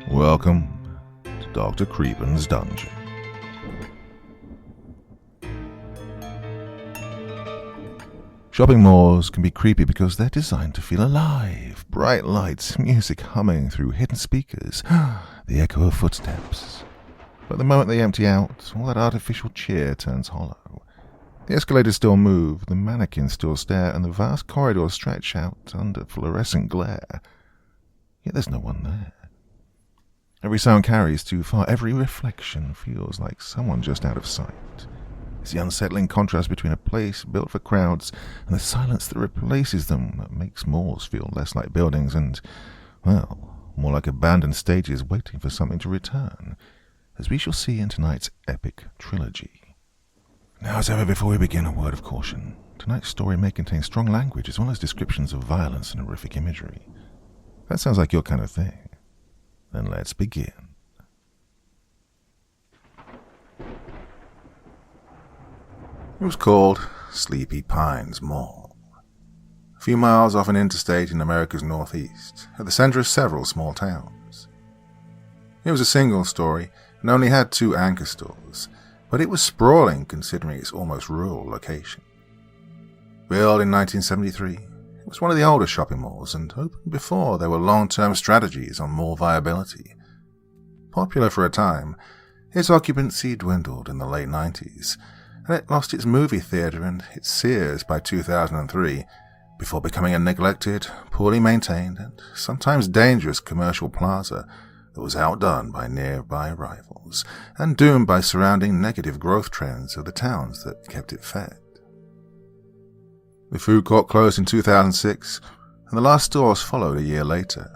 Welcome to Dr. Creepen's dungeon. Shopping malls can be creepy because they're designed to feel alive. Bright lights, music humming through hidden speakers, the echo of footsteps. But the moment they empty out, all that artificial cheer turns hollow. The escalators still move, the mannequins still stare, and the vast corridors stretch out under fluorescent glare. Yet there's no one there. Every sound carries too far. Every reflection feels like someone just out of sight. It's the unsettling contrast between a place built for crowds and the silence that replaces them that makes malls feel less like buildings and, well, more like abandoned stages waiting for something to return, as we shall see in tonight's epic trilogy. Now, as ever, before we begin, a word of caution. Tonight's story may contain strong language as well as descriptions of violence and horrific imagery. If that sounds like your kind of thing, then let's begin. It was called Sleepy Pines Mall. A few miles off an interstate in America's northeast, at the center of several small towns. It was a single story and only had 2 anchor stores, but it was sprawling considering its almost rural location. Built in 1973, it was one of the older shopping malls and opened before there were long-term strategies on mall viability. Popular for a time, its occupancy dwindled in the late 90s, and it lost its movie theater and its Sears by 2003, before becoming a neglected, poorly maintained, and sometimes dangerous commercial plaza that was outdone by nearby rivals, and doomed by surrounding negative growth trends of the towns that kept it fed. The food court closed in 2006, and the last stores followed a year later.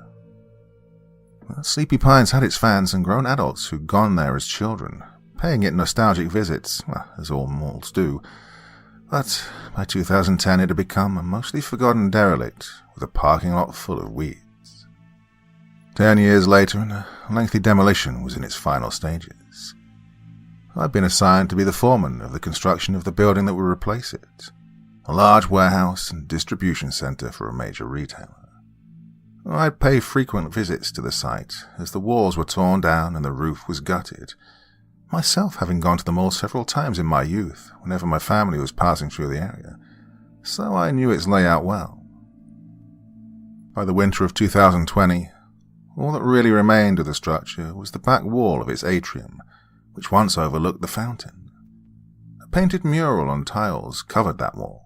Sleepy Pines had its fans and grown adults who'd gone there as children, paying it nostalgic visits, as all malls do. But by 2010 it had become a mostly forgotten derelict with a parking lot full of weeds. 10 years later, and a lengthy demolition was in its final stages. I'd been assigned to be the foreman of the construction of the building that would replace it, a large warehouse and distribution center for a major retailer. I'd pay frequent visits to the site as the walls were torn down and the roof was gutted, myself having gone to the mall several times in my youth whenever my family was passing through the area, so I knew its layout well. By the winter of 2020, all that really remained of the structure was the back wall of its atrium, which once overlooked the fountain. A painted mural on tiles covered that wall.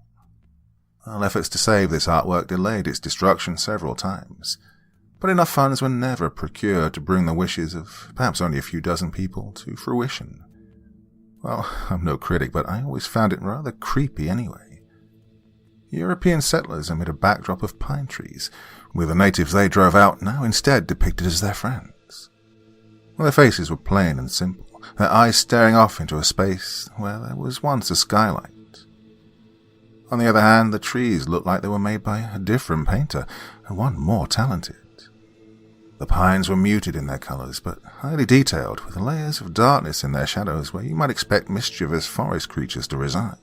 Well, efforts to save this artwork delayed its destruction several times, but enough funds were never procured to bring the wishes of perhaps only a few dozen people to fruition. Well, I'm no critic, but I always found it rather creepy anyway. European settlers amid a backdrop of pine trees, with the natives they drove out now instead depicted as their friends. Well, their faces were plain and simple, their eyes staring off into a space where there was once a skylight. On the other hand, the trees looked like they were made by a different painter, and one more talented. The pines were muted in their colors, but highly detailed, with layers of darkness in their shadows where you might expect mischievous forest creatures to reside.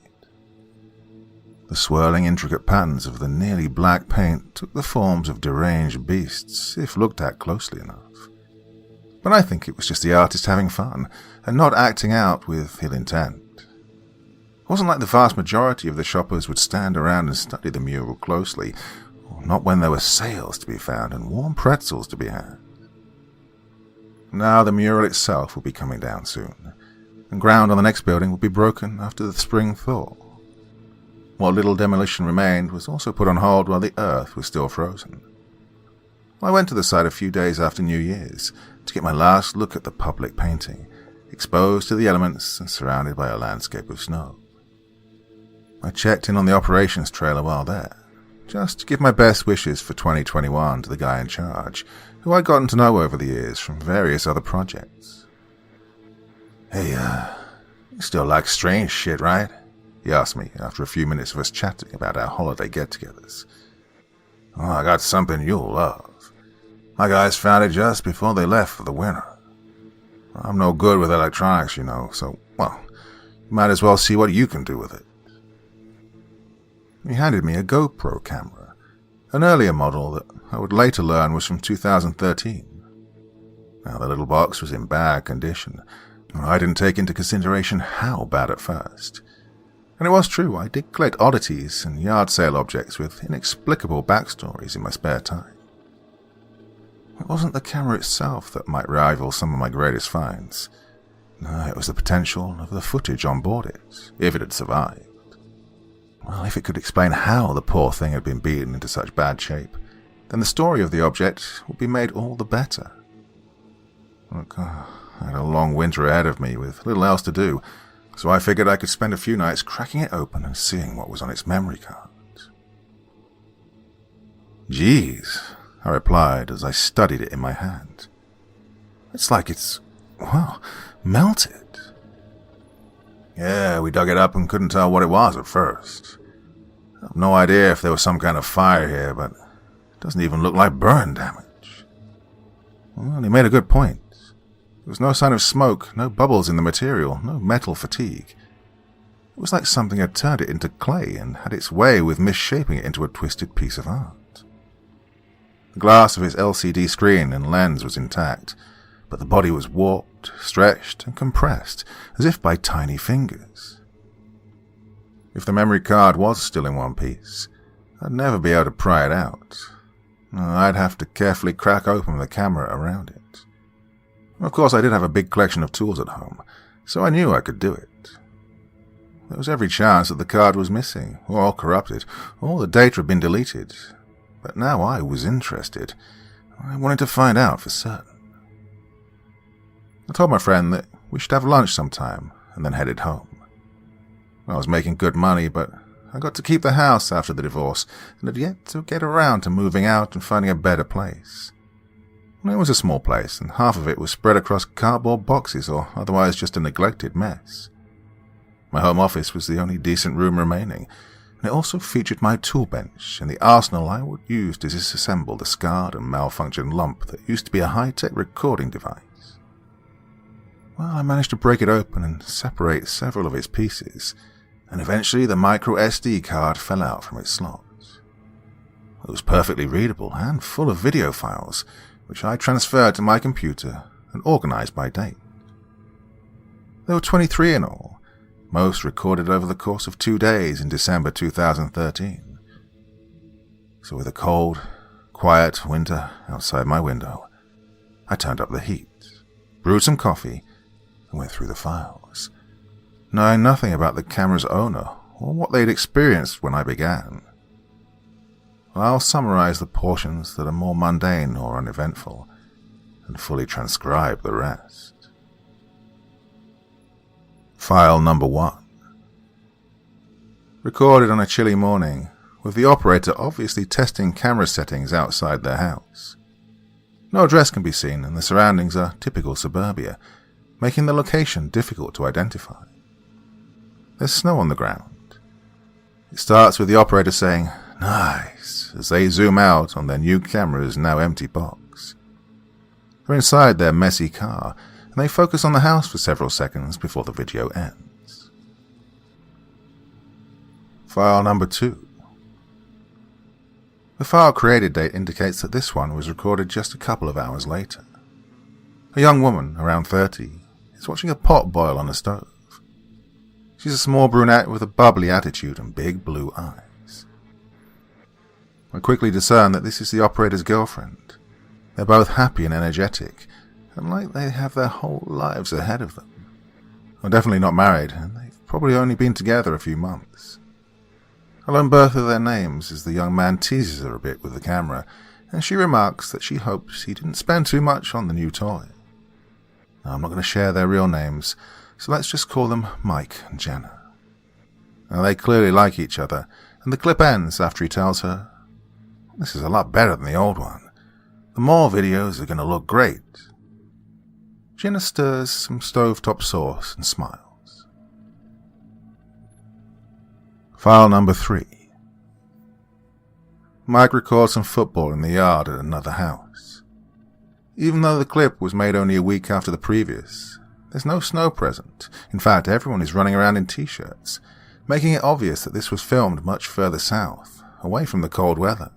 The swirling, intricate patterns of the nearly black paint took the forms of deranged beasts, if looked at closely enough. But I think it was just the artist having fun, and not acting out with ill intent. It wasn't like the vast majority of the shoppers would stand around and study the mural closely, not when there were sales to be found and warm pretzels to be had. Now the mural itself would be coming down soon, and ground on the next building would be broken after the spring thaw. What little demolition remained was also put on hold while the earth was still frozen. I went to the site a few days after New Year's to get my last look at the public painting, exposed to the elements and surrounded by a landscape of snow. I checked in on the operations trailer while there, just to give my best wishes for 2021 to the guy in charge, who I'd gotten to know over the years from various other projects. "Hey, you still like strange shit, right?" he asked me after a few minutes of us chatting about our holiday get-togethers. "Oh, I got something you'll love. My guys found it just before they left for the winter. I'm no good with electronics, you know, so, well, you might as well see what you can do with it." He handed me a GoPro camera, an earlier model that I would later learn was from 2013. Now, the little box was in bad condition. I didn't take into consideration how bad at first. And it was true, I did collect oddities and yard sale objects with inexplicable backstories in my spare time. It wasn't the camera itself that might rival some of my greatest finds. No, it was the potential of the footage on board it, if it had survived. Well, if it could explain how the poor thing had been beaten into such bad shape, then the story of the object would be made all the better. Look, I had a long winter ahead of me with little else to do, so I figured I could spend a few nights cracking it open and seeing what was on its memory card. "Geez," I replied as I studied it in my hand. "It's like it's, well, melted." "Yeah, we dug it up and couldn't tell what it was at first. I have no idea if there was some kind of fire here, but it doesn't even look like burn damage." Well, he made a good point. There was no sign of smoke, no bubbles in the material, no metal fatigue. It was like something had turned it into clay and had its way with misshaping it into a twisted piece of art. The glass of its LCD screen and lens was intact, but the body was warped, stretched, and compressed, as if by tiny fingers. If the memory card was still in one piece, I'd never be able to pry it out. I'd have to carefully crack open the camera around it. Of course, I did have a big collection of tools at home, so I knew I could do it. There was every chance that the card was missing, or corrupted, or the data had been deleted. But now I was interested. I wanted to find out for certain. I told my friend that we should have lunch sometime, and then headed home. I was making good money, but I got to keep the house after the divorce, and had yet to get around to moving out and finding a better place. It was a small place, and half of it was spread across cardboard boxes or otherwise just a neglected mess. My home office was the only decent room remaining, and it also featured my tool bench and the arsenal I would use to disassemble the scarred and malfunctioned lump that used to be a high-tech recording device. Well, I managed to break it open and separate several of its pieces, and eventually the micro SD card fell out from its slot. It was perfectly readable and full of video files, which I transferred to my computer and organized by date. There were 23 in all, most recorded over the course of 2 days in December 2013. So with a cold, quiet winter outside my window, I turned up the heat, brewed some coffee, and went through the files, knowing nothing about the camera's owner or what they'd experienced when I began. I'll summarize the portions that are more mundane or uneventful, and fully transcribe the rest. File number 1. Recorded on a chilly morning, with the operator obviously testing camera settings outside their house. No address can be seen, and the surroundings are typical suburbia, making the location difficult to identify. There's snow on the ground. It starts with the operator saying, "Nice," as they zoom out on their new camera's now empty box. They're inside their messy car, and they focus on the house for several seconds before the video ends. File number 2. The file created date indicates that this one was recorded just a couple of hours later. A young woman, around 30, is watching a pot boil on a stove. She's a small brunette with a bubbly attitude and big blue eyes. I quickly discern that this is the operator's girlfriend. They're both happy and energetic, and like they have their whole lives ahead of them. They're definitely not married, and they've probably only been together a few months. I learn both of their names as the young man teases her a bit with the camera, and she remarks that she hopes he didn't spend too much on the new toy. Now, I'm not going to share their real names, so let's just call them Mike and Jenna. Now, they clearly like each other, and the clip ends after he tells her, "This is a lot better than the old one. The more videos are going to look great." Jenna stirs some stovetop sauce and smiles. File number 3. Mike records some football in the yard at another house. Even though the clip was made only a week after the previous, there's no snow present. In fact, everyone is running around in t-shirts, making it obvious that this was filmed much further south, away from the cold weather.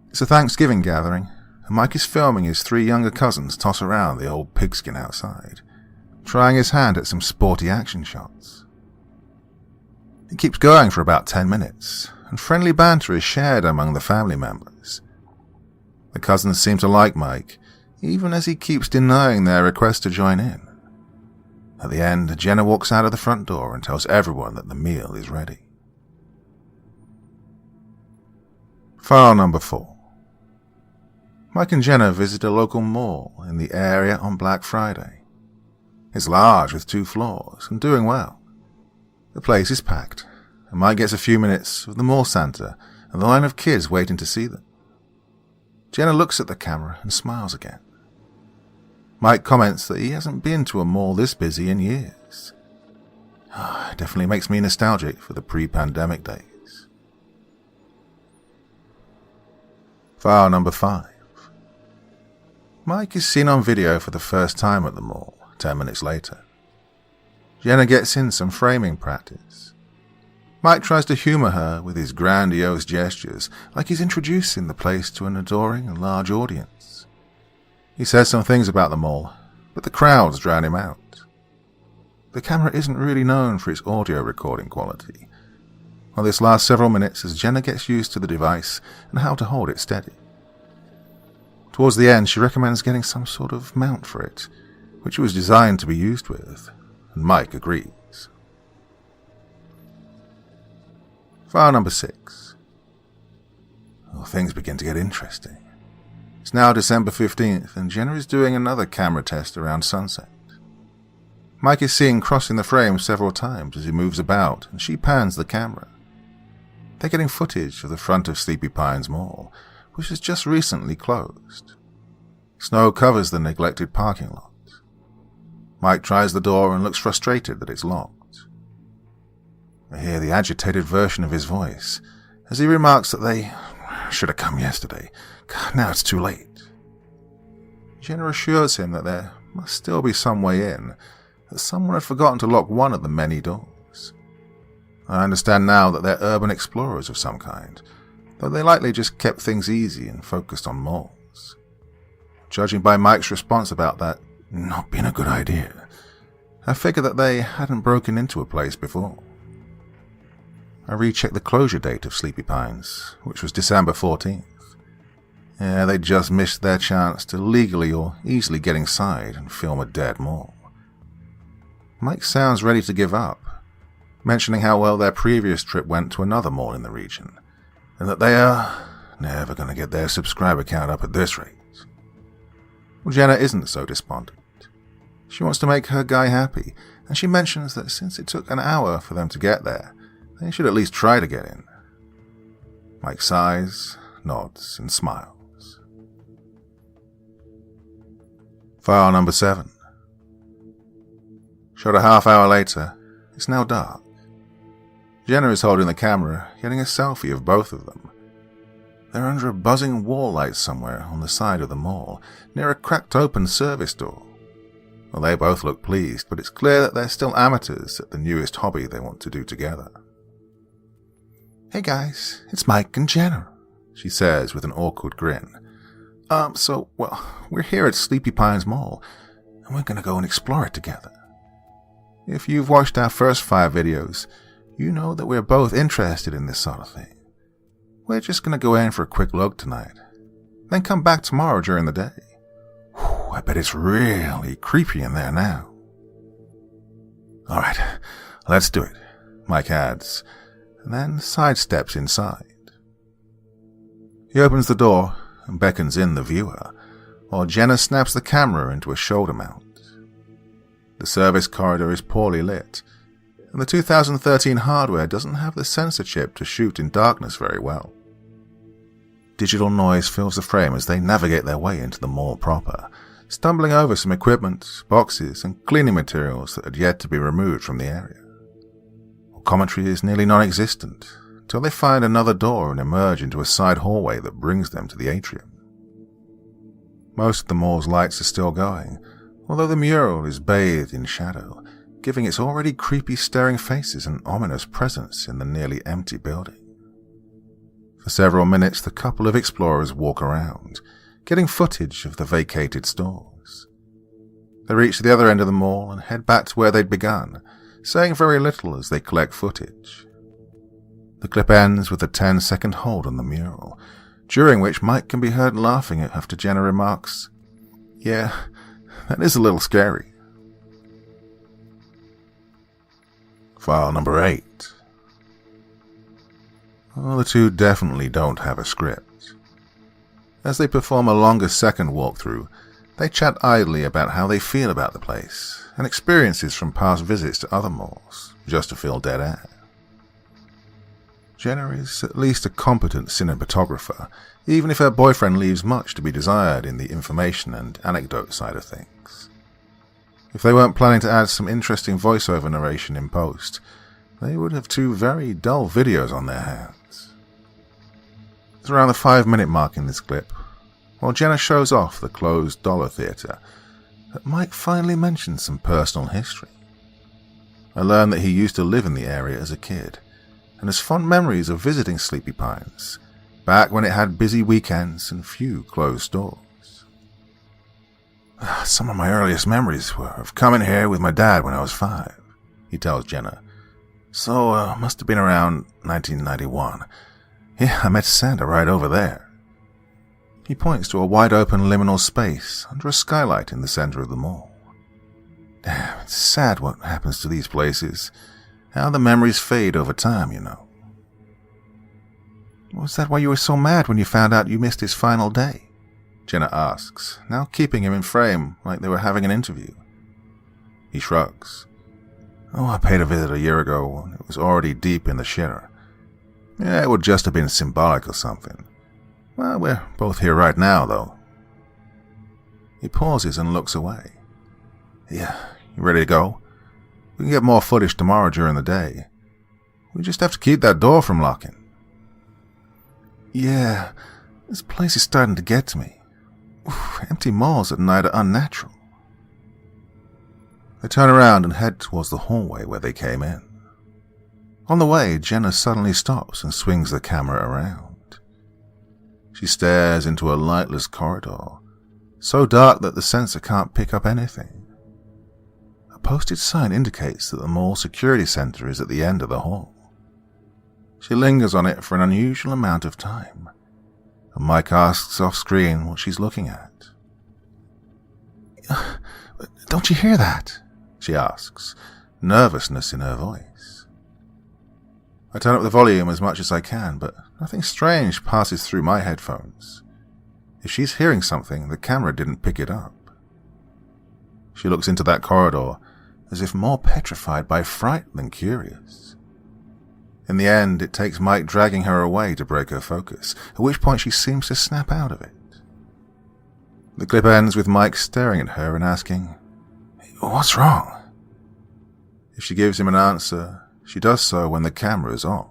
It's a Thanksgiving gathering, and Mike is filming his 3 younger cousins toss around the old pigskin outside, trying his hand at some sporty action shots. It keeps going for about 10 minutes, and friendly banter is shared among the family members. The cousins seem to like Mike, even as he keeps denying their request to join in. At the end, Jenna walks out of the front door and tells everyone that the meal is ready. File number 4. Mike and Jenna visit a local mall in the area on Black Friday. It's large with 2 floors and doing well. The place is packed, and Mike gets a few minutes of the mall Santa and the line of kids waiting to see them. Jenna looks at the camera and smiles again. Mike comments that he hasn't been to a mall this busy in years. It definitely makes me nostalgic for the pre-pandemic days. File number 5. Mike is seen on video for the first time at the mall, 10 minutes later. Jenna gets in some framing practice. Mike tries to humor her with his grandiose gestures, like he's introducing the place to an adoring and large audience. He says some things about the mall, but the crowds drown him out. The camera isn't really known for its audio recording quality, while this lasts several minutes as Jenna gets used to the device and how to hold it steady. Towards the end, she recommends getting some sort of mount for it, which it was designed to be used with, and Mike agrees. File number 6. Things begin to get interesting. It's now December 15th, and Jenna is doing another camera test around sunset. Mike is seen crossing the frame several times as he moves about, and she pans the camera. They're getting footage of the front of Sleepy Pines Mall, which has just recently closed. Snow covers the neglected parking lot. Mike tries the door and looks frustrated that it's locked. I hear the agitated version of his voice as he remarks that they should have come yesterday. God, now it's too late. Jenna assures him that there must still be some way in, that someone had forgotten to lock one of the many doors. I understand now that they're urban explorers of some kind, though they likely just kept things easy and focused on malls. Judging by Mike's response about that not being a good idea, I figured that they hadn't broken into a place before. I rechecked the closure date of Sleepy Pines, which was December 14th. Yeah, they just missed their chance to legally or easily get inside and film a dead mall. Mike sounds ready to give up, mentioning how well their previous trip went to another mall in the region, and that they are never going to get their subscriber count up at this rate. Well, Jenna isn't so despondent. She wants to make her guy happy, and she mentions that since it took an hour for them to get there, they should at least try to get in. Mike sighs, nods, and smiles. File number 7. Shot a half hour later, it's now dark. Jenna is holding the camera, getting a selfie of both of them. They're under a buzzing wall light somewhere on the side of the mall, near a cracked open service door. Well, they both look pleased, but it's clear that they're still amateurs at the newest hobby they want to do together. Hey guys, it's Mike and Jenna, she says with an awkward grin. We're here at Sleepy Pines Mall, and we're gonna go and explore it together. If you've watched our first 5 videos, you know that we're both interested in this sort of thing. We're just gonna go in for a quick look tonight, then come back tomorrow during the day. Whew, I bet it's really creepy in there now. Alright, let's do it, Mike adds, and then sidesteps inside. He opens the door and beckons in the viewer, while Jenna snaps the camera into a shoulder mount. The service corridor is poorly lit, and the 2013 hardware doesn't have the sensor chip to shoot in darkness very well. Digital noise fills the frame as they navigate their way into the mall proper, stumbling over some equipment, boxes, and cleaning materials that had yet to be removed from the area. Commentary is nearly non-existent, until they find another door and emerge into a side hallway that brings them to the atrium. Most of the mall's lights are still going, although the mural is bathed in shadow, giving its already creepy staring faces an ominous presence in the nearly empty building. For several minutes, the couple of explorers walk around, getting footage of the vacated stores. They reach the other end of the mall and head back to where they'd begun, saying very little as they collect footage. The clip ends with a 10-second hold on the mural, during which Mike can be heard laughing after Jenna remarks, "Yeah, that is a little scary." File number 8. Well, the two definitely don't have a script. As they perform a longer second walkthrough, they chat idly about how they feel about the place and experiences from past visits to other malls, just to fill dead air. Jenna is at least a competent cinematographer, even if her boyfriend leaves much to be desired in the information and anecdote side of things. If they weren't planning to add some interesting voiceover narration in post, they would have two very dull videos on their hands. It's around the 5-minute mark in this clip, while Jenna shows off the closed dollar theatre, that Mike finally mentions some personal history. I learned that he used to live in the area as a kid, and has fond memories of visiting Sleepy Pines, back when it had busy weekends and few closed stores. "Some of my earliest memories were of coming here with my dad when I was 5, he tells Jenna. "So, must have been around 1991. Yeah, I met Santa right over there." He points to a wide-open liminal space under a skylight in the center of the mall. Damn, it's sad what happens to these places. How the memories fade over time, you know. "Was that why you were so mad when you found out you missed his final day?" Jenna asks, now keeping him in frame like they were having an interview. He shrugs. "Oh, I paid a visit a year ago, and it was already deep in the shitter. Yeah, it would just have been symbolic or something. Well, we're both here right now, though." He pauses and looks away. "Yeah, you ready to go? We can get more footage tomorrow during the day. We just have to keep that door from locking." "Yeah, this place is starting to get to me. Oof, empty malls at night are unnatural." They turn around and head towards the hallway where they came in. On the way, Jenna suddenly stops and swings the camera around. She stares into a lightless corridor, so dark that the sensor can't pick up anything. A posted sign indicates that the mall security center is at the end of the hall. She lingers on it for an unusual amount of time, and Mike asks off-screen what she's looking at. "Don't you hear that?" she asks, nervousness in her voice. I turn up the volume as much as I can, but nothing strange passes through my headphones. If she's hearing something, the camera didn't pick it up. She looks into that corridor, as if more petrified by fright than curious. In the end, it takes Mike dragging her away to break her focus, at which point she seems to snap out of it. The clip ends with Mike staring at her and asking, "What's wrong?" If she gives him an answer, she does so when the camera is off.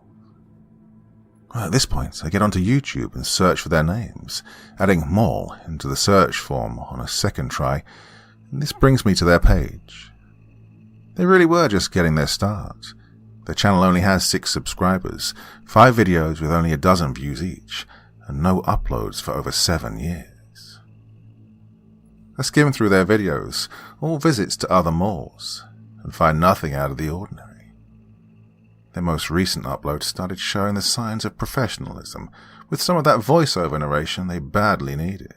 At this point, I get onto YouTube and search for their names, adding mall into the search form on a second try, and this brings me to their page. They really were just getting their start. Their channel only has 6 subscribers, 5 videos with only a dozen views each, and no uploads for over 7 years. I skim through their videos, all visits to other malls, and find nothing out of the ordinary. Their most recent upload started showing the signs of professionalism, with some of that voiceover narration they badly needed.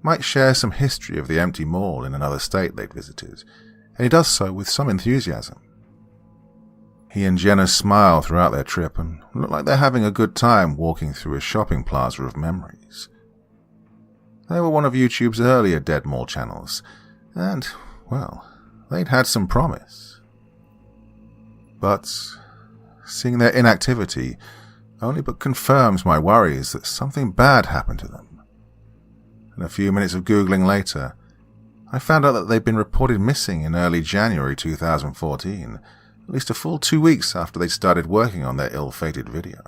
Mike shares some history of the empty mall in another state they'd visited, and he does so with some enthusiasm. He and Jenna smile throughout their trip and look like they're having a good time walking through a shopping plaza of memories. They were one of YouTube's earlier dead mall channels, and, well, they'd had some promise. But seeing their inactivity only but confirms my worries that something bad happened to them. And a few minutes of Googling later, I found out that they'd been reported missing in early January 2014, at least a full 2 weeks after they'd started working on their ill-fated video.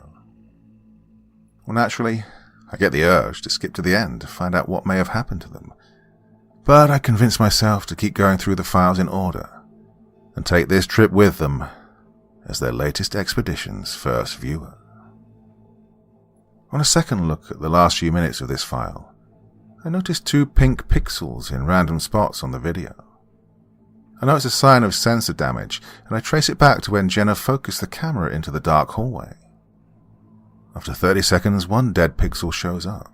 Well, naturally, I get the urge to skip to the end to find out what may have happened to them. But I convince myself to keep going through the files in order, and take this trip with them as their latest expedition's first viewer. On a second look at the last few minutes of this file, I notice 2 pink pixels in random spots on the video. I know it's a sign of sensor damage, and I trace it back to when Jenna focused the camera into the dark hallway. After 30 seconds, 1 dead pixel shows up.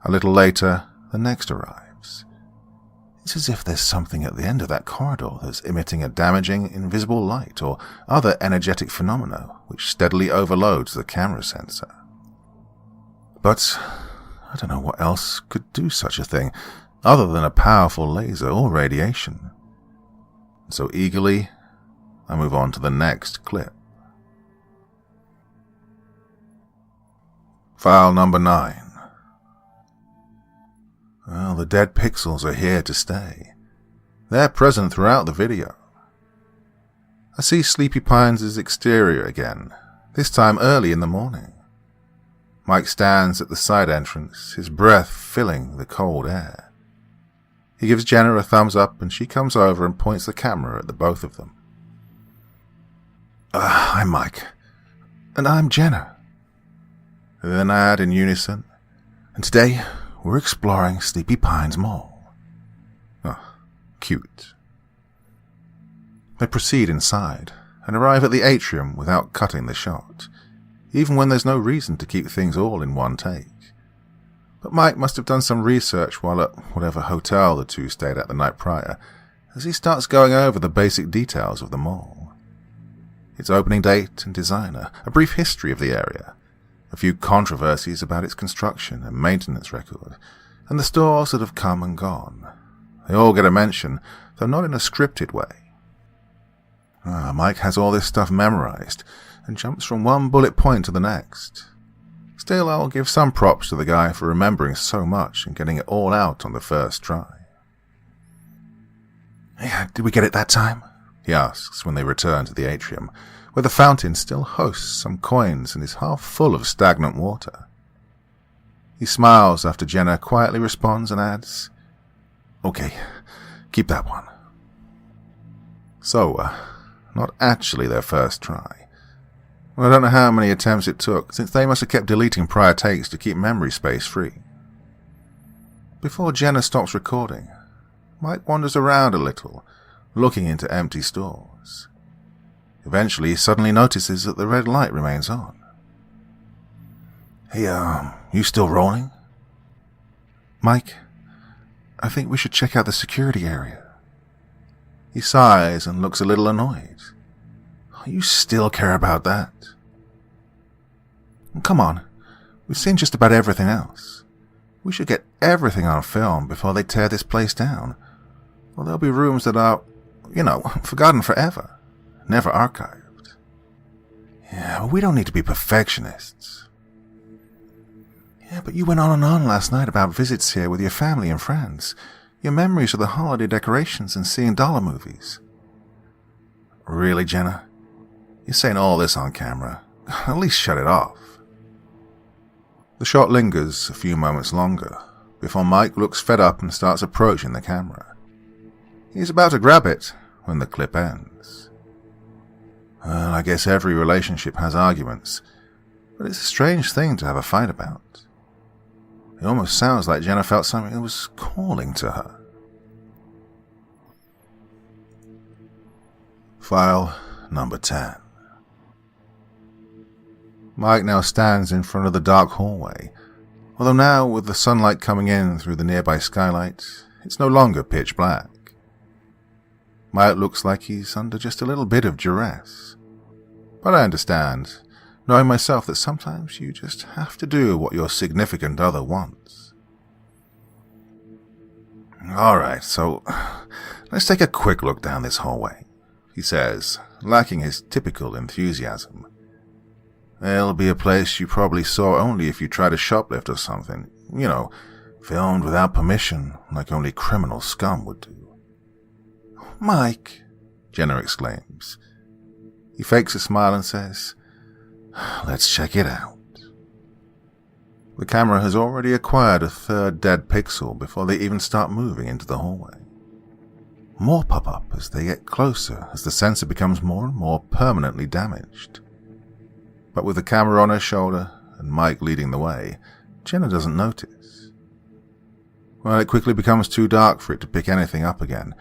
A little later, the next arrives. It's as if there's something at the end of that corridor that's emitting a damaging, invisible light or other energetic phenomena which steadily overloads the camera sensor. But I don't know what else could do such a thing, other than a powerful laser or radiation. So eagerly, I move on to the next clip. File number 9. Well, the dead pixels are here to stay. They're present throughout the video. I see Sleepy Pines' exterior again, this time early in the morning. Mike stands at the side entrance, his breath filling the cold air. He gives Jenna a thumbs up and she comes over and points the camera at the both of them. I'm Mike. And I'm Jenna. They then add in unison, and today we're exploring Sleepy Pines Mall. Oh, cute. They proceed inside and arrive at the atrium without cutting the shot, even when there's no reason to keep things all in one take. But Mike must have done some research while at whatever hotel the two stayed at the night prior, as he starts going over the basic details of the mall. Its opening date and designer, a brief history of the area, a few controversies about its construction and maintenance record, and the stores that have come and gone. They all get a mention, though not in a scripted way. Mike has all this stuff memorized, and jumps from one bullet point to the next. Still, I'll give some props to the guy for remembering so much and getting it all out on the first try. "Yeah, did we get it that time?" he asks when they return to the atrium, where the fountain still hosts some coins and is half full of stagnant water. He smiles after Jenna quietly responds and adds, "Okay, keep that one." So, not actually their first try. Well, I don't know how many attempts it took, since they must have kept deleting prior takes to keep memory space free. Before Jenna stops recording, Mike wanders around a little, looking into empty stores. Eventually, he suddenly notices that the red light remains on. "Hey, you still rolling?" "Mike, I think we should check out the security area." He sighs and looks a little annoyed. "You still care about that?" "Come on, we've seen just about everything else. We should get everything on film before they tear this place down. Or there'll be rooms that are, forgotten forever, never archived." "Yeah, but we don't need to be perfectionists." "Yeah, but you went on and on last night about visits here with your family and friends, your memories of the holiday decorations and seeing dollar movies." "Really, Jenna? You're saying all this on camera. At least shut it off." The shot lingers a few moments longer, before Mike looks fed up and starts approaching the camera. He's about to grab it when the clip ends. Well, I guess every relationship has arguments, but it's a strange thing to have a fight about. It almost sounds like Jenna felt something that was calling to her. File number 10. Mike now stands in front of the dark hallway, although now, with the sunlight coming in through the nearby skylight, it's no longer pitch black. Mike looks like he's under just a little bit of duress. But I understand, knowing myself that sometimes you just have to do what your significant other wants. "Alright, so let's take a quick look down this hallway," he says, lacking his typical enthusiasm. "It'll be a place you probably saw only if you tried to shoplift or something. Filmed without permission, like only criminal scum would do." "Mike," Jenna exclaims. He fakes a smile and says, "Let's check it out." The camera has already acquired a third dead pixel before they even start moving into the hallway. More pop up as they get closer, as the sensor becomes more and more permanently damaged. But with the camera on her shoulder and Mike leading the way, Jenna doesn't notice. Well, it quickly becomes too dark for it to pick anything up again,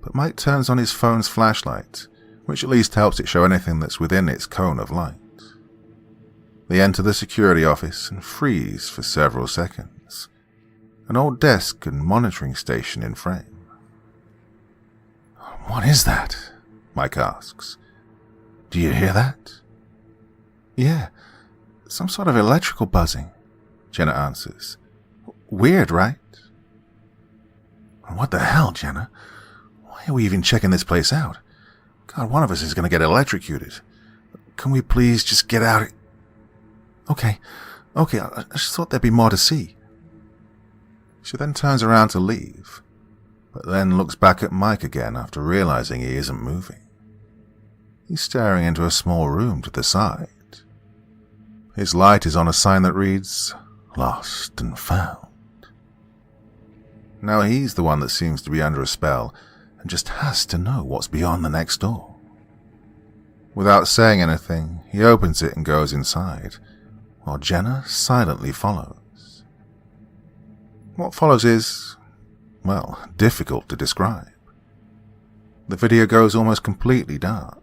but Mike turns on his phone's flashlight, which at least helps it show anything that's within its cone of light. They enter the security office and freeze for several seconds, an old desk and monitoring station in frame. "What is that?" Mike asks. "Do you hear that?" "Yeah, some sort of electrical buzzing," Jenna answers. "Weird, right?" "What the hell, Jenna? Why are we even checking this place out? God, one of us is going to get electrocuted. Can we please just get out?" Okay, I just thought there'd be more to see." She then turns around to leave, but then looks back at Mike again after realizing he isn't moving. He's staring into a small room to the side. His light is on a sign that reads, "Lost and Found." Now he's the one that seems to be under a spell and just has to know what's beyond the next door. Without saying anything, he opens it and goes inside, while Jenna silently follows. What follows is, well, difficult to describe. The video goes almost completely dark.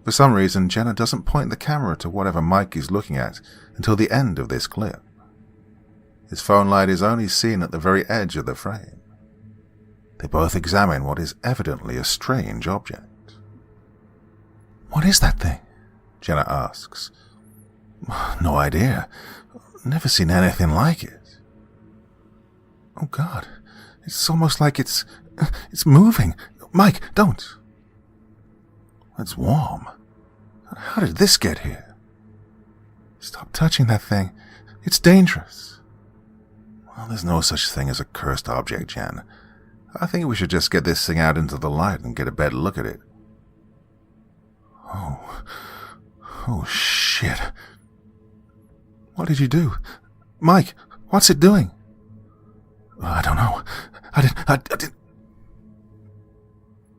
For some reason, Jenna doesn't point the camera to whatever Mike is looking at until the end of this clip. His phone light is only seen at the very edge of the frame. They both examine what is evidently a strange object. "What is that thing?" Jenna asks. "No idea. Never seen anything like it." "Oh God, it's almost like it's moving. Mike, don't." "It's warm. How did this get here?" "Stop touching that thing. It's dangerous." "Well, there's no such thing as a cursed object, Jen. I think we should just get this thing out into the light and get a better look at it." Oh shit. "What did you do? Mike, what's it doing?" "I don't know. I didn't.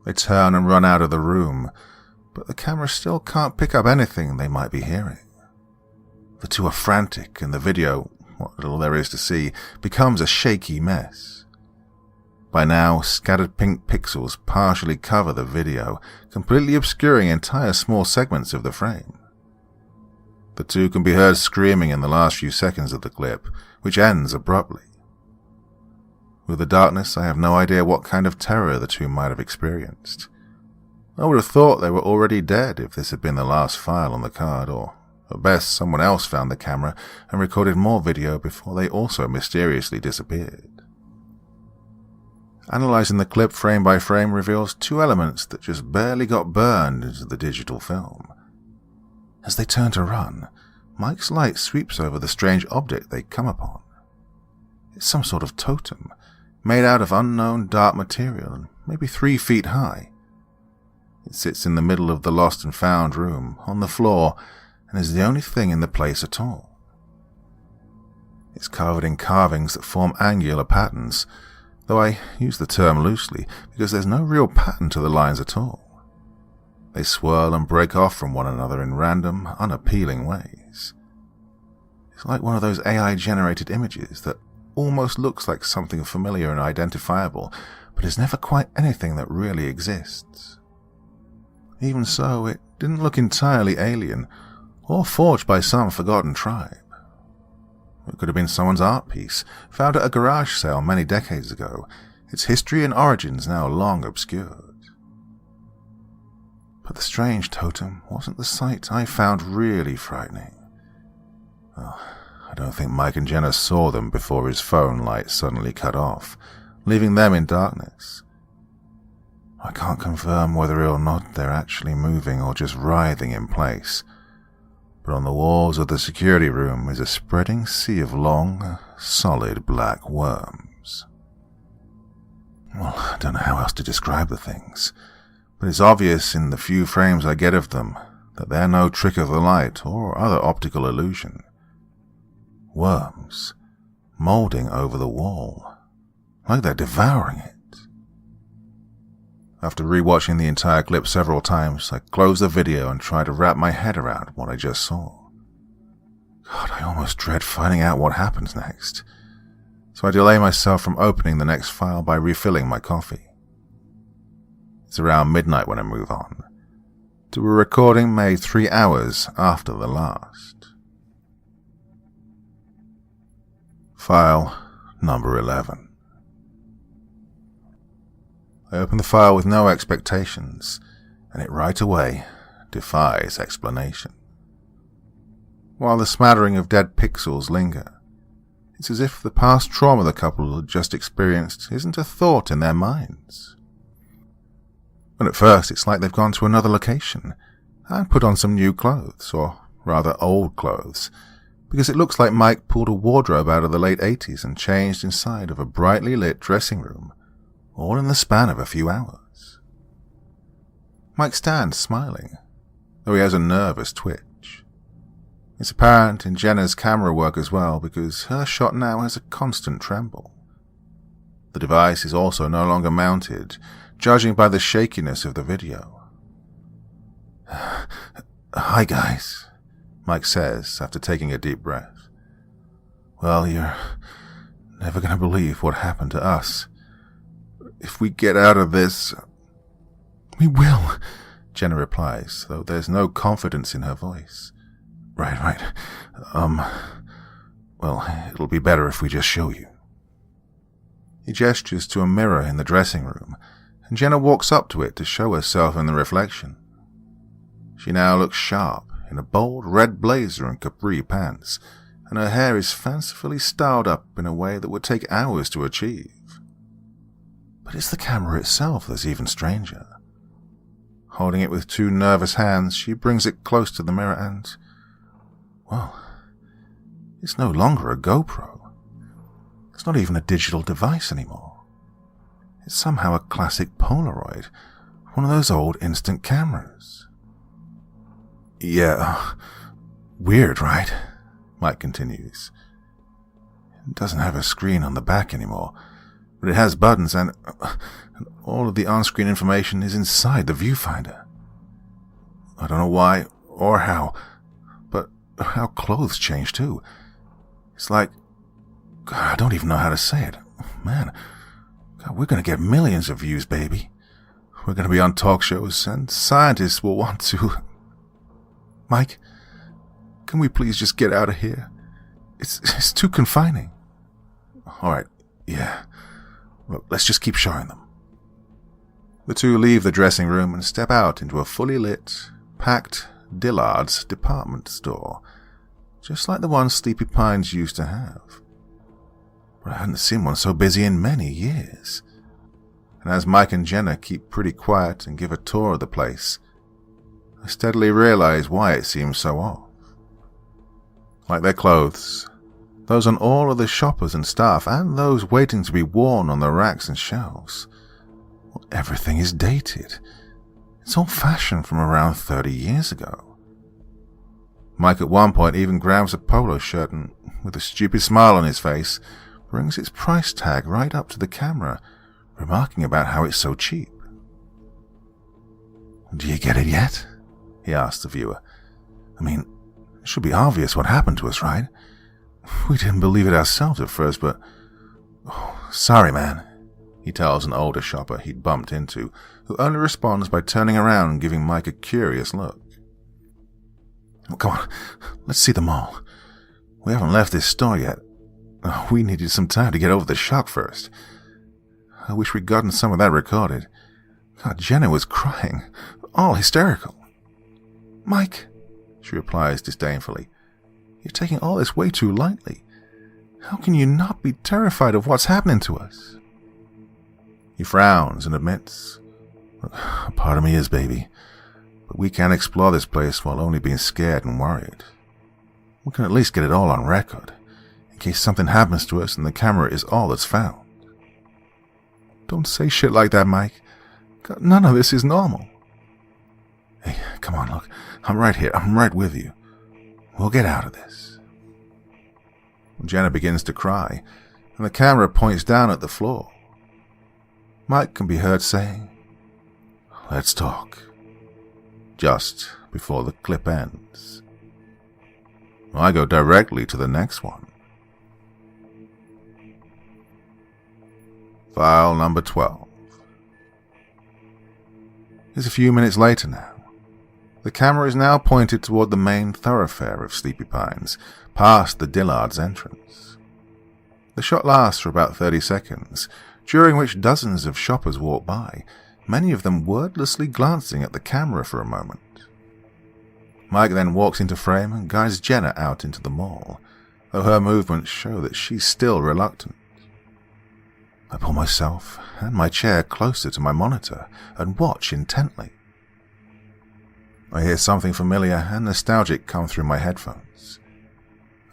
They turn and run out of the room, but the camera still can't pick up anything they might be hearing. The two are frantic, and the video, what little there is to see, becomes a shaky mess. By now, scattered pink pixels partially cover the video, completely obscuring entire small segments of the frame. The two can be heard screaming in the last few seconds of the clip, which ends abruptly. With the darkness, I have no idea what kind of terror the two might have experienced. I would have thought they were already dead if this had been the last file on the card, or at best someone else found the camera and recorded more video before they also mysteriously disappeared. Analyzing the clip frame by frame reveals two elements that just barely got burned into the digital film. As they turn to run, Mike's light sweeps over the strange object they come upon. It's some sort of totem, made out of unknown dark material, maybe 3 feet high. It sits in the middle of the lost and found room, on the floor, and is the only thing in the place at all. It's covered in carvings that form angular patterns, though I use the term loosely because there's no real pattern to the lines at all. They swirl and break off from one another in random, unappealing ways. It's like one of those AI-generated images that almost looks like something familiar and identifiable, but is never quite anything that really exists. Even so, it didn't look entirely alien, or forged by some forgotten tribe. It could have been someone's art piece, found at a garage sale many decades ago, its history and origins now long obscured. But the strange totem wasn't the sight I found really frightening. Well, I don't think Mike and Jenna saw them before his phone light suddenly cut off, leaving them in darkness. I can't confirm whether or not they're actually moving or just writhing in place, but on the walls of the security room is a spreading sea of long, solid black worms. Well, I don't know how else to describe the things, but it's obvious in the few frames I get of them that they're no trick of the light or other optical illusion. Worms, moulding over the wall, like they're devouring it. After rewatching the entire clip several times, I close the video and try to wrap my head around what I just saw. God, I almost dread finding out what happens next. so I delay myself from opening the next file by refilling my coffee. It's around midnight when I move on, to a recording made 3 hours after the last. File number 11. I open the file with no expectations, and it right away defies explanation. While the smattering of dead pixels linger, it's as if the past trauma the couple had just experienced isn't a thought in their minds. And at first it's like they've gone to another location and put on some new clothes, or rather old clothes, because it looks like Mike pulled a wardrobe out of the late 80s and changed inside of a brightly lit dressing room, all in the span of a few hours. Mike stands smiling, though he has a nervous twitch. It's apparent in Jenna's camera work as well, because her shot now has a constant tremble. The device is also no longer mounted, judging by the shakiness of the video. "Hi, guys," Mike says after taking a deep breath. "Well, you're never going to believe what happened to us. If we get out of this..." "We will," Jenna replies, though there's no confidence in her voice. Right. Well, it'll be better if we just show you." He gestures to a mirror in the dressing room, and Jenna walks up to it to show herself in the reflection. She now looks sharp in a bold red blazer and capri pants, and her hair is fancifully styled up in a way that would take hours to achieve. But it's the camera itself that's even stranger. Holding it with 2 nervous hands, she brings it close to the mirror and... well, it's no longer a GoPro. It's not even a digital device anymore. It's somehow a classic Polaroid, one of those old instant cameras. "Yeah, weird, right?" Mike continues. "It doesn't have a screen on the back anymore, but it has buttons and all of the on-screen information is inside the viewfinder. I don't know why or how, but how clothes change too. It's like... God, I don't even know how to say it. Man, God, we're going to get millions of views, baby. We're going to be on talk shows, and scientists will want to... Mike, can we please just get out of here? It's too confining." "All right, yeah. Look, let's just keep showing them." The two leave the dressing room and step out into a fully lit, packed Dillard's department store, just like the one Sleepy Pines used to have. But I hadn't seen one so busy in many years. And as Mike and Jenna keep pretty quiet and give a tour of the place, I steadily realize why it seems so off. Like their clothes, those on all of the shoppers and staff, and those waiting to be worn on the racks and shelves, well, everything is dated. It's old-fashioned from around 30 years ago. Mike at one point even grabs a polo shirt and, with a stupid smile on his face, brings its price tag right up to the camera, remarking about how it's so cheap. "Do you get it yet?" he asks the viewer. "I mean, it should be obvious what happened to us, right? We didn't believe it ourselves at first, but... Oh, sorry, man," he tells an older shopper he'd bumped into, who only responds by turning around and giving Mike a curious look. "Well, come on, let's see them all. We haven't left this store yet. We needed some time to get over the shock first. I wish we'd gotten some of that recorded. God, Jenna was crying, all hysterical." "Mike," she replies disdainfully, "you're taking all this way too lightly. How can you not be terrified of what's happening to us?" He frowns and admits, "A part of me is, baby, but we can't explore this place while only being scared and worried. We can at least get it all on record, in case something happens to us and the camera is all that's found." "Don't say shit like that, Mike. God, none of this is normal." "Hey, come on, look. I'm right here. I'm right with you. We'll get out of this." Jenna begins to cry, and the camera points down at the floor. Mike can be heard saying, "Let's talk," just before the clip ends. I go directly to the next one. File number 12. It's a few minutes later now. The camera is now pointed toward the main thoroughfare of Sleepy Pines, past the Dillard's entrance. The shot lasts for about 30 seconds, during which dozens of shoppers walk by, many of them wordlessly glancing at the camera for a moment. Mike then walks into frame and guides Jenna out into the mall, though her movements show that she's still reluctant. I pull myself and my chair closer to my monitor and watch intently. I hear something familiar and nostalgic come through my headphones.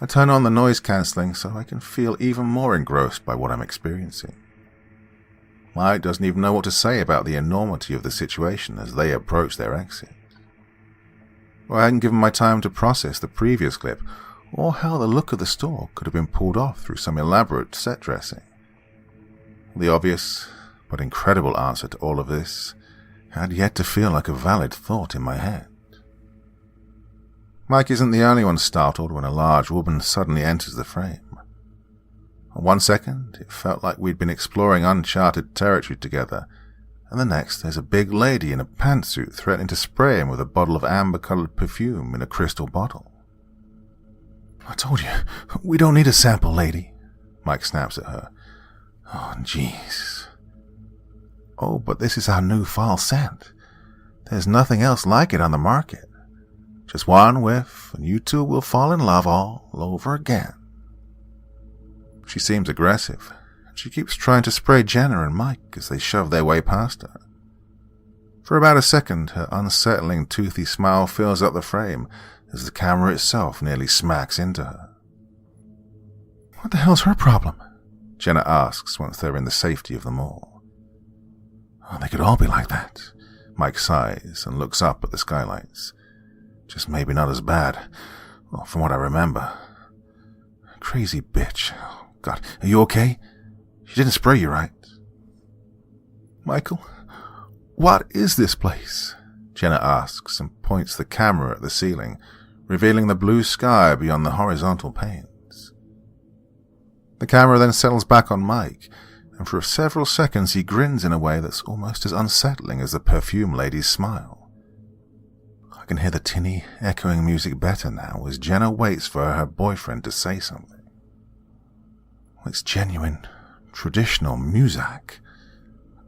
I turn on the noise cancelling so I can feel even more engrossed by what I'm experiencing. Mike doesn't even know what to say about the enormity of the situation as they approach their exit. I hadn't given my time to process the previous clip or how the look of the store could have been pulled off through some elaborate set dressing. The obvious but incredible answer to all of this had yet to feel like a valid thought in my head. Mike isn't the only one startled when a large woman suddenly enters the frame. For 1 second, it felt like we'd been exploring uncharted territory together, and the next there's a big lady in a pantsuit threatening to spray him with a bottle of amber-colored perfume in a crystal bottle. "I told you, we don't need a sample, lady," Mike snaps at her. "Oh, jeez. Oh, but this is our new fall scent. There's nothing else like it on the market. Just one whiff, and you two will fall in love all over again." She seems aggressive, and she keeps trying to spray Jenna and Mike as they shove their way past her. For about a second, her unsettling, toothy smile fills up the frame as the camera itself nearly smacks into her. "What the hell's her problem?" Jenna asks once they're in the safety of the mall. "Oh, they could all be like that." Mike sighs and looks up at the skylights. "Just maybe not as bad, well, from what I remember. Crazy bitch. Oh, God, are you okay? She didn't spray you, right?" "Michael, what is this place?" Jenna asks and points the camera at the ceiling, revealing the blue sky beyond the horizontal panes. The camera then settles back on Mike, and for several seconds he grins in a way that's almost as unsettling as the perfume lady's smile. I can hear the tinny, echoing music better now as Jenna waits for her boyfriend to say something. It's genuine, traditional music.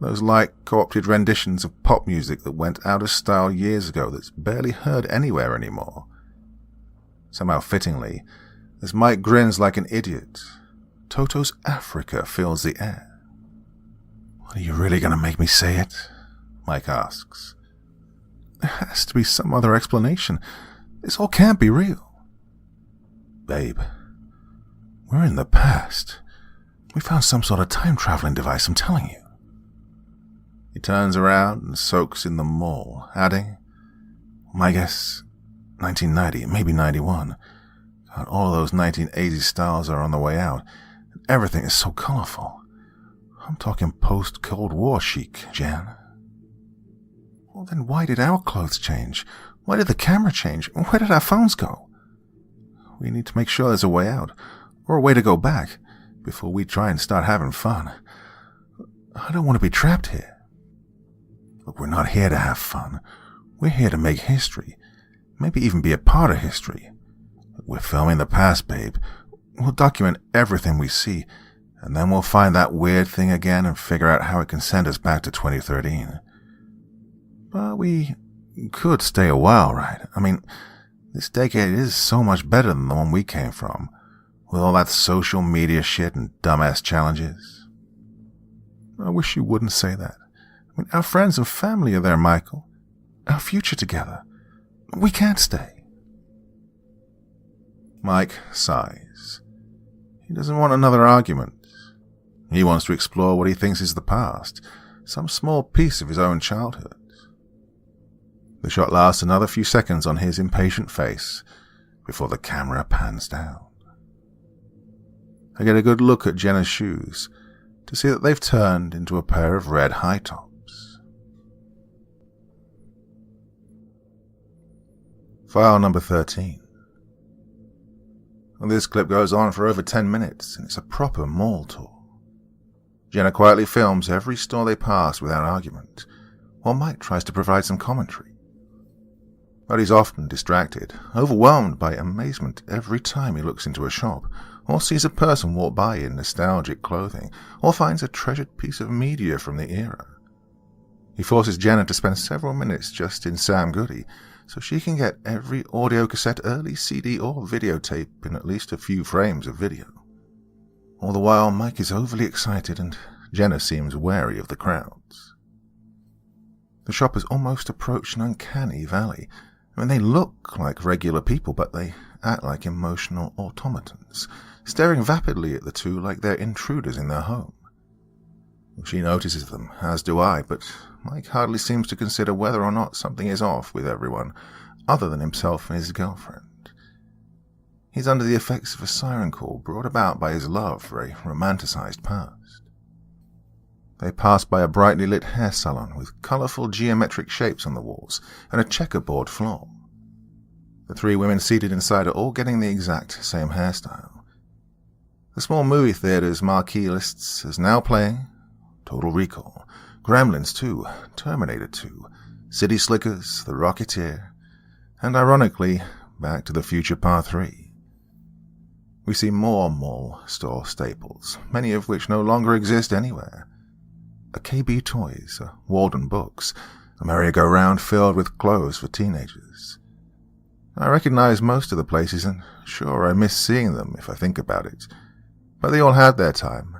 Those light, co-opted renditions of pop music that went out of style years ago that's barely heard anywhere anymore. Somehow fittingly, as Mike grins like an idiot, Toto's Africa fills the air. "Are you really going to make me say it?" Mike asks. "There has to be some other explanation. This all can't be real." "Babe, we're in the past. We found some sort of time-traveling device, I'm telling you." He turns around and soaks in the mall, adding, "My guess, 1990, maybe 91. God, all of those 1980s styles are on the way out. Everything is so colorful. I'm talking post-Cold War chic, Jan." "Well, then why did our clothes change? Why did the camera change? Where did our phones go? We need to make sure there's a way out, or a way to go back, before we try and start having fun. I don't want to be trapped here." "Look, we're not here to have fun. We're here to make history, maybe even be a part of history. We're filming the past, babe. We'll document everything we see, and then we'll find that weird thing again and figure out how it can send us back to 2013. But we could stay a while, right? I mean, this decade is so much better than the one we came from, with all that social media shit and dumbass challenges." "I wish you wouldn't say that. I mean, our friends and family are there, Michael. Our future together. We can't stay." Mike sighs. He doesn't want another argument. He wants to explore what he thinks is the past, some small piece of his own childhood. The shot lasts another few seconds on his impatient face before the camera pans down. I get a good look at Jenna's shoes to see that they've turned into a pair of red high tops. File number 13. This clip goes on for over 10 minutes, and it's a proper mall tour. Jenna quietly films every store they pass without argument, while Mike tries to provide some commentary. But he's often distracted, overwhelmed by amazement every time he looks into a shop, or sees a person walk by in nostalgic clothing, or finds a treasured piece of media from the era. He forces Jenna to spend several minutes just in Sam Goody, so she can get every audio cassette, early CD or videotape in at least a few frames of video. All the while, Mike is overly excited and Jenna seems wary of the crowds. The shoppers almost approach an uncanny valley. I mean, they look like regular people, but they act like emotional automatons, staring vapidly at the two like they're intruders in their home. She notices them, as do I, but Mike hardly seems to consider whether or not something is off with everyone, other than himself and his girlfriend. He's under the effects of a siren call brought about by his love for a romanticized past. They pass by a brightly lit hair salon with colorful geometric shapes on the walls and a checkerboard floor. The three women seated inside are all getting the exact same hairstyle. The small movie theater's marquee lists as now playing Total Recall, Gremlins 2, Terminator 2, City Slickers, The Rocketeer, and ironically, Back to the Future Part 3. We see more mall store staples, many of which no longer exist anywhere. A KB Toys, a Walden Books, a merry-go-round filled with clothes for teenagers. I recognize most of the places, and sure, I miss seeing them if I think about it, but they all had their time,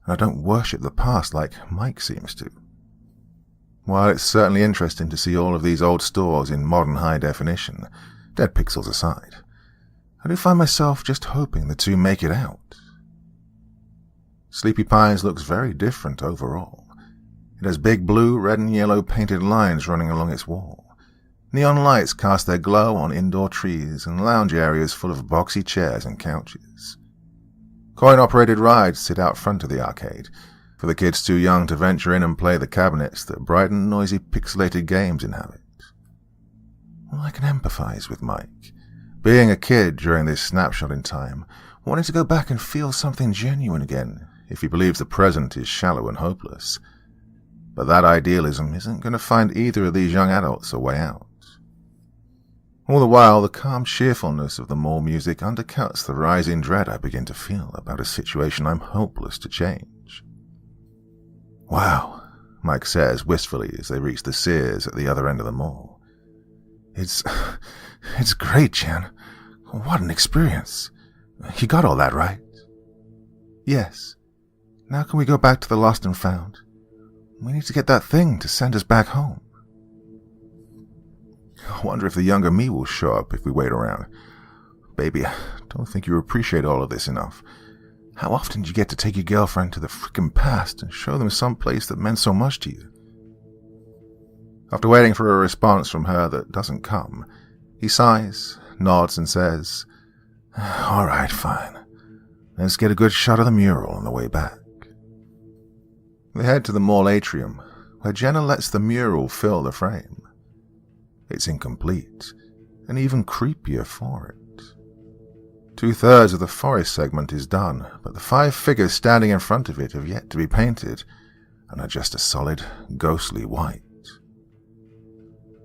and I don't worship the past like Mike seems to. While it's certainly interesting to see all of these old stores in modern high definition, dead pixels aside, I do find myself just hoping the two make it out. Sleepy Pines looks very different overall. It has big blue, red and yellow painted lines running along its wall. Neon lights cast their glow on indoor trees and lounge areas full of boxy chairs and couches. Coin-operated rides sit out front of the arcade, for the kids too young to venture in and play the cabinets that bright and noisy pixelated games inhabit. Well, I can empathize with Mike, being a kid during this snapshot in time, wanting to go back and feel something genuine again if he believes the present is shallow and hopeless. But that idealism isn't going to find either of these young adults a way out. All the while, the calm cheerfulness of the mall music undercuts the rising dread I begin to feel about a situation I'm hopeless to change. Wow, Mike says wistfully as they reach the Sears at the other end of the mall. It's great, Jen. What an experience. You got all that right? Yes. Now can we go back to the Lost and Found? We need to get that thing to send us back home. I wonder if the younger me will show up if we wait around. Baby, I don't think you appreciate all of this enough. How often do you get to take your girlfriend to the frickin' past and show them some place that meant so much to you? After waiting for a response from her that doesn't come, he sighs, nods, and says, "All right, fine. Let's get a good shot of the mural on the way back." They head to the mall atrium, where Jenna lets the mural fill the frame. It's incomplete, and even creepier for it. 2/3 of the forest segment is done, but the 5 figures standing in front of it have yet to be painted, and are just a solid, ghostly white.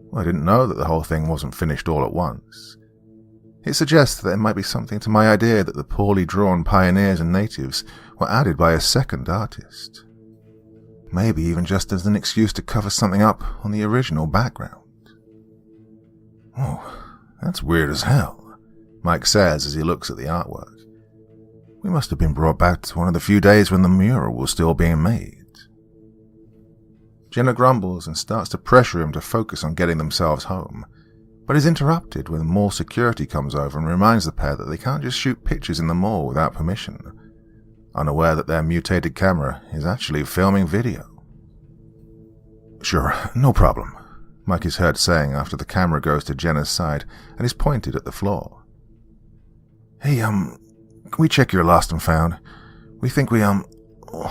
Well, I didn't know that the whole thing wasn't finished all at once. It suggests that there might be something to my idea that the poorly drawn pioneers and natives were added by a second artist. Maybe even just as an excuse to cover something up on the original background. Oh, that's weird as hell, Mike says as he looks at the artwork. We must have been brought back to one of the few days when the mural was still being made. Jenna grumbles and starts to pressure him to focus on getting themselves home, but is interrupted when mall security comes over and reminds the pair that they can't just shoot pictures in the mall without permission, unaware that their mutated camera is actually filming video. "Sure, no problem," Mike is heard saying after the camera goes to Jenna's side and is pointed at the floor. "Hey, can we check your Lost and Found? We think we,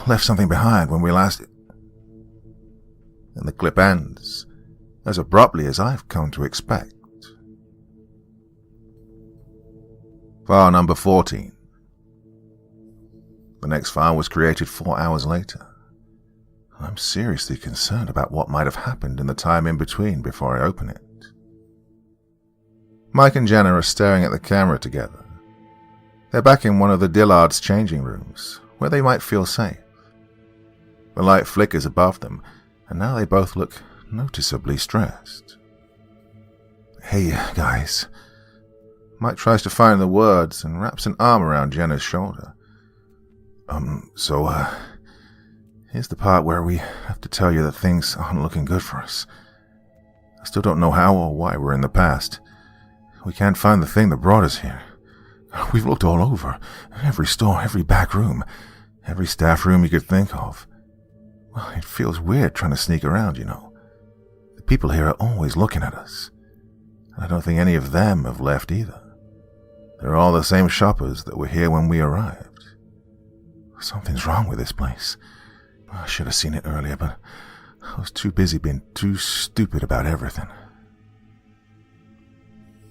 left something behind when we last..." And the clip ends, as abruptly as I've come to expect. File number 14. The next file was created 4 hours later, I'm seriously concerned about what might have happened in the time in between before I open it. Mike and Jenna are staring at the camera together. They're back in one of the Dillards' changing rooms, where they might feel safe. The light flickers above them, and now they both look noticeably stressed. "Hey, guys." Mike tries to find the words and wraps an arm around Jenna's shoulder. Here's the part where we have to tell you that things aren't looking good for us. I still don't know how or why we're in the past. We can't find the thing that brought us here. We've looked all over. Every store, every back room, every staff room you could think of. Well, it feels weird trying to sneak around, you know. The people here are always looking at us. And I don't think any of them have left either. They're all the same shoppers that were here when we arrived. Something's wrong with this place. I should have seen it earlier, but I was too busy being too stupid about everything.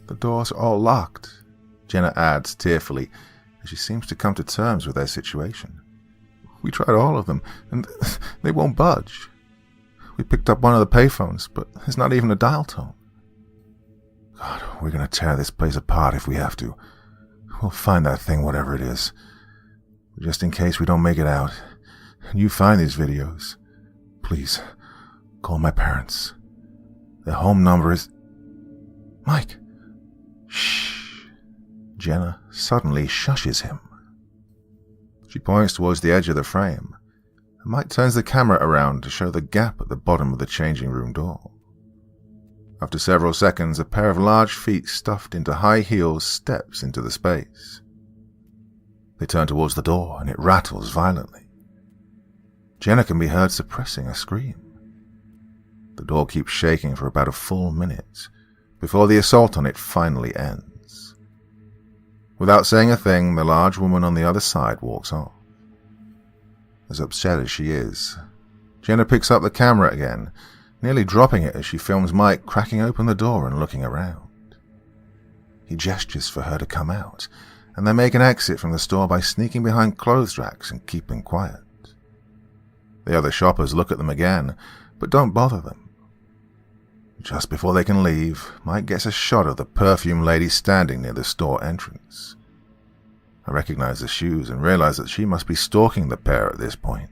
The doors are all locked, Jenna adds tearfully, as she seems to come to terms with their situation. We tried all of them, and they won't budge. We picked up one of the payphones, but there's not even a dial tone. God, we're going to tear this place apart if we have to. We'll find that thing, whatever it is. Just in case we don't make it out, and you find these videos, please, call my parents. Their home number is... Mike! Shh! Jenna suddenly shushes him. She points towards the edge of the frame, and Mike turns the camera around to show the gap at the bottom of the changing room door. After several seconds, a pair of large feet stuffed into high heels steps into the space. They turn towards the door, and it rattles violently. Jenna can be heard suppressing a scream. The door keeps shaking for about a full minute, before the assault on it finally ends. Without saying a thing, the large woman on the other side walks off. As upset as she is, Jenna picks up the camera again, nearly dropping it as she films Mike cracking open the door and looking around. He gestures for her to come out, and they make an exit from the store by sneaking behind clothes racks and keeping quiet. The other shoppers look at them again, but don't bother them. Just before they can leave, Mike gets a shot of the perfume lady standing near the store entrance. I recognize the shoes and realize that she must be stalking the pair at this point.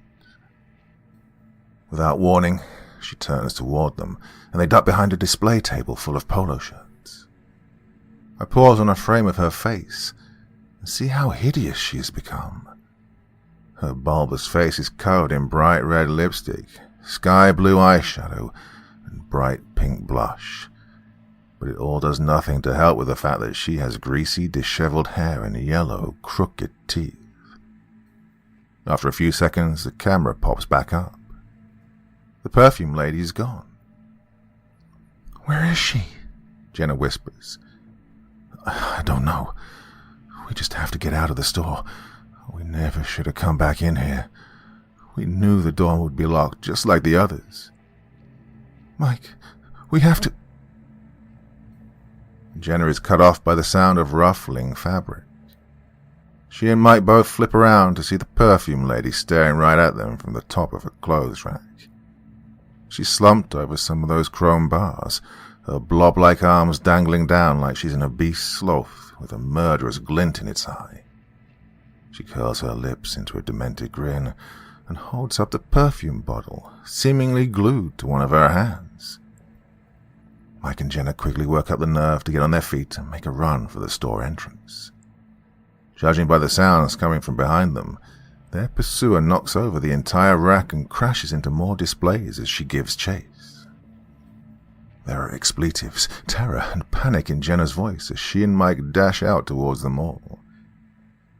Without warning, she turns toward them, and they duck behind a display table full of polo shirts. I pause on a frame of her face and see how hideous she has become. Her bulbous face is covered in bright red lipstick, sky blue eyeshadow, and bright pink blush. But it all does nothing to help with the fact that she has greasy, disheveled hair and yellow, crooked teeth. After a few seconds, the camera pops back up. The perfume lady is gone. "Where is she?" Jenna whispers. "I don't know. We just have to get out of the store. We never should have come back in here. We knew the door would be locked, just like the others." "Mike, we have to..." Jenna is cut off by the sound of ruffling fabric. She and Mike both flip around to see the perfume lady staring right at them from the top of a clothes rack. She's slumped over some of those chrome bars, her blob-like arms dangling down like she's an obese sloth with a murderous glint in its eye. She curls her lips into a demented grin and holds up the perfume bottle, seemingly glued to one of her hands. Mike and Jenna quickly work up the nerve to get on their feet and make a run for the store entrance. Judging by the sounds coming from behind them, their pursuer knocks over the entire rack and crashes into more displays as she gives chase. There are expletives, terror, and panic in Jenna's voice as she and Mike dash out towards them all.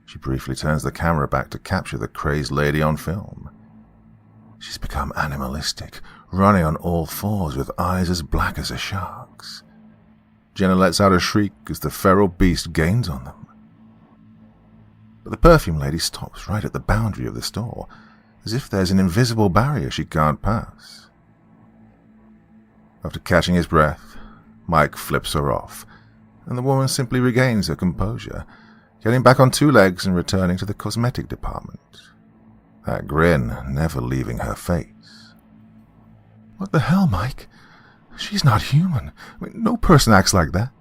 She briefly turns the camera back to capture the crazed lady on film. She's become animalistic, running on all fours with eyes as black as a shark's. Jenna lets out a shriek as the feral beast gains on them. But the perfume lady stops right at the boundary of the store, as if there's an invisible barrier she can't pass. After catching his breath, Mike flips her off, and the woman simply regains her composure, getting back on two legs and returning to the cosmetic department, that grin never leaving her face. What the hell, Mike? She's not human. No person acts like that.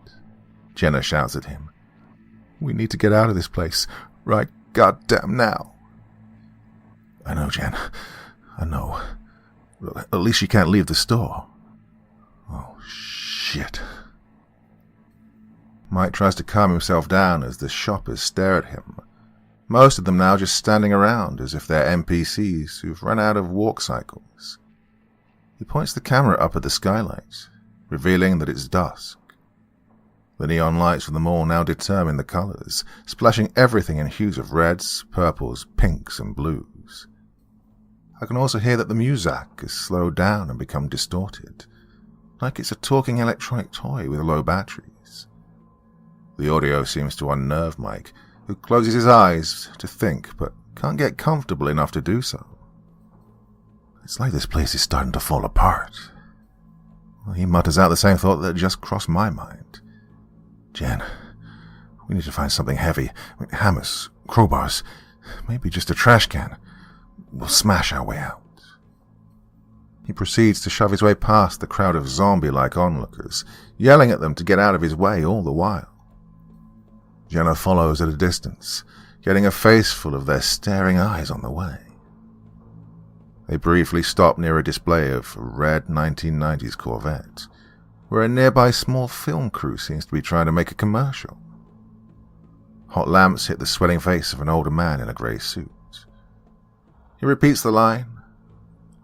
Jenna shouts at him. We need to get out of this place. Right goddamn now. I know, Jen. I know. At least she can't leave the store. Oh, shit. Mike tries to calm himself down as the shoppers stare at him. Most of them now just standing around as if they're NPCs who've run out of walk cycles. He points the camera up at the skylight, revealing that it's dusk. The neon lights from the mall now determine the colors, splashing everything in hues of reds, purples, pinks, and blues. I can also hear that the music has slowed down and become distorted, like it's a talking electronic toy with low batteries. The audio seems to unnerve Mike, who closes his eyes to think, but can't get comfortable enough to do so. It's like this place is starting to fall apart. Well, he mutters out the same thought that just crossed my mind. Jen, we need to find something heavy. Hammers, crowbars, maybe just a trash can. We'll smash our way out. He proceeds to shove his way past the crowd of zombie-like onlookers, yelling at them to get out of his way all the while. Jenna follows at a distance, getting a face full of their staring eyes on the way. They briefly stop near a display of a red 1990s Corvette, where a nearby small film crew seems to be trying to make a commercial. Hot lamps hit the sweating face of an older man in a grey suit. He repeats the line,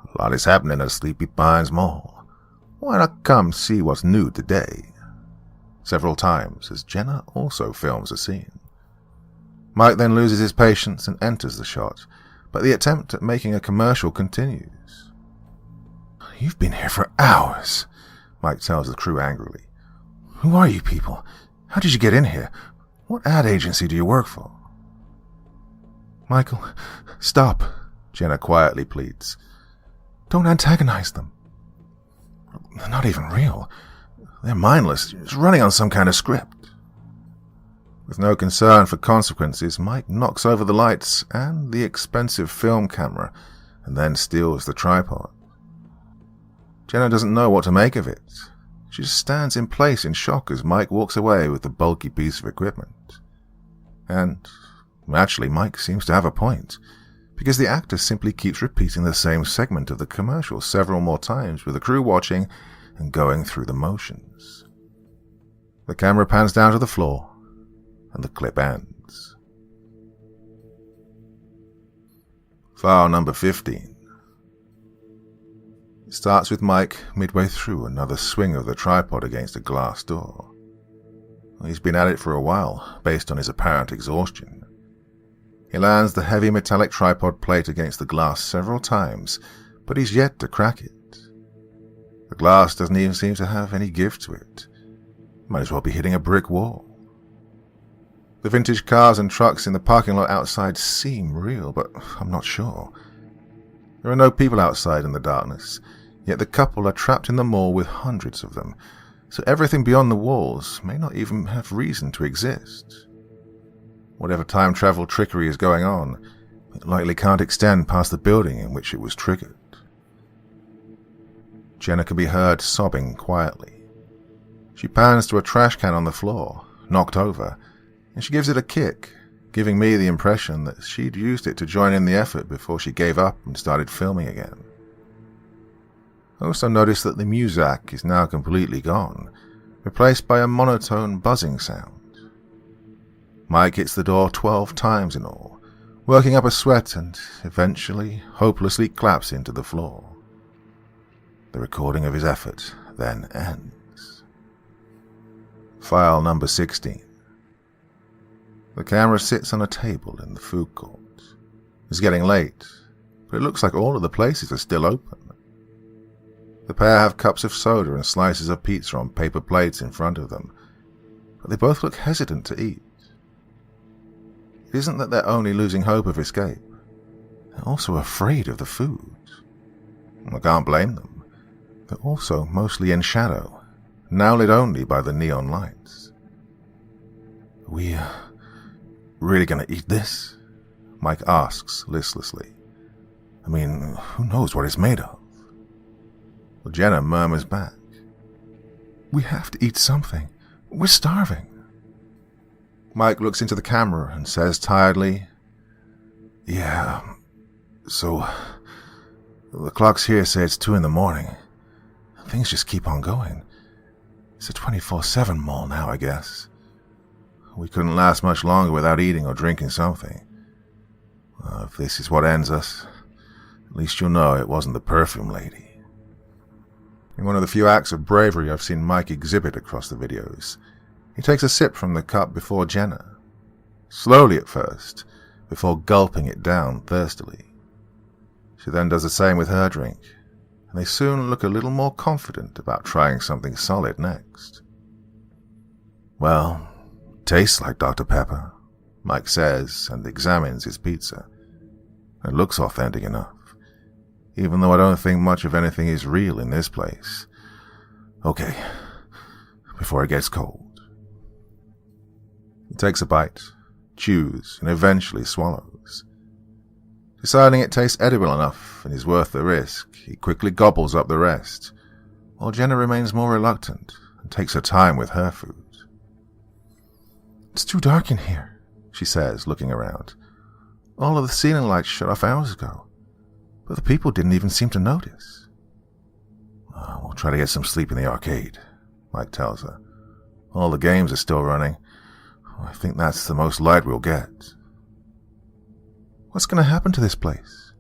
"A lot is happening at Sleepy Pines Mall. Why not come see what's new today?" several times as Jenna also films a scene. Mike then loses his patience and enters the shot, but the attempt at making a commercial continues. "You've been here for hours," Mike tells the crew angrily. "Who are you people? How did you get in here? What ad agency do you work for?" "Michael, stop," Jenna quietly pleads. "Don't antagonize them. They're not even real. They're mindless, just running on some kind of script." With no concern for consequences, Mike knocks over the lights and the expensive film camera, and then steals the tripod. Jenna doesn't know what to make of it. She just stands in place in shock as Mike walks away with the bulky piece of equipment. And, actually, Mike seems to have a point, because the actor simply keeps repeating the same segment of the commercial several more times with the crew watching and going through the motions. The camera pans down to the floor, and the clip ends. File number 15. It starts with Mike midway through another swing of the tripod against a glass door. He's been at it for a while, based on his apparent exhaustion. He lands the heavy metallic tripod plate against the glass several times, but he's yet to crack it. The glass doesn't even seem to have any give to it. Might as well be hitting a brick wall. The vintage cars and trucks in the parking lot outside seem real, but I'm not sure. There are no people outside in the darkness, yet the couple are trapped in the mall with hundreds of them, so everything beyond the walls may not even have reason to exist. Whatever time travel trickery is going on, it likely can't extend past the building in which it was triggered. Jenna can be heard sobbing quietly. She pans to a trash can on the floor, knocked over, and she gives it a kick, giving me the impression that she'd used it to join in the effort before she gave up and started filming again. I also noticed that the music is now completely gone, replaced by a monotone buzzing sound. Mike hits the door 12 times in all, working up a sweat and eventually hopelessly collapses into the floor. The recording of his effort then ends. File number 16. The camera sits on a table in the food court. It's getting late, but it looks like all of the places are still open. The pair have cups of soda and slices of pizza on paper plates in front of them, but they both look hesitant to eat. It isn't that they're only losing hope of escape. They're also afraid of the food. I can't blame them. They're also mostly in shadow, now lit only by the neon lights. "Are we really gonna eat this?" Mike asks listlessly. "I mean, who knows what it's made of?" But Jenna murmurs back, "We have to eat something. We're starving." Mike looks into the camera and says tiredly, "Yeah, so the clocks here say it's 2 a.m. Things just keep on going. It's a 24/7 mall now, I guess. We couldn't last much longer without eating or drinking something. If this is what ends us, at least you'll know it wasn't the perfume lady." In one of the few acts of bravery I've seen Mike exhibit across the videos, he takes a sip from the cup before Jenna, slowly at first, before gulping it down thirstily. She then does the same with her drink, and they soon look a little more confident about trying something solid next. "Well, tastes like Dr. Pepper," Mike says and examines his pizza. "It looks authentic enough, even though I don't think much of anything is real in this place. Okay, before it gets cold." He takes a bite, chews, and eventually swallows. Deciding it tastes edible enough and is worth the risk, he quickly gobbles up the rest, while Jenna remains more reluctant and takes her time with her food. "It's too dark in here," she says, looking around. "All of the ceiling lights shut off hours ago, but the people didn't even seem to notice." "We'll try to get some sleep in the arcade," Mike tells her. "All the games are still running. I think that's the most light we'll get." "What's going to happen to this place?"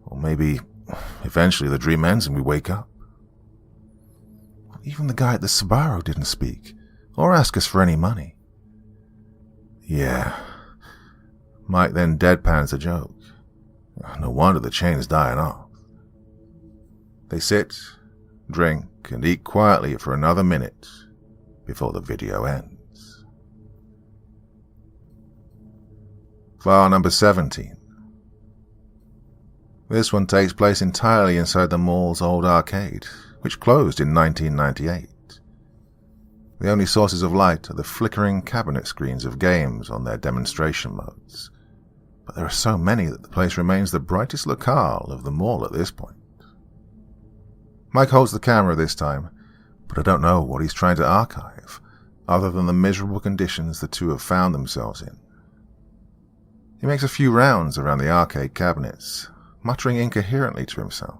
"Well, maybe eventually the dream ends and we wake up." "Even the guy at the Sbarro didn't speak, or ask us for any money." "Yeah." Mike then deadpans the joke. No wonder the chain is dying off. They sit, drink, and eat quietly for another minute before the video ends. File number 17. This one takes place entirely inside the mall's old arcade, which closed in 1998. The only sources of light are the flickering cabinet screens of games on their demonstration modes, but there are so many that the place remains the brightest locale of the mall at this point. Mike holds the camera this time, but I don't know what he's trying to archive, other than the miserable conditions the two have found themselves in. He makes a few rounds around the arcade cabinets, muttering incoherently to himself.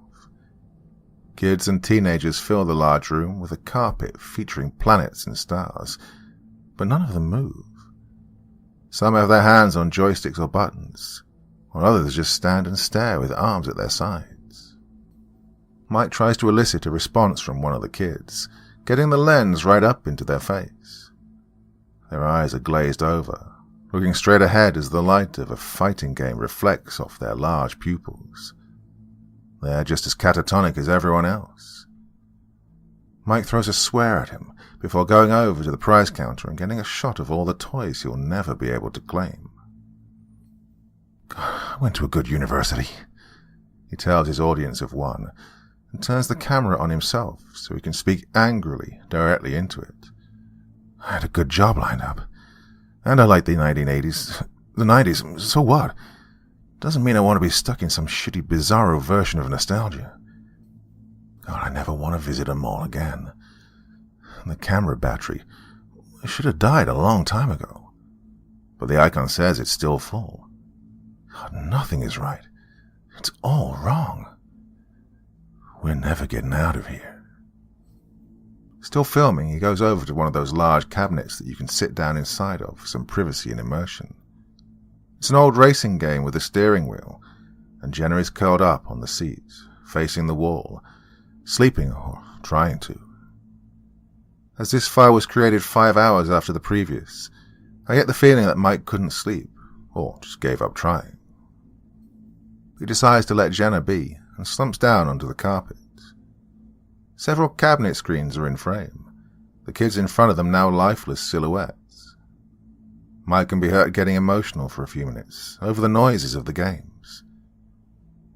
Kids and teenagers fill the large room with a carpet featuring planets and stars, but none of them move. Some have their hands on joysticks or buttons, while others just stand and stare with arms at their sides. Mike tries to elicit a response from one of the kids, getting the lens right up into their face. Their eyes are glazed over, looking straight ahead as the light of a fighting game reflects off their large pupils. They're just as catatonic as everyone else. Mike throws a swear at him before going over to the prize counter and getting a shot of all the toys he'll never be able to claim. "I went to a good university," he tells his audience of one, and turns the camera on himself so he can speak angrily directly into it. "I had a good job lined up, and I like the 1980s. The 90s, so what? Doesn't mean I want to be stuck in some shitty bizarro version of nostalgia. God, I never want to visit a mall again. The camera battery should have died a long time ago, but the icon says it's still full. God, nothing is right. It's all wrong. We're never getting out of here." Still filming, he goes over to one of those large cabinets that you can sit down inside of for some privacy and immersion. It's an old racing game with a steering wheel, and Jenna is curled up on the seat, facing the wall, sleeping or trying to. As this file was created 5 hours after the previous, I get the feeling that Mike couldn't sleep, or just gave up trying. He decides to let Jenna be, and slumps down onto the carpet. Several cabinet screens are in frame, the kids in front of them now lifeless silhouettes. Mike can be heard getting emotional for a few minutes over the noises of the games.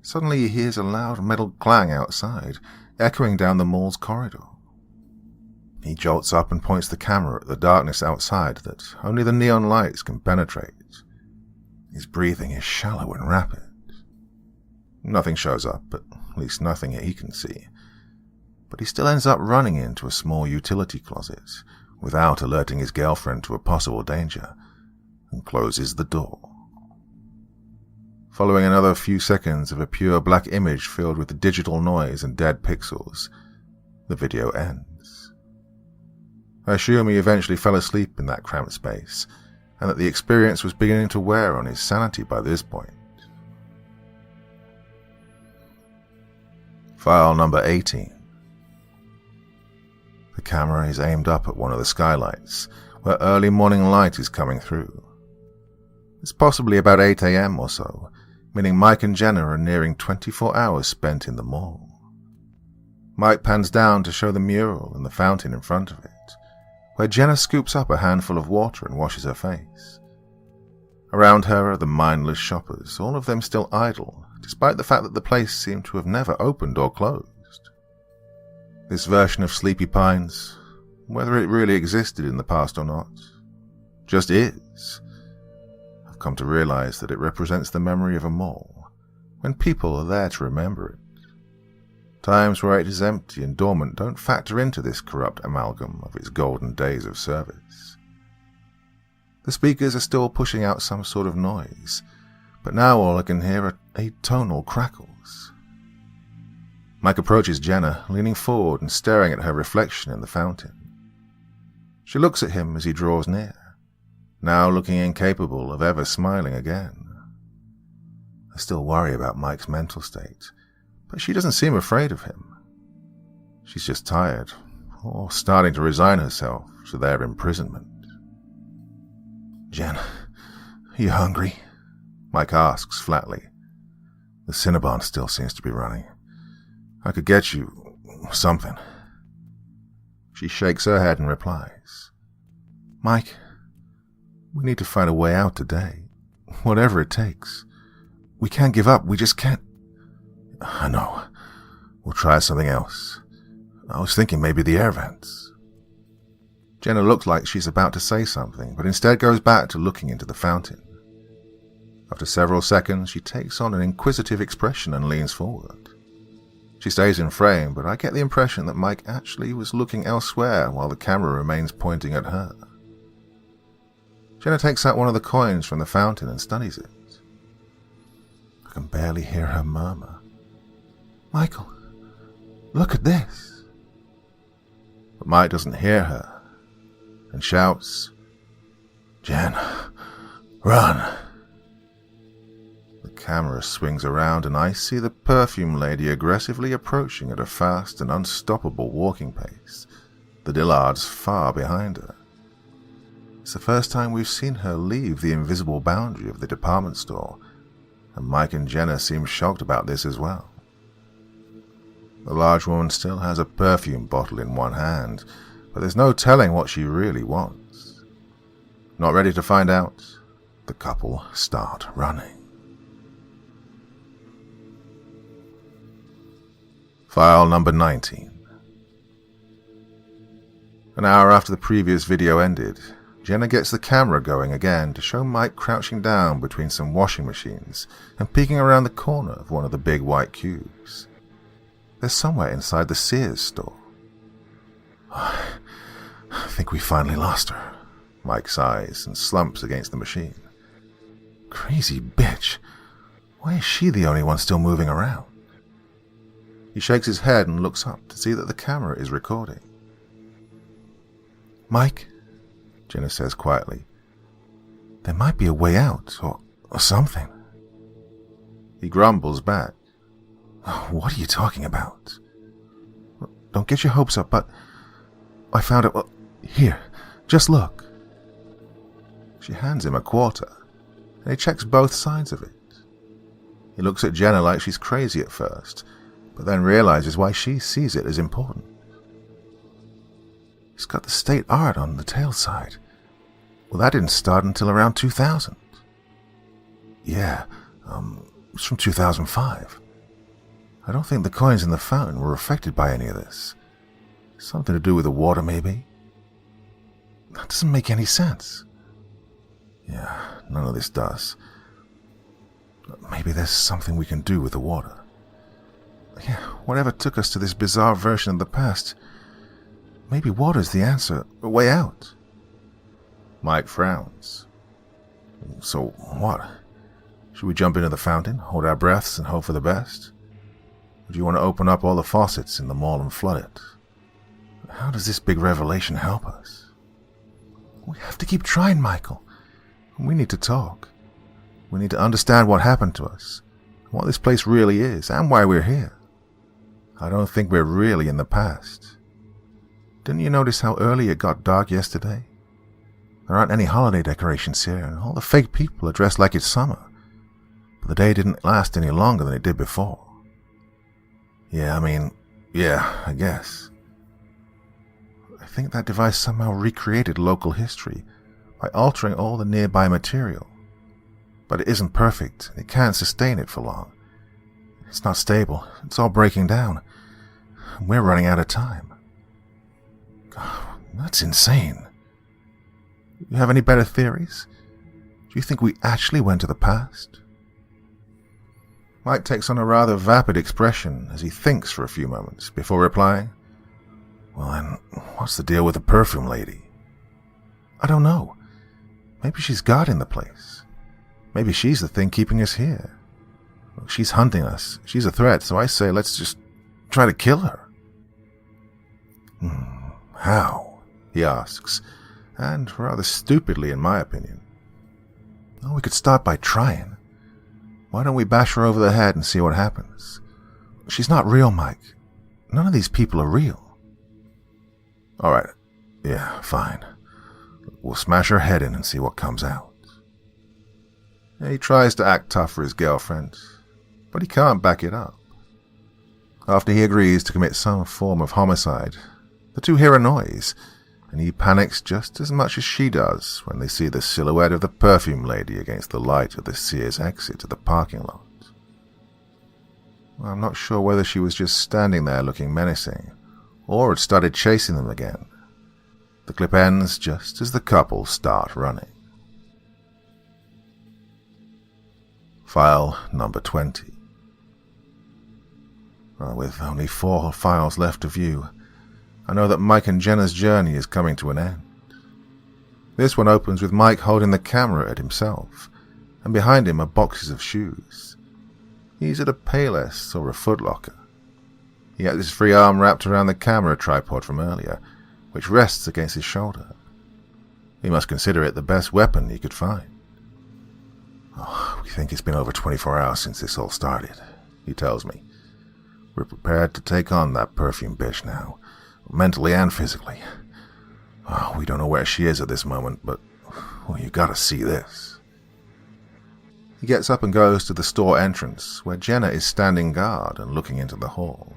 Suddenly he hears a loud metal clang outside, echoing down the mall's corridor. He jolts up and points the camera at the darkness outside that only the neon lights can penetrate. His breathing is shallow and rapid. Nothing shows up, at least nothing he can see, but he still ends up running into a small utility closet without alerting his girlfriend to a possible danger, and closes the door. Following another few seconds of a pure black image filled with digital noise and dead pixels, the video ends. I assume he eventually fell asleep in that cramped space, and that the experience was beginning to wear on his sanity by this point. File number 18. The camera is aimed up at one of the skylights, where early morning light is coming through. It's possibly about 8 a.m. or so, meaning Mike and Jenna are nearing 24 hours spent in the mall. Mike pans down to show the mural and the fountain in front of it, where Jenna scoops up a handful of water and washes her face. Around her are the mindless shoppers, all of them still idle, despite the fact that the place seemed to have never opened or closed. This version of Sleepy Pines, whether it really existed in the past or not, just is. I've come to realize that it represents the memory of a mall, when people are there to remember it. Times where it is empty and dormant don't factor into this corrupt amalgam of its golden days of service. The speakers are still pushing out some sort of noise, but now all I can hear are atonal crackles. Mike approaches Jenna, leaning forward and staring at her reflection in the fountain. She looks at him as he draws near, now looking incapable of ever smiling again. I still worry about Mike's mental state, but she doesn't seem afraid of him. She's just tired, or starting to resign herself to their imprisonment. "Jen, are you hungry?" Mike asks flatly. "The Cinnabon still seems to be running. I could get you something." She shakes her head and replies, "Mike, we need to find a way out today, whatever it takes. We can't give up, we just can't." "I know. We'll try something else. I was thinking maybe the air vents." Jenna looks like she's about to say something, but instead goes back to looking into the fountain. After several seconds, she takes on an inquisitive expression and leans forward. She stays in frame, but I get the impression that Mike actually was looking elsewhere while the camera remains pointing at her. Jenna takes out one of the coins from the fountain and studies it. I can barely hear her murmur, "Michael, look at this." But Mike doesn't hear her and shouts, "Jen, run." The camera swings around and I see the perfume lady aggressively approaching at a fast and unstoppable walking pace, the Dillards far behind her. It's the first time we've seen her leave the invisible boundary of the department store, and Mike and Jenna seem shocked about this as well. The large woman still has a perfume bottle in one hand, but there's no telling what she really wants. Not ready to find out, the couple start running. File number 19. An hour after the previous video ended, Jenna gets the camera going again to show Mike crouching down between some washing machines and peeking around the corner of one of the big white cubes. They're somewhere inside the Sears store. "I think we finally lost her," Mike sighs and slumps against the machine. "Crazy bitch. Why is she the only one still moving around?" He shakes his head and looks up to see that the camera is recording. "Mike," Jenna says quietly, "there might be a way out, or something." He grumbles back, "What are you talking about?" "Don't get your hopes up, but I found it. Well, here, just look." She hands him a quarter, and he checks both sides of it. He looks at Jenna like she's crazy at first, but then realizes why she sees it as important. It's got the state art on the tail side. Well, that didn't start until around 2000. Yeah, it's from 2005. I don't think the coins in the fountain were affected by any of this. Something to do with the water, maybe? That doesn't make any sense. Yeah, none of this does. Maybe there's something we can do with the water. Yeah, whatever took us to this bizarre version of the past, maybe water's the answer, a way out. Mike frowns. So what? Should we jump into the fountain, hold our breaths, and hope for the best? Or do you want to open up all the faucets in the mall and flood it? How does this big revelation help us? We have to keep trying, Michael. We need to talk. We need to understand what happened to us, what this place really is, and why we're here. I don't think we're really in the past. Didn't you notice how early it got dark yesterday? There aren't any holiday decorations here, and all the fake people are dressed like it's summer. But the day didn't last any longer than it did before. Yeah, I guess. I think that device somehow recreated local history by altering all the nearby material. But it isn't perfect, and it can't sustain it for long. It's not stable, it's all breaking down. We're running out of time. God, that's insane. You have any better theories? Do you think we actually went to the past? Mike takes on a rather vapid expression as he thinks for a few moments before replying, Well then, what's the deal with the perfume lady? I don't know. Maybe she's guarding the place. Maybe she's the thing keeping us here. She's hunting us. She's a threat, so I say let's just try to kill her. How? He asks, and rather stupidly in my opinion. Oh, we could start by trying. Why don't we bash her over the head and see what happens? She's not real, Mike. None of these people are real. Alright, yeah, fine. We'll smash her head in and see what comes out. He tries to act tough for his girlfriend, but he can't back it up. After he agrees to commit some form of homicide, the two hear a noise, and he panics just as much as she does when they see the silhouette of the perfume lady against the light of the Sears exit to the parking lot. I'm not sure whether she was just standing there looking menacing, or had started chasing them again. The clip ends just as the couple start running. File number 20. With only 4 files left to view, I know that Mike and Jenna's journey is coming to an end. This one opens with Mike holding the camera at himself, and behind him are boxes of shoes. He's at a Payless or a Foot Locker. He has his free arm wrapped around the camera tripod from earlier, which rests against his shoulder. He must consider it the best weapon he could find. We think it's been over 24 hours since this all started, he tells me. We're prepared to take on that perfume bitch now, mentally and physically. We don't know where she is at this moment, but you gotta see this. He gets up and goes to the store entrance, where Jenna is standing guard and looking into the hall.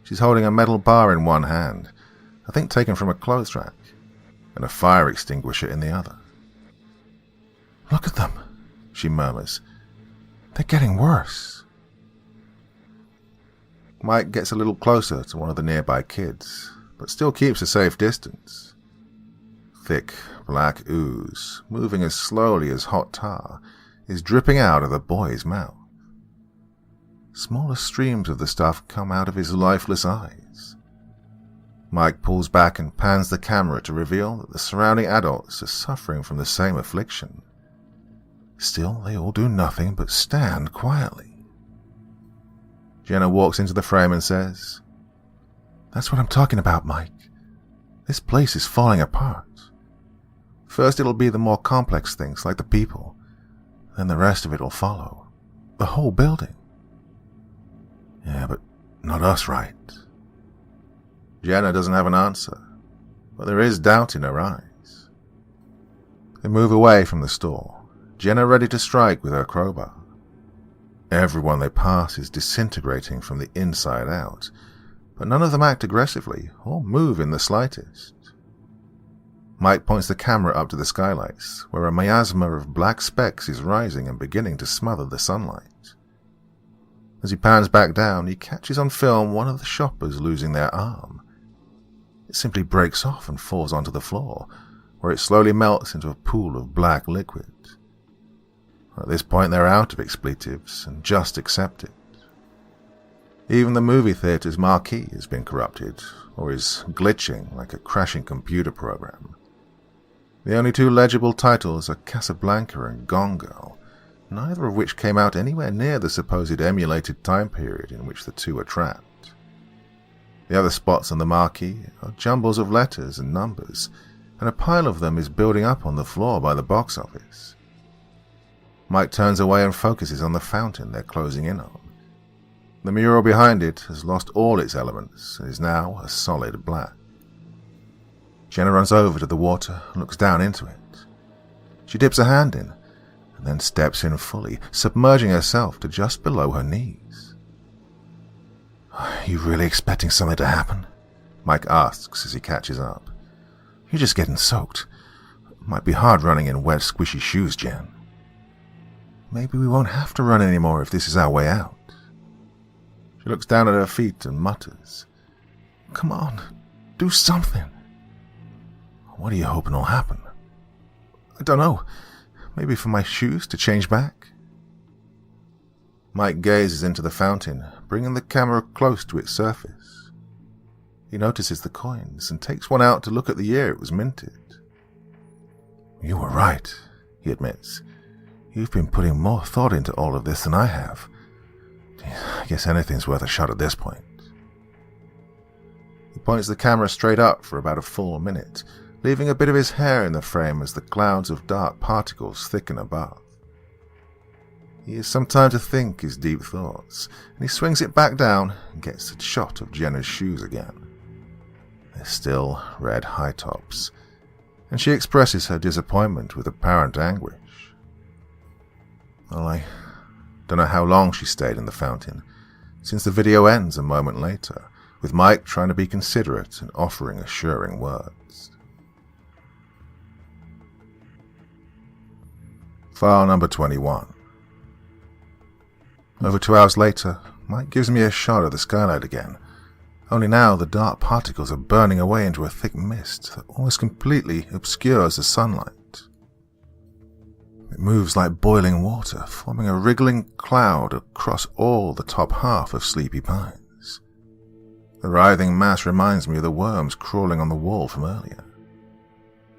She's holding a metal bar in one hand, I think taken from a clothes rack, and a fire extinguisher in the other. Look at them, she murmurs. They're getting worse. Mike gets a little closer to one of the nearby kids, but still keeps a safe distance. Thick, black ooze, moving as slowly as hot tar, is dripping out of the boy's mouth. Smaller streams of the stuff come out of his lifeless eyes. Mike pulls back and pans the camera to reveal that the surrounding adults are suffering from the same affliction. Still, they all do nothing but stand quietly. Jenna walks into the frame and says, That's what I'm talking about, Mike. This place is falling apart. First it'll be the more complex things like the people, then the rest of it will follow. The whole building. Yeah, but not us, right? Jenna doesn't have an answer, but there is doubt in her eyes. They move away from the store, Jenna ready to strike with her crowbar. Everyone they pass is disintegrating from the inside out, but none of them act aggressively or move in the slightest. Mike points the camera up to the skylights, where a miasma of black specks is rising and beginning to smother the sunlight. As he pans back down, he catches on film one of the shoppers losing their arm. It simply breaks off and falls onto the floor, where it slowly melts into a pool of black liquid. At this point they're out of expletives and just accept it. Even the movie theater's marquee has been corrupted, or is glitching like a crashing computer program. The only two legible titles are Casablanca and Gone Girl, neither of which came out anywhere near the supposed emulated time period in which the two are trapped. The other spots on the marquee are jumbles of letters and numbers, and a pile of them is building up on the floor by the box office. Mike turns away and focuses on the fountain they're closing in on. The mural behind it has lost all its elements and is now a solid black. Jenna runs over to the water and looks down into it. She dips a hand in, and then steps in fully, submerging herself to just below her knees. "Are you really expecting something to happen?" Mike asks as he catches up. "You're just getting soaked. Might be hard running in wet, squishy shoes, Jen." "Maybe we won't have to run anymore if this is our way out." She looks down at her feet and mutters, "Come on, do something." "What are you hoping will happen?" "I don't know. Maybe for my shoes to change back?" Mike gazes into the fountain, bringing the camera close to its surface. He notices the coins and takes one out to look at the year it was minted. "You were right," he admits. "You've been putting more thought into all of this than I have. I guess anything's worth a shot at this point." He points the camera straight up for about a full minute, leaving a bit of his hair in the frame as the clouds of dark particles thicken above. He has some time to think his deep thoughts, and he swings it back down and gets a shot of Jenna's shoes again. They're still red high tops, and she expresses her disappointment with apparent anguish. Well, I don't know how long she stayed in the fountain, since the video ends a moment later, with Mike trying to be considerate and offering assuring words. File number 21. Over 2 hours later, Mike gives me a shot of the skylight again, only now the dark particles are burning away into a thick mist that almost completely obscures the sunlight. It moves like boiling water, forming a wriggling cloud across all the top half of Sleepy Pines. The writhing mass reminds me of the worms crawling on the wall from earlier.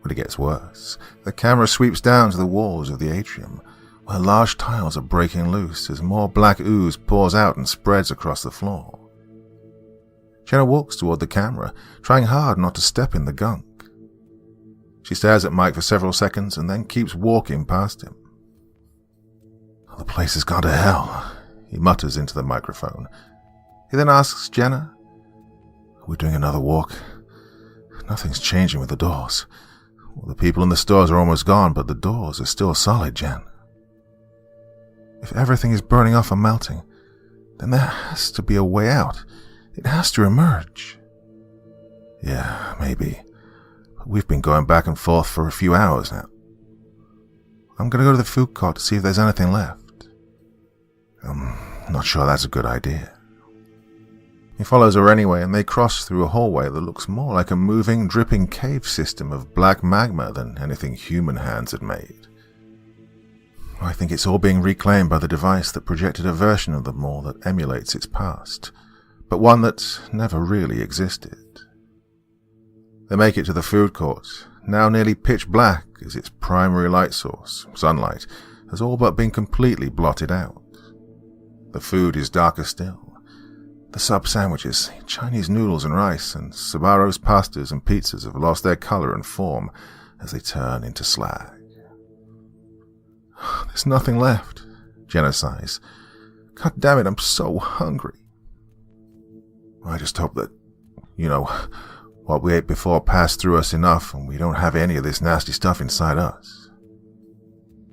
But it gets worse. The camera sweeps down to the walls of the atrium, where large tiles are breaking loose as more black ooze pours out and spreads across the floor. Jenna walks toward the camera, trying hard not to step in the gunk. She stares at Mike for several seconds and then keeps walking past him. "Oh, the place has gone to hell," he mutters into the microphone. He then asks Jenna, "Are we doing another walk? Nothing's changing with the doors. Well, the people in the stores are almost gone, but the doors are still solid, Jen. If everything is burning off and melting, then there has to be a way out. It has to emerge." "Yeah, maybe. But we've been going back and forth for a few hours now. I'm going to go to the food court to see if there's anything left." "I'm not sure that's a good idea." He follows her anyway, and they cross through a hallway that looks more like a moving, dripping cave system of black magma than anything human hands had made. I think it's all being reclaimed by the device that projected a version of the mall that emulates its past, but one that never really existed. They make it to the food court, now nearly pitch black as its primary light source, sunlight, has all but been completely blotted out. The food is darker still. The sub-sandwiches, Chinese noodles and rice, and Sbarro's pastas and pizzas have lost their color and form as they turn into slag. "There's nothing left," Jenna sighs. "God damn it, I'm so hungry." "I just hope that, what we ate before passed through us enough and we don't have any of this nasty stuff inside us."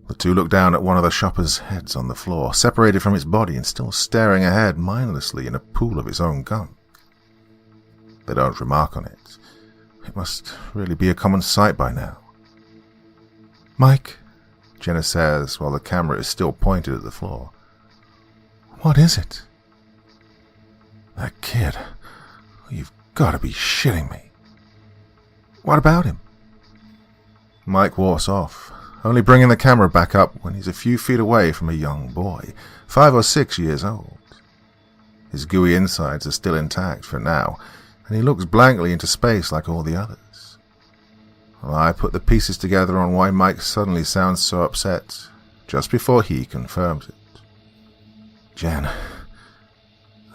The two look down at one of the shopper's heads on the floor, separated from its body and still staring ahead mindlessly in a pool of its own gunk. They don't remark on it. It must really be a common sight by now. "Mike," Jenna says while the camera is still pointed at the floor. "What is it?" "That kid. You've got to be shitting me." "What about him?" Mike walks off, only bringing the camera back up when he's a few feet away from a young boy, 5 or 6 years old. His gooey insides are still intact for now, and he looks blankly into space like all the others. Well, I put the pieces together on why Mike suddenly sounds so upset, just before he confirms it. Jen,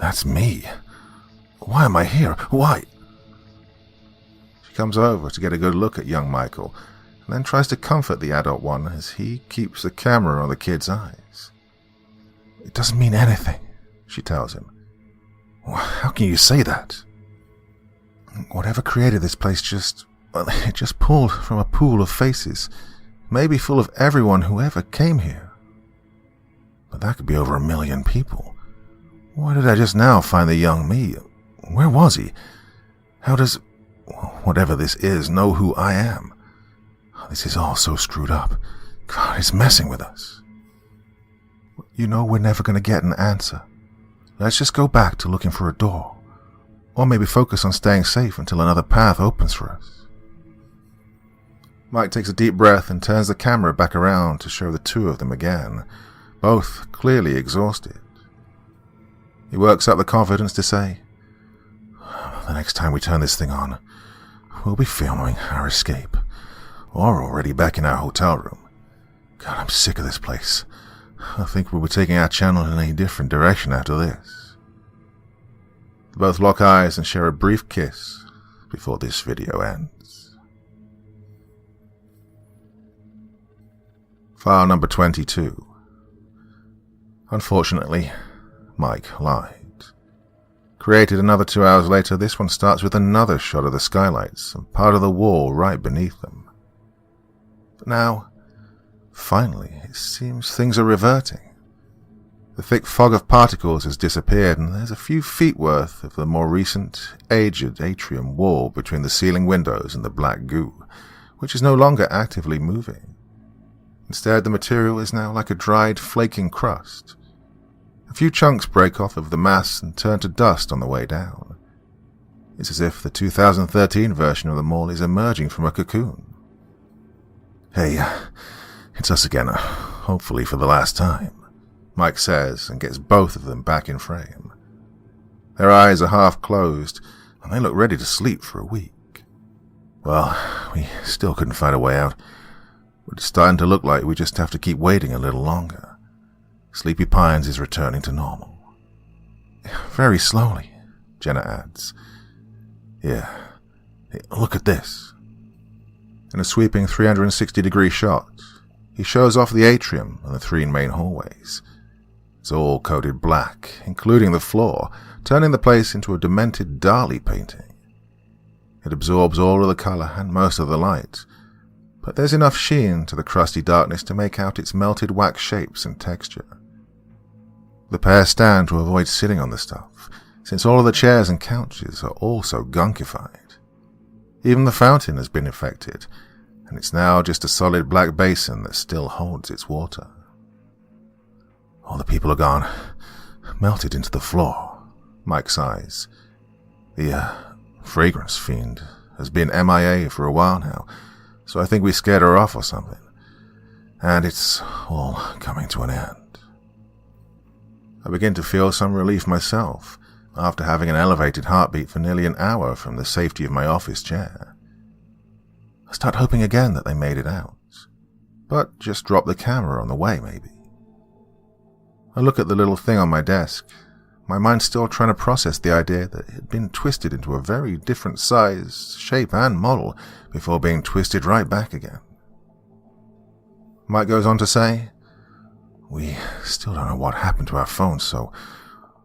that's me. Why am I here? Why? She comes over to get a good look at young Michael, and then tries to comfort the adult one as he keeps the camera on the kid's eyes. It doesn't mean anything, she tells him. How can you say that? Whatever created this place just pulled from a pool of faces, maybe full of everyone who ever came here. But that could be over 1 million people. Why did I just now find the young me? Where was he? How does whatever this is know who I am? This is all so screwed up. God, it's messing with us. You know we're never going to get an answer. Let's just go back to looking for a door. Or maybe focus on staying safe until another path opens for us. Mike takes a deep breath and turns the camera back around to show the two of them again, both clearly exhausted. He works up the confidence to say, the next time we turn this thing on, we'll be filming our escape, or already back in our hotel room. God, I'm sick of this place. I think we'll be taking our channel in a different direction after this. They both lock eyes and share a brief kiss before this video ends. File number 22. Unfortunately, Mike lied. Created another 2 hours later, this one starts with another shot of the skylights and part of the wall right beneath them. But now, finally, it seems things are reverting. The thick fog of particles has disappeared, and there's a few feet worth of the more recent, aged atrium wall between the ceiling windows and the black goo, which is no longer actively moving. Instead, the material is now like a dried, flaking crust. A few chunks break off of the mass and turn to dust on the way down. It's as if the 2013 version of the mall is emerging from a cocoon. Hey, it's us again, hopefully for the last time, Mike says and gets both of them back in frame. Their eyes are half closed, and they look ready to sleep for a week. Well, we still couldn't find a way out, but it's starting to look like we just have to keep waiting a little longer. Sleepy Pines is returning to normal. Very slowly, Jenna adds. Yeah, look at this. In a sweeping 360-degree shot, he shows off the atrium and the 3 main hallways. It's all coated black, including the floor, turning the place into a demented Dali painting. It absorbs all of the color and most of the light, but there's enough sheen to the crusty darkness to make out its melted wax shapes and texture. The pair stand to avoid sitting on the stuff, since all of the chairs and couches are also gunkified. Even the fountain has been affected, and it's now just a solid black basin that still holds its water. All the people are gone, melted into the floor, Mike sighs. The fragrance fiend has been MIA for a while now, so I think we scared her off or something. And it's all coming to an end. I begin to feel some relief myself, after having an elevated heartbeat for nearly an hour from the safety of my office chair. I start hoping again that they made it out, but just drop the camera on the way, maybe. I look at the little thing on my desk, my mind still trying to process the idea that it had been twisted into a very different size, shape, and model before being twisted right back again. Mike goes on to say, we still don't know what happened to our phones, so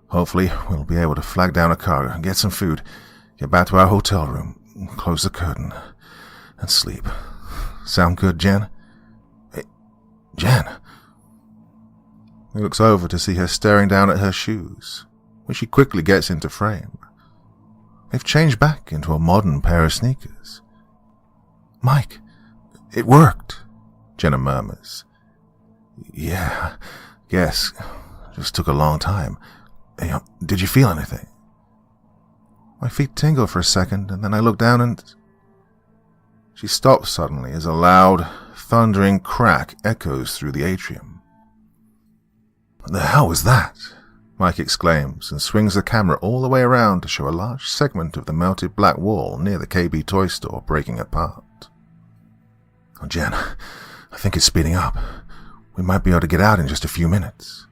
hopefully we'll be able to flag down a car, get some food, get back to our hotel room, close the curtain, and sleep. Sound good, Jen? Hey, Jen! He looks over to see her staring down at her shoes, which she quickly gets into frame. They've changed back into a modern pair of sneakers. Mike, it worked, Jenna murmurs. Yeah, guess. Just took a long time. Hey, did you feel anything? My feet tingle for a second, and then I look down and... She stops suddenly as a loud, thundering crack echoes through the atrium. What the hell was that? Mike exclaims and swings the camera all the way around to show a large segment of the melted black wall near the KB toy store breaking apart. "Oh, Jen, I think it's speeding up. We might be able to get out in just a few minutes."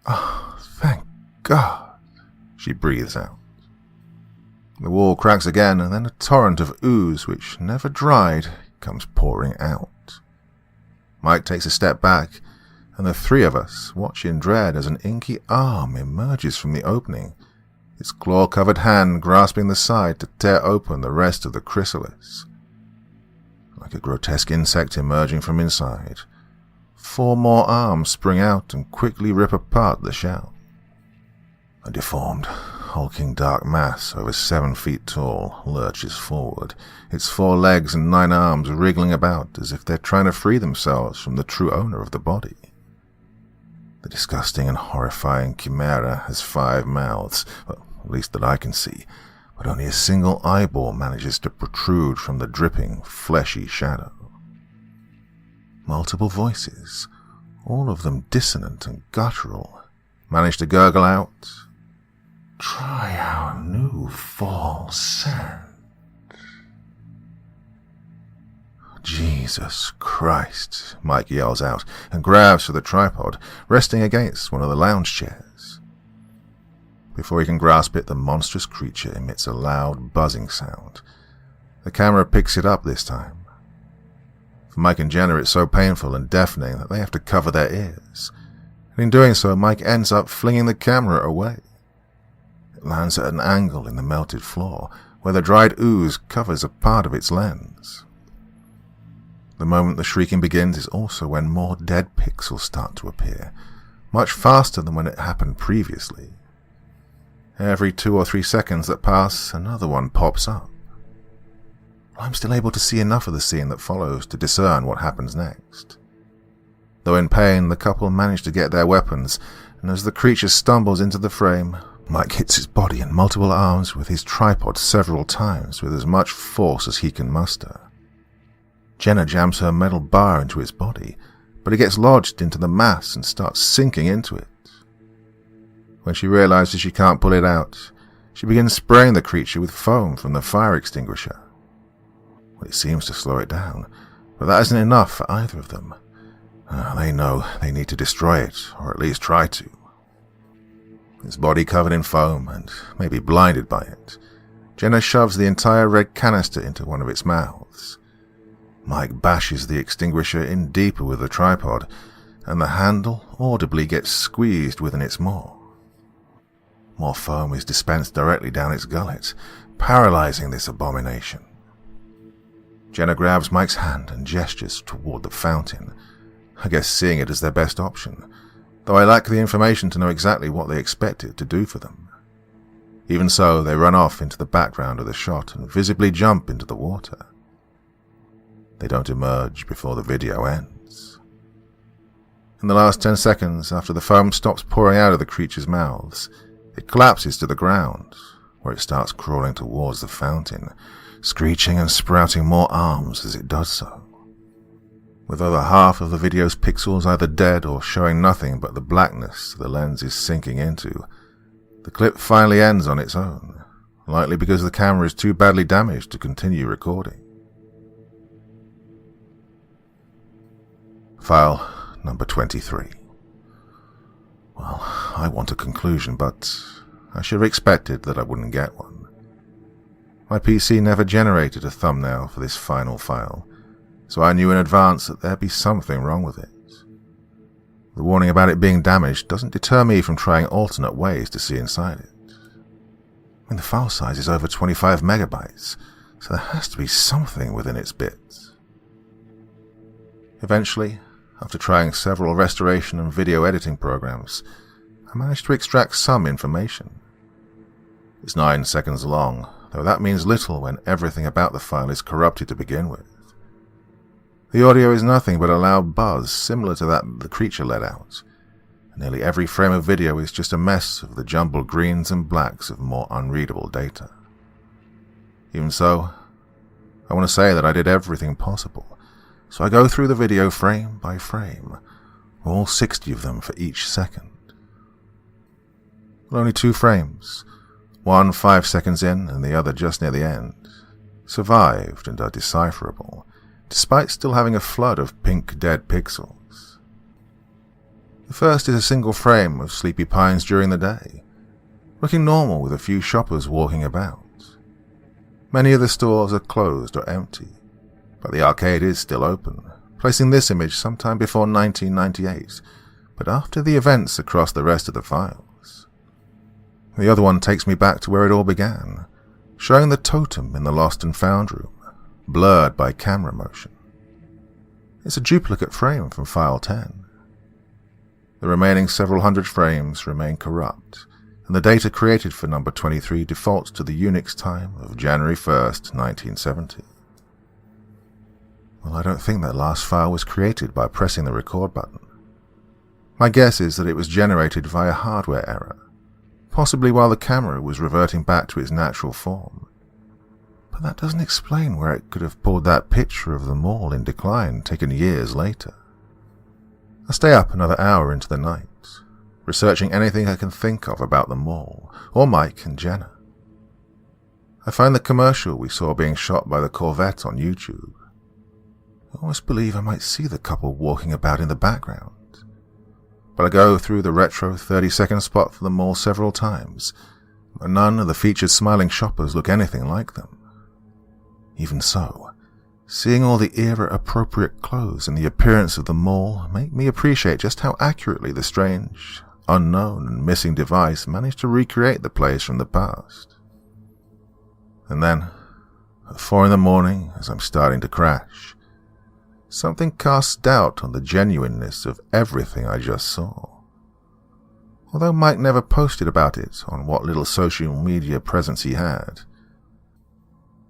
"Oh, thank God," she breathes out. The wall cracks again, and then a torrent of ooze, which never dried, comes pouring out. Mike takes a step back, and the three of us watch in dread as an inky arm emerges from the opening, its claw-covered hand grasping the side to tear open the rest of the chrysalis. Like a grotesque insect emerging from inside, 4 more arms spring out and quickly rip apart the shell. A deformed, hulking dark mass over 7 feet tall lurches forward, its 4 legs and 9 arms wriggling about as if they're trying to free themselves from the true owner of the body. The disgusting and horrifying chimera has 5 mouths, well, at least that I can see, but only a single eyeball manages to protrude from the dripping, fleshy shadow. Multiple voices, all of them dissonant and guttural, manage to gurgle out, "Try our new fall scent." "Jesus Christ," Mike yells out and grabs for the tripod, resting against one of the lounge chairs. Before he can grasp it, the monstrous creature emits a loud buzzing sound. The camera picks it up this time. For Mike and Jenna, it's so painful and deafening that they have to cover their ears. And in doing so, Mike ends up flinging the camera away. It lands at an angle in the melted floor, where the dried ooze covers a part of its lens. The moment the shrieking begins is also when more dead pixels start to appear, much faster than when it happened previously. Every 2 or 3 seconds that pass, another one pops up. I'm still able to see enough of the scene that follows to discern what happens next. Though in pain, the couple manage to get their weapons, and as the creature stumbles into the frame, Mike hits his body and multiple arms with his tripod several times with as much force as he can muster. Jenna jams her metal bar into its body, but it gets lodged into the mass and starts sinking into it. When she realizes she can't pull it out, she begins spraying the creature with foam from the fire extinguisher. Well, it seems to slow it down, but that isn't enough for either of them. They know they need to destroy it, or at least try to. Its body covered in foam and maybe blinded by it, Jenna shoves the entire red canister into one of its mouths. Mike bashes the extinguisher in deeper with the tripod, and the handle audibly gets squeezed within its maw. More foam is dispensed directly down its gullet, paralyzing this abomination. Jenna grabs Mike's hand and gestures toward the fountain, I guess seeing it as their best option, though I lack the information to know exactly what they expect it to do for them. Even so, they run off into the background of the shot and visibly jump into the water. They don't emerge before the video ends. In the last 10 seconds, after the foam stops pouring out of the creature's mouths, it collapses to the ground, where it starts crawling towards the fountain, screeching and sprouting more arms as it does so. With over half of the video's pixels either dead or showing nothing but the blackness the lens is sinking into, the clip finally ends on its own, likely because the camera is too badly damaged to continue recording. File number 23. Well, I want a conclusion, but I should have expected that I wouldn't get one. My PC never generated a thumbnail for this final file, so I knew in advance that there'd be something wrong with it. The warning about it being damaged doesn't deter me from trying alternate ways to see inside it. I mean, the file size is over 25 megabytes, so there has to be something within its bits. Eventually, after trying several restoration and video editing programs, I managed to extract some information. It's 9 seconds long, though that means little when everything about the file is corrupted to begin with. The audio is nothing but a loud buzz similar to that the creature let out, and nearly every frame of video is just a mess of the jumbled greens and blacks of more unreadable data. Even so, I want to say that I did everything possible, so I go through the video frame by frame, all 60 of them for each second. Well, only 2 frames, one 5 seconds in and the other just near the end, survived and are decipherable, despite still having a flood of pink dead pixels. The first is a single frame of Sleepy Pines during the day, looking normal with a few shoppers walking about. Many of the stores are closed or empty, but the arcade is still open, placing this image sometime before 1998, but after the events across the rest of the files. The other one takes me back to where it all began, showing the totem in the lost and found room, blurred by camera motion. It's a duplicate frame from file 10. The remaining several hundred frames remain corrupt, and the data created for number 23 defaults to the Unix time of January 1st, 1970. Well, I don't think that last file was created by pressing the record button. My guess is that it was generated via hardware error, possibly while the camera was reverting back to its natural form. But that doesn't explain where it could have pulled that picture of the mall in decline taken years later. I stay up another hour into the night, researching anything I can think of about the mall, or Mike and Jenna. I find the commercial we saw being shot by the Corvette on YouTube. I almost believe I might see the couple walking about in the background. But I go through the retro 30-second spot for the mall several times, but none of the featured smiling shoppers look anything like them. Even so, seeing all the era-appropriate clothes and the appearance of the mall make me appreciate just how accurately the strange, unknown and missing device managed to recreate the place from the past. And then, at 4 a.m, as I'm starting to crash, something casts doubt on the genuineness of everything I just saw. Although Mike never posted about it on what little social media presence he had,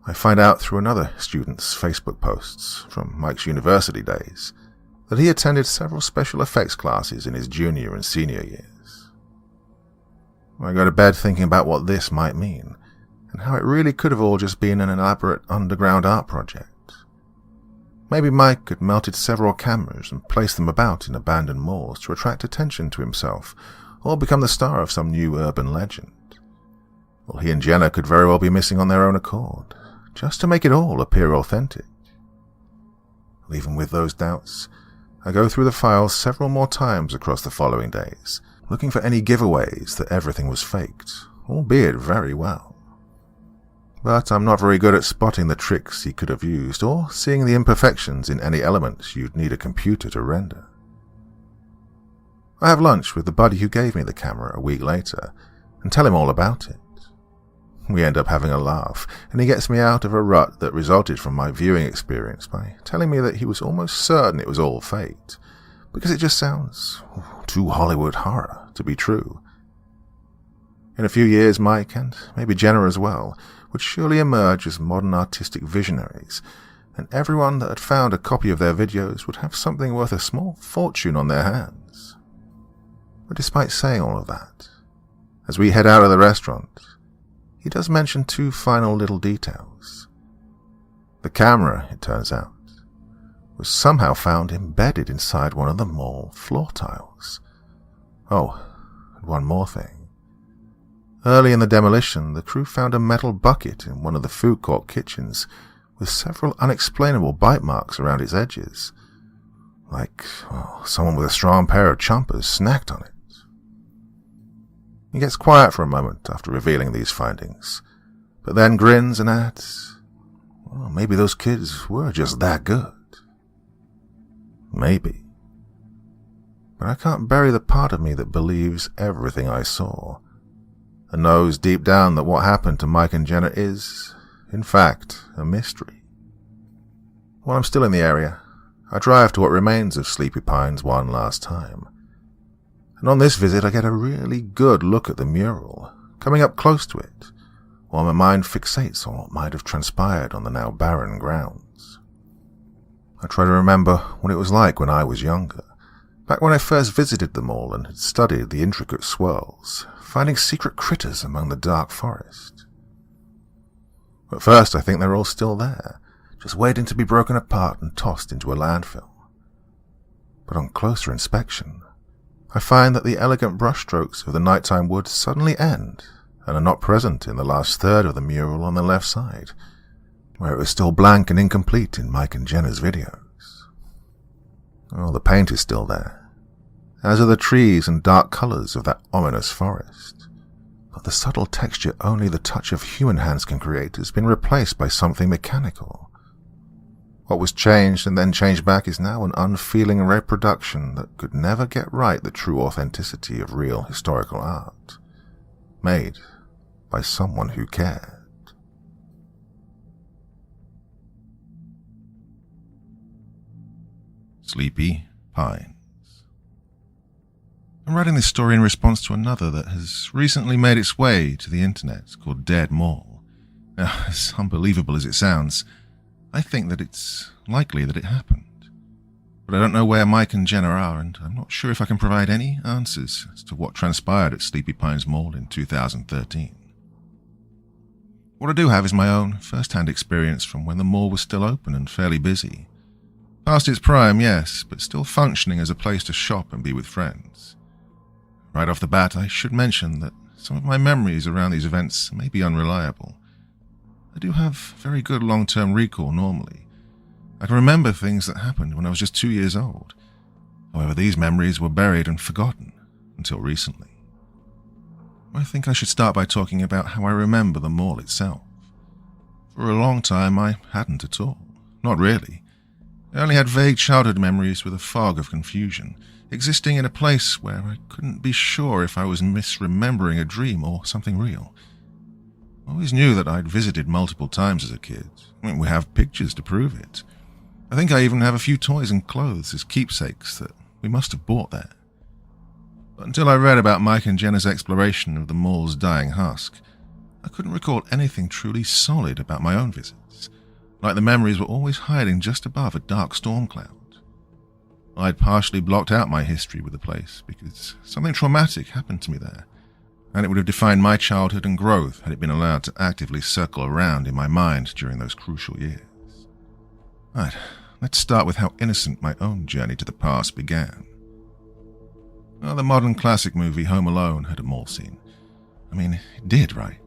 I find out through another student's Facebook posts from Mike's university days that he attended several special effects classes in his junior and senior years. I go to bed thinking about what this might mean, and how it really could have all just been an elaborate underground art project. Maybe Mike had melted several cameras and placed them about in abandoned malls to attract attention to himself, or become the star of some new urban legend. Well, he and Jenna could very well be missing on their own accord, just to make it all appear authentic. Even with those doubts, I go through the files several more times across the following days, looking for any giveaways that everything was faked, albeit very well. But I'm not very good at spotting the tricks he could have used, or seeing the imperfections in any elements you'd need a computer to render. I have lunch with the buddy who gave me the camera a week later, and tell him all about it. We end up having a laugh, and he gets me out of a rut that resulted from my viewing experience by telling me that he was almost certain it was all faked, because it just sounds too Hollywood horror to be true. In a few years, Mike, and maybe Jenna as well, would surely emerge as modern artistic visionaries, and everyone that had found a copy of their videos would have something worth a small fortune on their hands. But despite saying all of that, as we head out of the restaurant, he does mention 2 final little details. The camera, it turns out, was somehow found embedded inside one of the mall floor tiles. Oh, and one more thing. Early in the demolition, the crew found a metal bucket in one of the food court kitchens with several unexplainable bite marks around its edges, like someone with a strong pair of chompers snacked on it. He gets quiet for a moment after revealing these findings, but then grins and adds, well, maybe those kids were just that good. Maybe. But I can't bury the part of me that believes everything I saw, and knows deep down that what happened to Mike and Jenna is, in fact, a mystery. While I'm still in the area, I drive to what remains of Sleepy Pines one last time. And on this visit I get a really good look at the mural, coming up close to it, while my mind fixates on what might have transpired on the now barren grounds. I try to remember what it was like when I was younger, back when I first visited the mall and had studied the intricate swirls, finding secret critters among the dark forest. At first I think they're all still there, just waiting to be broken apart and tossed into a landfill. But on closer inspection, I find that the elegant brushstrokes of the nighttime woods suddenly end and are not present in the last third of the mural on the left side, where it was still blank and incomplete in Mike and Jenna's videos. Oh, the paint is still there, as are the trees and dark colours of that ominous forest, but the subtle texture only the touch of human hands can create has been replaced by something mechanical. What was changed and then changed back is now an unfeeling reproduction that could never get right the true authenticity of real historical art, made by someone who cared. Sleepy Pines. I'm writing this story in response to another that has recently made its way to the internet called Dead Mall. Now, as unbelievable as it sounds, I think that it's likely that it happened. But I don't know where Mike and Jenna are, and I'm not sure if I can provide any answers as to what transpired at Sleepy Pines Mall in 2013. What I do have is my own first-hand experience from when the mall was still open and fairly busy. Past its prime, yes, but still functioning as a place to shop and be with friends. Right off the bat, I should mention that some of my memories around these events may be unreliable. I do have very good long-term recall normally. I can remember things that happened when I was just 2 years old. However, these memories were buried and forgotten until recently. I think I should start by talking about how I remember the mall itself. For a long time, I hadn't at all. Not really. I only had vague childhood memories with a fog of confusion, existing in a place where I couldn't be sure if I was misremembering a dream or something real. I always knew that I'd visited multiple times as a kid. We have pictures to prove it. I think I even have a few toys and clothes as keepsakes that we must have bought there. But until I read about Mike and Jenna's exploration of the mall's dying husk, I couldn't recall anything truly solid about my own visits, like the memories were always hiding just above a dark storm cloud. I'd partially blocked out my history with the place because something traumatic happened to me there, and it would have defined my childhood and growth had it been allowed to actively circle around in my mind during those crucial years. Right, let's start with how innocent my own journey to the past began. Well, the modern classic movie Home Alone had a mall scene. I mean, it did, right?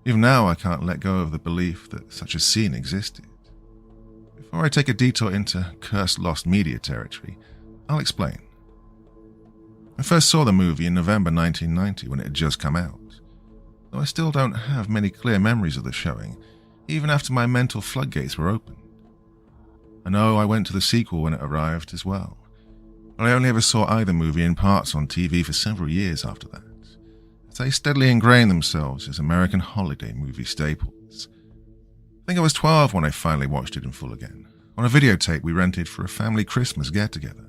Even now I can't let go of the belief that such a scene existed. Before I take a detour into cursed lost media territory, I'll explain. I first saw the movie in November 1990 when it had just come out, though I still don't have many clear memories of the showing, even after my mental floodgates were opened. I know I went to the sequel when it arrived as well, but I only ever saw either movie in parts on TV for several years after that, as they steadily ingrained themselves as American holiday movie staples. I think I was 12 when I finally watched it in full again, on a videotape we rented for a family Christmas get-together.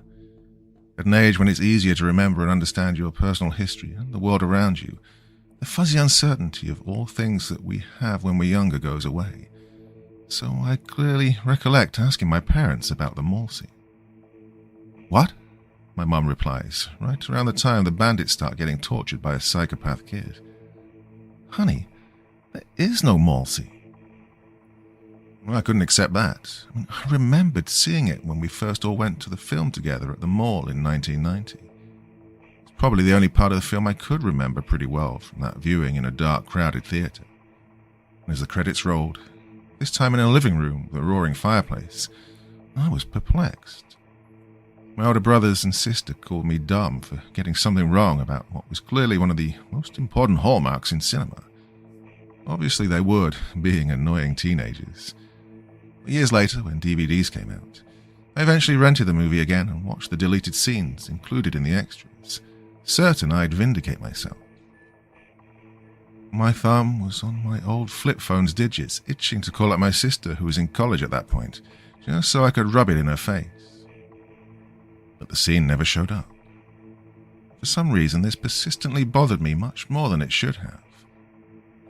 At an age when it's easier to remember and understand your personal history and the world around you, the fuzzy uncertainty of all things that we have when we're younger goes away. So I clearly recollect asking my parents about the mall scene. "What?" my mum replies, right around the time the bandits start getting tortured by a psychopath kid. "Honey, there is no mall scene." Well, I couldn't accept that. I remembered seeing it when we first all went to the film together at the mall in 1990. It's probably the only part of the film I could remember pretty well from that viewing in a dark, crowded theatre. And as the credits rolled, this time in a living room with a roaring fireplace, I was perplexed. My older brothers and sister called me dumb for getting something wrong about what was clearly one of the most important hallmarks in cinema. Obviously they would, being annoying teenagers. Years later, when DVDs came out, I eventually rented the movie again and watched the deleted scenes included in the extras, certain I'd vindicate myself. My thumb was on my old flip phone's digits, itching to call up my sister, who was in college at that point, just so I could rub it in her face. But the scene never showed up. For some reason, this persistently bothered me much more than it should have.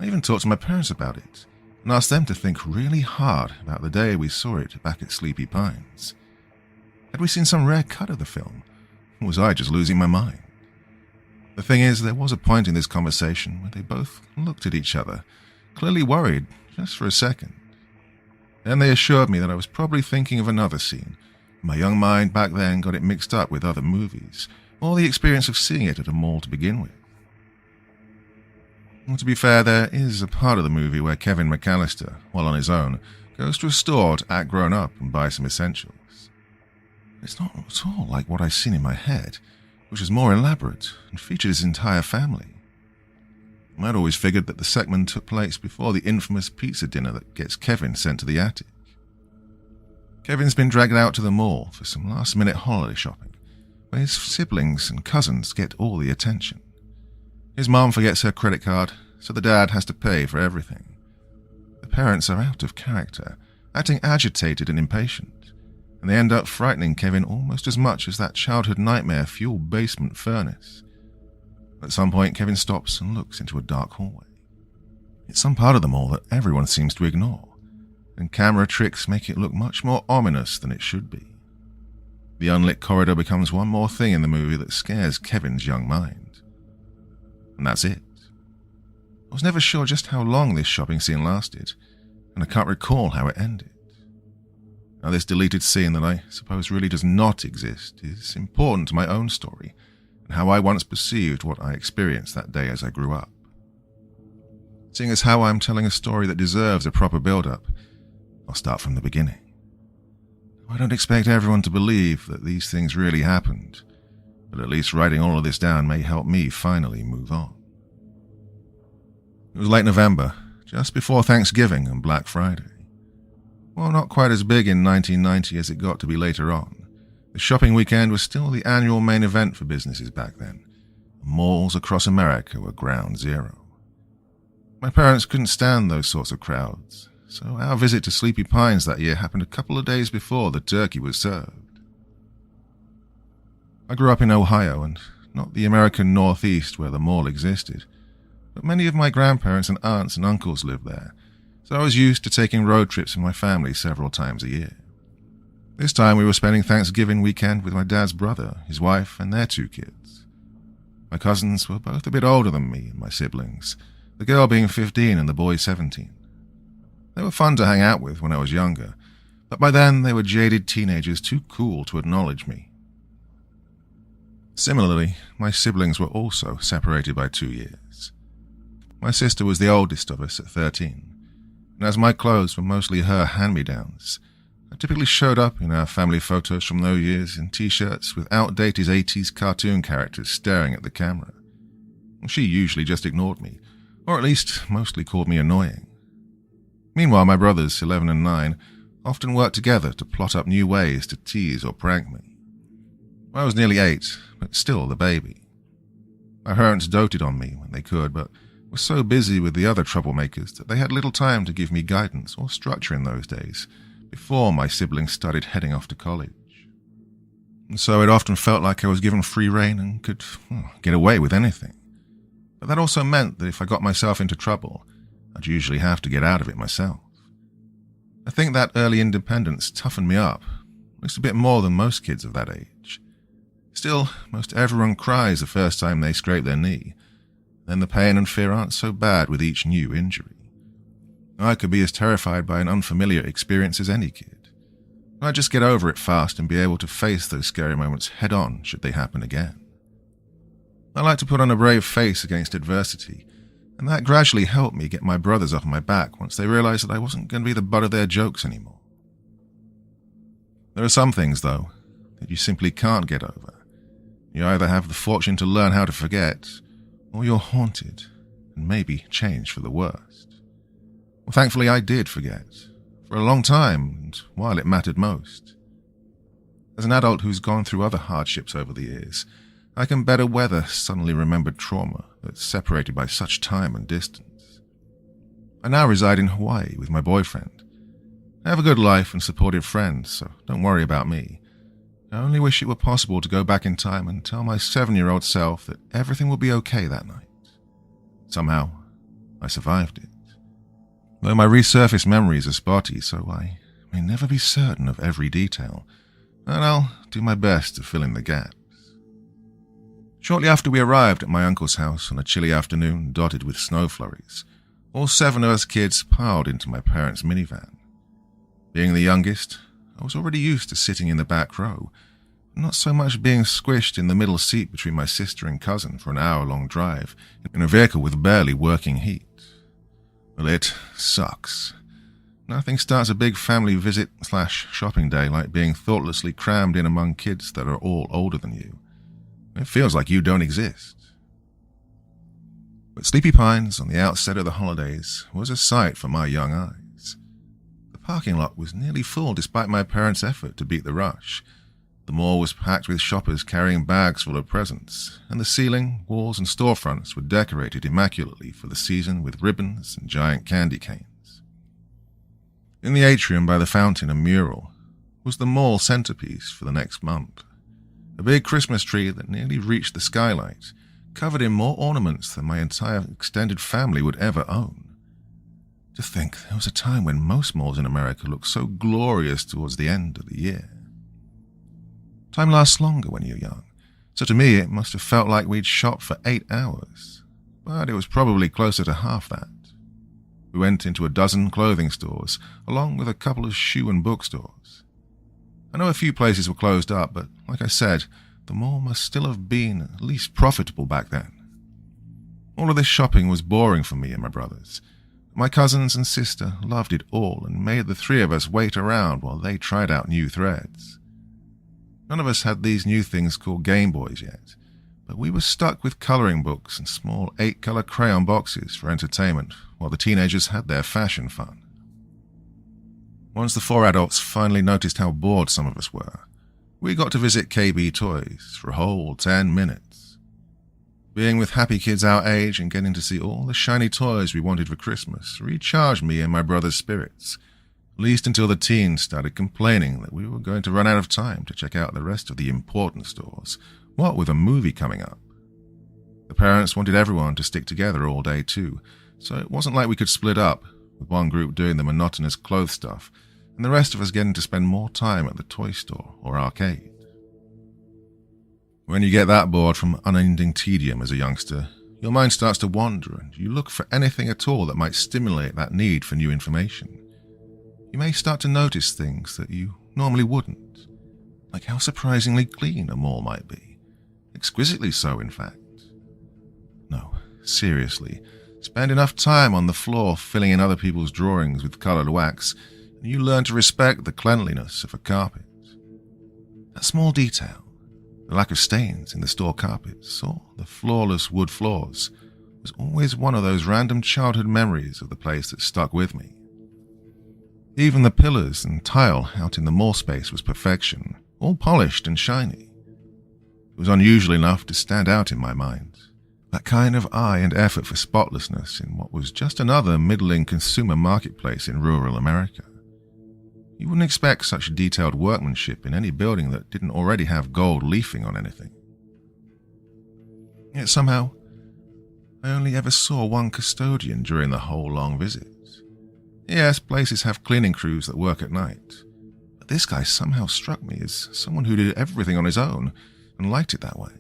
I even talked to my parents about it, and asked them to think really hard about the day we saw it back at Sleepy Pines. Had we seen some rare cut of the film, or was I just losing my mind? The thing is, there was a point in this conversation where they both looked at each other, clearly worried, just for a second. Then they assured me that I was probably thinking of another scene. My young mind back then got it mixed up with other movies, or the experience of seeing it at a mall to begin with. Well, to be fair, there is a part of the movie where Kevin McAllister, while on his own, goes to a store to act grown up and buy some essentials. It's not at all like what I'd seen in my head, which was more elaborate and featured his entire family. I'd always figured that the segment took place before the infamous pizza dinner that gets Kevin sent to the attic. Kevin's been dragged out to the mall for some last-minute holiday shopping, where his siblings and cousins get all the attention. His mom forgets her credit card, so the dad has to pay for everything. The parents are out of character, acting agitated and impatient, and they end up frightening Kevin almost as much as that childhood nightmare-fueled basement furnace. At some point, Kevin stops and looks into a dark hallway. It's some part of the mall that everyone seems to ignore, and camera tricks make it look much more ominous than it should be. The unlit corridor becomes one more thing in the movie that scares Kevin's young mind. And that's it. I was never sure just how long this shopping scene lasted, and I can't recall how it ended. Now, this deleted scene that I suppose really does not exist is important to my own story and how I once perceived what I experienced that day as I grew up. Seeing as how I'm telling a story that deserves a proper build-up, I'll start from the beginning. I don't expect everyone to believe that these things really happened, but at least writing all of this down may help me finally move on. It was late November, just before Thanksgiving and Black Friday. While not quite as big in 1990 as it got to be later on, the shopping weekend was still the annual main event for businesses back then. Malls across America were ground zero. My parents couldn't stand those sorts of crowds, so our visit to Sleepy Pines that year happened a couple of days before the turkey was served. I grew up in Ohio, and not the American Northeast where the mall existed, but many of my grandparents and aunts and uncles lived there, so I was used to taking road trips with my family several times a year. This time we were spending Thanksgiving weekend with my dad's brother, his wife, and their 2 kids. My cousins were both a bit older than me and my siblings, the girl being 15 and the boy 17. They were fun to hang out with when I was younger, but by then they were jaded teenagers too cool to acknowledge me. Similarly, my siblings were also separated by 2 years. My sister was the oldest of us at 13, and as my clothes were mostly her hand-me-downs, I typically showed up in our family photos from those years in t-shirts with outdated 80s cartoon characters staring at the camera. She usually just ignored me, or at least mostly called me annoying. Meanwhile, my brothers, 11 and 9, often worked together to plot up new ways to tease or prank me. I was nearly 8, but still the baby. My parents doted on me when they could, but were so busy with the other troublemakers that they had little time to give me guidance or structure in those days, before my siblings started heading off to college. And so it often felt like I was given free rein and could get away with anything. But that also meant that if I got myself into trouble, I'd usually have to get out of it myself. I think that early independence toughened me up, at least a bit more than most kids of that age. Still, most everyone cries the first time they scrape their knee. Then the pain and fear aren't so bad with each new injury. I could be as terrified by an unfamiliar experience as any kid. I'd just get over it fast and be able to face those scary moments head on should they happen again. I like to put on a brave face against adversity, and that gradually helped me get my brothers off my back once they realized that I wasn't going to be the butt of their jokes anymore. There are some things, though, that you simply can't get over. You either have the fortune to learn how to forget, or you're haunted, and maybe change for the worst. Well, thankfully I did forget, for a long time, and while it mattered most. As an adult who's gone through other hardships over the years, I can better weather suddenly remembered trauma that's separated by such time and distance. I now reside in Hawaii with my boyfriend. I have a good life and supportive friends, so don't worry about me. I only wish it were possible to go back in time and tell my 7-year-old self that everything will be okay that night. Somehow, I survived it. Though my resurfaced memories are spotty, so I may never be certain of every detail, and I'll do my best to fill in the gaps. Shortly after we arrived at my uncle's house on a chilly afternoon dotted with snow flurries, all 7 of us kids piled into my parents' minivan. Being the youngest, I was already used to sitting in the back row, not so much being squished in the middle seat between my sister and cousin for an hour-long drive in a vehicle with barely working heat. Well, it sucks. Nothing starts a big family visit/shopping day like being thoughtlessly crammed in among kids that are all older than you. It feels like you don't exist. But Sleepy Pines, on the outset of the holidays, was a sight for my young eyes. The parking lot was nearly full despite my parents' effort to beat the rush. The mall was packed with shoppers carrying bags full of presents, and the ceiling, walls, and storefronts were decorated immaculately for the season with ribbons and giant candy canes. In the atrium by the fountain, a mural was the mall centerpiece for the next month. A big Christmas tree that nearly reached the skylight, covered in more ornaments than my entire extended family would ever own. To think there was a time when most malls in America looked so glorious towards the end of the year. Time lasts longer when you're young, so to me it must have felt like we'd shopped for 8 hours, but it was probably closer to half that. We went into a dozen clothing stores, along with a couple of shoe and bookstores. I know a few places were closed up, but like I said, the mall must still have been at least profitable back then. All of this shopping was boring for me and my brothers. My cousins and sister loved it all and made the three of us wait around while they tried out new threads. None of us had these new things called Game Boys yet, but we were stuck with coloring books and small 8-color crayon boxes for entertainment while the teenagers had their fashion fun. Once the 4 adults finally noticed how bored some of us were, we got to visit KB Toys for a whole 10 minutes. Being with happy kids our age and getting to see all the shiny toys we wanted for Christmas recharged me and my brother's spirits, at least until the teens started complaining that we were going to run out of time to check out the rest of the important stores, what with a movie coming up. The parents wanted everyone to stick together all day too, so it wasn't like we could split up, with one group doing the monotonous clothes stuff, and the rest of us getting to spend more time at the toy store or arcade. When you get that bored from unending tedium as a youngster, your mind starts to wander and you look for anything at all that might stimulate that need for new information. You may start to notice things that you normally wouldn't, like how surprisingly clean a mall might be. Exquisitely so, in fact. No, seriously, spend enough time on the floor filling in other people's drawings with colored wax, and you learn to respect the cleanliness of a carpet. That small detail, the lack of stains in the store carpets or the flawless wood floors, was always one of those random childhood memories of the place that stuck with me. Even the pillars and tile out in the mall space was perfection, all polished and shiny. It was unusual enough to stand out in my mind. That kind of eye and effort for spotlessness in what was just another middling consumer marketplace in rural America. You wouldn't expect such detailed workmanship in any building that didn't already have gold leafing on anything. Yet somehow, I only ever saw one custodian during the whole long visit. Yes, places have cleaning crews that work at night, but this guy somehow struck me as someone who did everything on his own and liked it that way.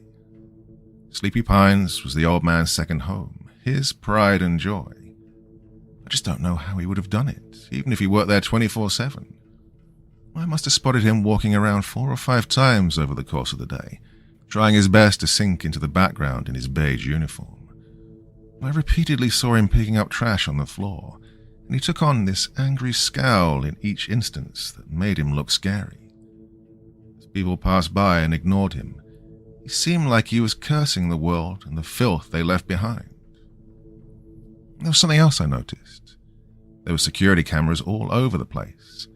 Sleepy Pines was the old man's second home, his pride and joy. I just don't know how he would have done it, even if he worked there 24/7. I must have spotted him walking around 4 or 5 times over the course of the day, trying his best to sink into the background in his beige uniform. I repeatedly saw him picking up trash on the floor, and he took on this angry scowl in each instance that made him look scary. As people passed by and ignored him, he seemed like he was cursing the world and the filth they left behind. There was something else I noticed. There were security cameras all over the place,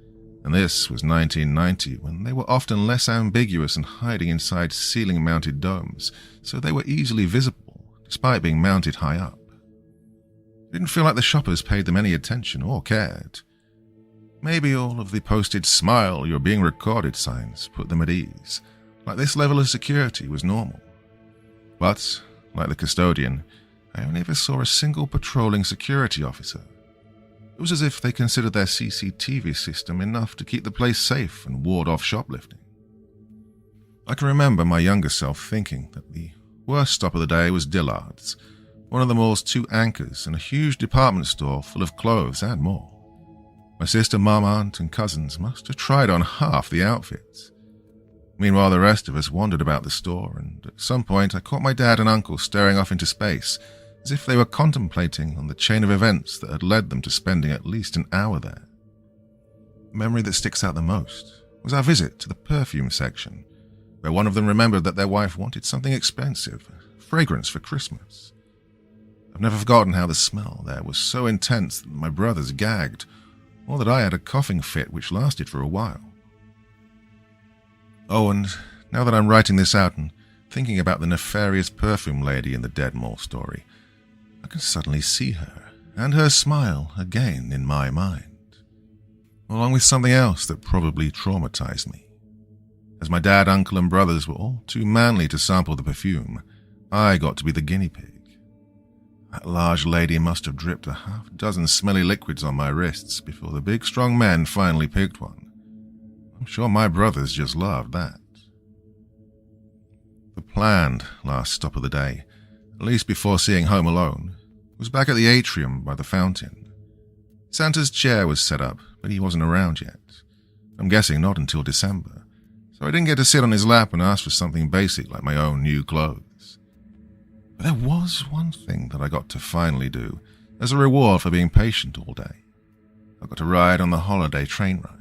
and this was 1990, when they were often less ambiguous and hiding inside ceiling-mounted domes, so they were easily visible, despite being mounted high up. It didn't feel like the shoppers paid them any attention or cared. Maybe all of the posted "smile, you're being recorded" signs put them at ease, like this level of security was normal. But, like the custodian, I only ever saw a single patrolling security officer. It was as if they considered their CCTV system enough to keep the place safe and ward off shoplifting. I can remember my younger self thinking that the worst stop of the day was Dillard's, one of the mall's 2 anchors and a huge department store full of clothes and more. My sister, mom, aunt, and cousins must have tried on half the outfits. Meanwhile, the rest of us wandered about the store, and at some point I caught my dad and uncle staring off into space, as if they were contemplating on the chain of events that had led them to spending at least an hour there. The memory that sticks out the most was our visit to the perfume section, where one of them remembered that their wife wanted something expensive, fragrance for Christmas. I've never forgotten how the smell there was so intense that my brothers gagged, or that I had a coughing fit which lasted for a while. Oh, and now that I'm writing this out and thinking about the nefarious perfume lady in the Dead Mall story, I can suddenly see her and her smile again in my mind, along with something else that probably traumatized me. As my dad, uncle, and brothers were all too manly to sample the perfume, I got to be the guinea pig. That large lady must have dripped a half-dozen smelly liquids on my wrists before the big strong men finally picked one. I'm sure my brothers just loved that. The planned last stop of the day, at least before seeing Home Alone, was back at the atrium by the fountain. Santa's chair was set up, but he wasn't around yet. I'm guessing not until December, so I didn't get to sit on his lap and ask for something basic like my own new clothes. But there was one thing that I got to finally do as a reward for being patient all day. I got to ride on the holiday train ride.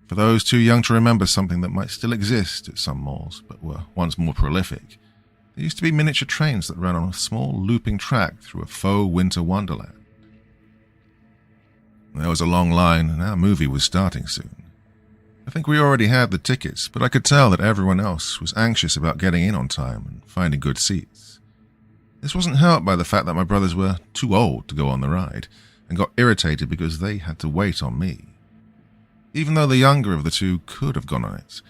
For those too young to remember something that might still exist at some malls, but were once more prolific, there used to be miniature trains that ran on a small looping track through a faux winter wonderland. There was a long line, and our movie was starting soon. I think we already had the tickets, but I could tell that everyone else was anxious about getting in on time and finding good seats. This wasn't helped by the fact that my brothers were too old to go on the ride, and got irritated because they had to wait on me. Even though the younger of the two could have gone on it,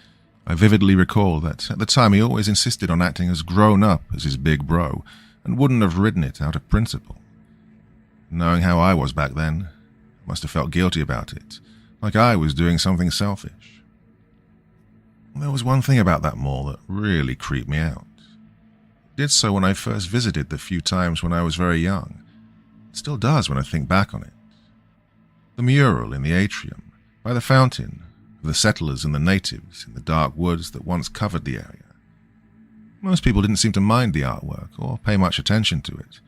I vividly recall that at the time he always insisted on acting as grown up as his big bro, and wouldn't have ridden it out of principle. Knowing how I was back then, I must have felt guilty about it, like I was doing something selfish. There was one thing about that mall that really creeped me out. It did so when I first visited the few times when I was very young. It still does when I think back on it. The mural in the atrium, by the fountain, of the settlers and the natives in the dark woods that once covered the area. Most people didn't seem to mind the artwork or pay much attention to it,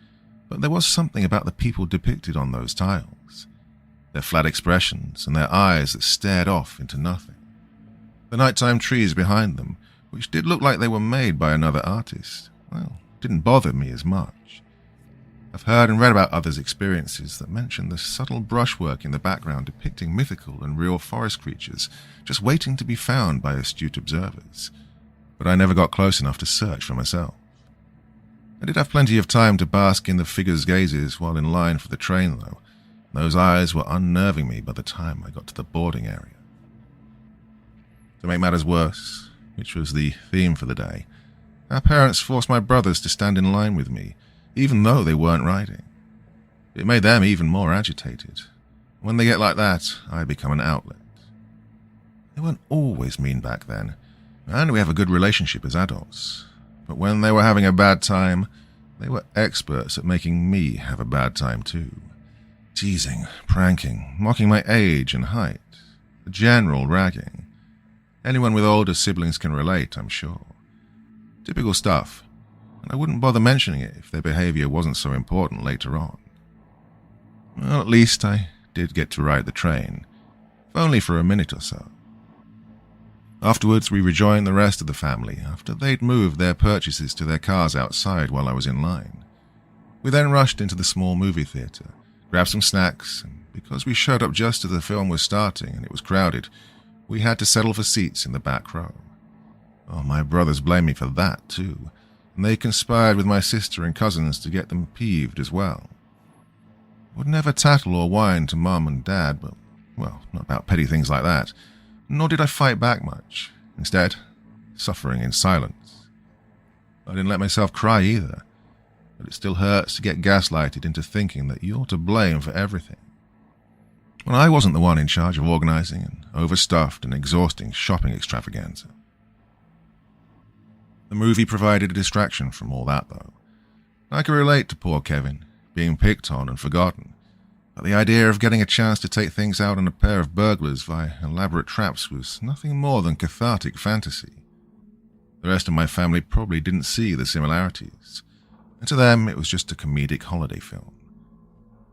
but there was something about the people depicted on those tiles, their flat expressions and their eyes that stared off into nothing. The nighttime trees behind them, which did look like they were made by another artist, well, didn't bother me as much. I've heard and read about others' experiences that mention the subtle brushwork in the background depicting mythical and real forest creatures just waiting to be found by astute observers, but I never got close enough to search for myself. I did have plenty of time to bask in the figures' gazes while in line for the train, though. Those eyes were unnerving me by the time I got to the boarding area. To make matters worse, which was the theme for the day, our parents forced my brothers to stand in line with me, even though they weren't riding. It made them even more agitated. When they get like that, I become an outlet. They weren't always mean back then, and we have a good relationship as adults. But when they were having a bad time, they were experts at making me have a bad time too. Teasing, pranking, mocking my age and height. A general ragging. Anyone with older siblings can relate, I'm sure. Typical stuff. And I wouldn't bother mentioning it if their behavior wasn't so important later on. Well, at least I did get to ride the train, if only for a minute or so. Afterwards, we rejoined the rest of the family after they'd moved their purchases to their cars outside while I was in line. We then rushed into the small movie theater, grabbed some snacks, and because we showed up just as the film was starting and it was crowded, we had to settle for seats in the back row. Oh, my brothers blamed me for that, too, and they conspired with my sister and cousins to get them peeved as well. I would never tattle or whine to Mum and Dad, but, well, not about petty things like that, nor did I fight back much, instead, suffering in silence. I didn't let myself cry either, but it still hurts to get gaslighted into thinking that you're to blame for everything. When I wasn't the one in charge of organizing an overstuffed and exhausting shopping extravaganza. The movie provided a distraction from all that, though. I could relate to poor Kevin, being picked on and forgotten, But the idea of getting a chance to take things out on a pair of burglars via elaborate traps was nothing more than cathartic fantasy. The rest of my family probably didn't see the similarities, and to them it was just a comedic holiday film.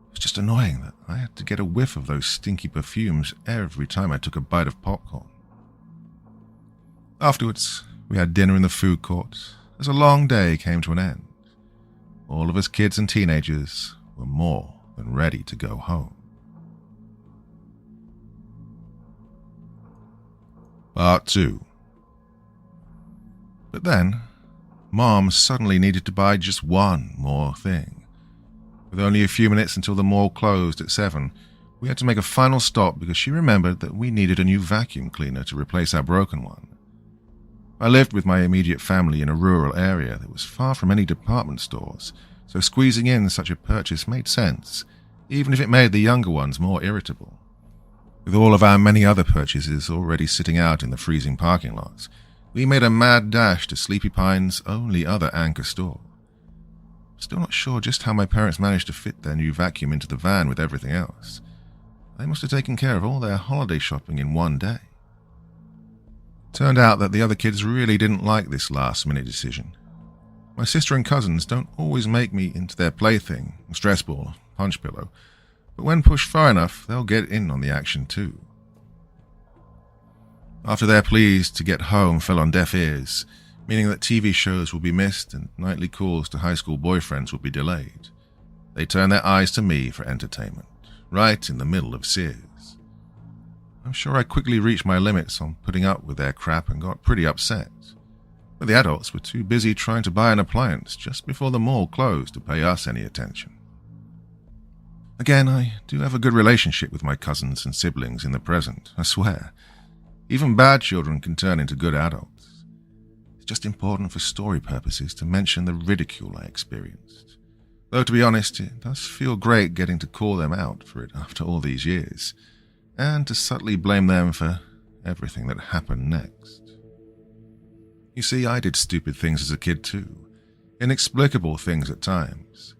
It was just annoying that I had to get a whiff of those stinky perfumes every time I took a bite of popcorn. Afterwards, we had dinner in the food court as a long day came to an end. All of us kids and teenagers were more than ready to go home. Part 2. But then, Mom suddenly needed to buy just one more thing. With only a few minutes until the mall closed at 7, we had to make a final stop because she remembered that we needed a new vacuum cleaner to replace our broken one. I lived with my immediate family in a rural area that was far from any department stores, so squeezing in such a purchase made sense, even if it made the younger ones more irritable. With all of our many other purchases already sitting out in the freezing parking lots, we made a mad dash to Sleepy Pine's only other anchor store. Still not sure just how my parents managed to fit their new vacuum into the van with everything else. They must have taken care of all their holiday shopping in one day. Turned out that the other kids really didn't like this last-minute decision. My sister and cousins don't always make me into their plaything, stress ball, punch pillow, but when pushed far enough, they'll get in on the action too. After their pleas to get home fell on deaf ears, meaning that TV shows will be missed and nightly calls to high school boyfriends will be delayed, they turned their eyes to me for entertainment, right in the middle of Sears. I'm sure I quickly reached my limits on putting up with their crap and got pretty upset. But the adults were too busy trying to buy an appliance just before the mall closed to pay us any attention. Again, I do have a good relationship with my cousins and siblings in the present, I swear. Even bad children can turn into good adults. It's just important for story purposes to mention the ridicule I experienced. Though to be honest, it does feel great getting to call them out for it after all these years, and to subtly blame them for everything that happened next. You see, I did stupid things as a kid too, inexplicable things at times.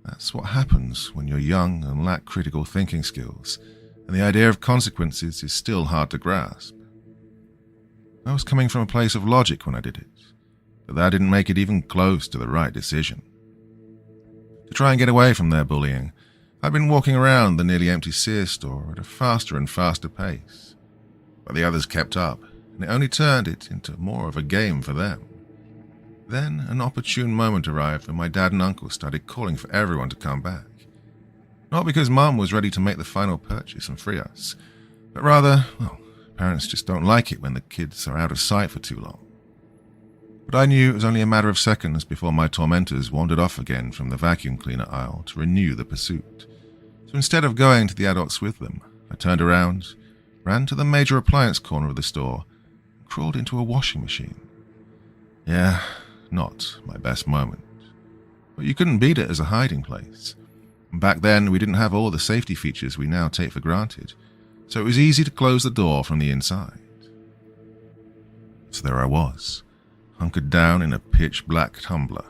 That's what happens when you're young and lack critical thinking skills, and the idea of consequences is still hard to grasp. I was coming from a place of logic when I did it, but that didn't make it even close to the right decision. To try and get away from their bullying, I'd been walking around the nearly empty Sears store at a faster and faster pace, but the others kept up, and it only turned it into more of a game for them. Then an opportune moment arrived when my dad and uncle started calling for everyone to come back. Not because Mum was ready to make the final purchase and free us, but rather, parents just don't like it when the kids are out of sight for too long. But I knew it was only a matter of seconds before my tormentors wandered off again from the vacuum cleaner aisle to renew the pursuit. So instead of going to the adults with them, I turned around, ran to the major appliance corner of the store, and crawled into a washing machine. Yeah, not my best moment. But you couldn't beat it as a hiding place. Back then, we didn't have all the safety features we now take for granted, so it was easy to close the door from the inside. So there I was, hunkered down in a pitch-black tumbler,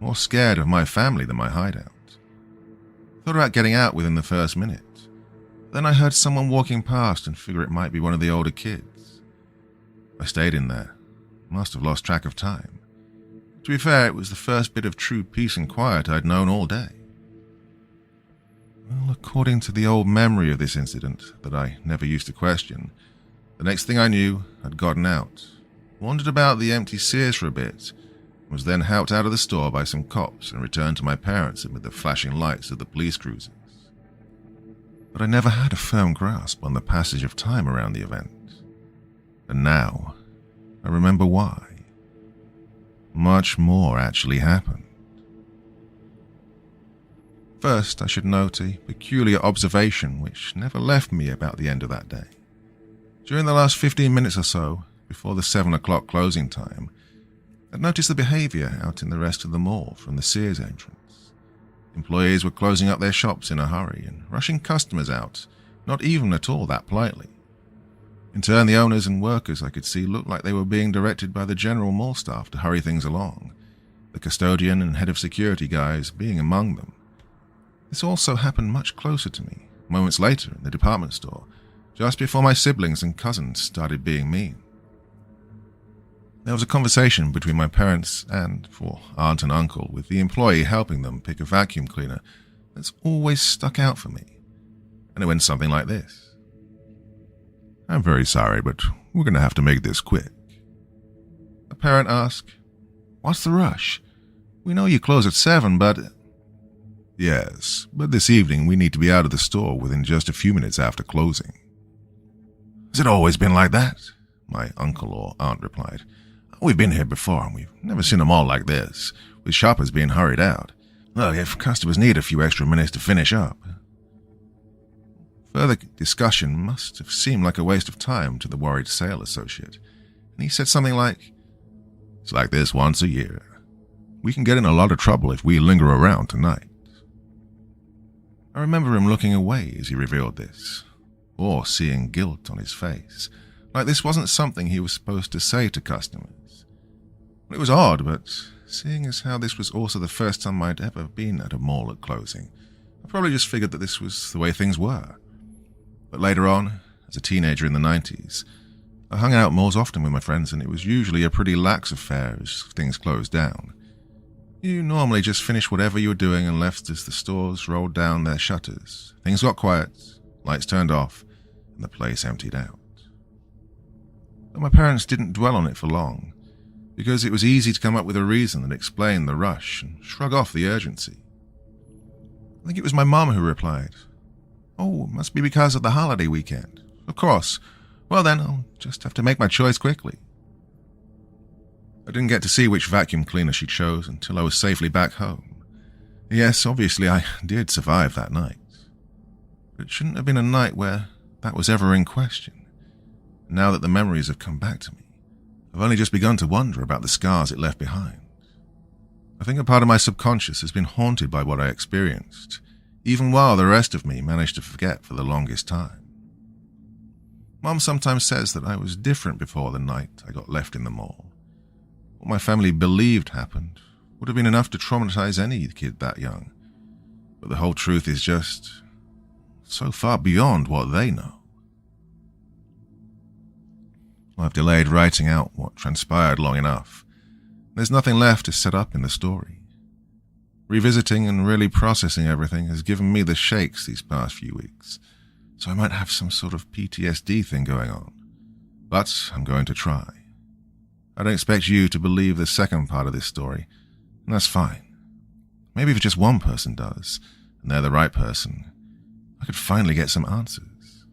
more scared of my family than my hideout. Thought about getting out within the first minute. Then I heard someone walking past and figured it might be one of the older kids. I stayed in there. Must have lost track of time. To be fair, it was the first bit of true peace and quiet I'd known all day. Well, according to the old memory of this incident that I never used to question, the next thing I knew, I'd gotten out, wandered about the empty Sears for a bit, was then helped out of the store by some cops and returned to my parents amid the flashing lights of the police cruisers. But I never had a firm grasp on the passage of time around the event. And now, I remember why. Much more actually happened. First, I should note a peculiar observation which never left me about the end of that day. During the last 15 minutes or so, before the 7 o'clock closing time, I'd noticed the behavior out in the rest of the mall from the Sears entrance. Employees were closing up their shops in a hurry and rushing customers out, not even at all that politely. In turn, the owners and workers I could see looked like they were being directed by the general mall staff to hurry things along, the custodian and head of security guys being among them. This also happened much closer to me, moments later in the department store, just before my siblings and cousins started being mean. There was a conversation between my parents and, for aunt and uncle, with the employee helping them pick a vacuum cleaner that's always stuck out for me. And it went something like this. "I'm very sorry, but we're going to have to make this quick." A parent asked, "What's the rush? We know you close at 7, but..." "Yes, but this evening we need to be out of the store within just a few minutes after closing." "Has it always been like that?" my uncle or aunt replied. "We've been here before and we've never seen them all like this, with shoppers being hurried out. Look, if customers need a few extra minutes to finish up..." Further discussion must have seemed like a waste of time to the worried sale associate, and he said something like, "It's like this once a year. We can get in a lot of trouble if we linger around tonight." I remember him looking away as he revealed this, or seeing guilt on his face, like this wasn't something he was supposed to say to customers. It was odd, but seeing as how this was also the first time I'd ever been at a mall at closing, I probably just figured that this was the way things were. But later on, as a teenager in the 90s, I hung out malls often with my friends, and it was usually a pretty lax affair as things closed down. You normally just finished whatever you were doing and left as the stores rolled down their shutters. Things got quiet, lights turned off, and the place emptied out. But my parents didn't dwell on it for long, because it was easy to come up with a reason that explained the rush and shrug off the urgency. I think it was my mum who replied, "Oh, it must be because of the holiday weekend. Of course. Well then, I'll just have to make my choice quickly." I didn't get to see which vacuum cleaner she chose until I was safely back home. Yes, obviously I did survive that night. But it shouldn't have been a night where that was ever in question. Now that the memories have come back to me, I've only just begun to wonder about the scars it left behind. I think a part of my subconscious has been haunted by what I experienced, even while the rest of me managed to forget for the longest time. Mom sometimes says that I was different before the night I got left in the mall. What my family believed happened would have been enough to traumatize any kid that young. But the whole truth is just so far beyond what they know. I've delayed writing out what transpired long enough. There's nothing left to set up in the story. Revisiting and really processing everything has given me the shakes these past few weeks, so I might have some sort of PTSD thing going on. But I'm going to try. I don't expect you to believe the second part of this story, and that's fine. Maybe if just one person does, and they're the right person, I could finally get some answers.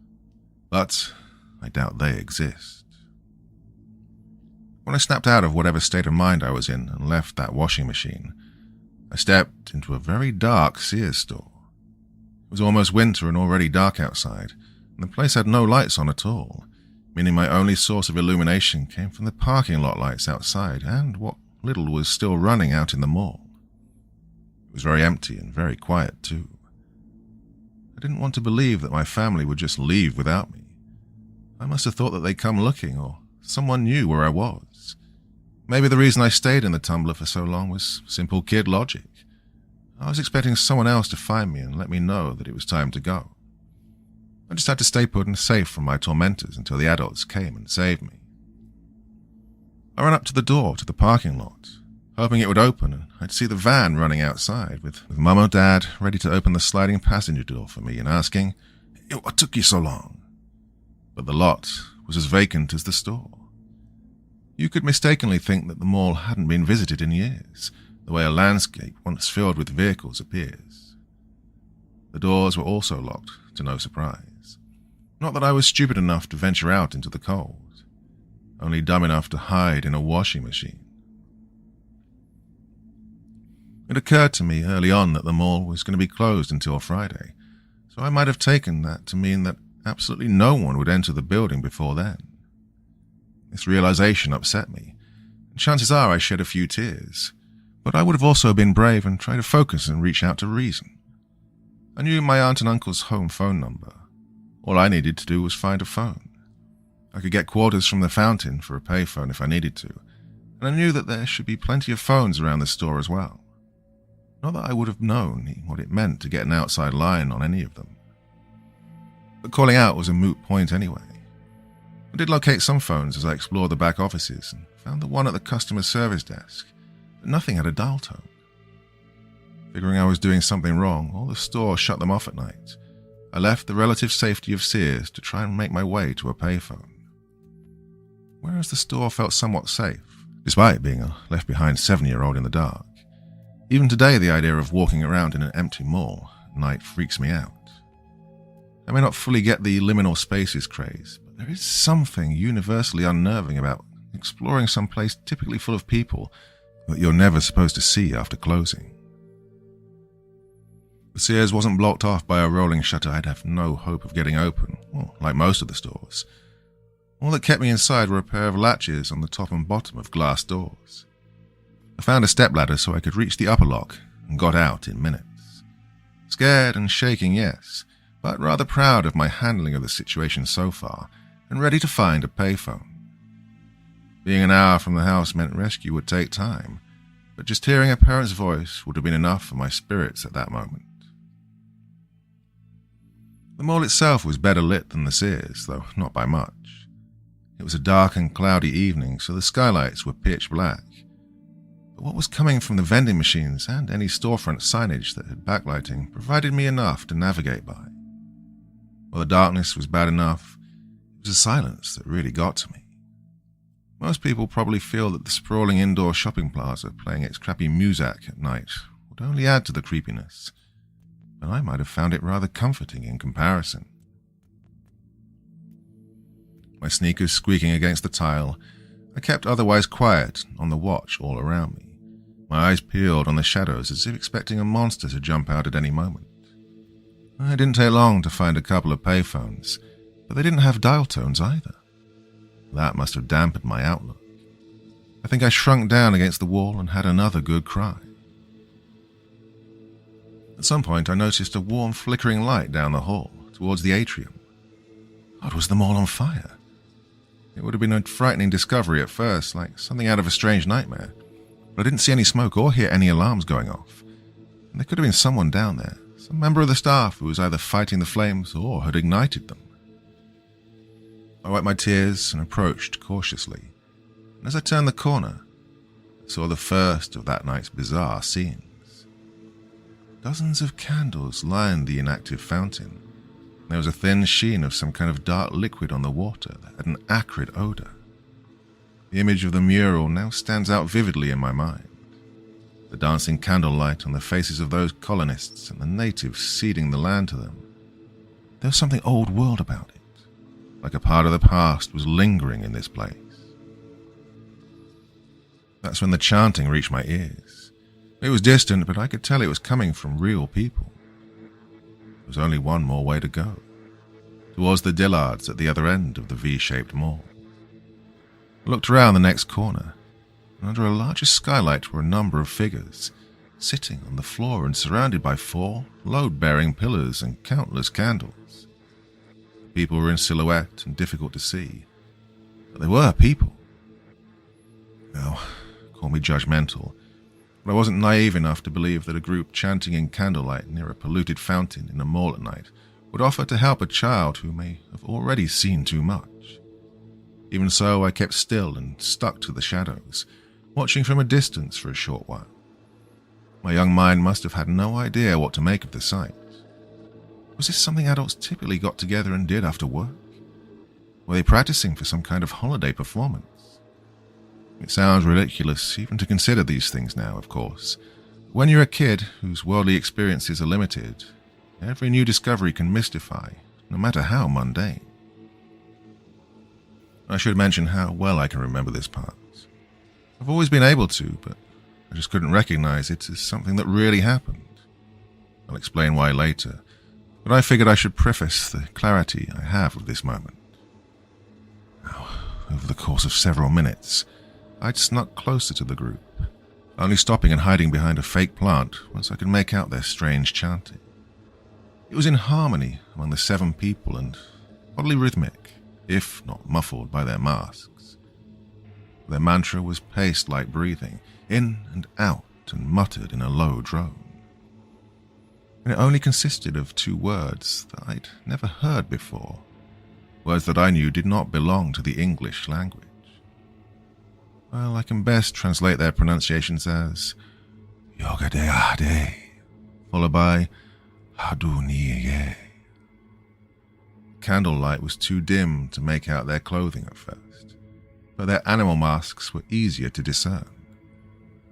But I doubt they exist. When I snapped out of whatever state of mind I was in and left that washing machine, I stepped into a very dark Sears store. It was almost winter and already dark outside, and the place had no lights on at all, meaning my only source of illumination came from the parking lot lights outside and what little was still running out in the mall. It was very empty and very quiet too. I didn't want to believe that my family would just leave without me. I must have thought that they'd come looking, or someone knew where I was. Maybe the reason I stayed in the tumbler for so long was simple kid logic. I was expecting someone else to find me and let me know that it was time to go. I just had to stay put and safe from my tormentors until the adults came and saved me. I ran up to the door to the parking lot, hoping it would open and I'd see the van running outside with Mum or Dad ready to open the sliding passenger door for me and asking, "What took you so long?" But the lot was as vacant as the store. You could mistakenly think that the mall hadn't been visited in years, the way a landscape once filled with vehicles appears. The doors were also locked, to no surprise. Not that I was stupid enough to venture out into the cold, only dumb enough to hide in a washing machine. It occurred to me early on that the mall was going to be closed until Friday, so I might have taken that to mean that absolutely no one would enter the building before then. This realization upset me, and chances are I shed a few tears, but I would have also been brave and tried to focus and reach out to reason. I knew my aunt and uncle's home phone number. All I needed to do was find a phone. I could get quarters from the fountain for a payphone if I needed to, and I knew that there should be plenty of phones around the store as well. Not that I would have known what it meant to get an outside line on any of them. But calling out was a moot point anyway. I did locate some phones as I explored the back offices and found the one at the customer service desk, but nothing had a dial tone. Figuring I was doing something wrong, or the store shut them off at night, I left the relative safety of Sears to try and make my way to a payphone. Whereas the store felt somewhat safe, despite being a left-behind 7-year-old in the dark, even today the idea of walking around in an empty mall at night freaks me out. I may not fully get the liminal spaces craze, but there is something universally unnerving about exploring some place typically full of people that you're never supposed to see after closing. The Sears wasn't blocked off by a rolling shutter I'd have no hope of getting open, well, like most of the stores. All that kept me inside were a pair of latches on the top and bottom of glass doors. I found a stepladder so I could reach the upper lock and got out in minutes. Scared and shaking, yes, but rather proud of my handling of the situation so far and ready to find a payphone. Being an hour from the house meant rescue would take time, but just hearing a parent's voice would have been enough for my spirits at that moment. The mall itself was better lit than the Sears, though not by much. It was a dark and cloudy evening, so the skylights were pitch black. But what was coming from the vending machines and any storefront signage that had backlighting provided me enough to navigate by. While the darkness was bad enough, it was the silence that really got to me. Most people probably feel that the sprawling indoor shopping plaza playing its crappy muzak at night would only add to the creepiness, but I might have found it rather comforting in comparison. My sneakers squeaking against the tile, I kept otherwise quiet on the watch all around me, my eyes peeled on the shadows as if expecting a monster to jump out at any moment. It didn't take long to find a couple of payphones, but they didn't have dial tones either. That must have dampened my outlook. I think I shrunk down against the wall and had another good cry. At some point I noticed a warm flickering light down the hall, towards the atrium. God, was the mall on fire? It would have been a frightening discovery at first, like something out of a strange nightmare, but I didn't see any smoke or hear any alarms going off. And there could have been someone down there, some member of the staff who was either fighting the flames or had ignited them. I wiped my tears and approached cautiously, and as I turned the corner, I saw the first of that night's bizarre scenes. Dozens of candles lined the inactive fountain. There was a thin sheen of some kind of dark liquid on the water that had an acrid odor. The image of the mural now stands out vividly in my mind. The dancing candlelight on the faces of those colonists and the natives ceding the land to them. There was something old world about it, like a part of the past was lingering in this place. That's when the chanting reached my ears. It was distant, but I could tell it was coming from real people. There was only one more way to go, towards the Dillards at the other end of the V-shaped mall. I looked around the next corner, and under a larger skylight were a number of figures, sitting on the floor and surrounded by 4 load-bearing pillars and countless candles. The people were in silhouette and difficult to see, but they were people. Well, call me judgmental, but I wasn't naive enough to believe that a group chanting in candlelight near a polluted fountain in a mall at night would offer to help a child who may have already seen too much. Even so, I kept still and stuck to the shadows, watching from a distance for a short while. My young mind must have had no idea what to make of the sight. Was this something adults typically got together and did after work? Were they practicing for some kind of holiday performance? It sounds ridiculous even to consider these things now, of course. But when you're a kid whose worldly experiences are limited, every new discovery can mystify, no matter how mundane. I should mention how well I can remember this part. I've always been able to, but I just couldn't recognize it as something that really happened. I'll explain why later, but I figured I should preface the clarity I have of this moment. Now, over the course of several minutes, I'd snuck closer to the group, only stopping and hiding behind a fake plant once I could make out their strange chanting. It was in harmony among the 7 people and oddly rhythmic, if not muffled by their masks. Their mantra was paced like breathing, in and out and muttered in a low drone. and it only consisted of 2 words that I'd never heard before, words that I knew did not belong to the English language. Well, I can best translate their pronunciations as Yogadeade, followed by Haduniye. Candlelight was too dim to make out their clothing at first, but their animal masks were easier to discern.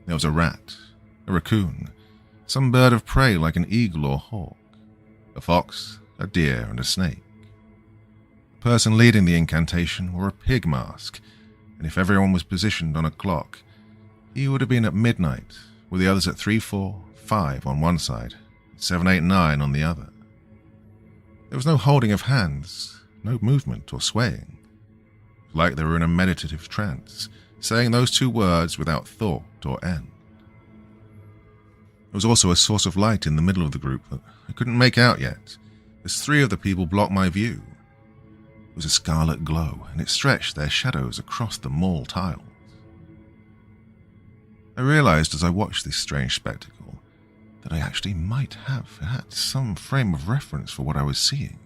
There was a rat, a raccoon, some bird of prey like an eagle or hawk, a fox, a deer, and a snake. The person leading the incantation wore a pig mask, and if everyone was positioned on a clock, he would have been at midnight, with the others at 3, 4, 5 on one side, 7, 8, 9 on the other. There was no holding of hands, no movement or swaying. It was like they were in a meditative trance, saying those 2 words without thought or end. There was also a source of light in the middle of the group that I couldn't make out yet, as 3 of the people blocked my view. It was a scarlet glow, and it stretched their shadows across the mall tiles. I realized as I watched this strange spectacle that I actually might have had some frame of reference for what I was seeing.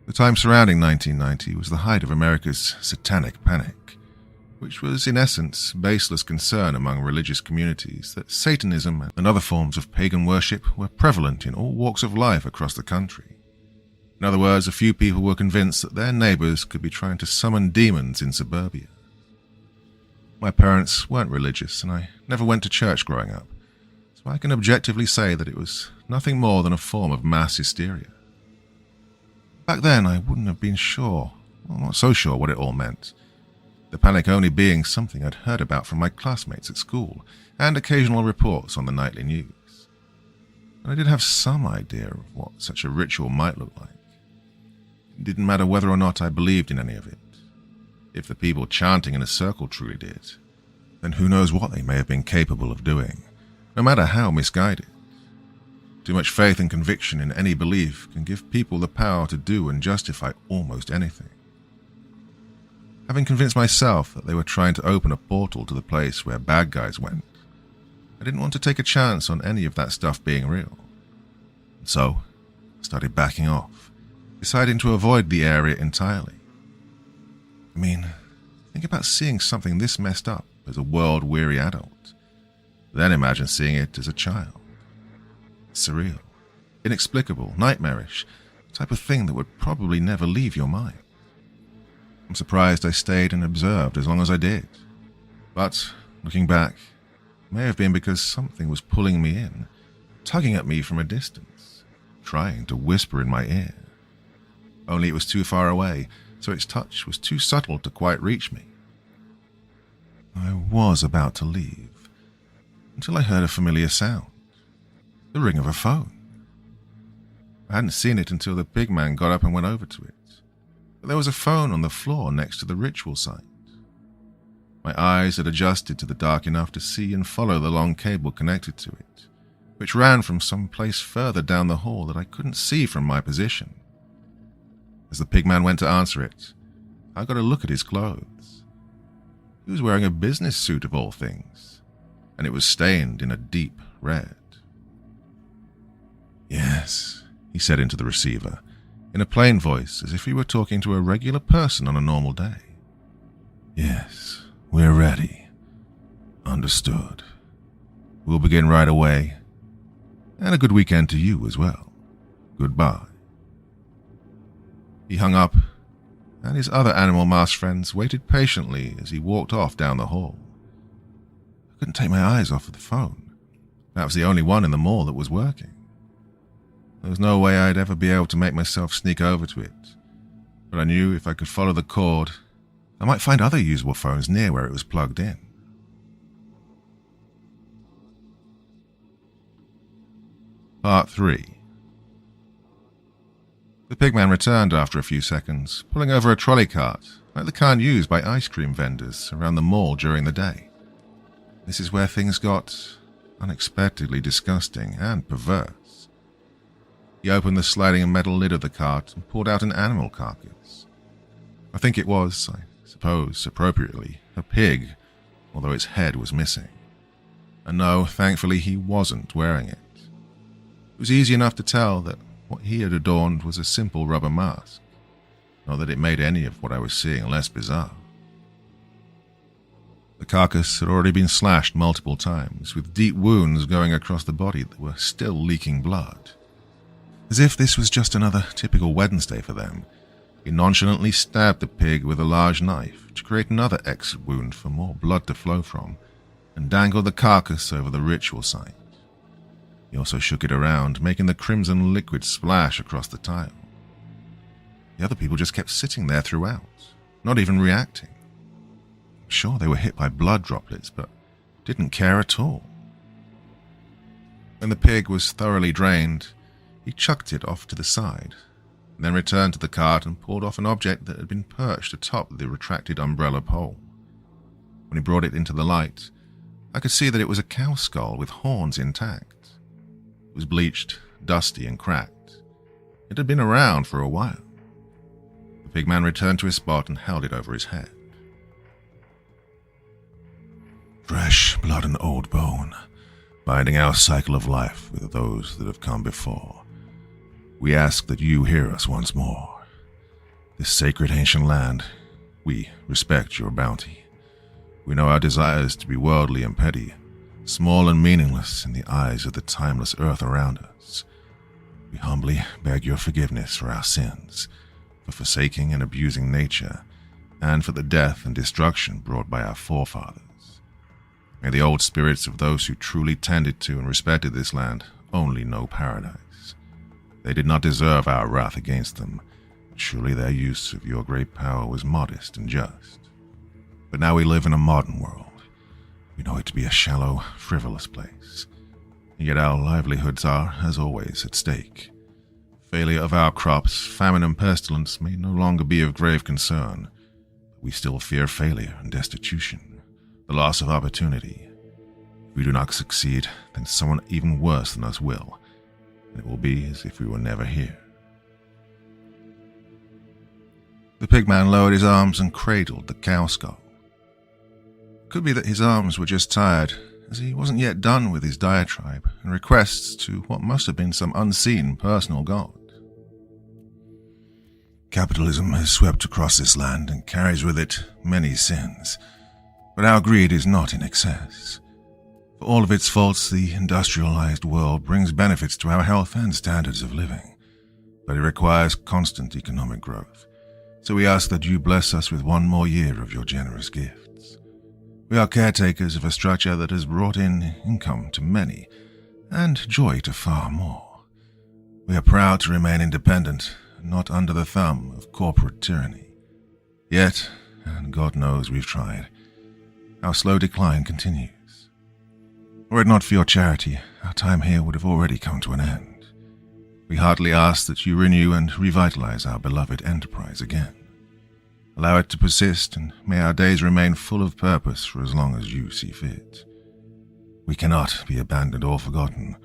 The time surrounding 1990 was the height of America's satanic panic, which was in essence baseless concern among religious communities that Satanism and other forms of pagan worship were prevalent in all walks of life across the country. In other words, a few people were convinced that their neighbors could be trying to summon demons in suburbia. My parents weren't religious, and I never went to church growing up, so I can objectively say that it was nothing more than a form of mass hysteria. Back then, I wouldn't have been sure, well, not so sure what it all meant, the panic only being something I'd heard about from my classmates at school and occasional reports on the nightly news. And I did have some idea of what such a ritual might look like. It didn't matter whether or not I believed in any of it. If the people chanting in a circle truly did, then who knows what they may have been capable of doing, no matter how misguided. Too much faith and conviction in any belief can give people the power to do and justify almost anything. Having convinced myself that they were trying to open a portal to the place where bad guys went, I didn't want to take a chance on any of that stuff being real. And so, I started backing off, deciding to avoid the area entirely. I mean, think about seeing something this messed up as a world-weary adult. Then imagine seeing it as a child. Surreal, inexplicable, nightmarish, the type of thing that would probably never leave your mind. I'm surprised I stayed and observed as long as I did. But, looking back, it may have been because something was pulling me in, tugging at me from a distance, trying to whisper in my ear. Only it was too far away, so its touch was too subtle to quite reach me. I was about to leave, until I heard a familiar sound, the ring of a phone. I hadn't seen it until the big man got up and went over to it, but there was a phone on the floor next to the ritual site. My eyes had adjusted to the dark enough to see and follow the long cable connected to it, which ran from some place further down the hall that I couldn't see from my position. As the pigman went to answer it, I got a look at his clothes. He was wearing a business suit of all things, and it was stained in a deep red. "Yes," he said into the receiver, in a plain voice as if he were talking to a regular person on a normal day. "Yes, we're ready. Understood. We'll begin right away. And a good weekend to you as well. Goodbye." He hung up, and his other animal mask friends waited patiently as he walked off down the hall. I couldn't take my eyes off of the phone. That was the only one in the mall that was working. There was no way I'd ever be able to make myself sneak over to it, but I knew if I could follow the cord, I might find other usable phones near where it was plugged in. Part 3. The pigman returned after a few seconds, pulling over a trolley cart, like the kind used by ice cream vendors around the mall during the day. This is where things got unexpectedly disgusting and perverse. He opened the sliding metal lid of the cart and pulled out an animal carcass. I think it was, I suppose, appropriately, a pig, although its head was missing. And no, thankfully he wasn't wearing it. It was easy enough to tell that what he had adorned was a simple rubber mask, not that it made any of what I was seeing less bizarre. The carcass had already been slashed multiple times, with deep wounds going across the body that were still leaking blood. As if this was just another typical Wednesday for them, he nonchalantly stabbed the pig with a large knife to create another exit wound for more blood to flow from, and dangled the carcass over the ritual site. He also shook it around, making the crimson liquid splash across the tile. The other people just kept sitting there throughout, not even reacting. Sure, they were hit by blood droplets, but didn't care at all. When the pig was thoroughly drained, he chucked it off to the side, and then returned to the cart and pulled off an object that had been perched atop the retracted umbrella pole. When he brought it into the light, I could see that it was a cow skull with horns intact. It was bleached, dusty, and cracked. It had been around for a while. The pig man returned to his spot and held it over his head. Fresh blood and old bone, binding our cycle of life with those that have come before. We ask that you hear us once more. This sacred ancient land, we respect your bounty. We know our desires to be worldly and petty, small and meaningless in the eyes of the timeless earth around us. We humbly beg your forgiveness for our sins, for forsaking and abusing nature, and for the death and destruction brought by our forefathers. May the old spirits of those who truly tended to and respected this land only know paradise. They did not deserve our wrath against them. Surely their use of your great power was modest and just. But now we live in a modern world. We know it to be a shallow, frivolous place. Yet our livelihoods are, as always, at stake. Failure of our crops, famine and pestilence may no longer be of grave concern. But we still fear failure and destitution, the loss of opportunity. If we do not succeed, then someone even worse than us will, and it will be as if we were never here. The pigman lowered his arms and cradled the cow skull. It could be that his arms were just tired, as he wasn't yet done with his diatribe and requests to what must have been some unseen personal god. Capitalism has swept across this land and carries with it many sins, but our greed is not in excess. For all of its faults, the industrialized world brings benefits to our health and standards of living, but it requires constant economic growth. So we ask that you bless us with one more year of your generous gifts. We are caretakers of a structure that has brought in income to many and joy to far more. We are proud to remain independent, not under the thumb of corporate tyranny. Yet, and God knows we've tried, our slow decline continues. Were it not for your charity, our time here would have already come to an end. We heartily ask that you renew and revitalize our beloved enterprise again. Allow it to persist, and may our days remain full of purpose for as long as you see fit. We cannot be abandoned or forgotten,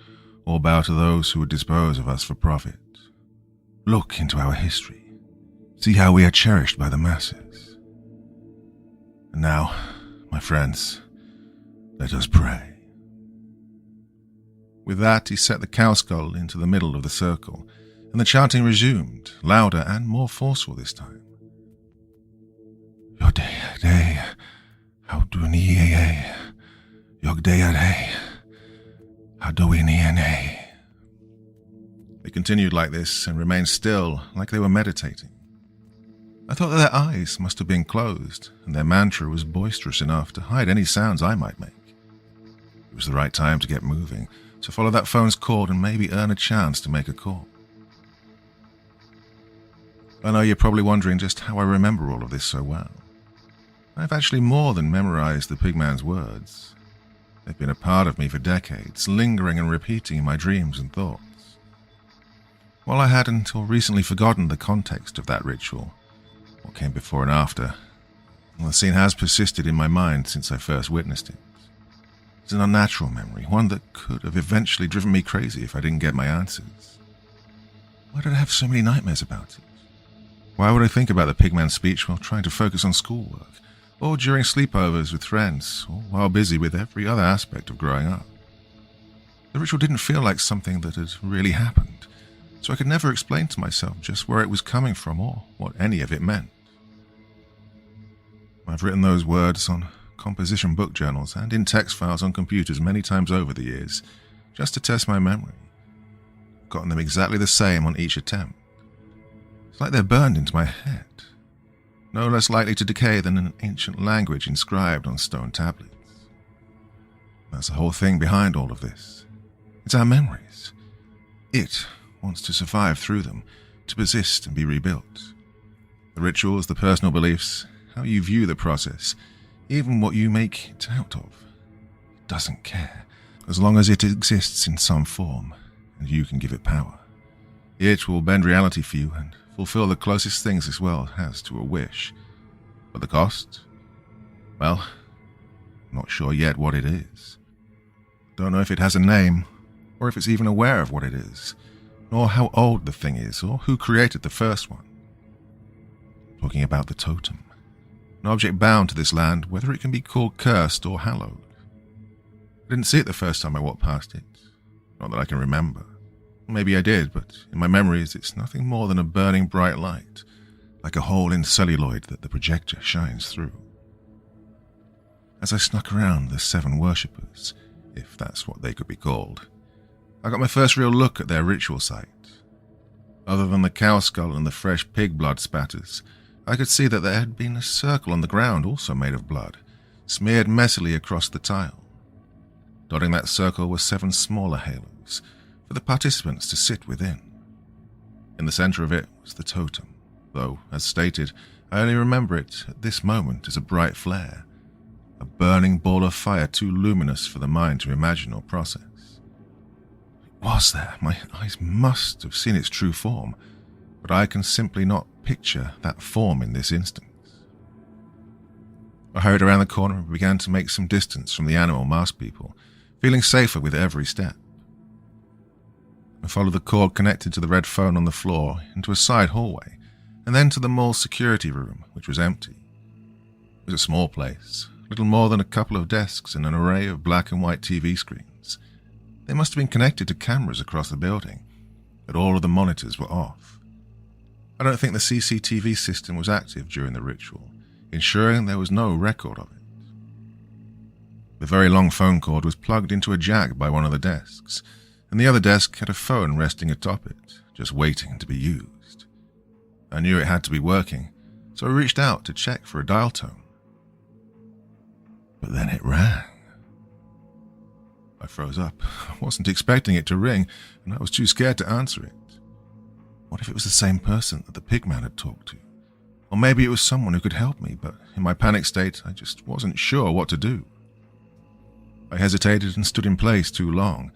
or bow to those who would dispose of us for profit. Look into our history. See how we are cherished by the masses. And now, my friends, let us pray. With that, he set the cow skull into the middle of the circle, and the chanting resumed, louder and more forceful this time. Yogdayade, Hauduniye, Yogdayade, Hadoiniene. They continued like this and remained still, like they were meditating. I thought that their eyes must have been closed, and their mantra was boisterous enough to hide any sounds I might make. It was the right time to get moving, to follow that phone's cord and maybe earn a chance to make a call. I know you're probably wondering just how I remember all of this so well. I've actually more than memorized the pigman's words. They've been a part of me for decades, lingering and repeating in my dreams and thoughts. While I had until recently forgotten the context of that ritual, what came before and after, well, the scene has persisted in my mind since I first witnessed it. It's an unnatural memory, one that could have eventually driven me crazy if I didn't get my answers. Why did I have so many nightmares about it? Why would I think about the pigman's speech while trying to focus on schoolwork, or during sleepovers with friends, or while busy with every other aspect of growing up? The ritual didn't feel like something that had really happened, so I could never explain to myself just where it was coming from or what any of it meant. I've written those words on composition book journals and in text files on computers many times over the years, just to test my memory. I've gotten them exactly the same on each attempt. It's like they're burned into my head, no less likely to decay than an ancient language inscribed on stone tablets. That's the whole thing behind all of this. It's our memories. It wants to survive through them, to persist and be rebuilt. The rituals, the personal beliefs, how you view the process, even what you make it out of. It doesn't care, as long as it exists in some form, and you can give it power. It will bend reality for you and fulfill the closest things this world has to a wish. But the cost? Well, not sure yet what it is. Don't know if it has a name, or if it's even aware of what it is, nor how old the thing is, or who created the first one. Talking about the totem. An object bound to this land, whether it can be called cursed or hallowed. I didn't see it the first time I walked past it. Not that I can remember. Maybe I did, but in my memories it's nothing more than a burning bright light, like a hole in celluloid that the projector shines through. As I snuck around the 7 worshippers, if that's what they could be called, I got my first real look at their ritual site. Other than the cow skull and the fresh pig blood spatters, I could see that there had been a circle on the ground also made of blood, smeared messily across the tile. Dotting that circle were 7 smaller halos, for the participants to sit within. In the center of it was the totem, though, as stated, I only remember it at this moment as a bright flare, a burning ball of fire too luminous for the mind to imagine or process. It was there. My eyes must have seen its true form, but I can simply not picture that form in this instance. I hurried around the corner and began to make some distance from the animal masked people, feeling safer with every step. I followed the cord connected to the red phone on the floor into a side hallway, and then to the mall's security room, which was empty. It was a small place, little more than a couple of desks and an array of black and white TV screens. They must have been connected to cameras across the building, but all of the monitors were off. I don't think the CCTV system was active during the ritual, ensuring there was no record of it. The very long phone cord was plugged into a jack by one of the desks, and the other desk had a phone resting atop it, just waiting to be used. I knew it had to be working, so I reached out to check for a dial tone. But then it rang. I froze up. I wasn't expecting it to ring, and I was too scared to answer it. What if it was the same person that the pigman had talked to? Or maybe it was someone who could help me, but in my panic state, I just wasn't sure what to do. I hesitated and stood in place too long,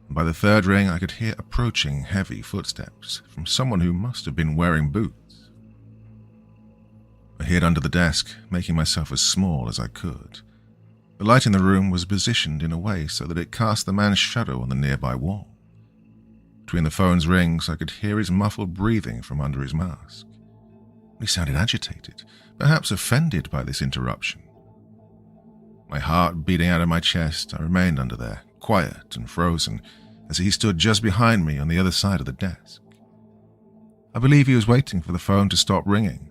and by the third ring I could hear approaching heavy footsteps from someone who must have been wearing boots. I hid under the desk, making myself as small as I could. The light in the room was positioned in a way so that it cast the man's shadow on the nearby wall. Between the phone's rings, I could hear his muffled breathing from under his mask. He sounded agitated, perhaps offended by this interruption. My heart beating out of my chest, I remained under there, quiet and frozen, as he stood just behind me on the other side of the desk. I believe he was waiting for the phone to stop ringing,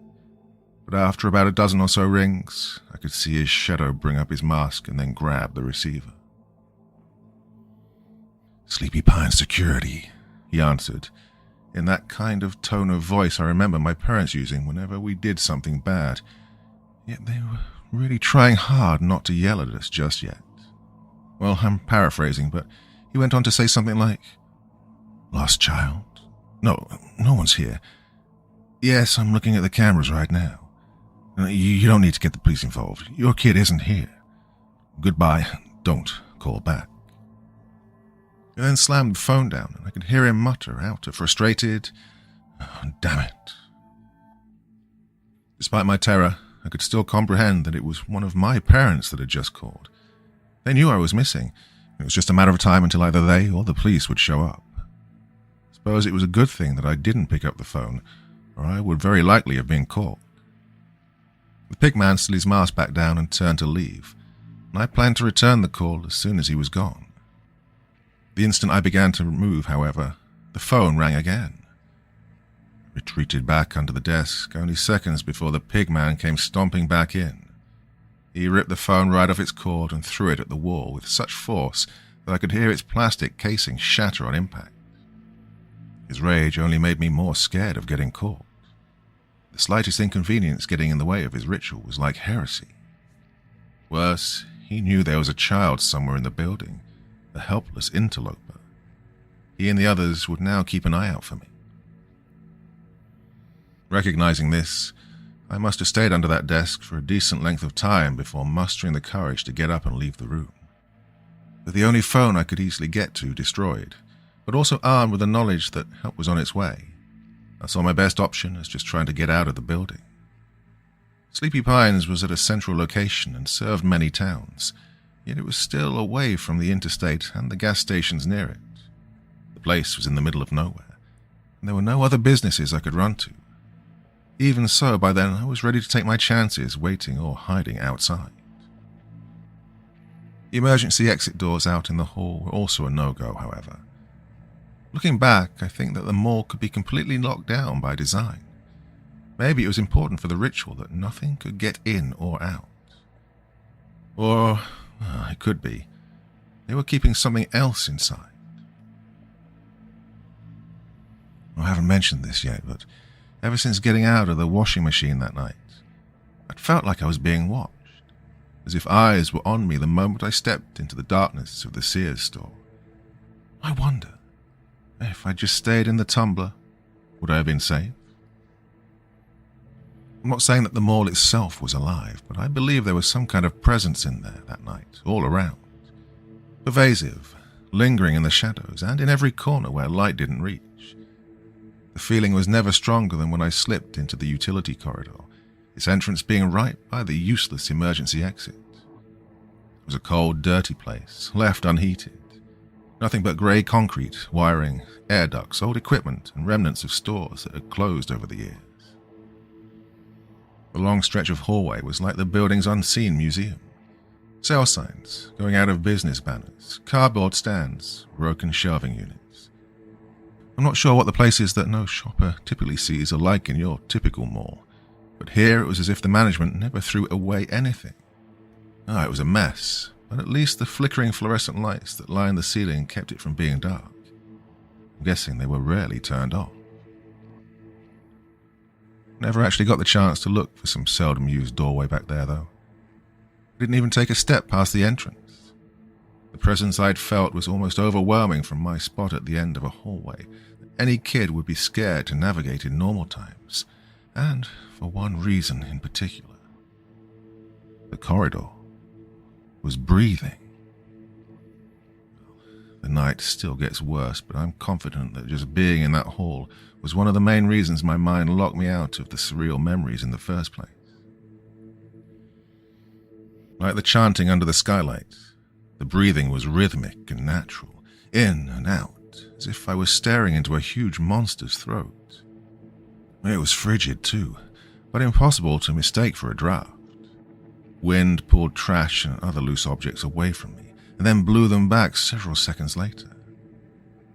but after about a dozen or so rings, I could see his shadow bring up his mask and then grab the receiver. "Sleepy Pine Security," he answered, in that kind of tone of voice I remember my parents using whenever we did something bad, yet they were really trying hard not to yell at us just yet. Well, I'm paraphrasing, but he went on to say something like, "Lost child? No one's here. Yes, I'm looking at the cameras right now. You don't need to get the police involved. Your kid isn't here. Goodbye. Don't call back." He then slammed the phone down, and I could hear him mutter out a frustrated, "Oh, damn it." Despite my terror, I could still comprehend that it was one of my parents that had just called. They knew I was missing. It was just a matter of time until either they or the police would show up. I suppose it was a good thing that I didn't pick up the phone, or I would very likely have been caught. The pigman slid his mask back down and turned to leave, and I planned to return the call as soon as he was gone. The instant I began to move, however, the phone rang again. I retreated back under the desk only seconds before the pig man came stomping back in. He ripped the phone right off its cord and threw it at the wall with such force that I could hear its plastic casing shatter on impact. His rage only made me more scared of getting caught. The slightest inconvenience getting in the way of his ritual was like heresy. Worse, he knew there was a child somewhere in the building, a helpless interloper. He and the others would now keep an eye out for me. Recognizing this, I must have stayed under that desk for a decent length of time before mustering the courage to get up and leave the room. With the only phone I could easily get to destroyed, but also armed with the knowledge that help was on its way, I saw my best option as just trying to get out of the building. Sleepy Pines was at a central location and served many towns, yet it was still away from the interstate and the gas stations near it. The place was in the middle of nowhere, and there were no other businesses I could run to. Even so, by then I was ready to take my chances waiting or hiding outside. The emergency exit doors out in the hall were also a no-go, however. Looking back, I think that the mall could be completely locked down by design. Maybe it was important for the ritual that nothing could get in or out. Or, it could be, they were keeping something else inside. I haven't mentioned this yet, but ever since getting out of the washing machine that night, I'd felt like I was being watched, as if eyes were on me the moment I stepped into the darkness of the Sears store. I wonder, if I'd just stayed in the tumbler, would I have been safe? I'm not saying that the mall itself was alive, but I believe there was some kind of presence in there that night, all around. Pervasive, lingering in the shadows, and in every corner where light didn't reach. The feeling was never stronger than when I slipped into the utility corridor, its entrance being right by the useless emergency exit. It was a cold, dirty place, left unheated. Nothing but grey concrete, wiring, air ducts, old equipment, and remnants of stores that had closed over the years. The long stretch of hallway was like the building's unseen museum. Sale signs, going out of business banners, cardboard stands, broken shelving units. I'm not sure what the places that no shopper typically sees are like in your typical mall, but here it was as if the management never threw away anything. It was a mess, but at least the flickering fluorescent lights that lined the ceiling kept it from being dark. I'm guessing they were rarely turned off. Never actually got the chance to look for some seldom-used doorway back there, though. I didn't even take a step past the entrance. The presence I'd felt was almost overwhelming from my spot at the end of a hallway that any kid would be scared to navigate in normal times, and for one reason in particular. The corridor was breathing. The night still gets worse, but I'm confident that just being in that hall was one of the main reasons my mind locked me out of the surreal memories in the first place. Like the chanting under the skylight, the breathing was rhythmic and natural, in and out, as if I was staring into a huge monster's throat. It was frigid too, but impossible to mistake for a draft. Wind pulled trash and other loose objects away from me, and then blew them back several seconds later.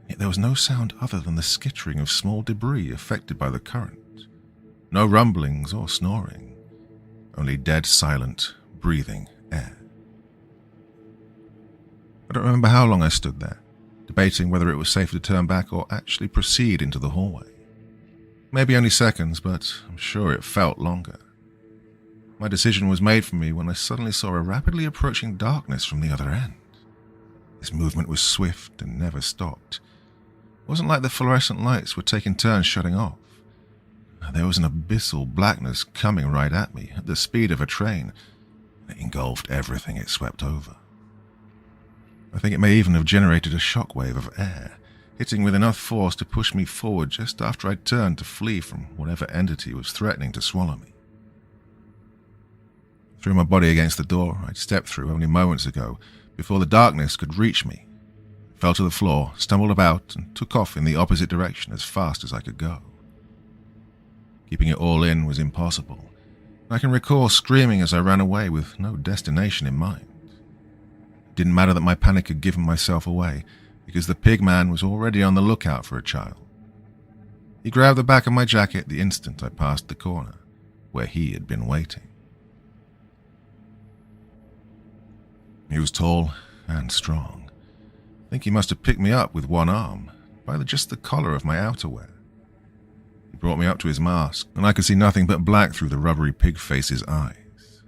Yet there was no sound other than the skittering of small debris affected by the current. No rumblings or snoring, only dead silent, breathing air. I don't remember how long I stood there, debating whether it was safe to turn back or actually proceed into the hallway. Maybe only seconds, but I'm sure it felt longer. My decision was made for me when I suddenly saw a rapidly approaching darkness from the other end. This movement was swift and never stopped. It wasn't like the fluorescent lights were taking turns shutting off. There was an abyssal blackness coming right at me at the speed of a train. It engulfed everything it swept over. I think it may even have generated a shockwave of air, hitting with enough force to push me forward just after I turned to flee from whatever entity was threatening to swallow me. Threw my body against the door I'd stepped through only moments ago before the darkness could reach me. Fell to the floor, stumbled about, and took off in the opposite direction as fast as I could go. Keeping it all in was impossible. I can recall screaming as I ran away with no destination in mind. It didn't matter that my panic had given myself away, because the pig man was already on the lookout for a child. He grabbed the back of my jacket the instant I passed the corner, where he had been waiting. He was tall and strong. I think he must have picked me up with one arm, by just the collar of my outerwear. He brought me up to his mask, and I could see nothing but black through the rubbery pig face's eyes.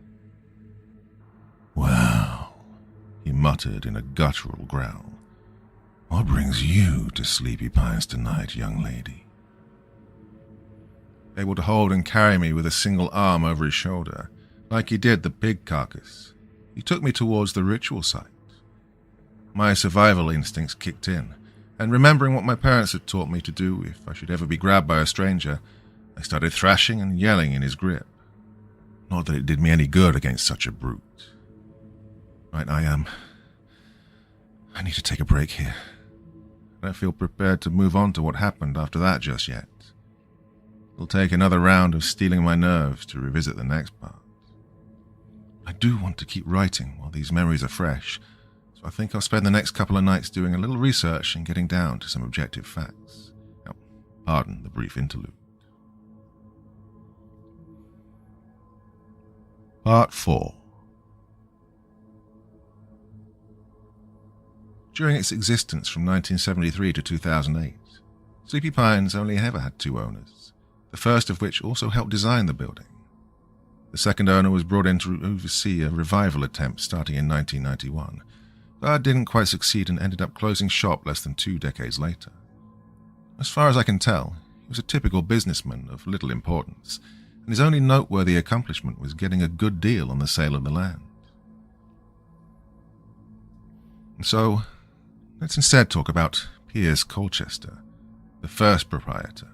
"Well," he muttered in a guttural growl, "what brings you to Sleepy Pines tonight, young lady?" Able to hold and carry me with a single arm over his shoulder, like he did the pig carcass, he took me towards the ritual site. My survival instincts kicked in, and remembering what my parents had taught me to do if I should ever be grabbed by a stranger, I started thrashing and yelling in his grip. Not that it did me any good against such a brute. Right, I need to take a break here. I don't feel prepared to move on to what happened after that just yet. It'll take another round of stealing my nerves to revisit the next part. I do want to keep writing while these memories are fresh, so I think I'll spend the next couple of nights doing a little research and getting down to some objective facts. Now, pardon the brief interlude. Part 4. During its existence from 1973 to 2008, Sleepy Pines only ever had 2 owners, the first of which also helped design the building. The second owner was brought in to oversee a revival attempt starting in 1991, but didn't quite succeed and ended up closing shop less than 2 decades later. As far as I can tell, he was a typical businessman of little importance, and his only noteworthy accomplishment was getting a good deal on the sale of the land. And so, let's instead talk about Piers Colchester, the first proprietor.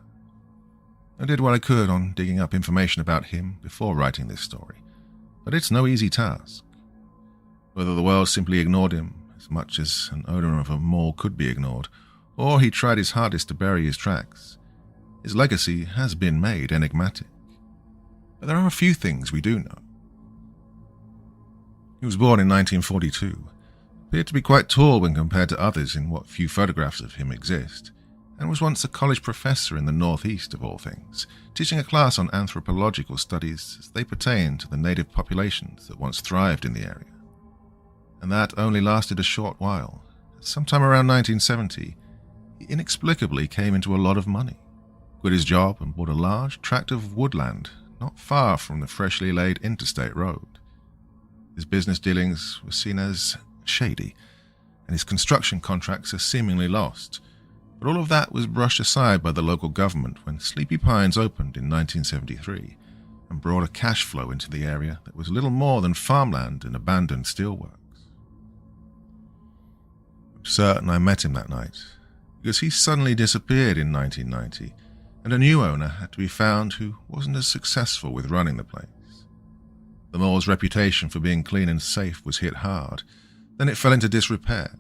I did what I could on digging up information about him before writing this story, but it's no easy task. Whether the world simply ignored him as much as an owner of a mall could be ignored, or he tried his hardest to bury his tracks, his legacy has been made enigmatic. But there are a few things we do know. He was born in 1942, appeared to be quite tall when compared to others in what few photographs of him exist, and was once a college professor in the Northeast of all things, teaching a class on anthropological studies as they pertain to the native populations that once thrived in the area. And that only lasted a short while. Sometime around 1970, he inexplicably came into a lot of money, quit his job and bought a large tract of woodland not far from the freshly laid interstate road. His business dealings were seen as shady, and his construction contracts are seemingly lost, but all of that was brushed aside by the local government when Sleepy Pines opened in 1973 and brought a cash flow into the area that was little more than farmland and abandoned steelworks. I'm certain I met him that night, because he suddenly disappeared in 1990, and a new owner had to be found who wasn't as successful with running the place. The mall's reputation for being clean and safe was hit hard, then it fell into disrepair.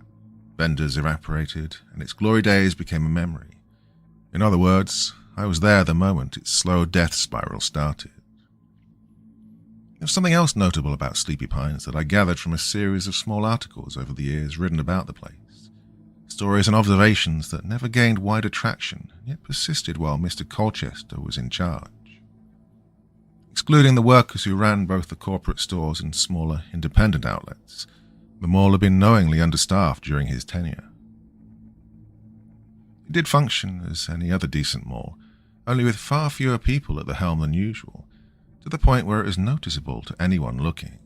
Vendors evaporated, and its glory days became a memory. In other words, I was there the moment its slow death spiral started. There was something else notable about Sleepy Pines that I gathered from a series of small articles over the years written about the place. Stories and observations that never gained wider traction, yet persisted while Mr. Colchester was in charge. Excluding the workers who ran both the corporate stores and smaller independent outlets, the mall had been knowingly understaffed during his tenure. It did function as any other decent mall, only with far fewer people at the helm than usual, to the point where it was noticeable to anyone looking.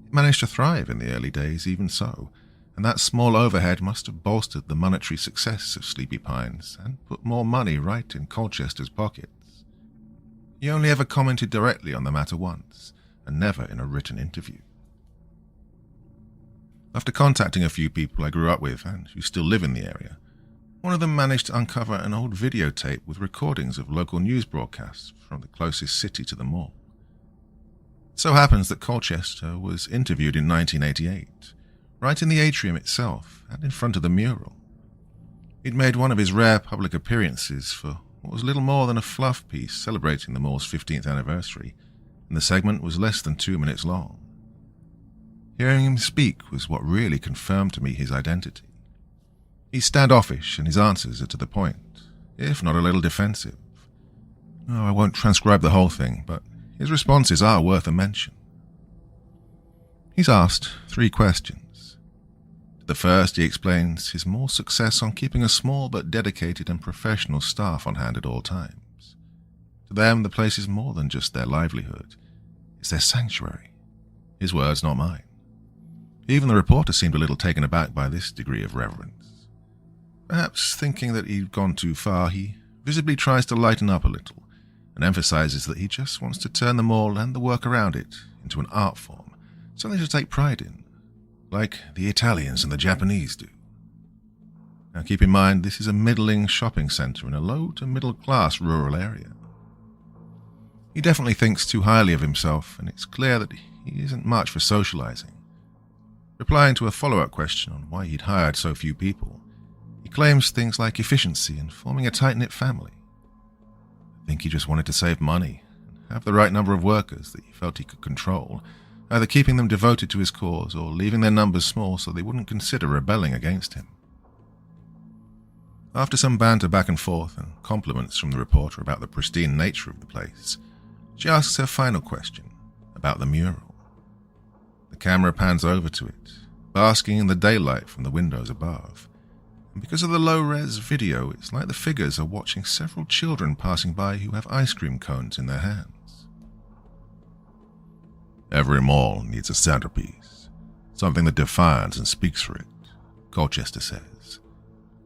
It managed to thrive in the early days even so, and that small overhead must have bolstered the monetary success of Sleepy Pines and put more money right in Colchester's pockets. He only ever commented directly on the matter once, and never in a written interview. After contacting a few people I grew up with and who still live in the area, one of them managed to uncover an old videotape with recordings of local news broadcasts from the closest city to the mall. It so happens that Colchester was interviewed in 1988, right in the atrium itself and in front of the mural. He'd made one of his rare public appearances for what was little more than a fluff piece celebrating the mall's 15th anniversary, and the segment was less than 2 minutes long. Hearing him speak was what really confirmed to me his identity. He's standoffish and his answers are to the point, if not a little defensive. Oh, I won't transcribe the whole thing, but his responses are worth a mention. He's asked 3 questions. To the first, he explains his more success on keeping a small but dedicated and professional staff on hand at all times. To them, the place is more than just their livelihood. It's their sanctuary. His words, not mine. Even the reporter seemed a little taken aback by this degree of reverence. Perhaps thinking that he'd gone too far, he visibly tries to lighten up a little and emphasizes that he just wants to turn the mall and the work around it into an art form, something to take pride in, like the Italians and the Japanese do. Now keep in mind, this is a middling shopping center in a low to middle class rural area. He definitely thinks too highly of himself, and it's clear that he isn't much for socializing. Replying to a follow-up question on why he'd hired so few people, he claims things like efficiency and forming a tight-knit family. I think he just wanted to save money and have the right number of workers that he felt he could control, either keeping them devoted to his cause or leaving their numbers small so they wouldn't consider rebelling against him. After some banter back and forth and compliments from the reporter about the pristine nature of the place, she asks her final question about the mural. The camera pans over to it, basking in the daylight from the windows above. And because of the low-res video, it's like the figures are watching several children passing by who have ice cream cones in their hands. Every mall needs a centerpiece, something that defines and speaks for it, Colchester says.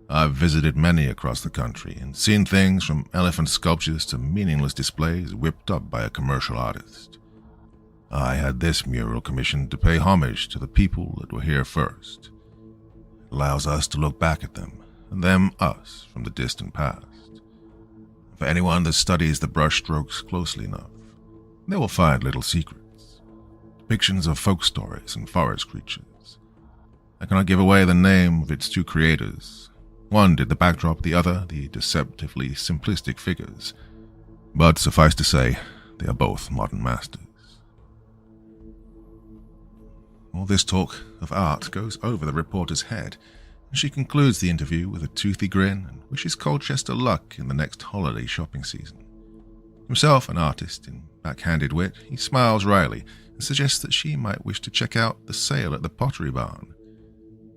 I've visited many across the country and seen things from elephant sculptures to meaningless displays whipped up by a commercial artist. I had this mural commissioned to pay homage to the people that were here first. It allows us to look back at them, and them us from the distant past. For anyone that studies the brushstrokes closely enough, they will find little secrets, depictions of folk stories and forest creatures. I cannot give away the name of its 2 creators. One did the backdrop, the other the deceptively simplistic figures. But suffice to say, they are both modern masters. All this talk of art goes over the reporter's head, and she concludes the interview with a toothy grin and wishes Colchester luck in the next holiday shopping season. Himself an artist in backhanded wit, he smiles wryly and suggests that she might wish to check out the sale at the Pottery Barn.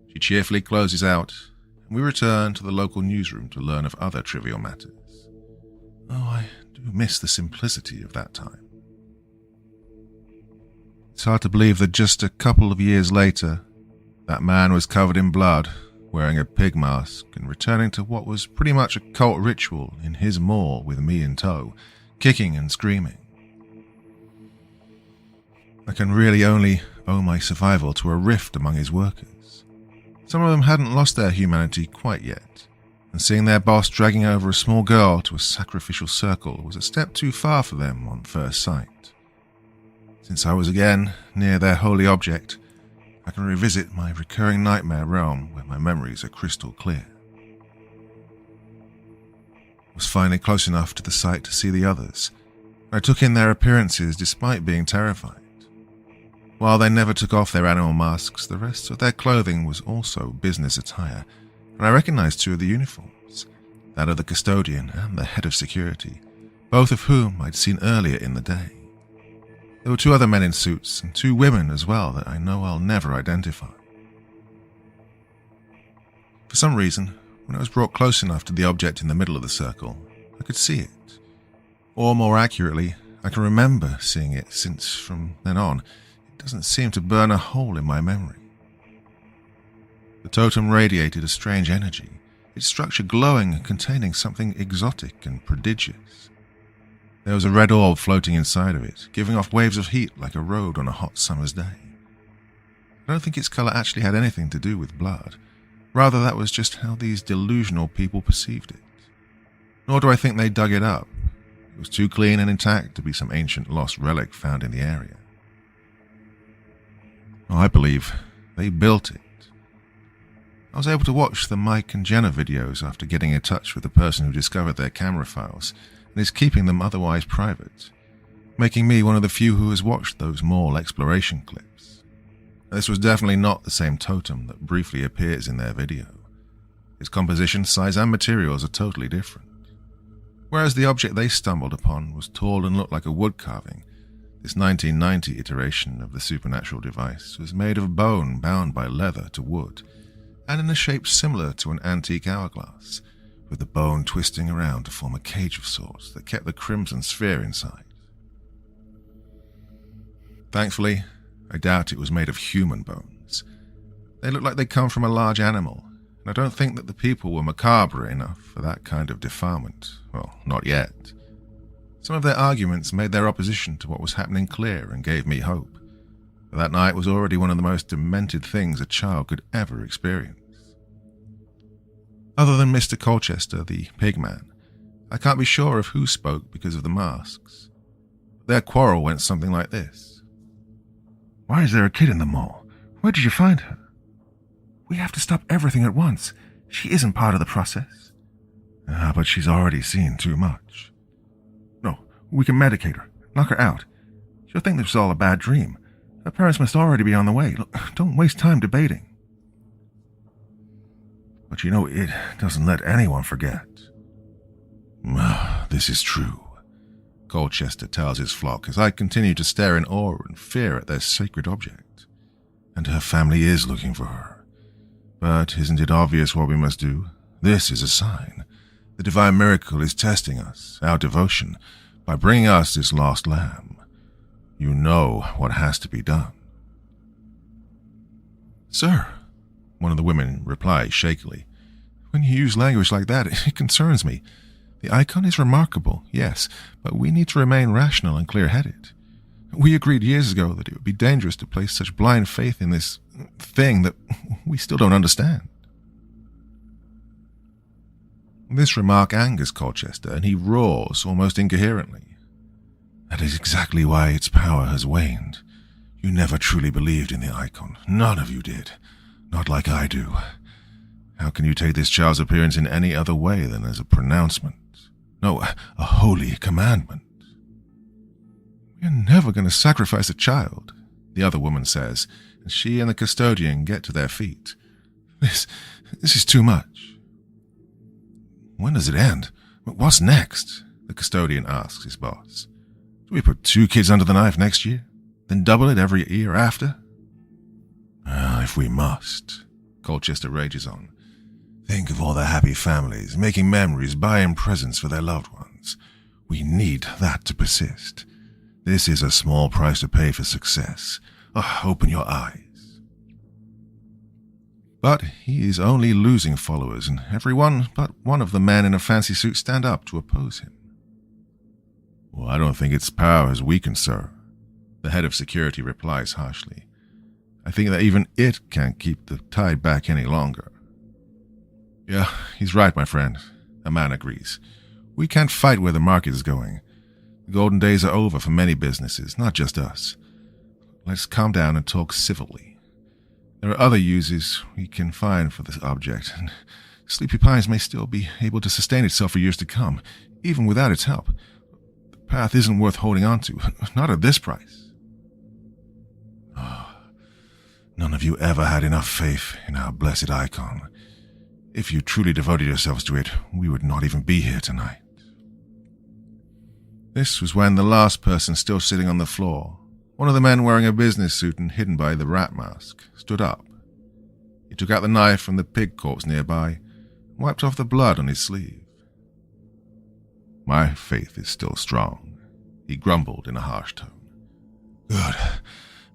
She cheerfully closes out, and we return to the local newsroom to learn of other trivial matters. Oh, I do miss the simplicity of that time. It's hard to believe that just a couple of years later, that man was covered in blood, wearing a pig mask and returning to what was pretty much a cult ritual in his mall with me in tow, kicking and screaming. I can really only owe my survival to a rift among his workers. Some of them hadn't lost their humanity quite yet, and seeing their boss dragging over a small girl to a sacrificial circle was a step too far for them on first sight. Since I was again near their holy object, I can revisit my recurring nightmare realm where my memories are crystal clear. I was finally close enough to the site to see the others. I took in their appearances despite being terrified. While they never took off their animal masks, the rest of their clothing was also business attire, and I recognized 2 of the uniforms, that of the custodian and the head of security, both of whom I'd seen earlier in the day. There were 2 other men in suits and 2 women as well that I know I'll never identify. For some reason, when I was brought close enough to the object in the middle of the circle, I could see it. Or more accurately, I can remember seeing it since from then on, it doesn't seem to burn a hole in my memory. The totem radiated a strange energy, its structure glowing and containing something exotic and prodigious. There was a red orb floating inside of it, giving off waves of heat like a road on a hot summer's day. I don't think its color actually had anything to do with blood. Rather, that was just how these delusional people perceived it. Nor do I think they dug it up. It was too clean and intact to be some ancient lost relic found in the area. Oh, I believe they built it. I was able to watch the Mike and Jenna videos after getting in touch with the person who discovered their camera files and is keeping them otherwise private, making me one of the few who has watched those mall exploration clips. This was definitely not the same totem that briefly appears in their video. Its composition, size, and materials are totally different. Whereas the object they stumbled upon was tall and looked like a wood carving, this 1990 iteration of the supernatural device was made of bone bound by leather to wood, and in a shape similar to an antique hourglass, with the bone twisting around to form a cage of sorts that kept the crimson sphere inside. Thankfully, I doubt it was made of human bones. They looked like they'd come from a large animal, and I don't think that the people were macabre enough for that kind of defilement. Well, not yet. Some of their arguments made their opposition to what was happening clear and gave me hope. But that night was already one of the most demented things a child could ever experience. Other than Mr. Colchester, the pigman, I can't be sure of who spoke because of the masks. Their quarrel went something like this. "Why is there a kid in the mall? Where did you find her?" "We have to stop everything at once. She isn't part of the process." But she's already seen too much." "No, we can medicate her. Knock her out. She'll think this was all a bad dream. Her parents must already be on the way. Look, don't waste time debating." "But you know, it doesn't let anyone forget." "This is true," Colchester tells his flock as I continue to stare in awe and fear at their sacred object. "And her family is looking for her. But isn't it obvious what we must do? This is a sign. The divine miracle is testing us, our devotion, by bringing us this lost lamb. You know what has to be done." "Sir," one of the women replies shakily, "when you use language like that, it concerns me. The icon is remarkable, yes, but we need to remain rational and clear-headed. We agreed years ago that it would be dangerous to place such blind faith in this thing that we still don't understand." This remark angers Colchester, and he roars almost incoherently. "That is exactly why its power has waned. You never truly believed in the icon. None of you did. Not like I do. How can you take this child's appearance in any other way than as a pronouncement? No, a holy commandment." "We're never going to sacrifice a child," the other woman says, and she and the custodian get to their feet. This is too much." "When does it end? What's next?" the custodian asks his boss. "Do we put 2 kids under the knife next year? Then double it every year after?" If we must," Colchester rages on. "Think of all the happy families, making memories, buying presents for their loved ones. We need that to persist. This is a small price to pay for success. Open your eyes." But he is only losing followers, and everyone but one of the men in a fancy suit stand up to oppose him. "Well, I don't think its power has weakened, sir," the head of security replies harshly. "I think that even it can't keep the tide back any longer." "Yeah, he's right, my friend," a man agrees. "We can't fight where the market is going. The golden days are over for many businesses, not just us. Let's calm down and talk civilly. There are other uses we can find for this object, and Sleepy Pines may still be able to sustain itself for years to come, even without its help. The path isn't worth holding on to, not at this price." None of you ever had enough faith in our blessed icon. If you truly devoted yourselves to it, we would not even be here tonight." This was when the last person still sitting on the floor, one of the men wearing a business suit and hidden by the rat mask, stood up. He took out the knife from the pig corpse nearby and wiped off the blood on his sleeve. "My faith is still strong," he grumbled in a harsh tone. "Good,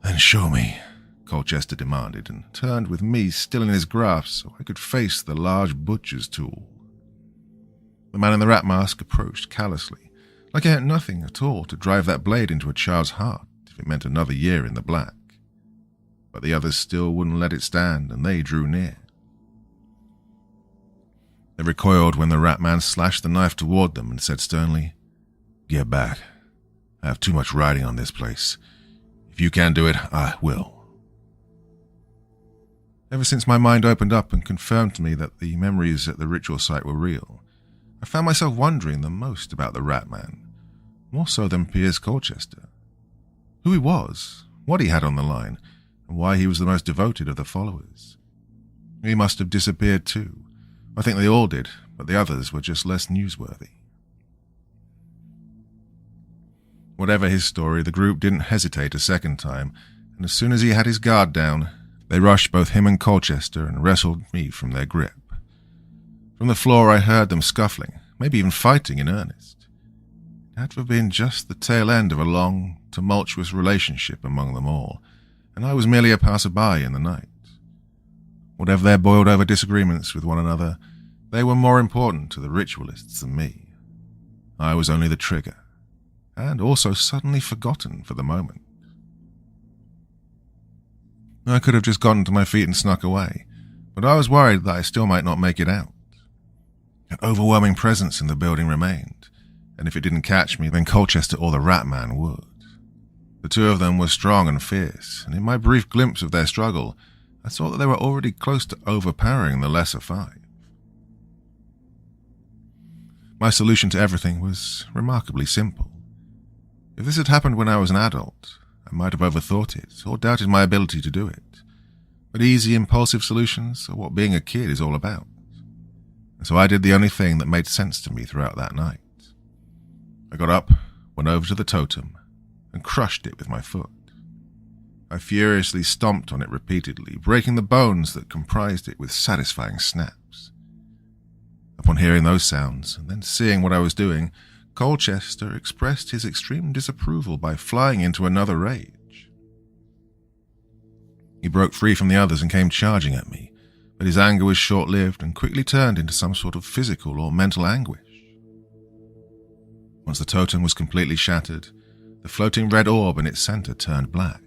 then show me," Colchester demanded, and turned with me still in his grasp so I could face the large butcher's tool. The man in the rat mask approached callously, like it had nothing at all to drive that blade into a child's heart if it meant another year in the black. But the others still wouldn't let it stand, and they drew near. They recoiled when the rat man slashed the knife toward them and said sternly, "Get back. I have too much riding on this place. If you can't do it, I will." Ever since my mind opened up and confirmed to me that the memories at the ritual site were real, I found myself wondering the most about the rat man, more so than Piers Colchester. Who he was, what he had on the line, and why he was the most devoted of the followers. He must have disappeared too, I think they all did, but the others were just less newsworthy. Whatever his story, the group didn't hesitate a second time, and as soon as he had his guard down, they rushed both him and Colchester and wrestled me from their grip. From the floor I heard them scuffling, maybe even fighting in earnest. It had to have been just the tail end of a long, tumultuous relationship among them all, and I was merely a passerby in the night. Whatever their boiled-over disagreements with one another, they were more important to the ritualists than me. I was only the trigger, and also suddenly forgotten for the moment. I could have just gotten to my feet and snuck away, but I was worried that I still might not make it out. An overwhelming presence in the building remained, and if it didn't catch me, then Colchester or the Rat Man would. The two of them were strong and fierce, and in my brief glimpse of their struggle, I saw that they were already close to overpowering the lesser five. My solution to everything was remarkably simple. If this had happened when I was an adult, I might have overthought it, or doubted my ability to do it. But easy, impulsive solutions are what being a kid is all about. And so I did the only thing that made sense to me throughout that night. I got up, went over to the totem, and crushed it with my foot. I furiously stomped on it repeatedly, breaking the bones that comprised it with satisfying snaps. Upon hearing those sounds, and then seeing what I was doing, Colchester expressed his extreme disapproval by flying into another rage. He broke free from the others and came charging at me, but his anger was short-lived and quickly turned into some sort of physical or mental anguish. Once the totem was completely shattered, the floating red orb in its center turned black,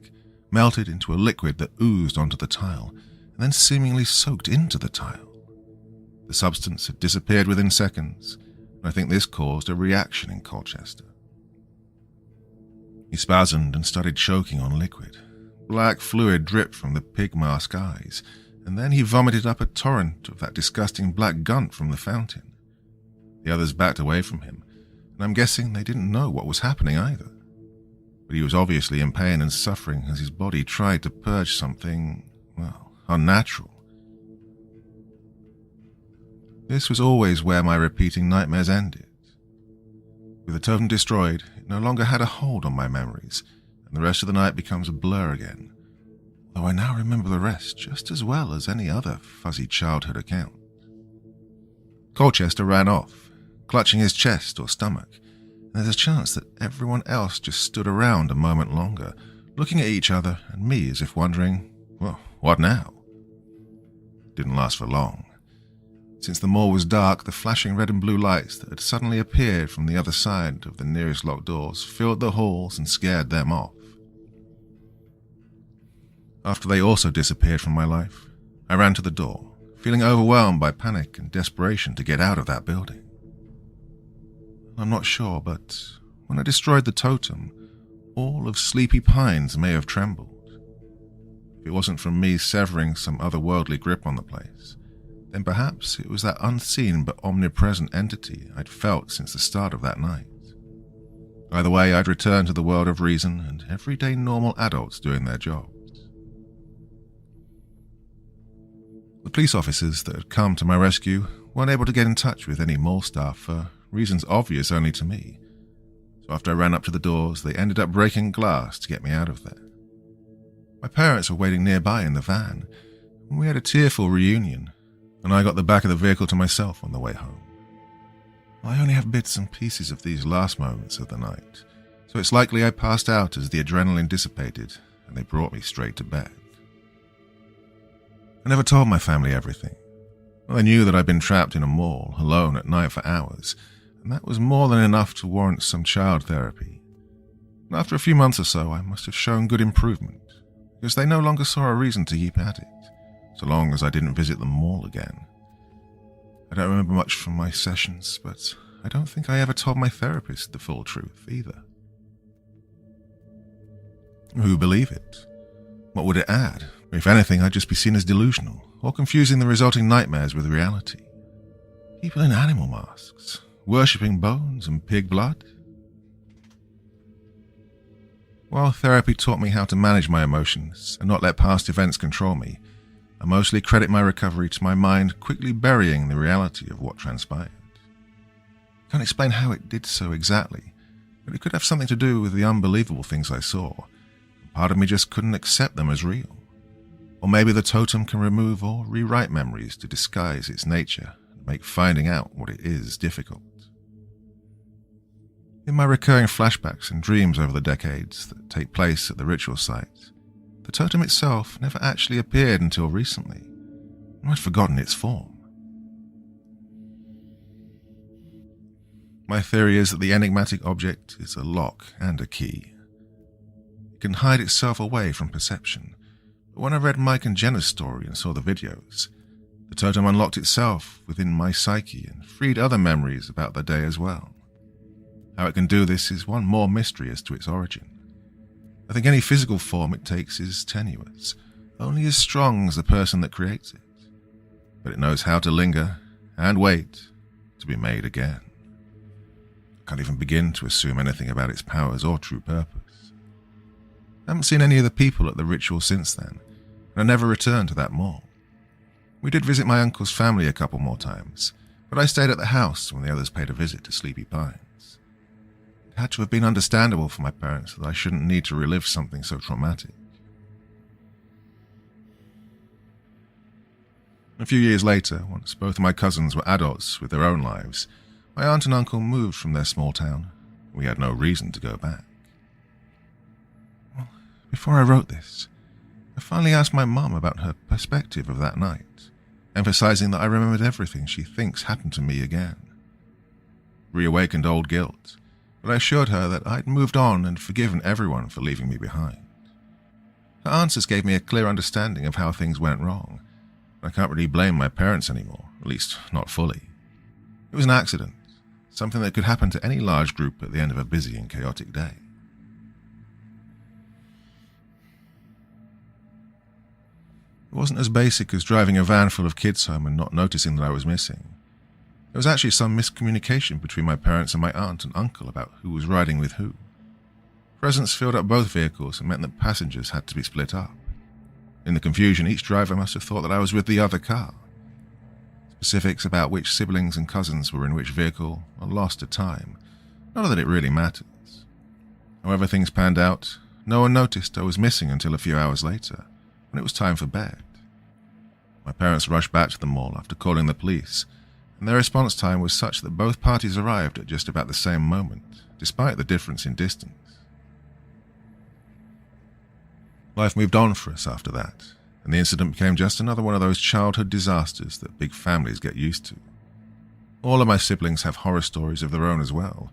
melted into a liquid that oozed onto the tile, and then seemingly soaked into the tile. The substance had disappeared within seconds, and I think this caused a reaction in Colchester. He spasmed and started choking on liquid. Black fluid dripped from the pig mask eyes, and then he vomited up a torrent of that disgusting black gunt from the fountain. The others backed away from him, and I'm guessing they didn't know what was happening either. But he was obviously in pain and suffering as his body tried to purge something, well, unnatural. This was always where my repeating nightmares ended. With the totem destroyed, it no longer had a hold on my memories, and the rest of the night becomes a blur again, though I now remember the rest just as well as any other fuzzy childhood account. Colchester ran off, clutching his chest or stomach, and there's a chance that everyone else just stood around a moment longer, looking at each other and me as if wondering, well, what now? It didn't last for long. Since the mall was dark, the flashing red and blue lights that had suddenly appeared from the other side of the nearest locked doors filled the halls and scared them off. After they also disappeared from my life, I ran to the door, feeling overwhelmed by panic and desperation to get out of that building. I'm not sure, but when I destroyed the totem, all of Sleepy Pines may have trembled. If it wasn't from me severing some otherworldly grip on the place, then perhaps it was that unseen but omnipresent entity I'd felt since the start of that night. Either way, I'd returned to the world of reason and everyday normal adults doing their jobs. The police officers that had come to my rescue weren't able to get in touch with any mall staff for reasons obvious only to me, so after I ran up to the doors, they ended up breaking glass to get me out of there. My parents were waiting nearby in the van, and we had a tearful reunion, and I got the back of the vehicle to myself on the way home. I only have bits and pieces of these last moments of the night, so it's likely I passed out as the adrenaline dissipated, and they brought me straight to bed. I never told my family everything. Well, they knew that I'd been trapped in a mall, alone at night for hours, and that was more than enough to warrant some child therapy. And after a few months or so, I must have shown good improvement, because they no longer saw a reason to keep at it, so long as I didn't visit the mall again. I don't remember much from my sessions, but I don't think I ever told my therapist the full truth either. Who believe it? What would it add? If anything, I'd just be seen as delusional, or confusing the resulting nightmares with reality. People in animal masks, worshipping bones and pig blood. While therapy taught me how to manage my emotions and not let past events control me, I mostly credit my recovery to my mind quickly burying the reality of what transpired. I can't explain how it did so exactly, but it could have something to do with the unbelievable things I saw. Part of me just couldn't accept them as real. Or maybe the totem can remove or rewrite memories to disguise its nature and make finding out what it is difficult. In my recurring flashbacks and dreams over the decades that take place at the ritual site, the totem itself never actually appeared until recently, and I'd forgotten its form. My theory is that the enigmatic object is a lock and a key. It can hide itself away from perception, but when I read Mike and Jenna's story and saw the videos, the totem unlocked itself within my psyche and freed other memories about the day as well. How it can do this is one more mystery as to its origin. I think any physical form it takes is tenuous, only as strong as the person that creates it. But it knows how to linger and wait to be made again. I can't even begin to assume anything about its powers or true purpose. I haven't seen any of the people at the ritual since then, and I never returned to that mall. We did visit my uncle's family a couple more times, but I stayed at the house when the others paid a visit to Sleepy Pines. It had to have been understandable for my parents that I shouldn't need to relive something so traumatic. A few years later, once both of my cousins were adults with their own lives, my aunt and uncle moved from their small town. We had no reason to go back. Well, before I wrote this, I finally asked my mum about her perspective of that night, emphasizing that I remembered everything she thinks happened to me again. Reawakened old guilt, but I assured her that I'd moved on and forgiven everyone for leaving me behind. Her answers gave me a clear understanding of how things went wrong. I can't really blame my parents anymore, at least not fully. It was an accident, something that could happen to any large group at the end of a busy and chaotic day. It wasn't as basic as driving a van full of kids home and not noticing that I was missing. There was actually some miscommunication between my parents and my aunt and uncle about who was riding with who. Presents filled up both vehicles and meant that passengers had to be split up. In the confusion, each driver must have thought that I was with the other car. Specifics about which siblings and cousins were in which vehicle are lost to time, not that it really matters. However things panned out, no one noticed I was missing until a few hours later, when it was time for bed. My parents rushed back to the mall after calling the police, and their response time was such that both parties arrived at just about the same moment, despite the difference in distance. Life moved on for us after that, and the incident became just another one of those childhood disasters that big families get used to. All of my siblings have horror stories of their own as well,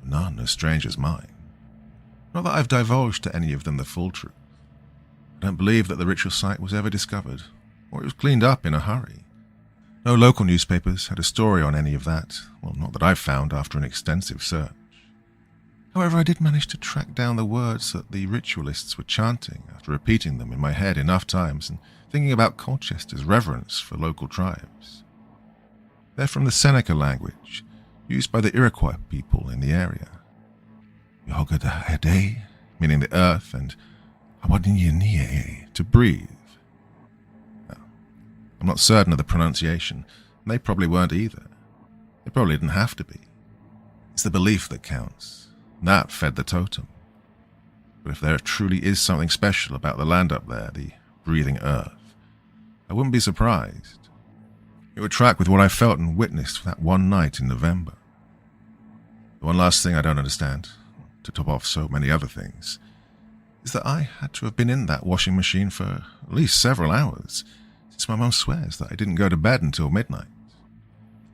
none as strange as mine. Not that I've divulged to any of them the full truth. I don't believe that the ritual site was ever discovered, or it was cleaned up in a hurry. No local newspapers had a story on any of that, well, not that I've found after an extensive search. However, I did manage to track down the words that the ritualists were chanting after repeating them in my head enough times and thinking about Colchester's reverence for local tribes. They're from the Seneca language, used by the Iroquois people in the area. Yogadahede, meaning the earth, and Awadinye, to breathe. I'm not certain of the pronunciation, and they probably weren't either. They probably didn't have to be. It's the belief that counts. That fed the totem. But if there truly is something special about the land up there, the breathing earth, I wouldn't be surprised. It would track with what I felt and witnessed that one night in November. The one last thing I don't understand, to top off so many other things, is that I had to have been in that washing machine for at least several hours, since my mum swears that I didn't go to bed until midnight.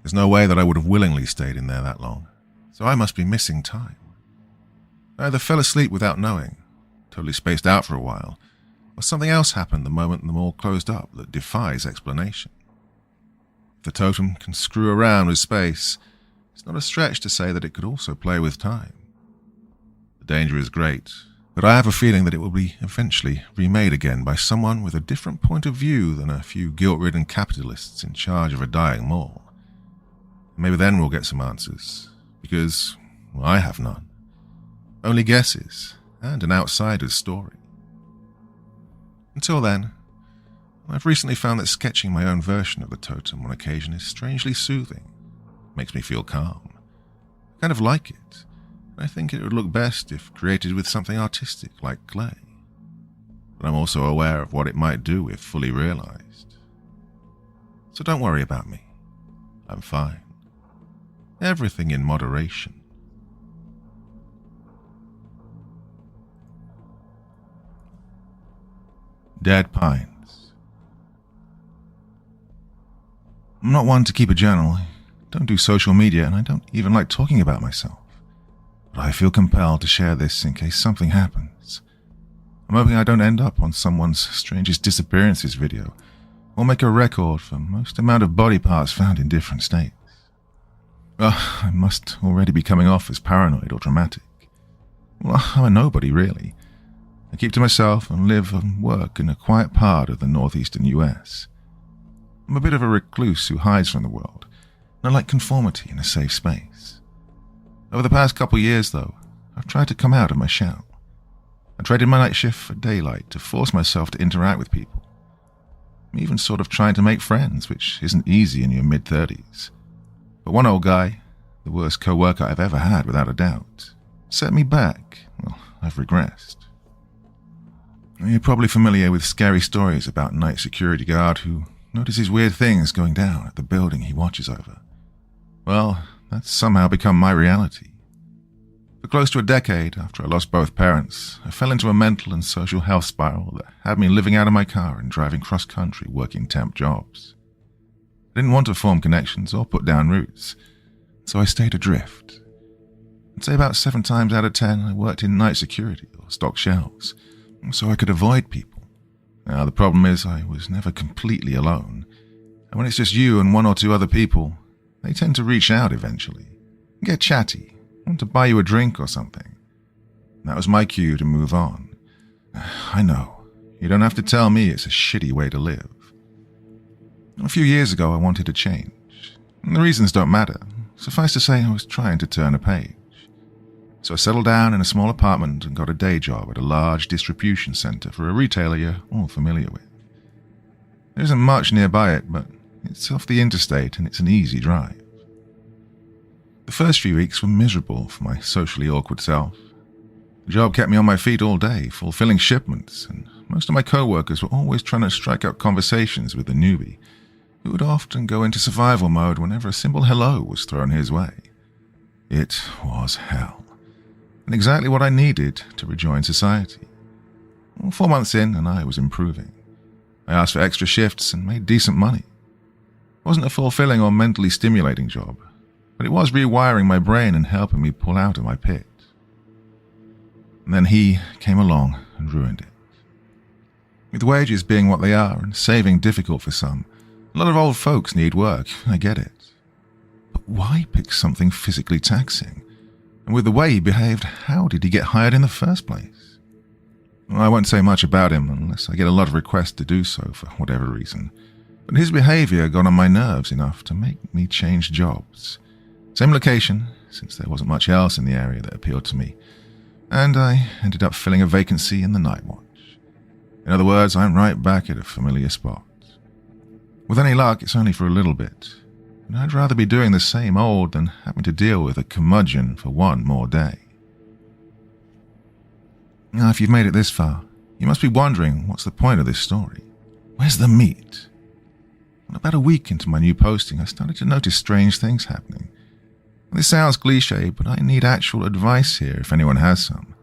There's no way that I would have willingly stayed in there that long, so I must be missing time. I either fell asleep without knowing, totally spaced out for a while, or something else happened the moment the mall closed up that defies explanation. If the totem can screw around with space, it's not a stretch to say that it could also play with time. The danger is great, but I have a feeling that it will be eventually remade again by someone with a different point of view than a few guilt-ridden capitalists in charge of a dying mall. Maybe then we'll get some answers, because I have none. Only guesses, and an outsider's story. Until then, I've recently found that sketching my own version of the totem on occasion is strangely soothing. It makes me feel calm. I kind of like it. I think it would look best if created with something artistic like clay. But I'm also aware of what it might do if fully realized. So don't worry about me. I'm fine. Everything in moderation. Dead pines. I'm not one to keep a journal. I don't do social media, and I don't even like talking about myself. But I feel compelled to share this in case something happens. I'm hoping I don't end up on someone's strangest disappearances video, or make a record for most amount of body parts found in different states. Well, I must already be coming off as paranoid or dramatic. Well, I'm a nobody, really. I keep to myself and live and work in a quiet part of the northeastern US. I'm a bit of a recluse who hides from the world, and I like conformity in a safe space. Over the past couple years, though, I've tried to come out of my shell. I traded my night shift for daylight to force myself to interact with people. I'm even sort of trying to make friends, which isn't easy in your mid-30s. But one old guy, the worst co-worker I've ever had without a doubt, set me back. Well, I've regressed. You're probably familiar with scary stories about night security guard who notices weird things going down at the building he watches over. Well, that's somehow become my reality. For close to a decade after I lost both parents, I fell into a mental and social health spiral that had me living out of my car and driving cross-country working temp jobs. I didn't want to form connections or put down roots, so I stayed adrift. I'd say about 7 times out of 10 I worked in night security or stocked shelves, so I could avoid people. Now, the problem is I was never completely alone, and when it's just you and 1 or 2 other people, they tend to reach out eventually, get chatty, want to buy you a drink or something. And that was my cue to move on. I know, you don't have to tell me it's a shitty way to live. A few years ago I wanted to change, and the reasons don't matter. Suffice to say I was trying to turn a page. So I settled down in a small apartment and got a day job at a large distribution center for a retailer you're all familiar with. There isn't much nearby it, but it's off the interstate and it's an easy drive. The first few weeks were miserable for my socially awkward self. The job kept me on my feet all day, fulfilling shipments, and most of my co-workers were always trying to strike up conversations with the newbie, who would often go into survival mode whenever a simple hello was thrown his way. It was hell, and exactly what I needed to rejoin society. 4 months in, and I was improving. I asked for extra shifts and made decent money. It wasn't a fulfilling or mentally stimulating job, but it was rewiring my brain and helping me pull out of my pit. And then he came along and ruined it. With wages being what they are and saving difficult for some, a lot of old folks need work, I get it. But why pick something physically taxing? And with the way he behaved, how did he get hired in the first place? Well, I won't say much about him unless I get a lot of requests to do so for whatever reason, but his behavior got on my nerves enough to make me change jobs. Same location, since there wasn't much else in the area that appealed to me, and I ended up filling a vacancy in the night watch. In other words, I'm right back at a familiar spot. With any luck, it's only for a little bit, and I'd rather be doing the same old than having to deal with a curmudgeon for one more day. Now, if you've made it this far, you must be wondering what's the point of this story. Where's the meat? Well, about a week into my new posting, I started to notice strange things happening. This sounds cliche, but I need actual advice here if anyone has some.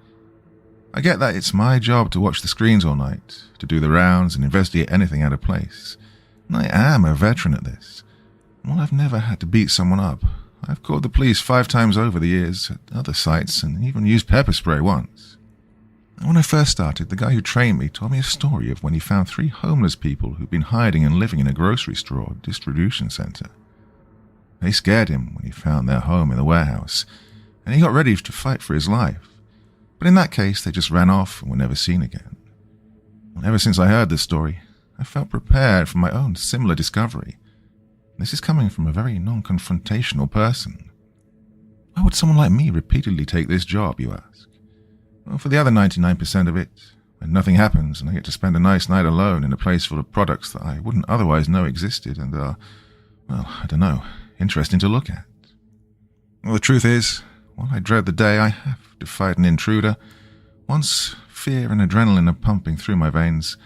I get that it's my job to watch the screens all night, to do the rounds and investigate anything out of place. And I am a veteran at this. While I've never had to beat someone up, I've called the police 5 times over the years at other sites and even used pepper spray once. When I first started, the guy who trained me told me a story of when he found 3 homeless people who'd been hiding and living in a grocery store or distribution center. They scared him when he found their home in the warehouse, and he got ready to fight for his life. But in that case, they just ran off and were never seen again. And ever since I heard this story, I felt prepared for my own similar discovery. This is coming from a very non-confrontational person. Why would someone like me repeatedly take this job, you ask? Well, for the other 99% of it, and nothing happens, and I get to spend a nice night alone in a place full of products that I wouldn't otherwise know existed and are, well, I don't know, interesting to look at. Well, the truth is, while I dread the day I have to fight an intruder, once fear and adrenaline are pumping through my veins,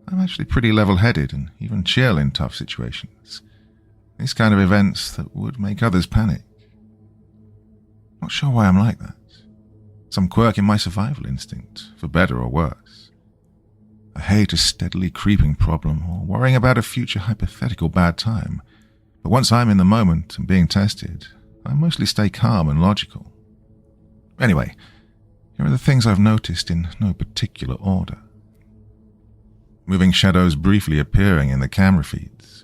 I'm actually pretty level-headed and even chill in tough situations. These kind of events that would make others panic. Not sure why I'm like that. Some quirk in my survival instinct, for better or worse. I hate a steadily creeping problem or worrying about a future hypothetical bad time, but once I'm in the moment and being tested, I mostly stay calm and logical. Anyway, here are the things I've noticed in no particular order. Moving shadows briefly appearing in the camera feeds.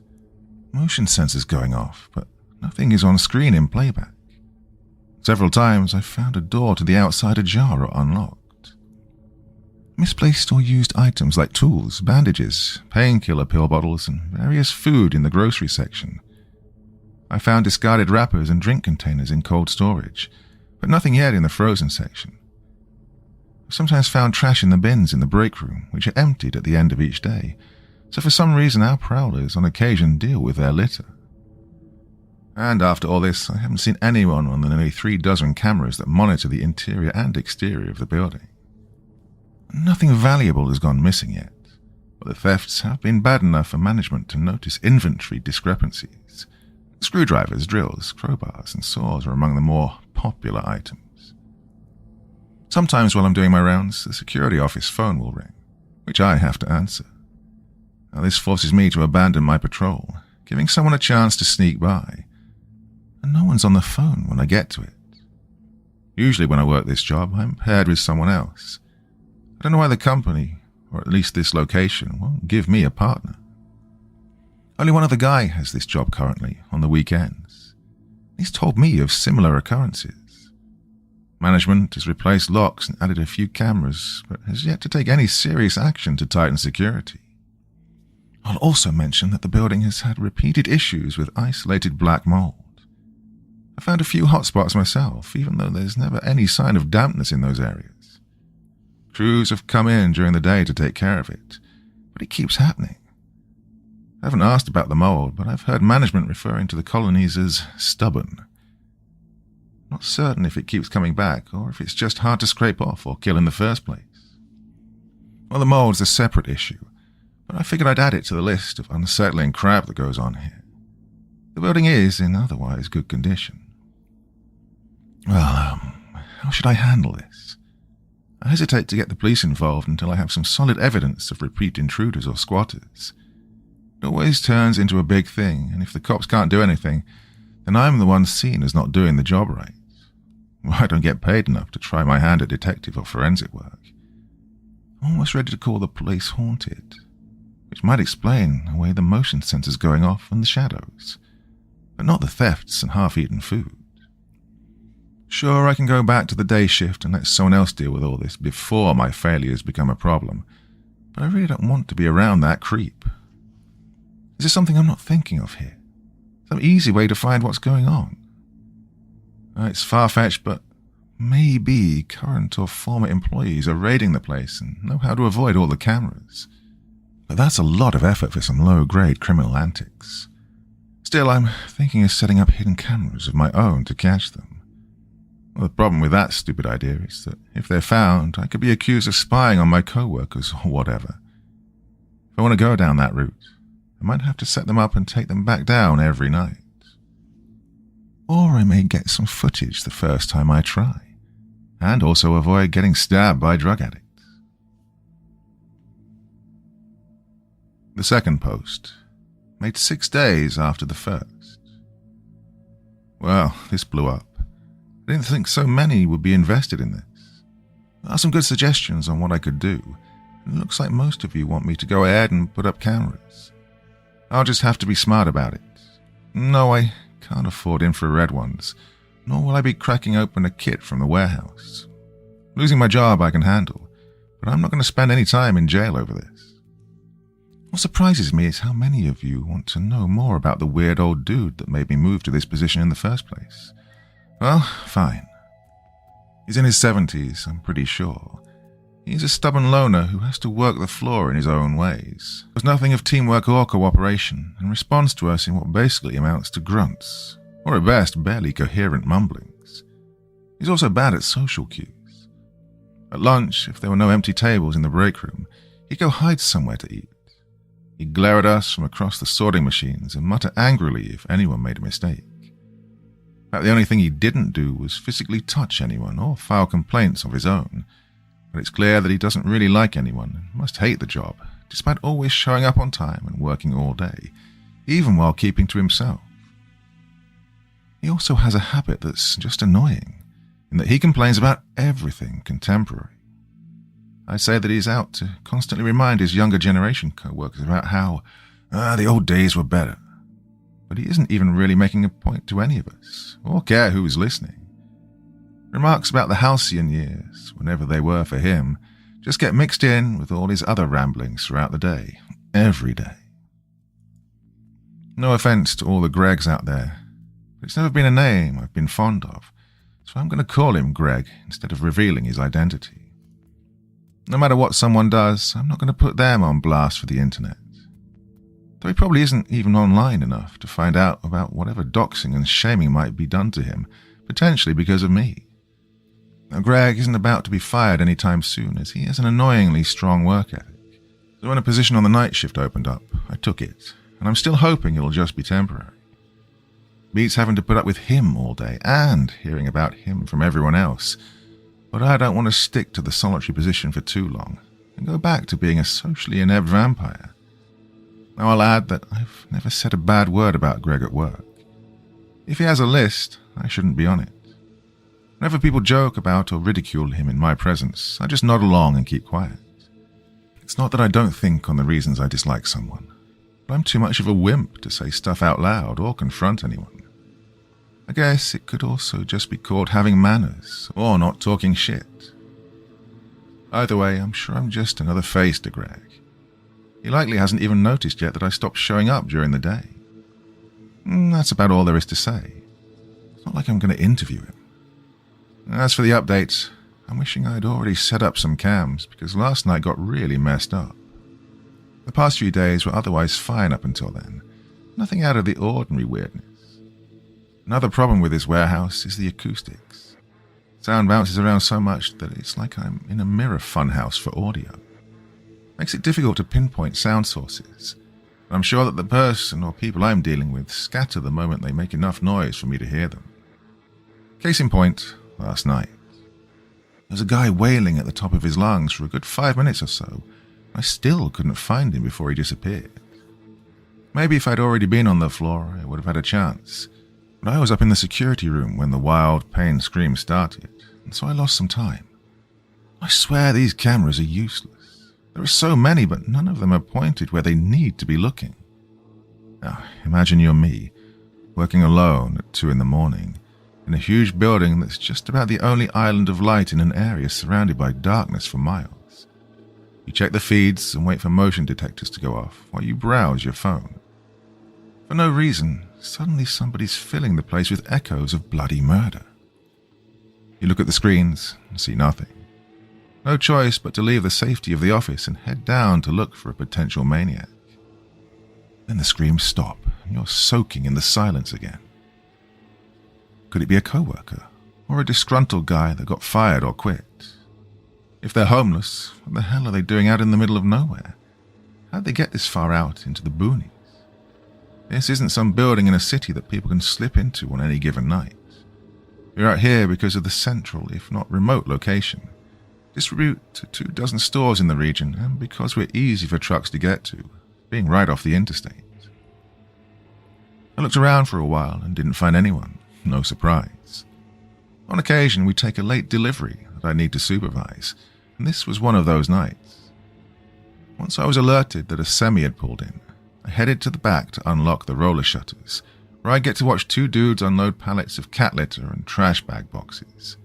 Motion sensors going off, but nothing is on screen in playback. Several times I've found a door to the outside ajar or unlocked. Misplaced or used items like tools, bandages, painkiller pill bottles, and various food in the grocery section. I found discarded wrappers and drink containers in cold storage, but nothing yet in the frozen section. I've sometimes found trash in the bins in the break room, which are emptied at the end of each day, so for some reason our prowlers on occasion deal with their litter. And after all this, I haven't seen anyone on the nearly 3 dozen cameras that monitor the interior and exterior of the building. Nothing valuable has gone missing yet, but the thefts have been bad enough for management to notice inventory discrepancies. Screwdrivers, drills, crowbars, and saws are among the more popular items. Sometimes while I'm doing my rounds, the security office phone will ring, which I have to answer. Now, this forces me to abandon my patrol, giving someone a chance to sneak by. And no one's on the phone when I get to it. Usually when I work this job, I'm paired with someone else. I don't know why the company, or at least this location, won't give me a partner. Only one other guy has this job currently, on the weekends. He's told me of similar occurrences. Management has replaced locks and added a few cameras, but has yet to take any serious action to tighten security. I'll also mention that the building has had repeated issues with isolated black mold. I found a few hotspots myself, even though there's never any sign of dampness in those areas. Crews have come in during the day to take care of it, but it keeps happening. I haven't asked about the mold, but I've heard management referring to the colonies as stubborn. Not certain if it keeps coming back, or if it's just hard to scrape off or kill in the first place. Well, the mold's a separate issue, but I figured I'd add it to the list of unsettling crap that goes on here. The building is in otherwise good condition. Well, how should I handle this? I hesitate to get the police involved until I have some solid evidence of repeat intruders or squatters. It always turns into a big thing, and if the cops can't do anything, then I'm the one seen as not doing the job right. Well, I don't get paid enough to try my hand at detective or forensic work. I'm almost ready to call the police haunted, which might explain away the motion sensors going off and the shadows, but not the thefts and half-eaten food. Sure, I can go back to the day shift and let someone else deal with all this before my failures become a problem, but I really don't want to be around that creep. Is there something I'm not thinking of here? Some easy way to find what's going on? It's far-fetched, but maybe current or former employees are raiding the place and know how to avoid all the cameras. But that's a lot of effort for some low-grade criminal antics. Still, I'm thinking of setting up hidden cameras of my own to catch them. Well, the problem with that stupid idea is that if they're found, I could be accused of spying on my co-workers or whatever. If I want to go down that route, I might have to set them up and take them back down every night. Or I may get some footage the first time I try, and also avoid getting stabbed by drug addicts. The second post, made 6 days after the first. Well, this blew up. I didn't think so many would be invested in this. There are some good suggestions on what I could do, and it looks like most of you want me to go ahead and put up cameras. I'll just have to be smart about it. No, I can't afford infrared ones, nor will I be cracking open a kit from the warehouse. Losing my job I can handle, but I'm not going to spend any time in jail over this. What surprises me is how many of you want to know more about the weird old dude that made me move to this position in the first place. Well, fine. He's in his 70s, I'm pretty sure. He's a stubborn loner who has to work the floor in his own ways. There's nothing of teamwork or cooperation, and responds to us in what basically amounts to grunts, or at best, barely coherent mumblings. He's also bad at social cues. At lunch, if there were no empty tables in the break room, he'd go hide somewhere to eat. He'd glare at us from across the sorting machines and mutter angrily if anyone made a mistake. In fact, the only thing he didn't do was physically touch anyone or file complaints of his own. But it's clear that he doesn't really like anyone and must hate the job, despite always showing up on time and working all day, even while keeping to himself. He also has a habit that's just annoying, in that he complains about everything contemporary. I'd say that he's out to constantly remind his younger generation co-workers about how the old days were better. But he isn't even really making a point to any of us, or care who is listening. Remarks about the halcyon years, whenever they were for him, just get mixed in with all his other ramblings throughout the day, every day. No offense to all the Gregs out there, but it's never been a name I've been fond of, so I'm going to call him Greg instead of revealing his identity. No matter what someone does, I'm not going to put them on blast for the internet. Though he probably isn't even online enough to find out about whatever doxing and shaming might be done to him, potentially because of me. Now, Greg isn't about to be fired anytime soon, as he has an annoyingly strong work ethic. So when a position on the night shift opened up, I took it, and I'm still hoping it'll just be temporary. Beats having to put up with him all day, and hearing about him from everyone else, but I don't want to stick to the solitary position for too long, and go back to being a socially inept vampire. Now I'll add that I've never said a bad word about Greg at work. If he has a list, I shouldn't be on it. Whenever people joke about or ridicule him in my presence, I just nod along and keep quiet. It's not that I don't think on the reasons I dislike someone, but I'm too much of a wimp to say stuff out loud or confront anyone. I guess it could also just be called having manners or not talking shit. Either way, I'm sure I'm just another face to Greg. He likely hasn't even noticed yet that I stopped showing up during the day. That's about all there is to say. It's not like I'm going to interview him. As for the updates, I'm wishing I'd already set up some cams, because last night got really messed up. The past few days were otherwise fine up until then. Nothing out of the ordinary weirdness. Another problem with this warehouse is the acoustics. Sound bounces around so much that it's like I'm in a mirror funhouse for audio. Makes it difficult to pinpoint sound sources. And I'm sure that the person or people I'm dealing with scatter the moment they make enough noise for me to hear them. Case in point, last night. There was a guy wailing at the top of his lungs for a good 5 minutes or so. I still couldn't find him before he disappeared. Maybe if I'd already been on the floor, I would have had a chance. But I was up in the security room when the wild pain scream started, and so I lost some time. I swear these cameras are useless. There are so many, but none of them are pointed where they need to be looking. Now, imagine you're me, working alone at 2 a.m, in a huge building that's just about the only island of light in an area surrounded by darkness for miles. You check the feeds and wait for motion detectors to go off while you browse your phone. For no reason, suddenly somebody's filling the place with echoes of bloody murder. You look at the screens and see nothing. No choice but to leave the safety of the office and head down to look for a potential maniac. Then the screams stop, and you're soaking in the silence again. Could it be a coworker, or a disgruntled guy that got fired or quit? If they're homeless, what the hell are they doing out in the middle of nowhere? How'd they get this far out into the boonies? This isn't some building in a city that people can slip into on any given night. We're out here because of the central, if not remote, location. Distribute to 24 stores in the region, and because we're easy for trucks to get to, being right off the interstate. I looked around for a while and didn't find anyone, no surprise. On occasion, we take a late delivery that I need to supervise, and this was one of those nights. Once I was alerted that a semi had pulled in, I headed to the back to unlock the roller shutters, where I get to watch 2 dudes unload pallets of cat litter and trash bag boxes.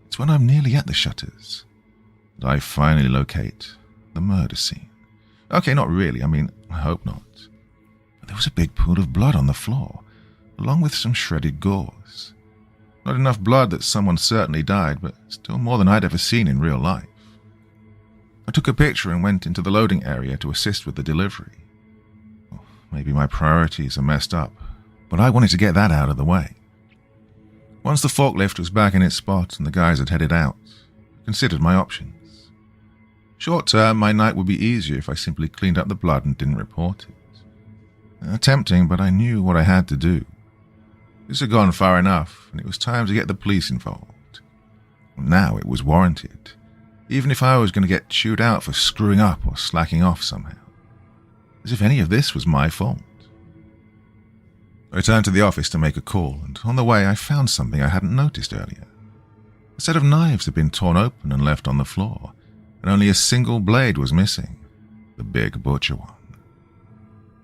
It's when I'm nearly at the shutters that I finally locate the murder scene. Okay, not really, I hope not. But there was a big pool of blood on the floor, along with some shredded gauze. Not enough blood that someone certainly died, but still more than I'd ever seen in real life. took a picture and went into the loading area to assist with the delivery. Well, maybe my priorities are messed up, but I wanted to get that out of the way. Once the forklift was back in its spot and the guys had headed out, I considered my options. Short term, my night would be easier if I simply cleaned up the blood and didn't report it. Tempting, but I knew what I had to do. This had gone far enough, and it was time to get the police involved. Now it was warranted, even if I was going to get chewed out for screwing up or slacking off somehow. As if any of this was my fault. I returned to the office to make a call, and on the way I found something I hadn't noticed earlier. A set of knives had been torn open and left on the floor, and only a single blade was missing, the big butcher one.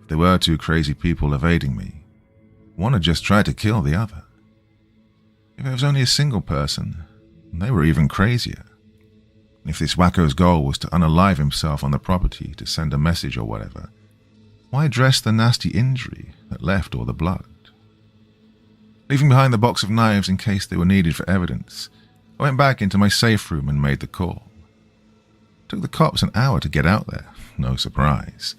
If there were two crazy people evading me, one had just tried to kill the other. If it was only a single person, they were even crazier. And if this wacko's goal was to unalive himself on the property to send a message or whatever, why dress the nasty injury that left all the blood? Leaving behind the box of knives in case they were needed for evidence, I went back into my safe room and made the call. It took the cops an hour to get out there, no surprise.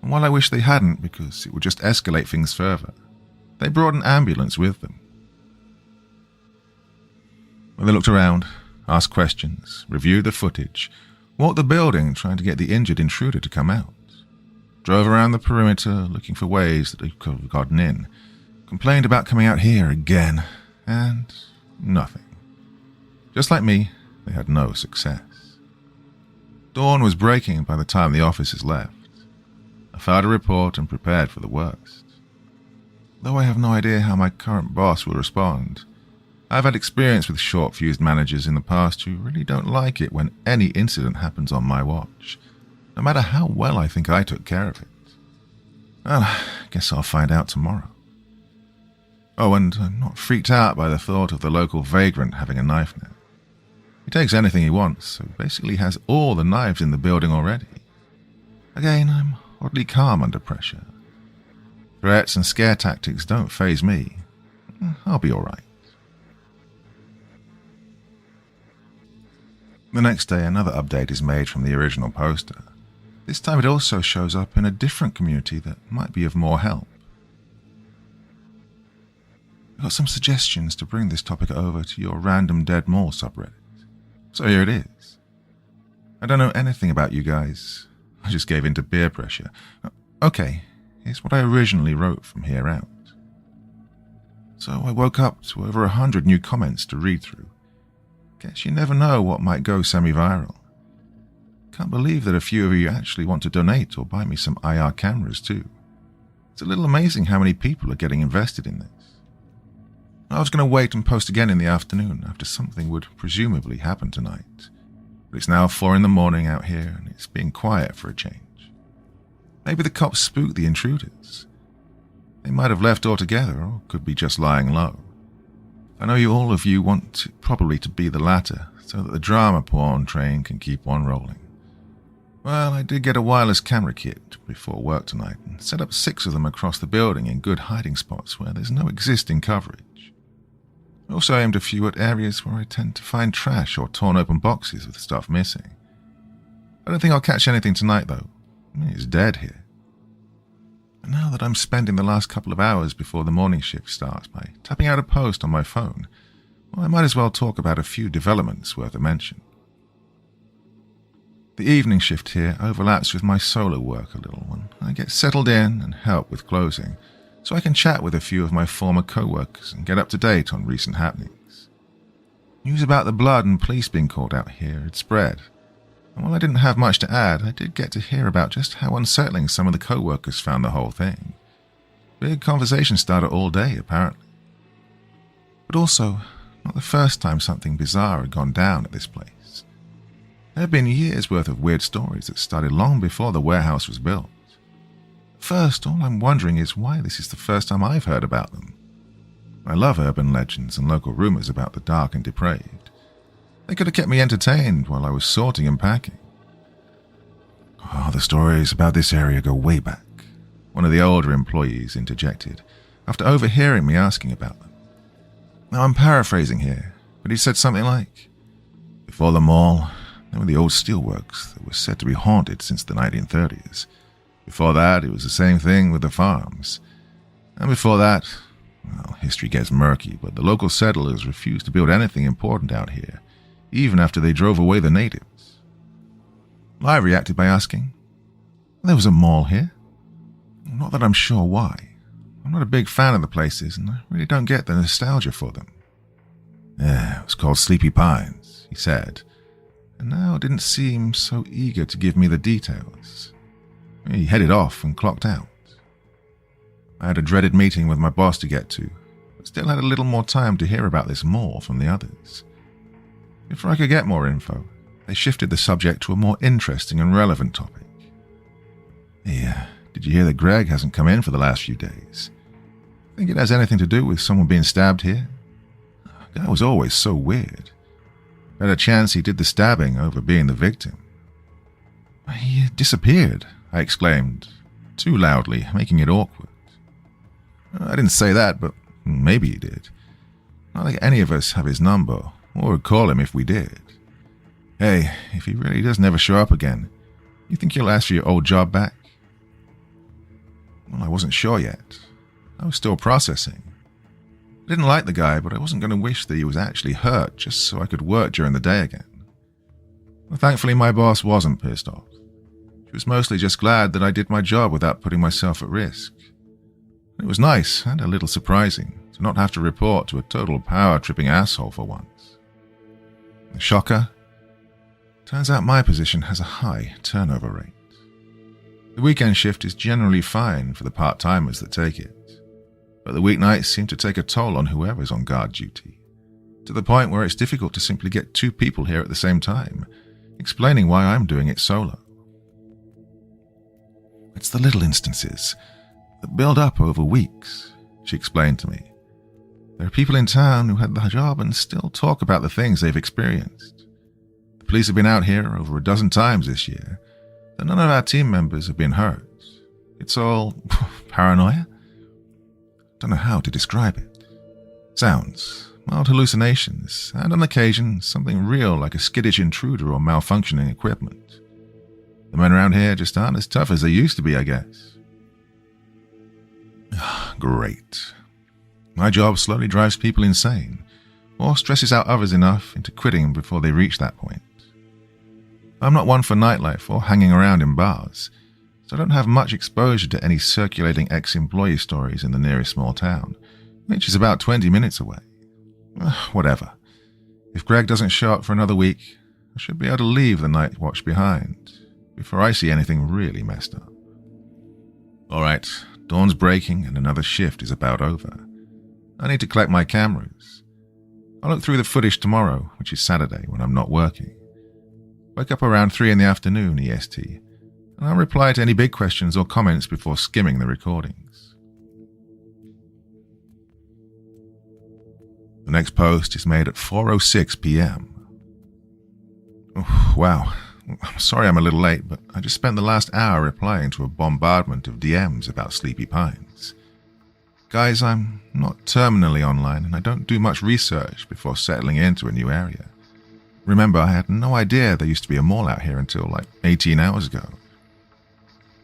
And while I wish they hadn't, because it would just escalate things further, they brought an ambulance with them. When they looked around, asked questions, reviewed the footage, walked the building trying to get the injured intruder to come out, drove around the perimeter looking for ways that they could have gotten in, complained about coming out here again, and nothing. Just like me, they had no success. Dawn was breaking by the time the officers left. I filed a report and prepared for the worst. Though I have no idea how my current boss will respond, I've had experience with short-fused managers in the past who really don't like it when any incident happens on my watch, no matter how well I think I took care of it. Well, I guess I'll find out tomorrow. Oh, and I'm not freaked out by the thought of the local vagrant having a knife now. He takes anything he wants, so basically has all the knives in the building already. Again, I'm oddly calm under pressure. Threats and scare tactics don't faze me. I'll be alright. The next day, another update is made from the original poster. This time it also shows up in a different community that might be of more help. I've got some suggestions to bring this topic over to your Random Dead Mall subreddit. So here it is. I don't know anything about you guys. I just gave in to peer pressure. Okay, here's what I originally wrote from here out. So I woke up to over 100 new comments to read through. Guess you never know what might go semi-viral. Can't believe that a few of you actually want to donate or buy me some IR cameras too. It's a little amazing how many people are getting invested in this. I was going to wait and post again in the afternoon after something would presumably happen tonight. But it's now 4 a.m. out here and it's being quiet for a change. Maybe the cops spooked the intruders. They might have left altogether or could be just lying low. I know all of you want probably to be the latter so that the drama porn train can keep on rolling. Well, I did get a wireless camera kit before work tonight and set up 6 of them across the building in good hiding spots where there's no existing coverage. I also aimed a few at areas where I tend to find trash or torn open boxes with stuff missing. I don't think I'll catch anything tonight though. It's dead here. And now that I'm spending the last couple of hours before the morning shift starts by tapping out a post on my phone, well, I might as well talk about a few developments worth a mention. The evening shift here overlaps with my solo work a little when I get settled in and help with closing, so I can chat with a few of my former co-workers and get up to date on recent happenings. News about the blood and police being called out here had spread, and while I didn't have much to add, I did get to hear about just how unsettling some of the co-workers found the whole thing. Big conversation starter all day, apparently. But also, not the first time something bizarre had gone down at this place. There had been years' worth of weird stories that started long before the warehouse was built. First, all I'm wondering is why this is the first time I've heard about them. I love urban legends and local rumors about the dark and depraved. They could have kept me entertained while I was sorting and packing. Oh, the stories about this area go way back, one of the older employees interjected, after overhearing me asking about them. Now I'm paraphrasing here, but he said something like, "Before the mall, They were the old steelworks that were said to be haunted since the 1930s. Before that, it was the same thing with the farms. And before that, well, history gets murky, but the local settlers refused to build anything important out here, even after they drove away the natives. I reacted by asking, "There was a mall here?" Not that I'm sure why. I'm not a big fan of the places, and I really don't get the nostalgia for them. "Yeah, it was called Sleepy Pines," he said, and now didn't seem so eager to give me the details. He headed off and clocked out. I had a dreaded meeting with my boss to get to, but still had a little more time to hear about this mall from the others. Before I could get more info, they shifted the subject to a more interesting and relevant topic. "Yeah, did you hear that Greg hasn't come in for the last few days? Think it has anything to do with someone being stabbed here? The guy was always so weird. Better chance he did the stabbing over being the victim." "He disappeared," I exclaimed, too loudly, making it awkward. "I didn't say that, but maybe he did. Not like any of us have his number, or would call him if we did. Hey, if he really does never show up again, you think you'll ask for your old job back?" Well, I wasn't sure yet. I was still processing. I didn't like the guy, but I wasn't going to wish that he was actually hurt just so I could work during the day again. Well, thankfully, my boss wasn't pissed off. She was mostly just glad that I did my job without putting myself at risk. It was nice and a little surprising to not have to report to a total power-tripping asshole for once. The shocker? Turns out my position has a high turnover rate. The weekend shift is generally fine for the part-timers that take it, but the weeknights seem to take a toll on whoever's on guard duty, to the point where it's difficult to simply get two people here at the same time, explaining why I'm doing it solo. "It's the little instances that build up over weeks," she explained to me. "There are people in town who had the job and still talk about the things they've experienced. The police have been out here over a dozen times this year, and none of our team members have been hurt. It's all paranoia? Don't know how to describe it. Sounds, mild hallucinations, and on occasion, something real like a skittish intruder or malfunctioning equipment. The men around here just aren't as tough as they used to be, I guess." Great. My job slowly drives people insane, or stresses out others enough into quitting before they reach that point. I'm not one for nightlife or hanging around in bars, so I don't have much exposure to any circulating ex-employee stories in the nearest small town, which is about 20 minutes away. Whatever. If Greg doesn't show up for another week, I should be able to leave the night watch behind, before I see anything really messed up. Alright, dawn's breaking and another shift is about over. I need to collect my cameras. I'll look through the footage tomorrow, which is Saturday when I'm not working. Wake up around 3 in the afternoon EST, and I'll reply to any big questions or comments before skimming the recordings. The next post is made at 4:06 p.m. Oh, wow. I'm sorry I'm a little late, but I just spent the last hour replying to a bombardment of DMs about Sleepy Pines. Guys, I'm not terminally online, and I don't do much research before settling into a new area. Remember, I had no idea there used to be a mall out here until like 18 hours ago.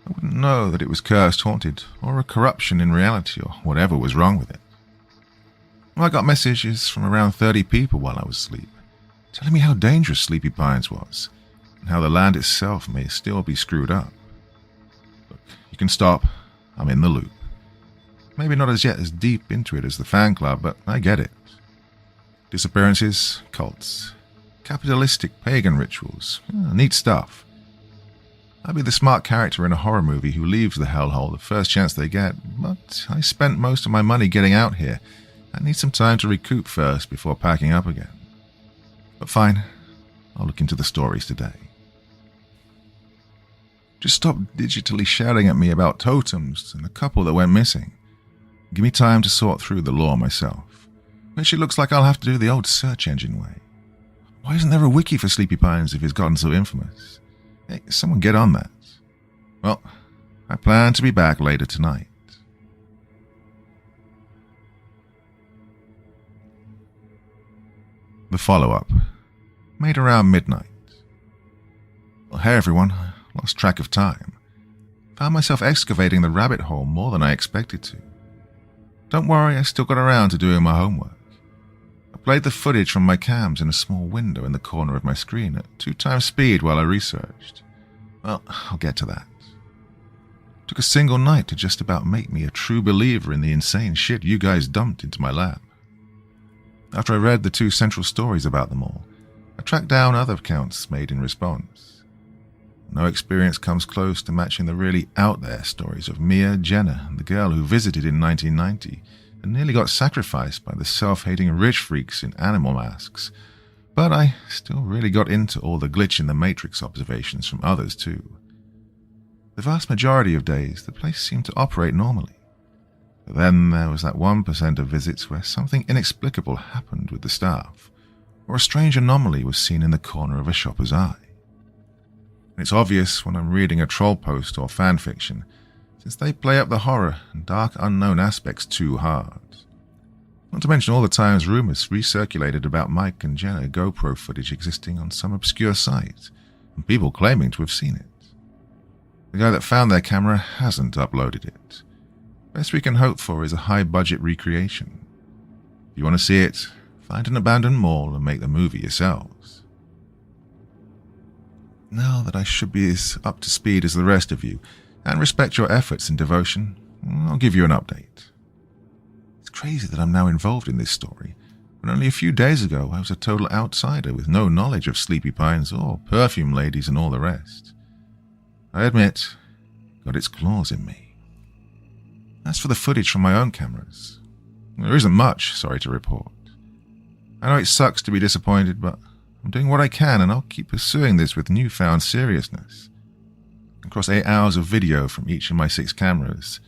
I wouldn't know that it was cursed, haunted, or a corruption in reality, or whatever was wrong with it. Well, I got messages from around 30 people while I was asleep, telling me how dangerous Sleepy Pines was, and how the land itself may still be screwed up. Look, you can stop. I'm in the loop. Maybe not as yet as deep into it as the fan club, but I get it. Disappearances, cults, capitalistic pagan rituals, neat stuff. I'd be the smart character in a horror movie who leaves the hellhole the first chance they get, but I spent most of my money getting out here. I need some time to recoup first before packing up again. But fine, I'll look into the stories today. Just stop digitally shouting at me about totems and the couple that went missing. Give me time to sort through the lore myself, which it looks like I'll have to do the old search engine way. Why isn't there a wiki for Sleepy Pines if it's gotten so infamous? Hey, someone get on that. Well, I plan to be back later tonight. The follow-up, made around midnight. Well, hey everyone, I lost track of time. Found myself excavating the rabbit hole more than I expected to. Don't worry, I still got around to doing my homework. I played the footage from my cams in a small window in the corner of my screen at 2x speed while I researched. Well, I'll get to that. It took a single night to just about make me a true believer in the insane shit you guys dumped into my lab. After I read the 2 central stories about them all, I tracked down other accounts made in response. No experience comes close to matching the really out-there stories of Mia Jenner, the girl who visited in 1990 and nearly got sacrificed by the self-hating rich freaks in animal masks. But I still really got into all the glitch in the Matrix observations from others too. The vast majority of days, the place seemed to operate normally. But then there was that 1% of visits where something inexplicable happened with the staff, or a strange anomaly was seen in the corner of a shopper's eye. And it's obvious when I'm reading a troll post or fan fiction, since they play up the horror and dark unknown aspects too hard. Not to mention all the times rumors recirculated about Mike and Jenna GoPro footage existing on some obscure site, and people claiming to have seen it. The guy that found their camera hasn't uploaded it. Best we can hope for is a high-budget recreation. If you want to see it, find an abandoned mall and make the movie yourselves. Now that I should be as up to speed as the rest of you, and respect your efforts and devotion, I'll give you an update. It's crazy that I'm now involved in this story, when only a few days ago I was a total outsider with no knowledge of Sleepy Pines or perfume ladies and all the rest. I admit, got its claws in me. As for the footage from my own cameras, there isn't much, sorry to report. I know it sucks to be disappointed, but I'm doing what I can and I'll keep pursuing this with newfound seriousness. Across 8 hours of video from each of my 6 cameras,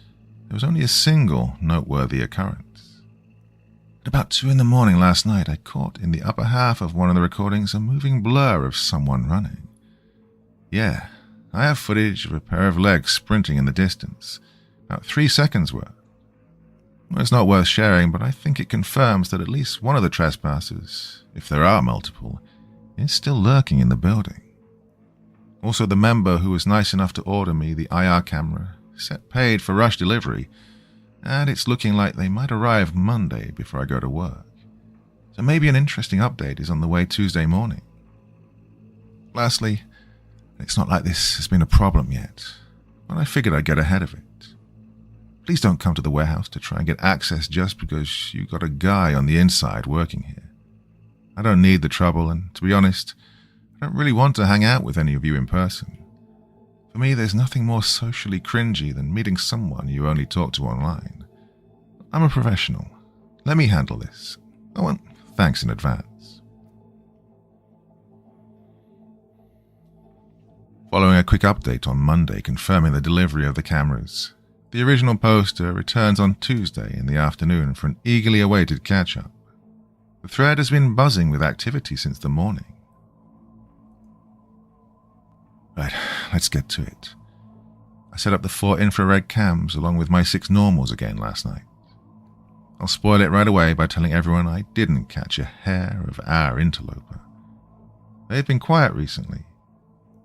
there was only a single noteworthy occurrence. At about 2 a.m. last night, I caught in the upper half of one of the recordings a moving blur of someone running. Yeah, I have footage of a pair of legs sprinting in the distance, about 3 seconds worth. Well, it's not worth sharing, but I think it confirms that at least one of the trespassers, if there are multiple, is still lurking in the building. Also, the member who was nice enough to order me the IR camera set paid for rush delivery, and it's looking like they might arrive Monday before I go to work. So maybe an interesting update is on the way Tuesday morning. Lastly, it's not like this has been a problem yet, but I figured I'd get ahead of it. Please don't come to the warehouse to try and get access just because you got a guy on the inside working here. I don't need the trouble, and to be honest, I don't really want to hang out with any of you in person. For me, there's nothing more socially cringy than meeting someone you only talk to online. I'm a professional. Let me handle this. Oh, and thanks in advance. Following a quick update on Monday confirming the delivery of the cameras, the original poster returns on Tuesday in the afternoon for an eagerly awaited catch-up. The thread has been buzzing with activity since the morning. Right, let's get to it. I set up the 4 infrared cams along with my 6 normals again last night. I'll spoil it right away by telling everyone I didn't catch a hair of our interloper. They've been quiet recently.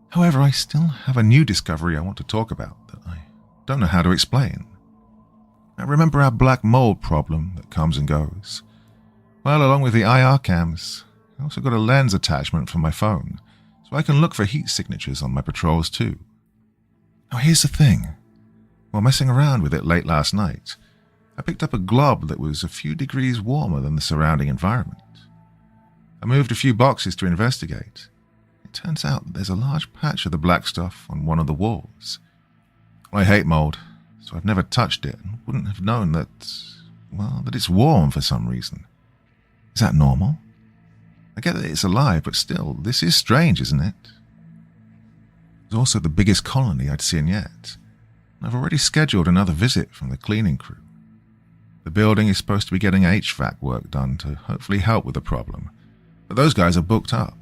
However, I still have a new discovery I want to talk about that I don't know how to explain. I remember our black mold problem that comes and goes. Well, along with the IR cams, I also got a lens attachment for my phone, so I can look for heat signatures on my patrols too. Now here's the thing. While messing around with it late last night, I picked up a glob that was a few degrees warmer than the surrounding environment. I moved a few boxes to investigate. It turns out that there's a large patch of the black stuff on one of the walls. I hate mold, so I've never touched it and wouldn't have known that it's warm for some reason. Is that normal? I get that it's alive, but still, this is strange, isn't it? It's also the biggest colony I'd seen yet. I've already scheduled another visit from the cleaning crew. The building is supposed to be getting HVAC work done to hopefully help with the problem, but those guys are booked up.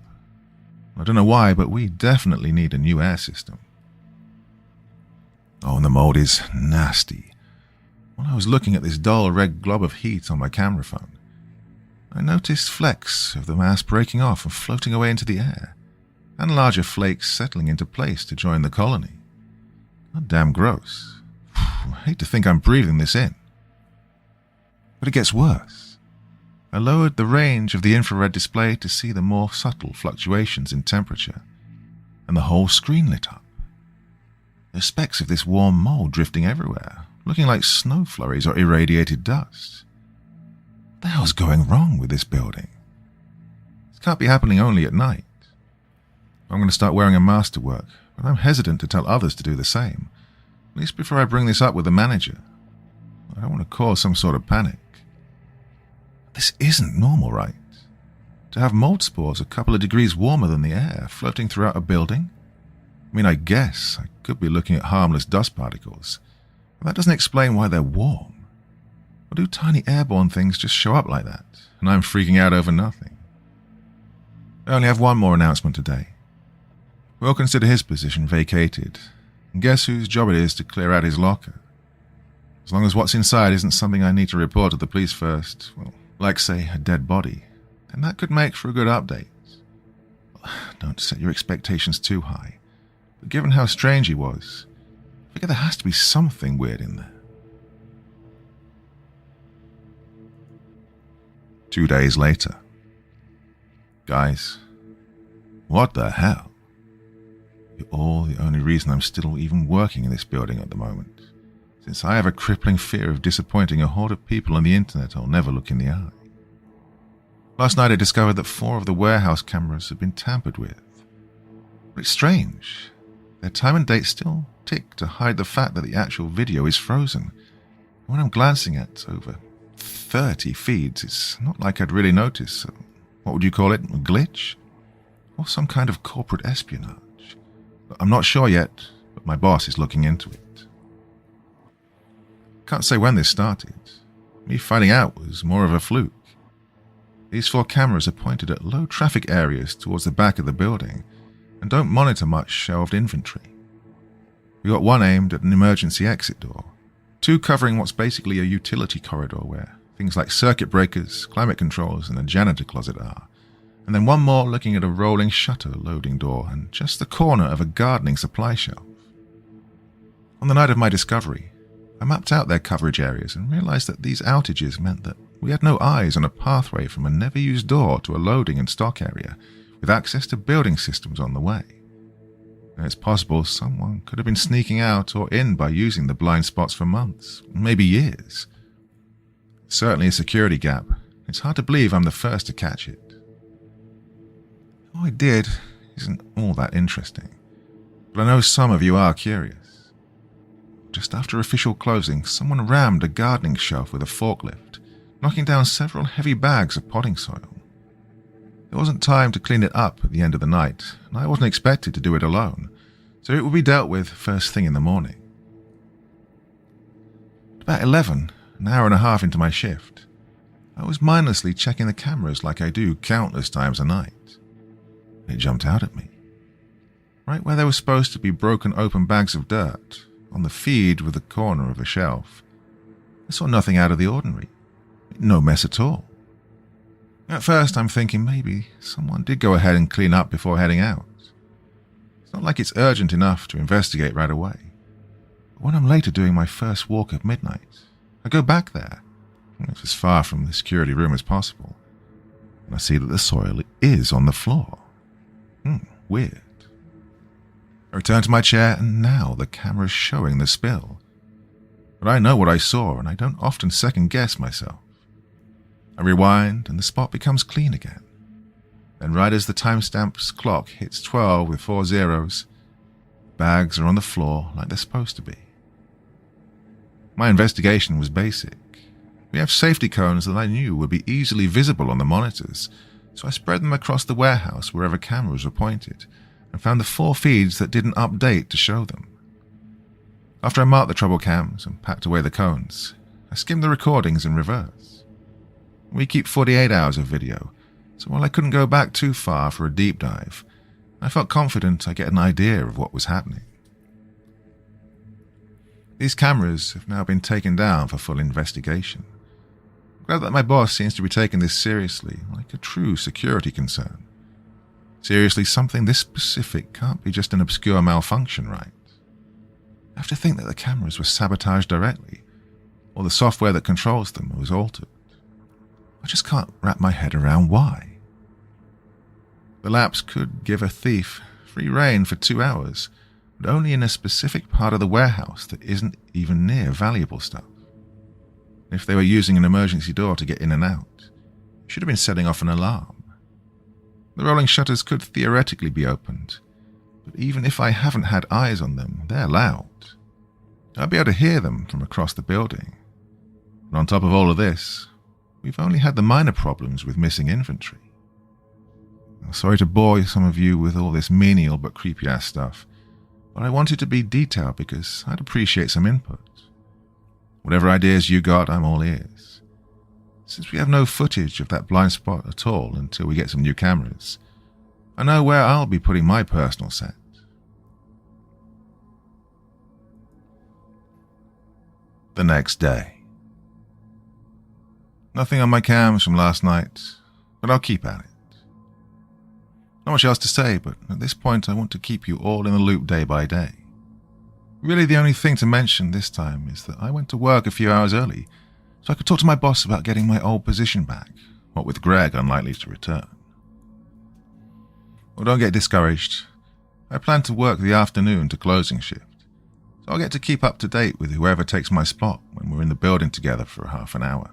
I don't know why, but we definitely need a new air system. Oh, and the mold is nasty. While I was looking at this dull red glob of heat on my camera phone, I noticed flecks of the mass breaking off and floating away into the air. and larger flakes settling into place to join the colony. God damn gross. I hate to think I'm breathing this in. But it gets worse. I lowered the range of the infrared display to see the more subtle fluctuations in temperature, and the whole screen lit up. There's specks of this warm mold drifting everywhere, looking like snow flurries or irradiated dust. What the hell's going wrong with this building? This can't be happening only at night. I'm going to start wearing a mask to work, but I'm hesitant to tell others to do the same, at least before I bring this up with the manager. I don't want to cause some sort of panic. This isn't normal, right? To have mold spores a couple of degrees warmer than the air floating throughout a building? I mean, I guess I could be looking at harmless dust particles, but that doesn't explain why they're warm. Or do tiny airborne things just show up like that, and I'm freaking out over nothing? I only have one more announcement today. We'll consider his position vacated, and guess whose job it is to clear out his locker? As long as what's inside isn't something I need to report to the police first, well, like, say, a dead body, then that could make for a good update. Don't set your expectations too high, but given how strange he was, I figure there has to be something weird in there. 2 days later. Guys, what the hell? You're all the only reason I'm still even working in this building at the moment, since I have a crippling fear of disappointing a horde of people on the internet I'll never look in the eye. Last night I discovered that 4 of the warehouse cameras had been tampered with. But it's strange. Their time and date still tick to hide the fact that the actual video is frozen. When I'm glancing at over 30 feeds, it's not like I'd really notice. What would you call it? A glitch? Or some kind of corporate espionage? I'm not sure yet, but my boss is looking into it. Can't say when this started. Me finding out was more of a fluke. These 4 cameras are pointed at low traffic areas towards the back of the building and don't monitor much shelved inventory. We got one aimed at an emergency exit door, 2 covering what's basically a utility corridor where things like circuit breakers, climate controls, and a janitor closet are, and then one more looking at a rolling shutter loading door and just the corner of a gardening supply shelf. On the night of my discovery, I mapped out their coverage areas and realized that these outages meant that we had no eyes on a pathway from a never-used door to a loading and stock area with access to building systems on the way. And it's possible someone could have been sneaking out or in by using the blind spots for months, maybe years. Certainly a security gap. It's hard to believe I'm the first to catch it. What I did isn't all that interesting, but I know some of you are curious. Just after official closing, someone rammed a gardening shelf with a forklift, knocking down several heavy bags of potting soil. There wasn't time to clean it up at the end of the night, and I wasn't expected to do it alone, so it would be dealt with first thing in the morning. At about 11, an hour and a half into my shift, I was mindlessly checking the cameras like I do countless times a night. It jumped out at me. Right where there were supposed to be broken open bags of dirt, on the feed with the corner of a shelf, I saw nothing out of the ordinary. No mess at all. At first I'm thinking maybe someone did go ahead and clean up before heading out. It's not like it's urgent enough to investigate right away. But when I'm later doing my first walk at midnight, I go back there, it's as far from the security room as possible, and I see that the soil is on the floor. Weird. I return to my chair, and now the camera's showing the spill. But I know what I saw, and I don't often second-guess myself. I rewind, and the spot becomes clean again. Then right as the timestamp's clock hits 12 with 4 zeros, bags are on the floor like they're supposed to be. My investigation was basic. We have safety cones that I knew would be easily visible on the monitors, so I spread them across the warehouse wherever cameras were pointed, and found the 4 feeds that didn't update to show them. After I marked the trouble cams and packed away the cones, I skimmed the recordings in reverse. We keep 48 hours of video, so while I couldn't go back too far for a deep dive, I felt confident I'd get an idea of what was happening. These cameras have now been taken down for full investigation. I'm glad that my boss seems to be taking this seriously, like a true security concern. Seriously, something this specific can't be just an obscure malfunction, right? I have to think that the cameras were sabotaged directly, or the software that controls them was altered. I just can't wrap my head around why. The lapse could give a thief free rein for 2 hours, but only in a specific part of the warehouse that isn't even near valuable stuff. If they were using an emergency door to get in and out, it should have been setting off an alarm. The rolling shutters could theoretically be opened, but even if I haven't had eyes on them, they're loud. I'll be able to hear them from across the building. And on top of all of this, we've only had the minor problems with missing inventory. I'm sorry to bore some of you with all this menial but creepy-ass stuff, but I wanted to be detailed because I'd appreciate some input. Whatever ideas you got, I'm all ears. Since we have no footage of that blind spot at all until we get some new cameras, I know where I'll be putting my personal set. The next day. Nothing on my cams from last night, but I'll keep at it. Not much else to say, but at this point I want to keep you all in the loop day by day. Really the only thing to mention this time is that I went to work a few hours early, so I could talk to my boss about getting my old position back, what with Greg unlikely to return. Well, don't get discouraged. I plan to work the afternoon to closing shift, so I'll get to keep up to date with whoever takes my spot when we're in the building together for half an hour.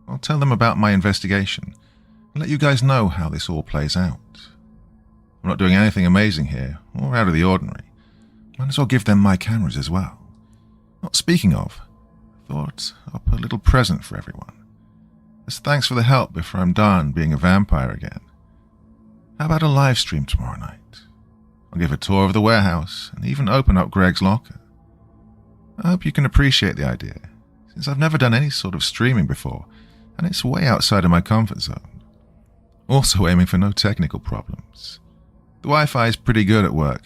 I'll tell them about my investigation and let you guys know how this all plays out. I'm not doing anything amazing here, or out of the ordinary. Might as well give them my cameras as well. Not speaking of, I thought I'll put a little present for everyone. As thanks for the help before I'm done being a vampire again. How about a live stream tomorrow night? I'll give a tour of the warehouse and even open up Greg's locker. I hope you can appreciate the idea, since I've never done any sort of streaming before, and it's way outside of my comfort zone. Also aiming for no technical problems. The Wi-Fi is pretty good at work,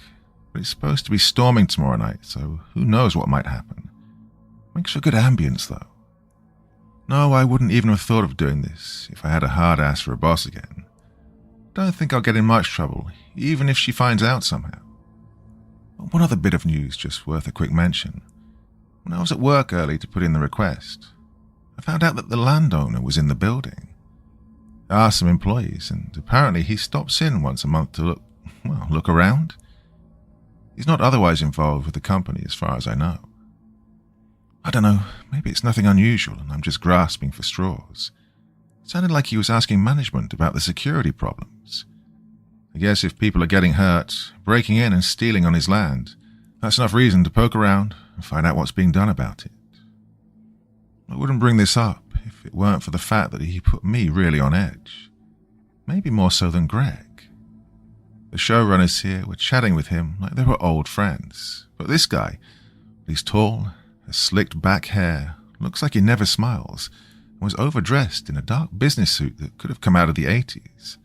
but it's supposed to be storming tomorrow night, so who knows what might happen. Makes for good ambience, though. No, I wouldn't even have thought of doing this if I had a hard ass for a boss again. Don't think I'll get in much trouble, even if she finds out somehow. One other bit of news just worth a quick mention. When I was at work early to put in the request, I found out that the landowner was in the building. I asked some employees, and apparently he stops in once a month to look around. He's not otherwise involved with the company as far as I know. I don't know, maybe it's nothing unusual and I'm just grasping for straws. It sounded like he was asking management about the security problems. I guess if people are getting hurt, breaking in and stealing on his land, that's enough reason to poke around and find out what's being done about it. I wouldn't bring this up if it weren't for the fact that he put me really on edge. Maybe more so than Greg. The showrunners here were chatting with him like they were old friends. But this guy, he's tall, has slicked back hair, looks like he never smiles, and was overdressed in a dark business suit that could have come out of the 80s.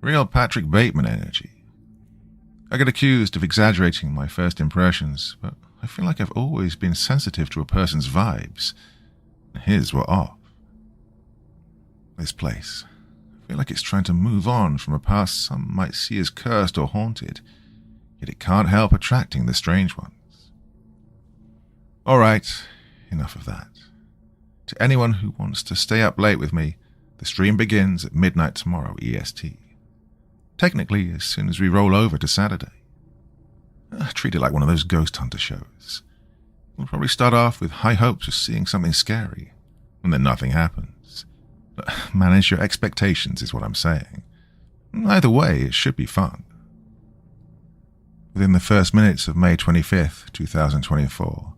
Real Patrick Bateman energy. I get accused of exaggerating my first impressions, but I feel like I've always been sensitive to a person's vibes. His were off. This place, I feel like it's trying to move on from a past some might see as cursed or haunted, yet it can't help attracting the strange ones. Alright, enough of that. To anyone who wants to stay up late with me, the stream begins at midnight tomorrow EST. Technically, as soon as we roll over to Saturday. Treat it like one of those ghost hunter shows. We'll probably start off with high hopes of seeing something scary, and then nothing happens. Manage your expectations is what I'm saying. Either way, it should be fun. Within the first minutes of May 25th, 2024,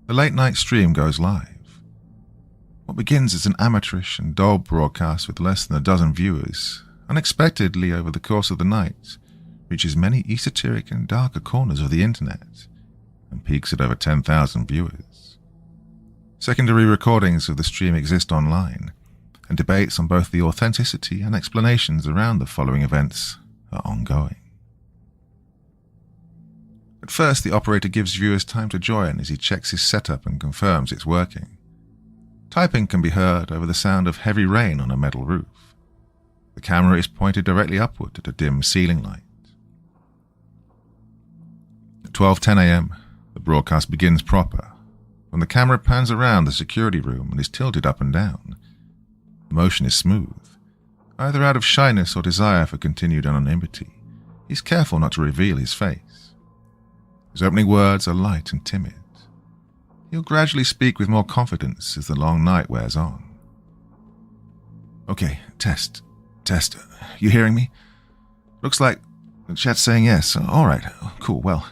the late-night stream goes live. What begins as an amateurish and dull broadcast with less than a dozen viewers, unexpectedly over the course of the night, reaches many esoteric and darker corners of the internet, and peaks at over 10,000 viewers. Secondary recordings of the stream exist online, and debates on both the authenticity and explanations around the following events are ongoing. At first, the operator gives viewers time to join as he checks his setup and confirms it's working. Typing can be heard over the sound of heavy rain on a metal roof. The camera is pointed directly upward at a dim ceiling light. At 12:10 a.m., the broadcast begins proper, when the camera pans around the security room and is tilted up and down. The motion is smooth. Either out of shyness or desire for continued anonymity, he's careful not to reveal his face. His opening words are light and timid. He'll gradually speak with more confidence as the long night wears on. Okay, test. You hearing me? Looks like the chat's saying yes. All right, cool. Well,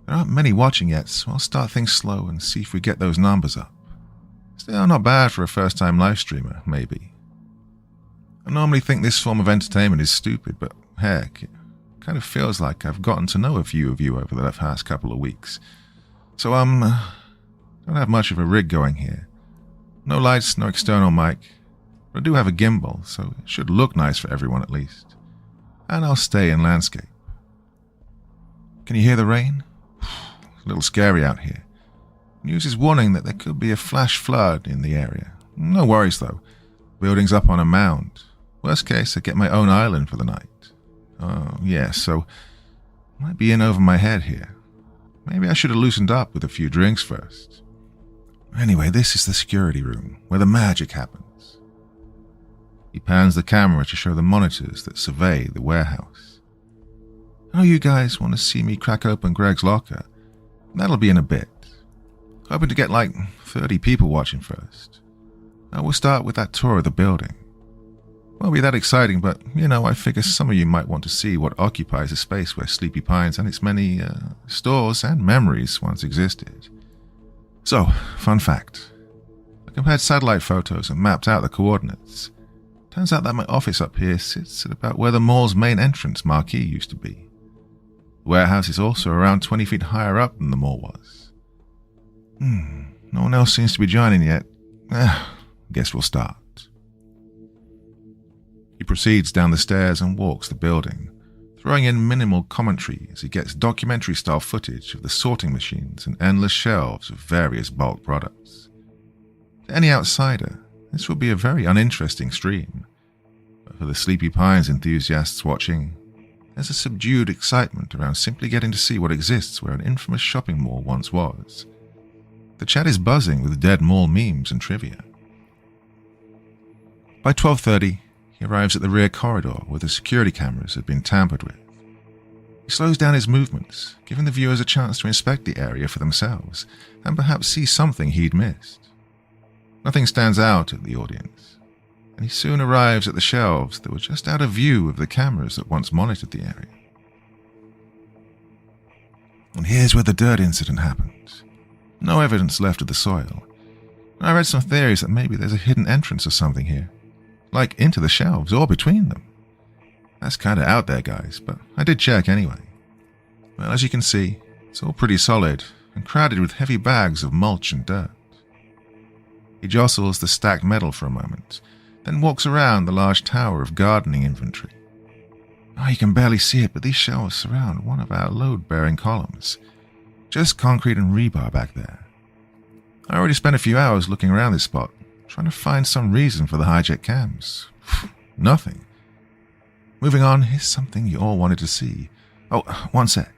there aren't many watching yet, so I'll start things slow and see if we get those numbers up. Still not bad for a first-time live streamer, maybe. I normally think this form of entertainment is stupid, but heck, it kind of feels like I've gotten to know a few of you over the past couple of weeks. So, don't have much of a rig going here. No lights, no external mic. But I do have a gimbal, so it should look nice for everyone at least. And I'll stay in landscape. Can you hear the rain? It's a little scary out here. News is warning that there could be a flash flood in the area. No worries though. Building's up on a mound. Worst case, I get my own island for the night. Oh, yeah, so might be in over my head here. Maybe I should have loosened up with a few drinks first. Anyway, this is the security room, where the magic happens. He pans the camera to show the monitors that survey the warehouse. I know you guys want to see me crack open Greg's locker. That'll be in a bit. Hoping to get like 30 people watching first. I will start with that tour of the building. Won't be that exciting, but, I figure some of you might want to see what occupies the space where Sleepy Pines and its many stores and memories once existed. So, fun fact. I compared satellite photos and mapped out the coordinates. Turns out that my office up here sits at about where the mall's main entrance marquee used to be. The warehouse is also around 20 feet higher up than the mall was. No one else seems to be joining yet. Guess we'll start. He proceeds down the stairs and walks the building, throwing in minimal commentary as he gets documentary-style footage of the sorting machines and endless shelves of various bulk products. To any outsider, this will be a very uninteresting stream, but for the Sleepy Pines enthusiasts watching, there's a subdued excitement around simply getting to see what exists where an infamous shopping mall once was. The chat is buzzing with dead mall memes and trivia. By 12:30, he arrives at the rear corridor where the security cameras had been tampered with. He slows down his movements, giving the viewers a chance to inspect the area for themselves and perhaps see something he'd missed. Nothing stands out at the audience, and he soon arrives at the shelves that were just out of view of the cameras that once monitored the area. And here's where the dirt incident happened. No evidence left of the soil. I read some theories that maybe there's a hidden entrance or something here, like into the shelves or between them. That's kinda out there, guys, but I did check anyway. Well, as you can see, it's all pretty solid and crowded with heavy bags of mulch and dirt. He jostles the stacked metal for a moment, then walks around the large tower of gardening inventory. You can barely see it, but these shelves surround one of our load-bearing columns. Just concrete and rebar back there. I already spent a few hours looking around this spot, trying to find some reason for the hijack cams. Nothing. Moving on, here's something you all wanted to see. Oh, one sec.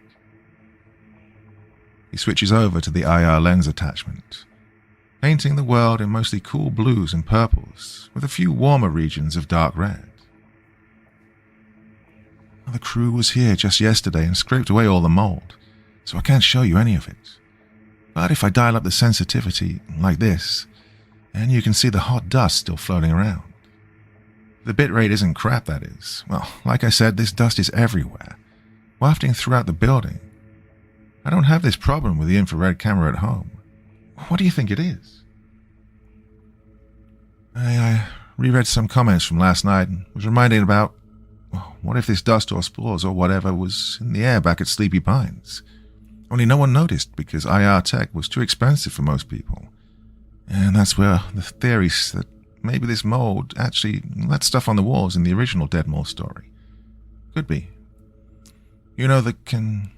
He switches over to the IR lens attachment, painting the world in mostly cool blues and purples, with a few warmer regions of dark red. The crew was here just yesterday and scraped away all the mold, so I can't show you any of it. But if I dial up the sensitivity like this, and you can see the hot dust still floating around. The bitrate isn't crap, that is. Well, like I said, this dust is everywhere, wafting throughout the building. I don't have this problem with the infrared camera at home. What do you think it is? I reread some comments from last night and was reminded about, what if this dust or spores or whatever was in the air back at Sleepy Pines? Only no one noticed because IR tech was too expensive for most people. And that's where the theories that maybe this mold actually, that stuff on the walls in the original Dead Mall story. Could be. That can,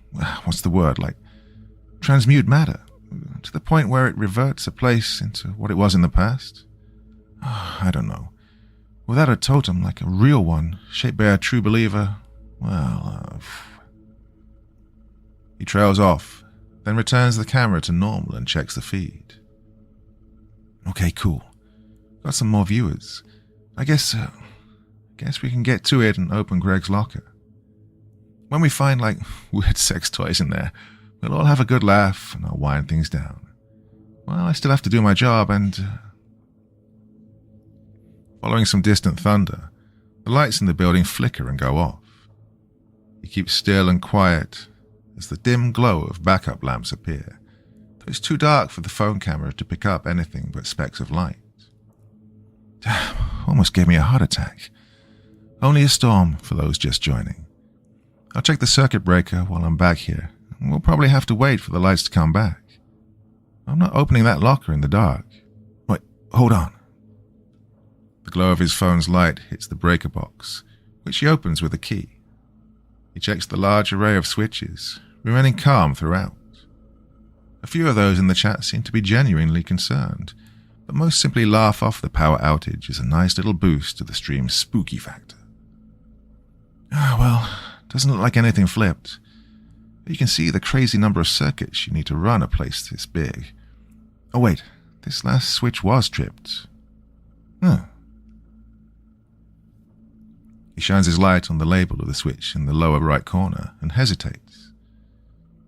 what's the word, like transmute matter to the point where it reverts a place into what it was in the past? I don't know. Without a totem like a real one, shaped by a true believer, well, He trails off, then returns the camera to normal and checks the feed. Okay, cool. Got some more viewers. I guess we can get to it and open Greg's locker. When we find, weird sex toys in there, we'll all have a good laugh and I'll wind things down. Well, I still have to do my job and... Following some distant thunder, the lights in the building flicker and go off. He keeps still and quiet as the dim glow of backup lamps appear, though it's too dark for the phone camera to pick up anything but specks of light. Damn, almost gave me a heart attack. Only a storm for those just joining. I'll check the circuit breaker while I'm back here, and we'll probably have to wait for the lights to come back. I'm not opening that locker in the dark. Wait, hold on. The glow of his phone's light hits the breaker box, which he opens with a key. He checks the large array of switches, remaining calm throughout. A few of those in the chat seem to be genuinely concerned, but most simply laugh off the power outage as a nice little boost to the stream's spooky factor. Well, doesn't look like anything flipped. But you can see the crazy number of circuits you need to run a place this big. Oh wait, this last switch was tripped. He shines his light on the label of the switch in the lower right corner and hesitates.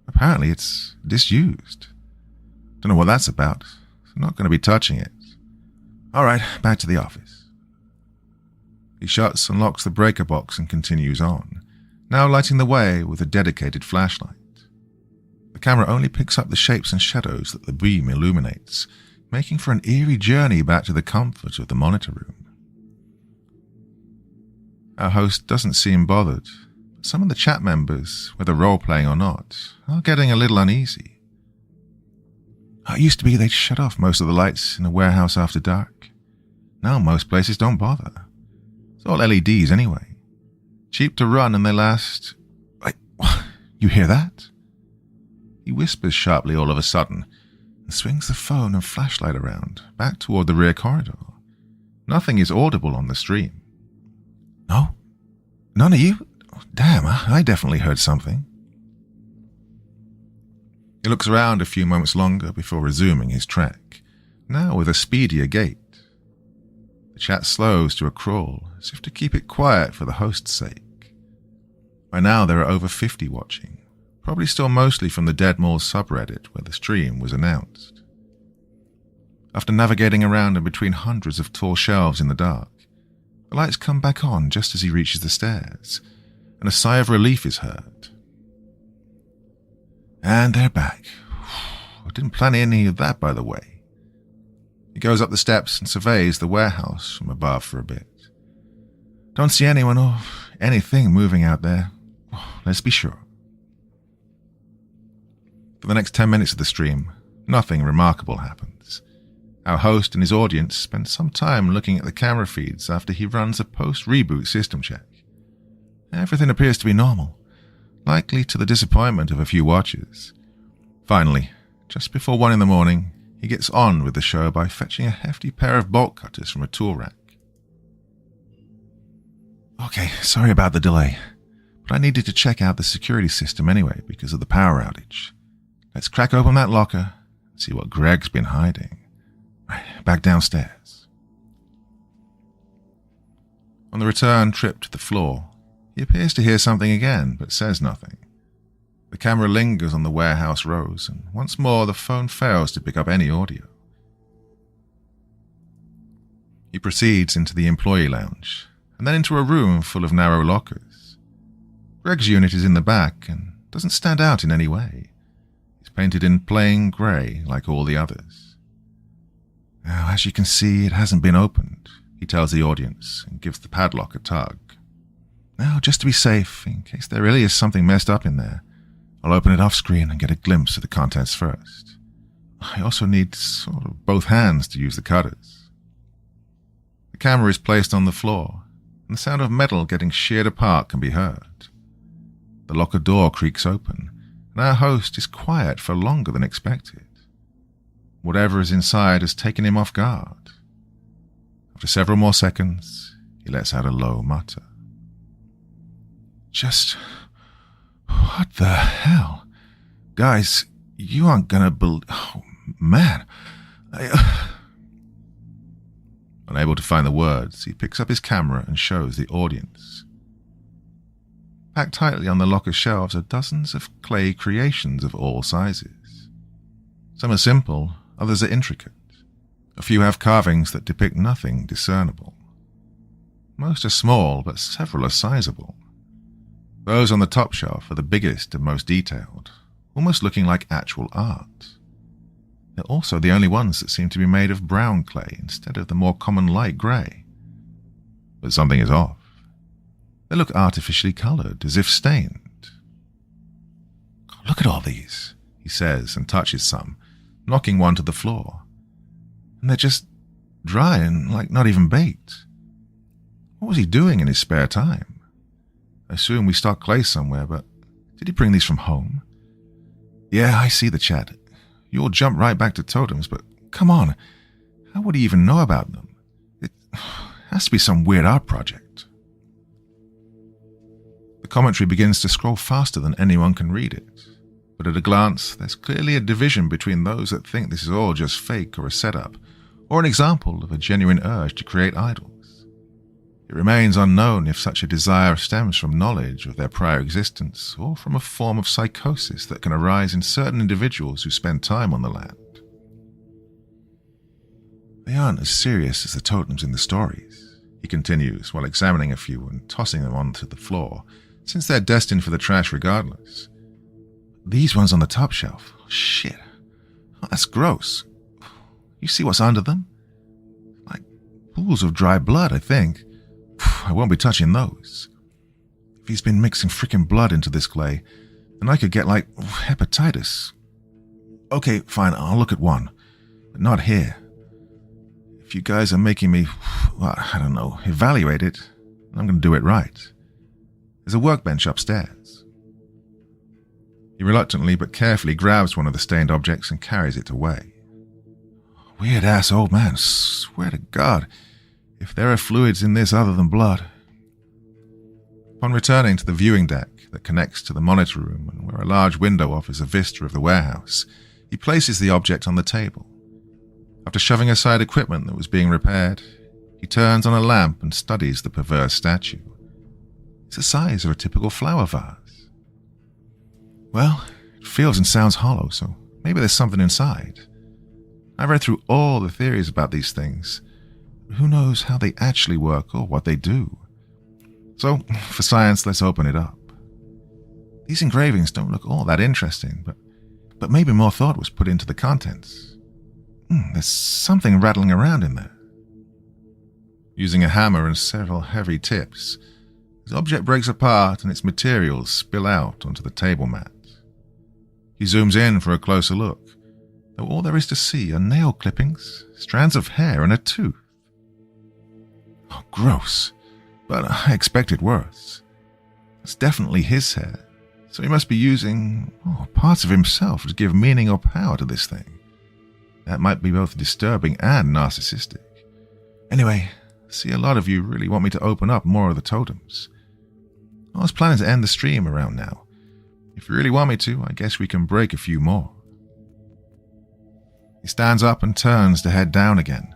Apparently it's disused. Don't know what that's about. I'm not going to be touching it. Alright, back to the office. He shuts and locks the breaker box and continues on, now lighting the way with a dedicated flashlight. The camera only picks up the shapes and shadows that the beam illuminates, making for an eerie journey back to the comfort of the monitor room. Our host doesn't seem bothered, but some of the chat members, whether role-playing or not, are getting a little uneasy. It used to be they'd shut off most of the lights in a warehouse after dark. Now most places don't bother. It's all LEDs anyway. Cheap to run and they last... Wait, you hear that? He whispers sharply all of a sudden and swings the phone and flashlight around, back toward the rear corridor. Nothing is audible on the stream. No? None of you? Damn, I definitely heard something. He looks around a few moments longer before resuming his trek, now with a speedier gait. The chat slows to a crawl, as if to keep it quiet for the host's sake. By now there are over 50 watching, probably still mostly from the Dead Malls subreddit where the stream was announced. After navigating around and between hundreds of tall shelves in the dark, the lights come back on just as he reaches the stairs, and a sigh of relief is heard. And they're back. I didn't plan any of that, by the way. He goes up the steps and surveys the warehouse from above for a bit. Don't see anyone or anything moving out there. Let's be sure. For the next 10 minutes of the stream, nothing remarkable happens. Our host and his audience spend some time looking at the camera feeds after he runs a post-reboot system check. Everything appears to be normal, likely to the disappointment of a few watchers. Finally, just before 1 a.m, he gets on with the show by fetching a hefty pair of bolt cutters from a tool rack. Okay, sorry about the delay, but I needed to check out the security system anyway because of the power outage. Let's crack open that locker and see what Greg's been hiding. Right, back downstairs. On the return trip to the floor, he appears to hear something again, but says nothing. The camera lingers on the warehouse rows, and once more the phone fails to pick up any audio. He proceeds into the employee lounge, and then into a room full of narrow lockers. Greg's unit is in the back, and doesn't stand out in any way. He's painted in plain grey, like all the others. Now, as you can see, it hasn't been opened, he tells the audience, and gives the padlock a tug. Now, just to be safe, in case there really is something messed up in there, I'll open it off-screen and get a glimpse of the contents first. I also need sort of both hands to use the cutters. The camera is placed on the floor, and the sound of metal getting sheared apart can be heard. The locker door creaks open, and our host is quiet for longer than expected. Whatever is inside has taken him off guard. After several more seconds, He lets out a low mutter. Just... what the hell? Guys, you aren't gonna believe... oh, man. Unable to find the words, he picks up his camera and shows the audience. Packed tightly on the locker shelves are dozens of clay creations of all sizes. Some are simple, others are intricate. A few have carvings that depict nothing discernible. Most are small, but several are sizable. Those on the top shelf are the biggest and most detailed, almost looking like actual art. They're also the only ones that seem to be made of brown clay instead of the more common light grey. But something is off. They look artificially coloured, as if stained. Look at all these, he says and touches some, knocking one to the floor. And they're just dry and like not even baked. What was he doing in his spare time? I assume we stocked clay somewhere, but did he bring these from home? Yeah, I see the chat. You all jump right back to totems, but come on, how would he even know about them? It has to be some weird art project. The commentary begins to scroll faster than anyone can read it, but at a glance, there's clearly a division between those that think this is all just fake or a setup, or an example of a genuine urge to create idols. It remains unknown if such a desire stems from knowledge of their prior existence or from a form of psychosis that can arise in certain individuals who spend time on the land. They aren't as serious as the totems in the stories, he continues while examining a few and tossing them onto the floor, since they're destined for the trash regardless. These ones on the top shelf, shit, that's gross. You see what's under them? Like pools of dry blood, I think. I won't be touching those. If he's been mixing frickin' blood into this clay, then I could get, like, hepatitis. Okay, fine, I'll look at one, but not here. If you guys are making me, well, I don't know, evaluate it, I'm going to do it right. There's a workbench upstairs. He reluctantly but carefully grabs one of the stained objects and carries it away. Weird-ass old man, swear to God. If there are fluids in this other than blood. Upon returning to the viewing deck that connects to the monitor room and where a large window offers a vista of the warehouse, he places the object on the table. After shoving aside equipment that was being repaired, he turns on a lamp and studies the perverse statue. It's the size of a typical flower vase. Well, it feels and sounds hollow, so maybe there's something inside. I read through all the theories about these things. Who knows how they actually work or what they do? So, for science, let's open it up. These engravings don't look all that interesting, but maybe more thought was put into the contents. There's something rattling around in there. Using a hammer and several heavy tips, the object breaks apart and its materials spill out onto the table mat. He zooms in for a closer look, though all there is to see are nail clippings, strands of hair, and a tooth. Oh, gross, but I expected worse. It's definitely his hair, so he must be using parts of himself to give meaning or power to this thing. That might be both disturbing and narcissistic. Anyway, I see a lot of you really want me to open up more of the totems. I was planning to end the stream around now. If you really want me to, I guess we can break a few more. He stands up and turns to head down again,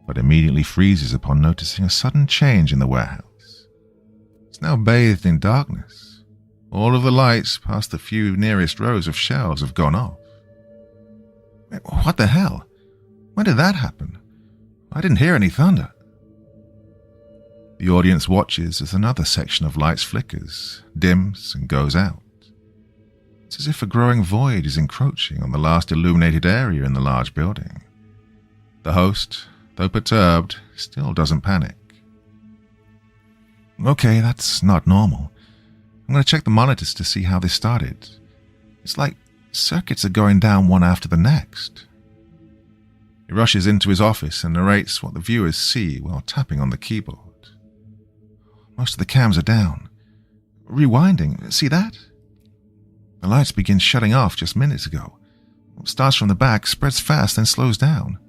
but immediately freezes upon noticing a sudden change in the warehouse. It's now bathed in darkness. All of the lights past the few nearest rows of shelves have gone off. What the hell? When did that happen? I didn't hear any thunder. The audience watches as another section of lights flickers, dims, and goes out. It's as if a growing void is encroaching on the last illuminated area in the large building. The host, though perturbed, still doesn't panic. Okay, that's not normal. I'm going to check the monitors to see how this started. It's like circuits are going down one after the next. He rushes into his office and narrates what the viewers see while tapping on the keyboard. Most of the cams are down. Rewinding, see that? The lights begin shutting off just minutes ago. It starts from the back, spreads fast, then slows down.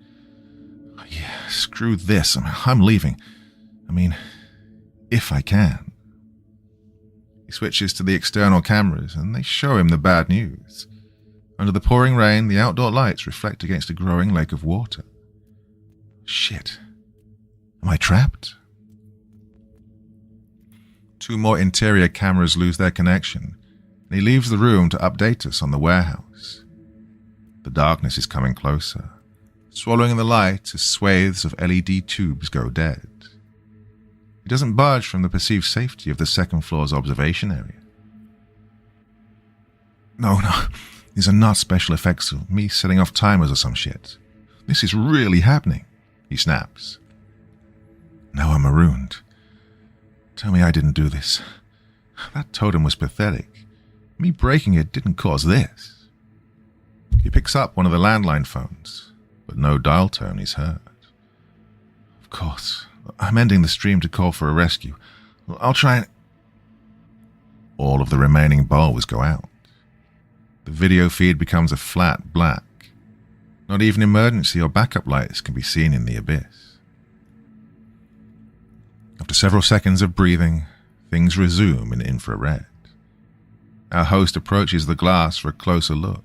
Yeah, screw this, I'm leaving. I mean, if I can. He switches to the external cameras and they show him the bad news. Under the pouring rain, the outdoor lights reflect against a growing lake of water. Shit. Am I trapped? 2 more interior cameras lose their connection, and he leaves the room to update us on the warehouse. The darkness is coming closer, swallowing the light as swathes of LED tubes go dead. He doesn't budge from the perceived safety of the second floor's observation area. No, these are not special effects of me setting off timers or some shit. This is really happening, he snaps. Now I'm marooned. Tell me I didn't do this. That totem was pathetic. Me breaking it didn't cause this. He picks up one of the landline phones, but no dial tone is heard. Of course, I'm ending the stream to call for a rescue. I'll try and... All of the remaining bulbs go out. The video feed becomes a flat black. Not even emergency or backup lights can be seen in the abyss. After several seconds of breathing, things resume in infrared. Our host approaches the glass for a closer look.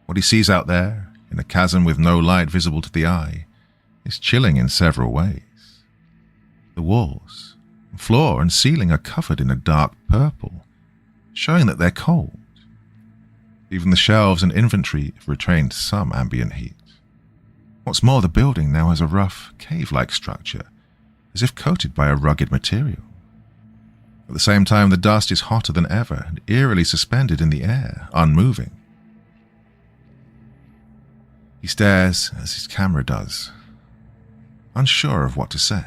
What he sees out there, in a chasm with no light visible to the eye, is chilling in several ways. The walls, floor and ceiling are covered in a dark purple, showing that they're cold. Even the shelves and inventory have retained some ambient heat. What's more, the building now has a rough, cave-like structure, as if coated by a rugged material. At the same time, the dust is hotter than ever and eerily suspended in the air, unmoving. He stares as his camera does, unsure of what to say.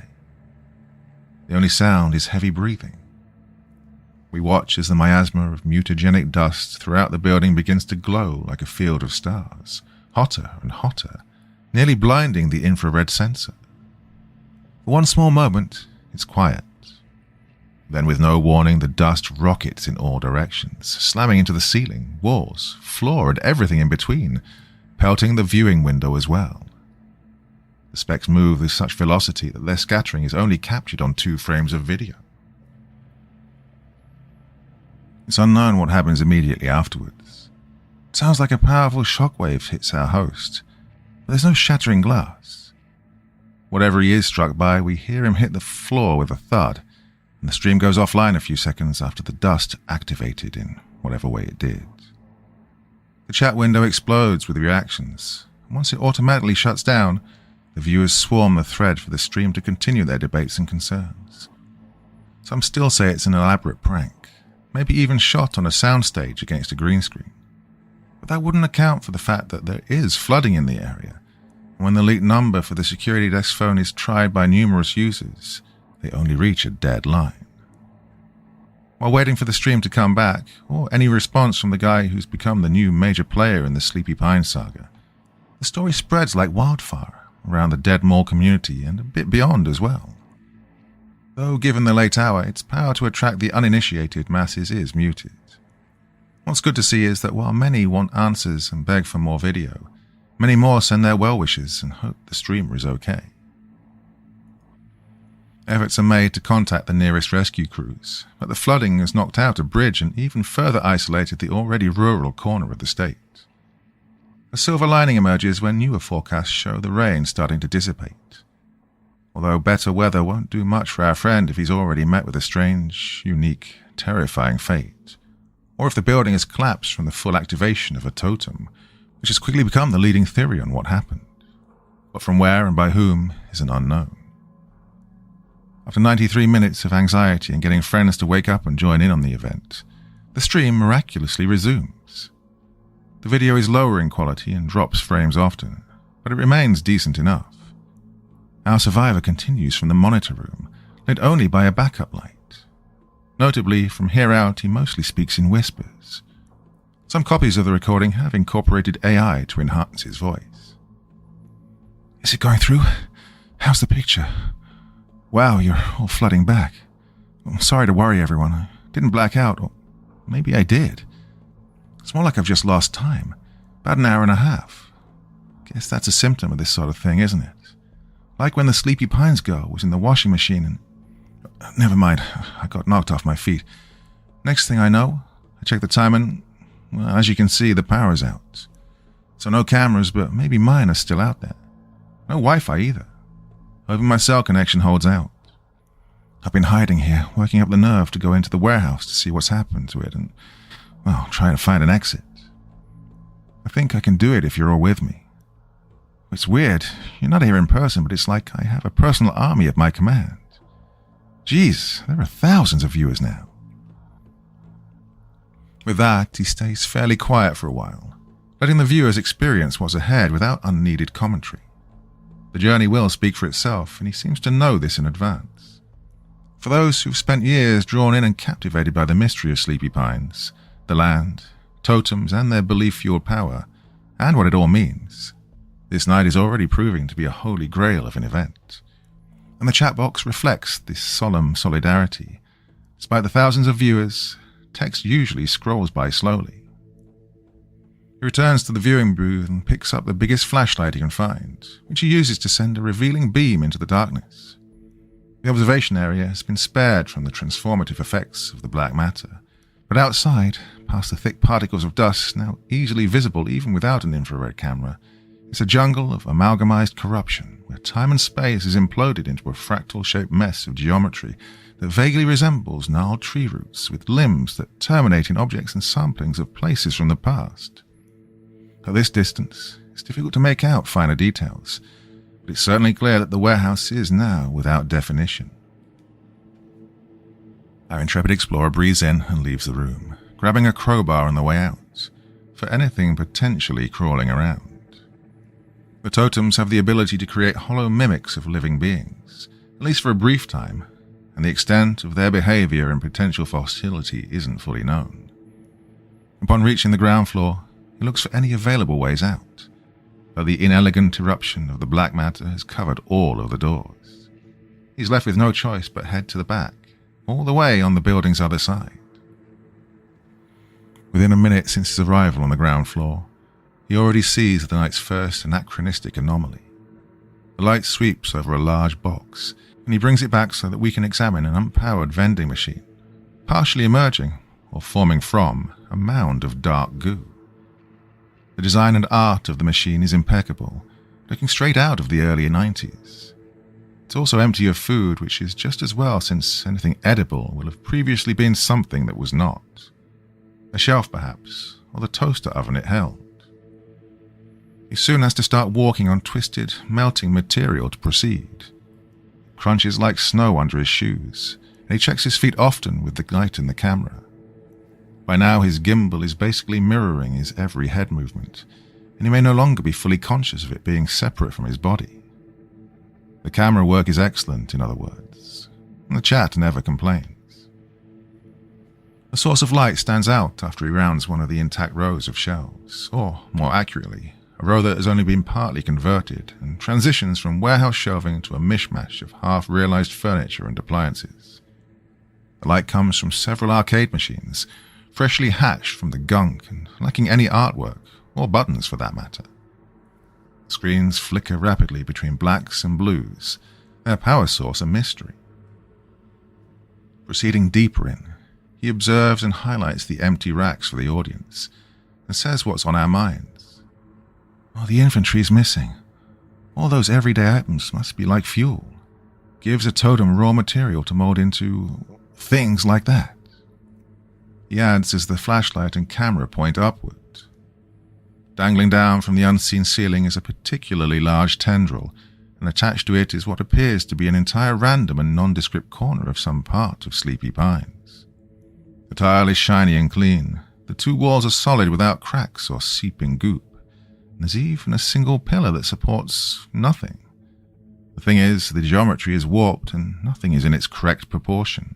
The only sound is heavy breathing. We watch as the miasma of mutagenic dust throughout the building begins to glow like a field of stars, hotter and hotter, nearly blinding the infrared sensor. For one small moment, it's quiet. Then, with no warning, the dust rockets in all directions, slamming into the ceiling, walls, floor, and everything in between, pelting the viewing window as well. The specks move with such velocity that their scattering is only captured on 2 frames of video. It's unknown what happens immediately afterwards. It sounds like a powerful shockwave hits our host, but there's no shattering glass. Whatever he is struck by, we hear him hit the floor with a thud, and the stream goes offline a few seconds after the dust activated in whatever way it did. The chat window explodes with reactions, and once it automatically shuts down, the viewers swarm the thread for the stream to continue their debates and concerns. Some still say it's an elaborate prank, maybe even shot on a soundstage against a green screen. But that wouldn't account for the fact that there is flooding in the area. When the leaked number for the security desk phone is tried by numerous users, they only reach a dead line. While waiting for the stream to come back, or any response from the guy who's become the new major player in the Sleepy Pine saga, the story spreads like wildfire around the Dead Mall community and a bit beyond as well. Though given the late hour, its power to attract the uninitiated masses is muted. What's good to see is that while many want answers and beg for more video, many more send their well wishes and hope the streamer is okay. Efforts are made to contact the nearest rescue crews, but the flooding has knocked out a bridge and even further isolated the already rural corner of the state. A silver lining emerges when newer forecasts show the rain starting to dissipate. Although better weather won't do much for our friend if he's already met with a strange, unique, terrifying fate, or if the building has collapsed from the full activation of a totem, which has quickly become the leading theory on what happened. But from where and by whom is an unknown. After 93 minutes of anxiety and getting friends to wake up and join in on the event, the stream miraculously resumes. The video is lower in quality and drops frames often, but it remains decent enough. Our survivor continues from the monitor room, lit only by a backup light. Notably, from here out he mostly speaks in whispers. Some copies of the recording have incorporated AI to enhance his voice. Is it going through? How's the picture? Wow, you're all flooding back. I'm sorry to worry everyone. I didn't black out, or maybe I did. It's more like I've just lost time. About an hour and a half. Guess that's a symptom of this sort of thing, isn't it? Like when the Sleepy Pines girl was in the washing machine and... Never mind, I got knocked off my feet. Next thing I know, I check the time and, well, as you can see, the power's out. So no cameras, but maybe mine are still out there. No Wi-Fi either. Hoping my cell connection holds out. I've been hiding here, working up the nerve to go into the warehouse to see what's happened to it and, well, trying to find an exit. I think I can do it if you're all with me. It's weird. You're not here in person, but it's like I have a personal army at my command. Jeez, there are thousands of viewers now. With that, he stays fairly quiet for a while, letting the viewers experience what's ahead without unneeded commentary. The journey will speak for itself, and he seems to know this in advance. For those who've spent years drawn in and captivated by the mystery of Sleepy Pines, the land, totems, and their belief-fueled power, and what it all means, this night is already proving to be a holy grail of an event. And the chat box reflects this solemn solidarity. Despite the thousands of viewers, text usually scrolls by slowly. He returns to the viewing booth and picks up the biggest flashlight he can find, which he uses to send a revealing beam into the darkness. The observation area has been spared from the transformative effects of the black matter, but outside, past the thick particles of dust now easily visible even without an infrared camera, is a jungle of amalgamized corruption where time and space is imploded into a fractal-shaped mess of geometry that vaguely resembles gnarled tree roots with limbs that terminate in objects and samplings of places from the past. At this distance, it's difficult to make out finer details, but it's certainly clear that the warehouse is now without definition. Our intrepid explorer breathes in and leaves the room, grabbing a crowbar on the way out, for anything potentially crawling around. The totems have the ability to create hollow mimics of living beings, at least for a brief time, and the extent of their behavior and potential hostility isn't fully known. Upon reaching the ground floor, he looks for any available ways out, but the inelegant eruption of the black matter has covered all of the doors. He's left with no choice but head to the back, all the way on the building's other side. Within a minute since his arrival on the ground floor, he already sees the night's first anachronistic anomaly. The light sweeps over a large box, and he brings it back so that we can examine an unpowered vending machine, partially emerging, or forming from, a mound of dark goo. The design and art of the machine is impeccable, looking straight out of the early 90s. It's also empty of food, which is just as well since anything edible will have previously been something that was not. A shelf perhaps, or the toaster oven it held. He soon has to start walking on twisted, melting material to proceed. It crunches like snow under his shoes, and he checks his feet often with the light in the camera. By now his gimbal is basically mirroring his every head movement, and he may no longer be fully conscious of it being separate from his body. The camera work is excellent, in other words, and the chat never complains. A source of light stands out after he rounds one of the intact rows of shelves, or, more accurately, a row that has only been partly converted and transitions from warehouse shelving to a mishmash of half-realized furniture and appliances. The light comes from several arcade machines, freshly hatched from the gunk and lacking any artwork, or buttons for that matter. Screens flicker rapidly between blacks and blues, their power source a mystery. Proceeding deeper in, he observes and highlights the empty racks for the audience, and says what's on our minds. Oh, the infantry's missing. All those everyday items must be like fuel. Gives a totem raw material to mold into things like that. He adds as the flashlight and camera point upward. Dangling down from the unseen ceiling is a particularly large tendril, and attached to it is what appears to be an entire random and nondescript corner of some part of Sleepy Pines. The tile is shiny and clean. The two walls are solid without cracks or seeping goop. There's even a single pillar that supports nothing. The thing is, the geometry is warped and nothing is in its correct proportion.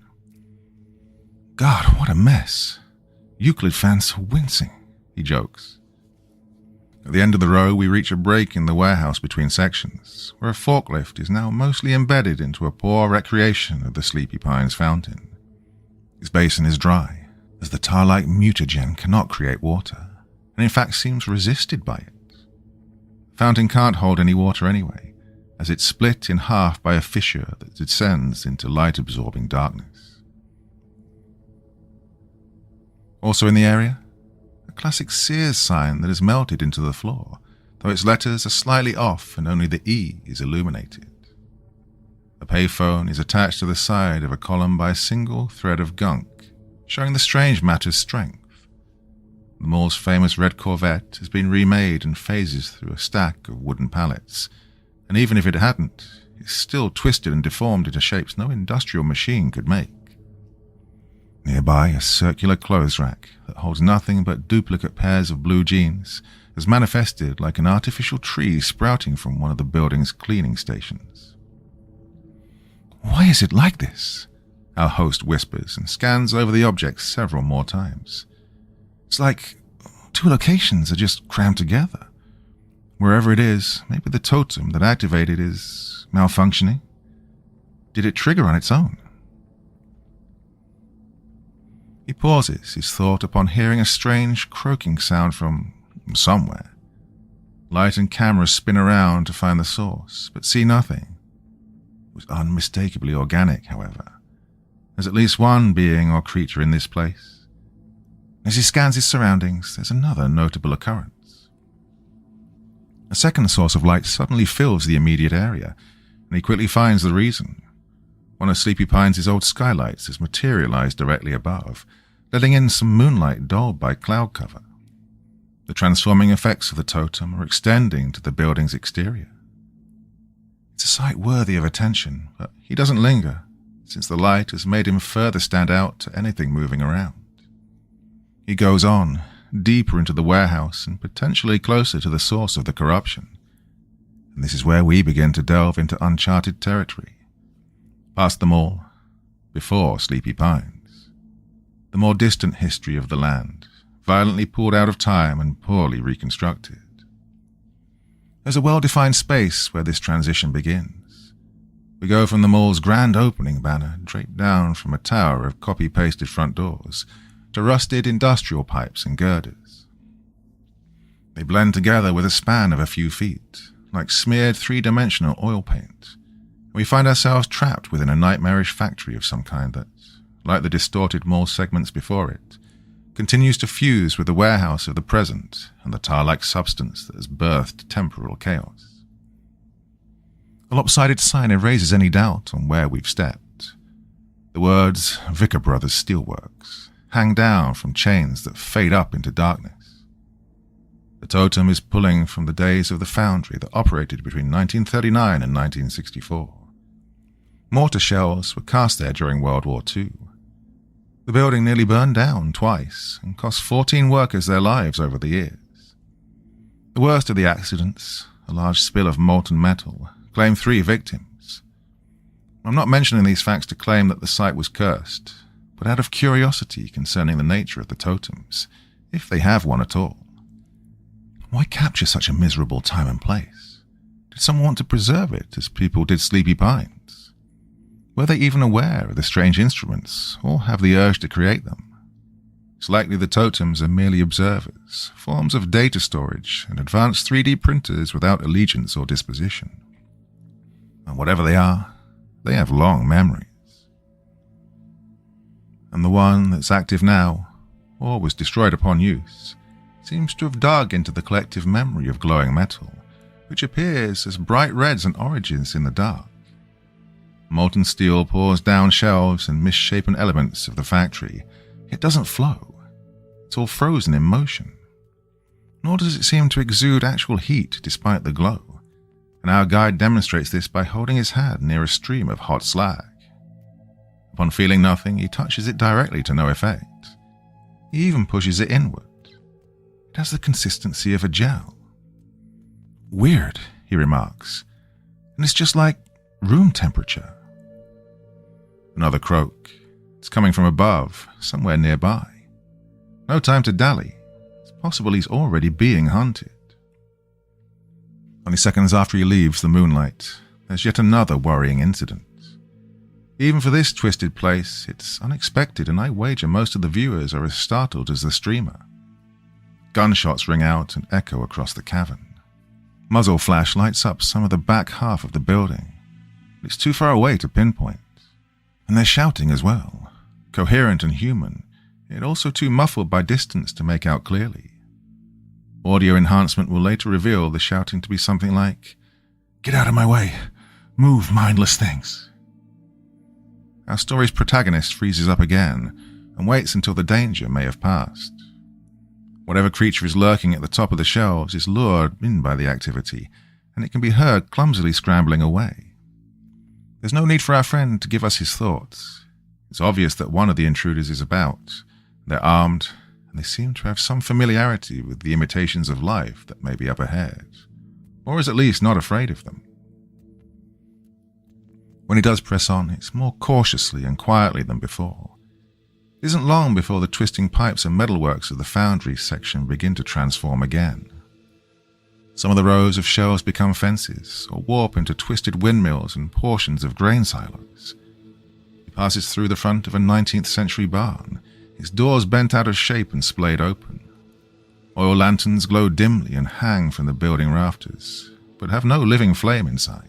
God, what a mess. Euclid fans are wincing, he jokes. At the end of the row, we reach a break in the warehouse between sections, where a forklift is now mostly embedded into a poor recreation of the Sleepy Pines fountain. Its basin is dry, as the tar-like mutagen cannot create water, and in fact seems resisted by it. The fountain can't hold any water anyway, as it's split in half by a fissure that descends into light-absorbing darkness. Also in the area, a classic Sears sign that has melted into the floor, though its letters are slightly off and only the E is illuminated. A payphone is attached to the side of a column by a single thread of gunk, showing the strange matter's strength. The mall's famous red Corvette has been remade in phases through a stack of wooden pallets, and even if it hadn't, it's still twisted and deformed into shapes no industrial machine could make. Nearby, a circular clothes rack that holds nothing but duplicate pairs of blue jeans has manifested like an artificial tree sprouting from one of the building's cleaning stations. "Why is it like this?" our host whispers and scans over the objects several more times. It's like two locations are just crammed together. Wherever it is, maybe the totem that activated is malfunctioning. Did it trigger on its own? He pauses his thought upon hearing a strange croaking sound from somewhere. Light and cameras spin around to find the source, but see nothing. It was unmistakably organic, however. There's at least one being or creature in this place. As he scans his surroundings, there's another notable occurrence. A second source of light suddenly fills the immediate area, and he quickly finds the reason. One of Sleepy Pines' old skylights has materialized directly above, letting in some moonlight dulled by cloud cover. The transforming effects of the totem are extending to the building's exterior. It's a sight worthy of attention, but he doesn't linger, since the light has made him further stand out to anything moving around. He goes on, deeper into the warehouse and potentially closer to the source of the corruption. And this is where we begin to delve into uncharted territory. Past the mall, before Sleepy Pines. The more distant history of the land, violently pulled out of time and poorly reconstructed. There's a well-defined space where this transition begins. We go from the mall's grand opening banner, draped down from a tower of copy-pasted front doors, to rusted industrial pipes and girders. They blend together with a span of a few feet, like smeared three-dimensional oil paint. We find ourselves trapped within a nightmarish factory of some kind that, like the distorted mall segments before it, continues to fuse with the warehouse of the present and the tar-like substance that has birthed temporal chaos. A lopsided sign erases any doubt on where we've stepped. The words Vicker Brothers Steelworks hang down from chains that fade up into darkness. The totem is pulling from the days of the foundry that operated between 1939 and 1964. Mortar shells were cast there during World War II. The building nearly burned down twice and cost 14 workers their lives over the years. The worst of the accidents, a large spill of molten metal, claimed 3 victims. I'm not mentioning these facts to claim that the site was cursed, but out of curiosity concerning the nature of the totems, if they have one at all. Why capture such a miserable time and place? Did someone want to preserve it as people did Sleepy Pines? Were they even aware of the strange instruments, or have the urge to create them? It's likely the totems are merely observers, forms of data storage, and advanced 3D printers without allegiance or disposition. And whatever they are, they have long memories. And the one that's active now, or was destroyed upon use, seems to have dug into the collective memory of glowing metal, which appears as bright reds and oranges in the dark. Molten steel pours down shelves and misshapen elements of the factory. It doesn't flow. It's all frozen in motion. Nor does it seem to exude actual heat despite the glow, and our guide demonstrates this by holding his hand near a stream of hot slag. Upon feeling nothing, he touches it directly to no effect. He even pushes it inward. It has the consistency of a gel. "Weird," he remarks, "and it's just like room temperature." Another croak. It's coming from above, somewhere nearby. No time to dally. It's possible he's already being hunted. Only seconds after he leaves the moonlight, there's yet another worrying incident. Even for this twisted place, it's unexpected, and I wager most of the viewers are as startled as the streamer. Gunshots ring out and echo across the cavern. Muzzle flash lights up some of the back half of the building. It's too far away to pinpoint. And they're shouting as well. Coherent and human, yet also too muffled by distance to make out clearly. Audio enhancement will later reveal the shouting to be something like, "Get out of my way! Move, mindless things!" Our story's protagonist freezes up again and waits until the danger may have passed. Whatever creature is lurking at the top of the shelves is lured in by the activity, and it can be heard clumsily scrambling away. There's no need for our friend to give us his thoughts. It's obvious that one of the intruders is about. They're armed, and they seem to have some familiarity with the imitations of life that may be up ahead, or is at least not afraid of them. When he does press on, it's more cautiously and quietly than before. It isn't long before the twisting pipes and metalworks of the foundry section begin to transform again. Some of the rows of shelves become fences, or warp into twisted windmills and portions of grain silos. He passes through the front of a 19th century barn, its doors bent out of shape and splayed open. Oil lanterns glow dimly and hang from the building rafters, but have no living flame inside.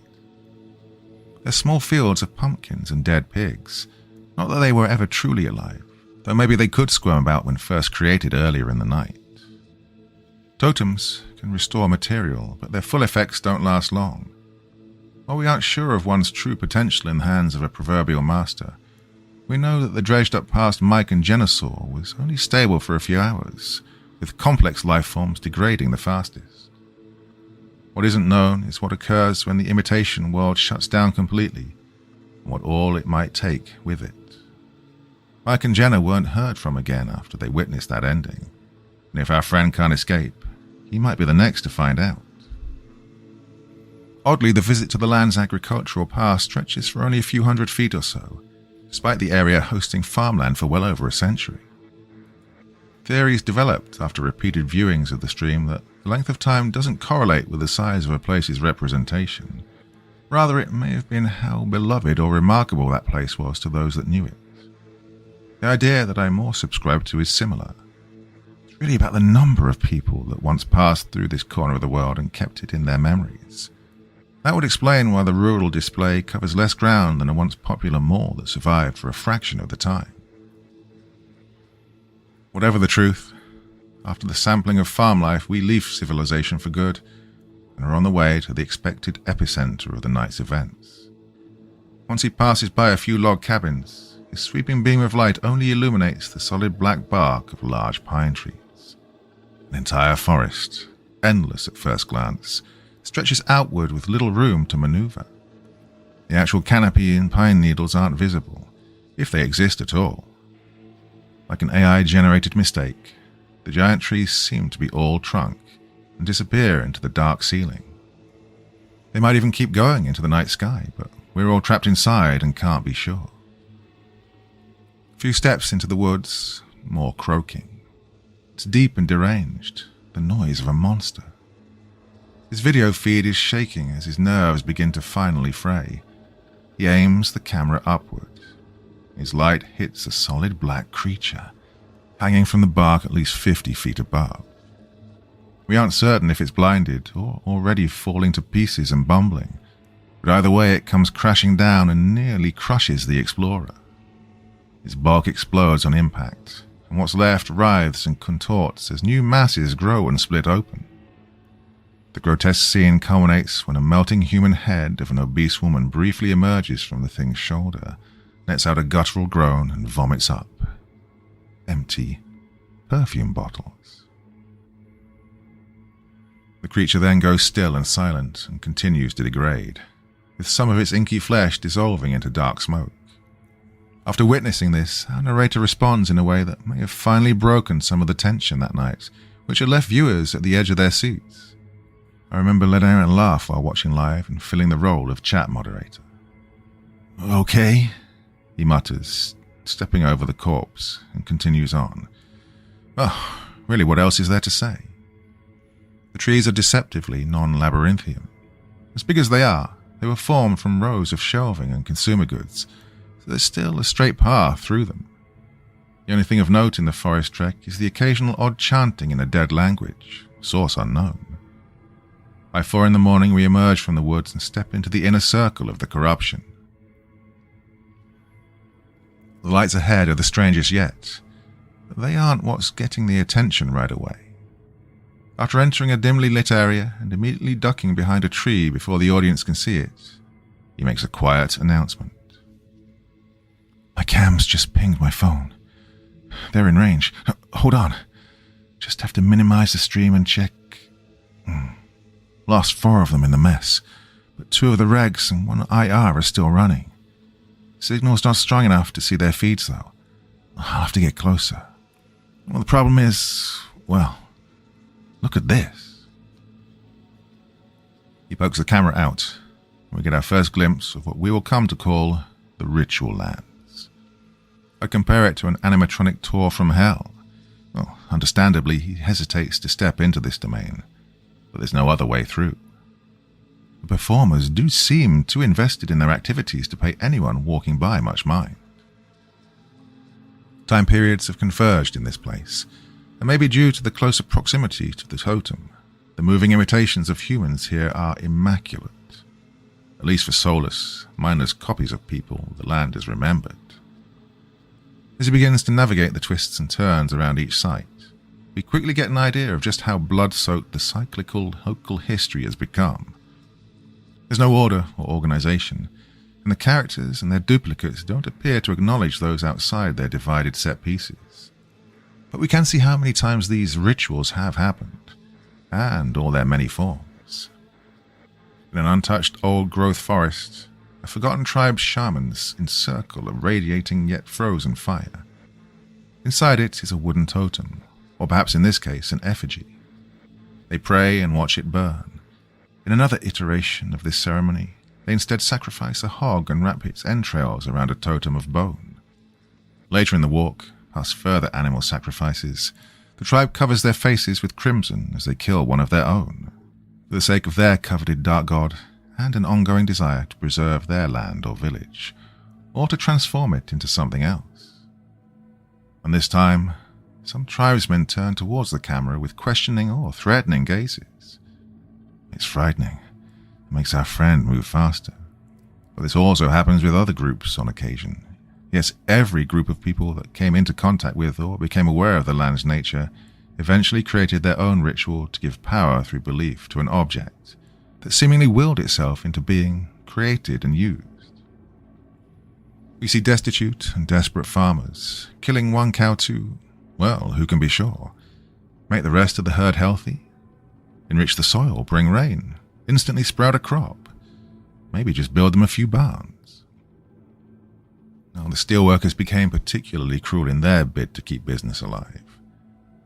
They're small fields of pumpkins and dead pigs, not that they were ever truly alive, though maybe they could squirm about when first created earlier in the night. Totems can restore material, but their full effects don't last long. While we aren't sure of one's true potential in the hands of a proverbial master, we know that the dredged-up past Mike and Genesaur was only stable for a few hours, with complex life forms degrading the fastest. What isn't known is what occurs when the imitation world shuts down completely, and what all it might take with it. Mike and Jenna weren't heard from again after they witnessed that ending, and if our friend can't escape, he might be the next to find out. Oddly, the visit to the land's agricultural past stretches for only a few hundred feet or so, despite the area hosting farmland for well over a century. Theories developed after repeated viewings of the stream that the length of time doesn't correlate with the size of a place's representation. Rather, it may have been how beloved or remarkable that place was to those that knew it. The idea that I more subscribe to is similar. It's really about the number of people that once passed through this corner of the world and kept it in their memories. That would explain why the rural display covers less ground than a once popular mall that survived for a fraction of the time. Whatever the truth, after the sampling of farm life, we leave civilization for good and are on the way to the expected epicenter of the night's events. Once he passes by a few log cabins, his sweeping beam of light only illuminates the solid black bark of large pine trees. An entire forest, endless at first glance, stretches outward with little room to maneuver. The actual canopy and pine needles aren't visible, if they exist at all. Like an AI-generated mistake, the giant trees seem to be all trunk and disappear into the dark ceiling. They might even keep going into the night sky, but we're all trapped inside and can't be sure. A few steps into the woods, more croaking. It's deep and deranged, the noise of a monster. His video feed is shaking as his nerves begin to finally fray. He aims the camera upward. His light hits a solid black creature, hanging from the bark at least 50 feet above. We aren't certain if it's blinded or already falling to pieces and bumbling, but either way it comes crashing down and nearly crushes the explorer. Its bulk explodes on impact, and what's left writhes and contorts as new masses grow and split open. The grotesque scene culminates when a melting human head of an obese woman briefly emerges from the thing's shoulder, lets out a guttural groan and vomits up. Empty perfume bottles. The creature then goes still and silent and continues to degrade, with some of its inky flesh dissolving into dark smoke. After witnessing this, our narrator responds in a way that may have finally broken some of the tension that night, which had left viewers at the edge of their seats. I remember letting out a laugh while watching live and filling the role of chat moderator. "Okay," he mutters, stepping over the corpse, and continues on. "Oh, really, what else is there to say?" The trees are deceptively non-labyrinthian. As big as they are, they were formed from rows of shelving and consumer goods, so there's still a straight path through them. The only thing of note in the forest trek is the occasional odd chanting in a dead language, source unknown. By 4 a.m, we emerge from the woods and step into the inner circle of the corruption. The lights ahead are the strangest yet, but they aren't what's getting the attention right away. After entering a dimly lit area and immediately ducking behind a tree before the audience can see it, he makes a quiet announcement. My cams just pinged my phone. They're in range. Hold on. Just have to minimize the stream and check. Lost 4 of them in the mess, but 2 of the regs and 1 IR are still running. Signal's not strong enough to see their feeds though. I'll have to get closer. Well, the problem is, well, look at this. He pokes the camera out, and we get our first glimpse of what we will come to call the ritual lands. I compare it to an animatronic tour from hell. Well, understandably, he hesitates to step into this domain, but there's no other way through. The performers do seem too invested in their activities to pay anyone walking by much mind. Time periods have converged in this place, and maybe due to the closer proximity to the totem, the moving imitations of humans here are immaculate. At least for soulless, mindless copies of people, the land is remembered. As he begins to navigate the twists and turns around each site, we quickly get an idea of just how blood-soaked the cyclical local history has become. There's no order or organization, and the characters and their duplicates don't appear to acknowledge those outside their divided set pieces. But we can see how many times these rituals have happened, and all their many forms. In an untouched old-growth forest, a forgotten tribe's shamans encircle a radiating yet frozen fire. Inside it is a wooden totem, or perhaps in this case an effigy. They pray and watch it burn. In another iteration of this ceremony, they instead sacrifice a hog and wrap its entrails around a totem of bone. Later in the walk, past further animal sacrifices, the tribe covers their faces with crimson as they kill one of their own, for the sake of their coveted dark god and an ongoing desire to preserve their land or village, or to transform it into something else. And this time, some tribesmen turn towards the camera with questioning or threatening gazes. It's frightening. It makes our friend move faster. But this also happens with other groups on occasion. Yes, every group of people that came into contact with or became aware of the land's nature eventually created their own ritual to give power through belief to an object that seemingly willed itself into being created and used. We see destitute and desperate farmers killing one cow to, well, who can be sure, make the rest of the herd healthy, enrich the soil, bring rain, instantly sprout a crop, maybe just build them a few barns. Now, the steelworkers became particularly cruel in their bid to keep business alive.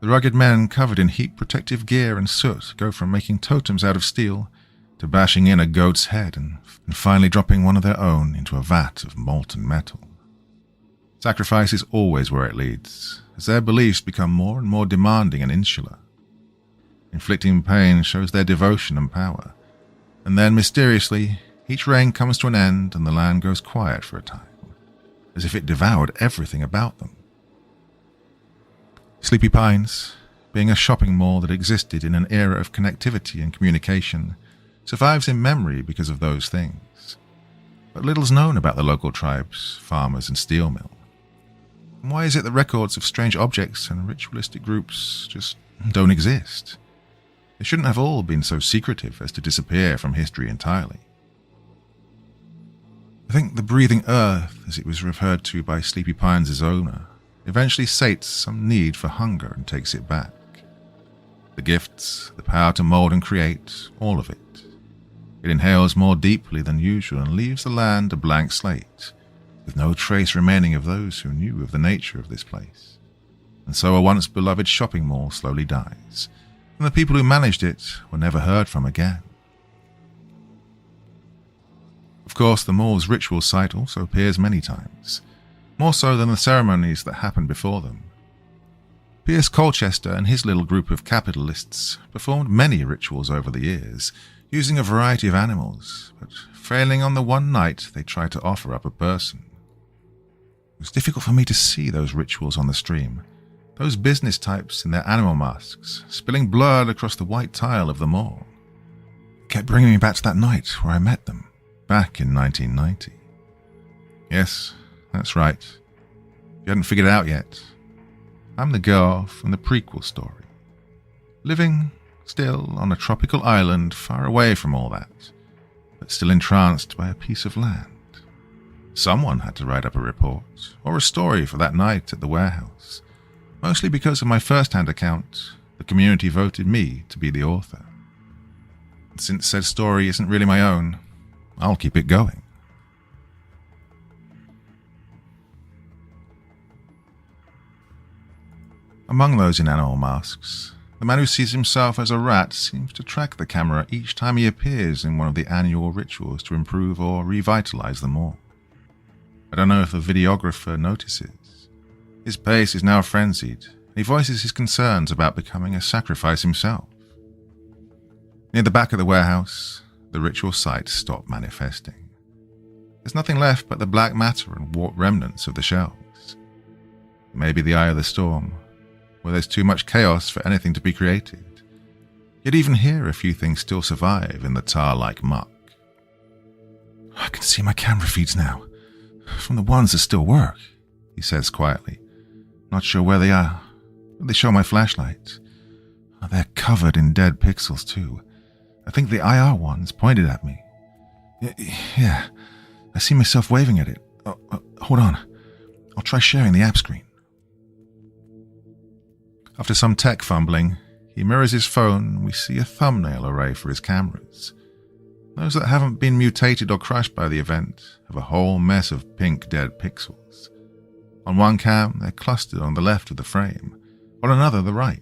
The rugged men covered in heat protective gear and soot go from making totems out of steel to bashing in a goat's head and finally dropping one of their own into a vat of molten metal. Sacrifice is always where it leads, as their beliefs become more and more demanding and insular. Inflicting pain shows their devotion and power, and then, mysteriously, each rain comes to an end and the land goes quiet for a time, as if it devoured everything about them. Sleepy Pines, being a shopping mall that existed in an era of connectivity and communication, survives in memory because of those things. But little's known about the local tribes, farmers and steel mill. And why is it that records of strange objects and ritualistic groups just don't exist? They shouldn't have all been so secretive as to disappear from history entirely. I think the breathing earth, as it was referred to by Sleepy Pines' owner, eventually sates some need for hunger and takes it back. The gifts, the power to mold and create, all of it. It inhales more deeply than usual and leaves the land a blank slate, with no trace remaining of those who knew of the nature of this place. And so a once beloved shopping mall slowly dies, and the people who managed it were never heard from again. Of course, the mall's ritual site also appears many times, more so than the ceremonies that happened before them. Pierce Colchester and his little group of capitalists performed many rituals over the years, using a variety of animals, but failing on the one night they tried to offer up a person. It was difficult for me to see those rituals on the stream, those business types in their animal masks, spilling blood across the white tile of the mall. kept bringing me back to that night where I met them, back in 1990. Yes, that's right. You hadn't figured it out yet. I'm the girl from the prequel story. Living, still, on a tropical island far away from all that, but still entranced by a piece of land. Someone had to write up a report, or a story for that night at the warehouse. Mostly because of my first-hand account, the community voted me to be the author. Since said story isn't really my own, I'll keep it going. Among those in animal masks, the man who sees himself as a rat seems to track the camera each time he appears in one of the annual rituals to improve or revitalize them all. I don't know if the videographer notices. His pace is now frenzied, and he voices his concerns about becoming a sacrifice himself. Near the back of the warehouse, the ritual sites stop manifesting. There's nothing left but the black matter and warped remnants of the shelves. Maybe the eye of the storm, where there's too much chaos for anything to be created. Yet even here a few things still survive in the tar-like muck. I can see my camera feeds now, from the ones that still work, he says quietly. Not sure where they are, but they show my flashlight. They're covered in dead pixels too. I think the IR one's pointed at me. Yeah, I see myself waving at it. Hold on, I'll try sharing the app screen. After some tech fumbling, he mirrors his phone and we see a thumbnail array for his cameras. Those that haven't been mutated or crushed by the event have a whole mess of pink dead pixels. On one cam, they're clustered on the left of the frame, on another the right.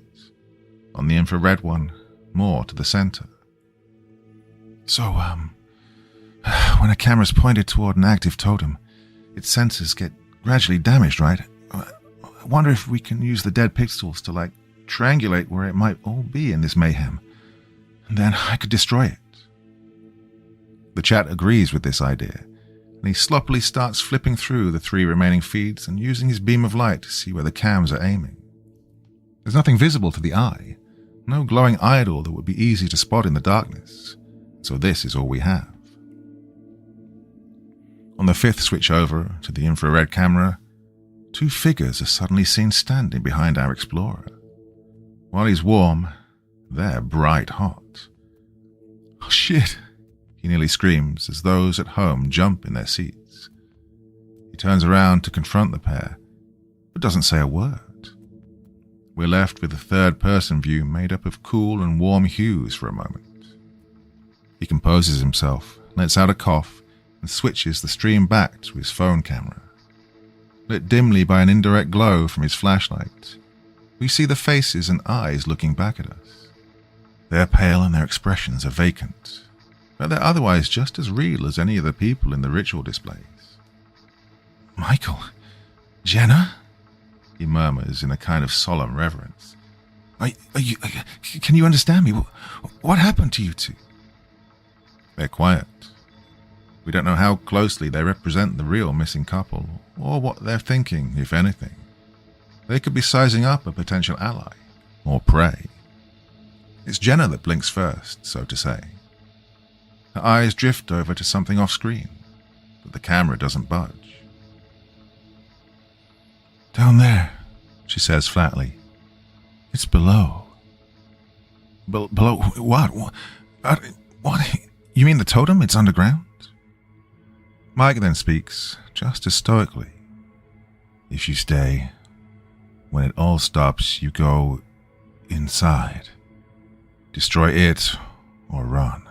On the infrared one, more to the center. So, when a camera's pointed toward an active totem, its sensors get gradually damaged, right? I wonder if we can use the dead pixels to, triangulate where it might all be in this mayhem. And then I could destroy it. The chat agrees with this idea, and he sloppily starts flipping through the 3 remaining feeds and using his beam of light to see where the cams are aiming. There's nothing visible to the eye, no glowing idol that would be easy to spot in the darkness, so this is all we have. On the 5th switch over to the infrared camera, 2 figures are suddenly seen standing behind our explorer. While he's warm, they're bright hot. Oh shit! He nearly screams as those at home jump in their seats. He turns around to confront the pair, but doesn't say a word. We're left with a third-person view made up of cool and warm hues for a moment. He composes himself, lets out a cough, and switches the stream back to his phone camera. Lit dimly by an indirect glow from his flashlight, we see the faces and eyes looking back at us. They're pale and their expressions are vacant, but they're otherwise just as real as any of the people in the ritual displays. Michael? Jenna? He murmurs in a kind of solemn reverence. Can you understand me? What happened to you two? They're quiet. We don't know how closely they represent the real missing couple, or what they're thinking, if anything. They could be sizing up a potential ally, or prey. It's Jenna that blinks first, so to say. Her eyes drift over to something off-screen, but the camera doesn't budge. Down there, she says flatly. It's below. Below what? What? You mean the totem? It's underground? Mike then speaks, just as stoically. If you stay, when it all stops, you go inside. Destroy it or run.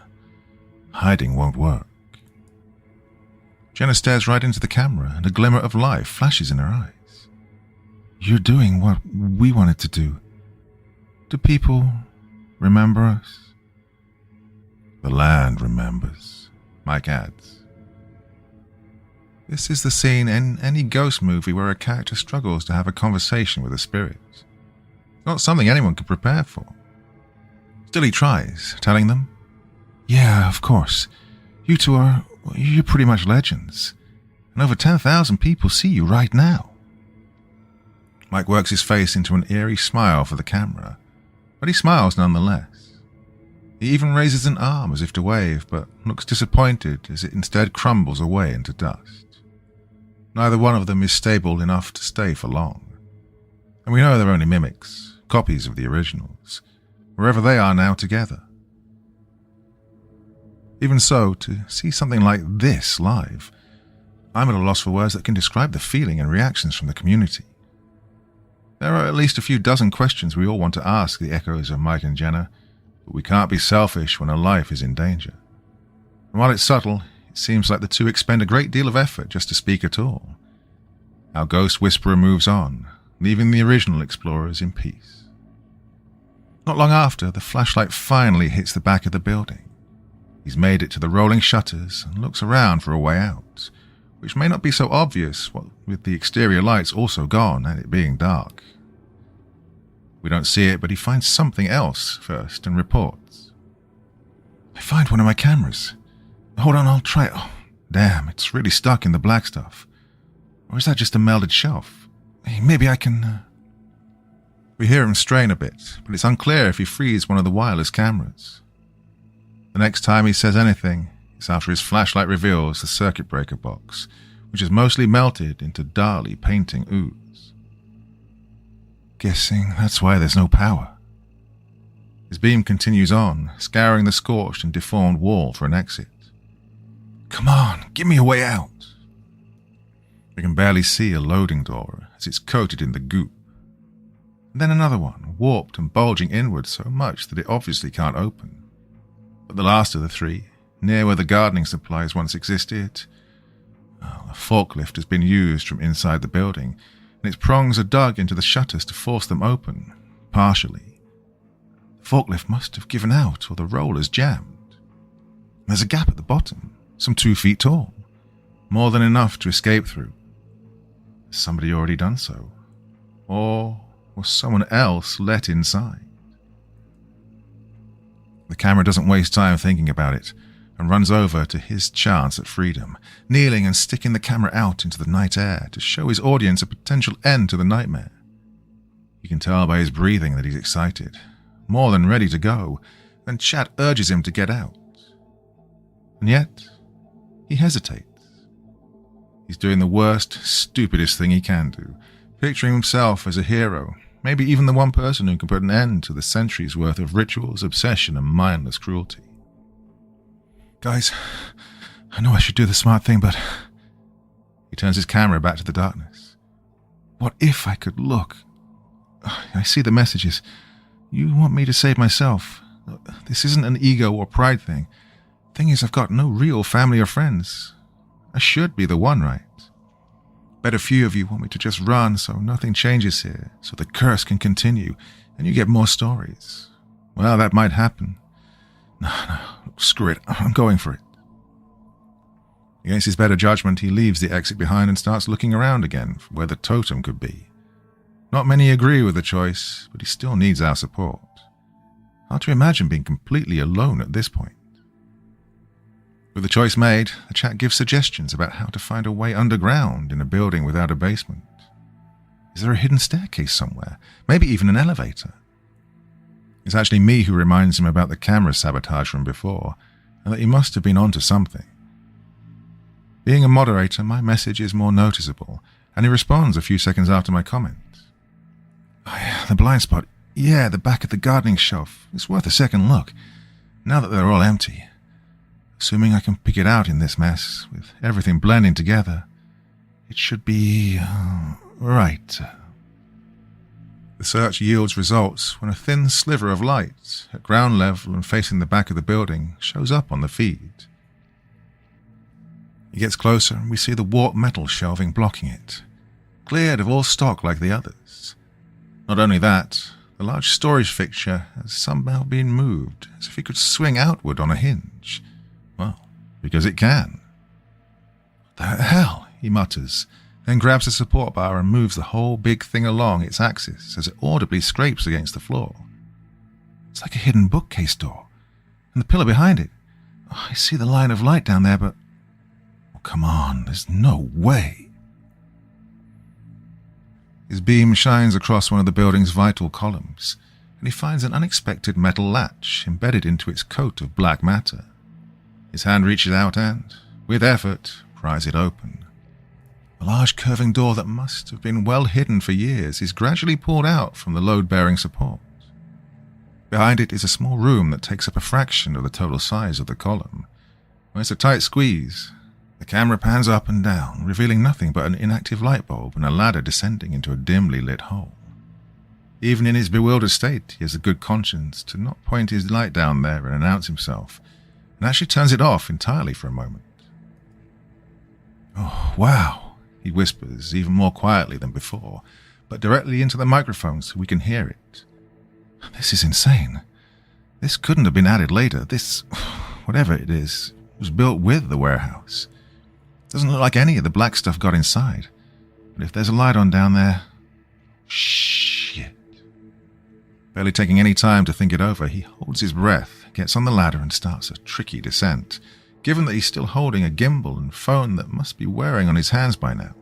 Hiding won't work. Jenna stares right into the camera and a glimmer of life flashes in her eyes. You're doing what we wanted to do. Do people remember us? The land remembers, Mike adds. This is the scene in any ghost movie where a character struggles to have a conversation with a spirit. It's not something anyone could prepare for. Still he tries, telling them, Yeah, of course. You two you're pretty much legends. And over 10,000 people see you right now. Mike works his face into an eerie smile for the camera, but he smiles nonetheless. He even raises an arm as if to wave, but looks disappointed as it instead crumbles away into dust. Neither one of them is stable enough to stay for long. And we know they're only mimics, copies of the originals, wherever they are now together. Even so, to see something like this live, I'm at a loss for words that can describe the feeling and reactions from the community. There are at least a few dozen questions we all want to ask the echoes of Mike and Jenna, but we can't be selfish when a life is in danger. And while it's subtle, it seems like the two expend a great deal of effort just to speak at all. Our ghost whisperer moves on, leaving the original explorers in peace. Not long after, the flashlight finally hits the back of the building. He's made it to the rolling shutters and looks around for a way out, which may not be so obvious with the exterior lights also gone and it being dark. We don't see it, but he finds something else first and reports. I find one of my cameras. Hold on, I'll try it. Oh, damn, it's really stuck in the black stuff. Or is that just a melded shelf? Hey, maybe I can... We hear him strain a bit, but it's unclear if he frees one of the wireless cameras. The next time he says anything, it's after his flashlight reveals the circuit breaker box, which is mostly melted into darly painting ooze. Guessing that's why there's no power. His beam continues on, scouring the scorched and deformed wall for an exit. Come on, give me a way out. We can barely see a loading door as it's coated in the goop. And then another one, warped and bulging inward so much that it obviously can't open. But the last of the three, near where the gardening supplies once existed, a forklift has been used from inside the building, and its prongs are dug into the shutters to force them open, partially. The forklift must have given out, or the rollers jammed. There's a gap at the bottom, some 2 feet tall, more than enough to escape through. Has somebody already done so? Or was someone else let inside? The camera doesn't waste time thinking about it, and runs over to his chance at freedom, kneeling and sticking the camera out into the night air to show his audience a potential end to the nightmare. You can tell by his breathing that he's excited, more than ready to go, and Chat urges him to get out. And yet, he hesitates. He's doing the worst, stupidest thing he can do, picturing himself as a hero, maybe even the one person who can put an end to the centuries' worth of rituals, obsession, and mindless cruelty. Guys, I know I should do the smart thing, but... He turns his camera back to the darkness. What if I could look? I see the messages. You want me to save myself. This isn't an ego or pride thing. Thing is, I've got no real family or friends. I should be the one, right? Bet a few of you want me to just run so nothing changes here, so the curse can continue, and you get more stories. Well, that might happen. No, screw it, I'm going for it. Against his better judgment, he leaves the exit behind and starts looking around again for where the totem could be. Not many agree with the choice, but he still needs our support. Hard to imagine being completely alone at this point. With the choice made, the chat gives suggestions about how to find a way underground in a building without a basement. Is there a hidden staircase somewhere? Maybe even an elevator? It's actually me who reminds him about the camera sabotage from before, and that he must have been onto something. Being a moderator, my message is more noticeable, and he responds a few seconds after my comment. Oh yeah, the blind spot. Yeah, the back of the gardening shelf. It's worth a second look, now that they're all empty. Assuming I can pick it out in this mess, with everything blending together, it should be... right. The search yields results when a thin sliver of light, at ground level and facing the back of the building, shows up on the feed. He gets closer and we see the warped metal shelving blocking it, cleared of all stock like the others. Not only that, the large storage fixture has somehow been moved, as if it could swing outward on a hinge. Well, because it can. The hell, he mutters, then grabs the support bar and moves the whole big thing along its axis as it audibly scrapes against the floor. It's like a hidden bookcase door, and the pillar behind it. Oh, I see the line of light down there, but... Oh, come on, there's no way. His beam shines across one of the building's vital columns, and he finds an unexpected metal latch embedded into its coat of black matter. His hand reaches out and, with effort, pries it open. A large curving door that must have been well hidden for years is gradually pulled out from the load-bearing support. Behind it is a small room that takes up a fraction of the total size of the column. When it's a tight squeeze, the camera pans up and down, revealing nothing but an inactive light bulb and a ladder descending into a dimly lit hole. Even in his bewildered state, he has a good conscience to not point his light down there and announce himself, and actually turns it off entirely for a moment. "Oh, wow," he whispers, even more quietly than before, but directly into the microphone so we can hear it. "This is insane. This couldn't have been added later. This, whatever it is, was built with the warehouse. Doesn't look like any of the black stuff got inside. But if there's a light on down there..." Shit. Barely taking any time to think it over, he holds his breath, gets on the ladder and starts a tricky descent, given that he's still holding a gimbal and phone that must be wearing on his hands by now.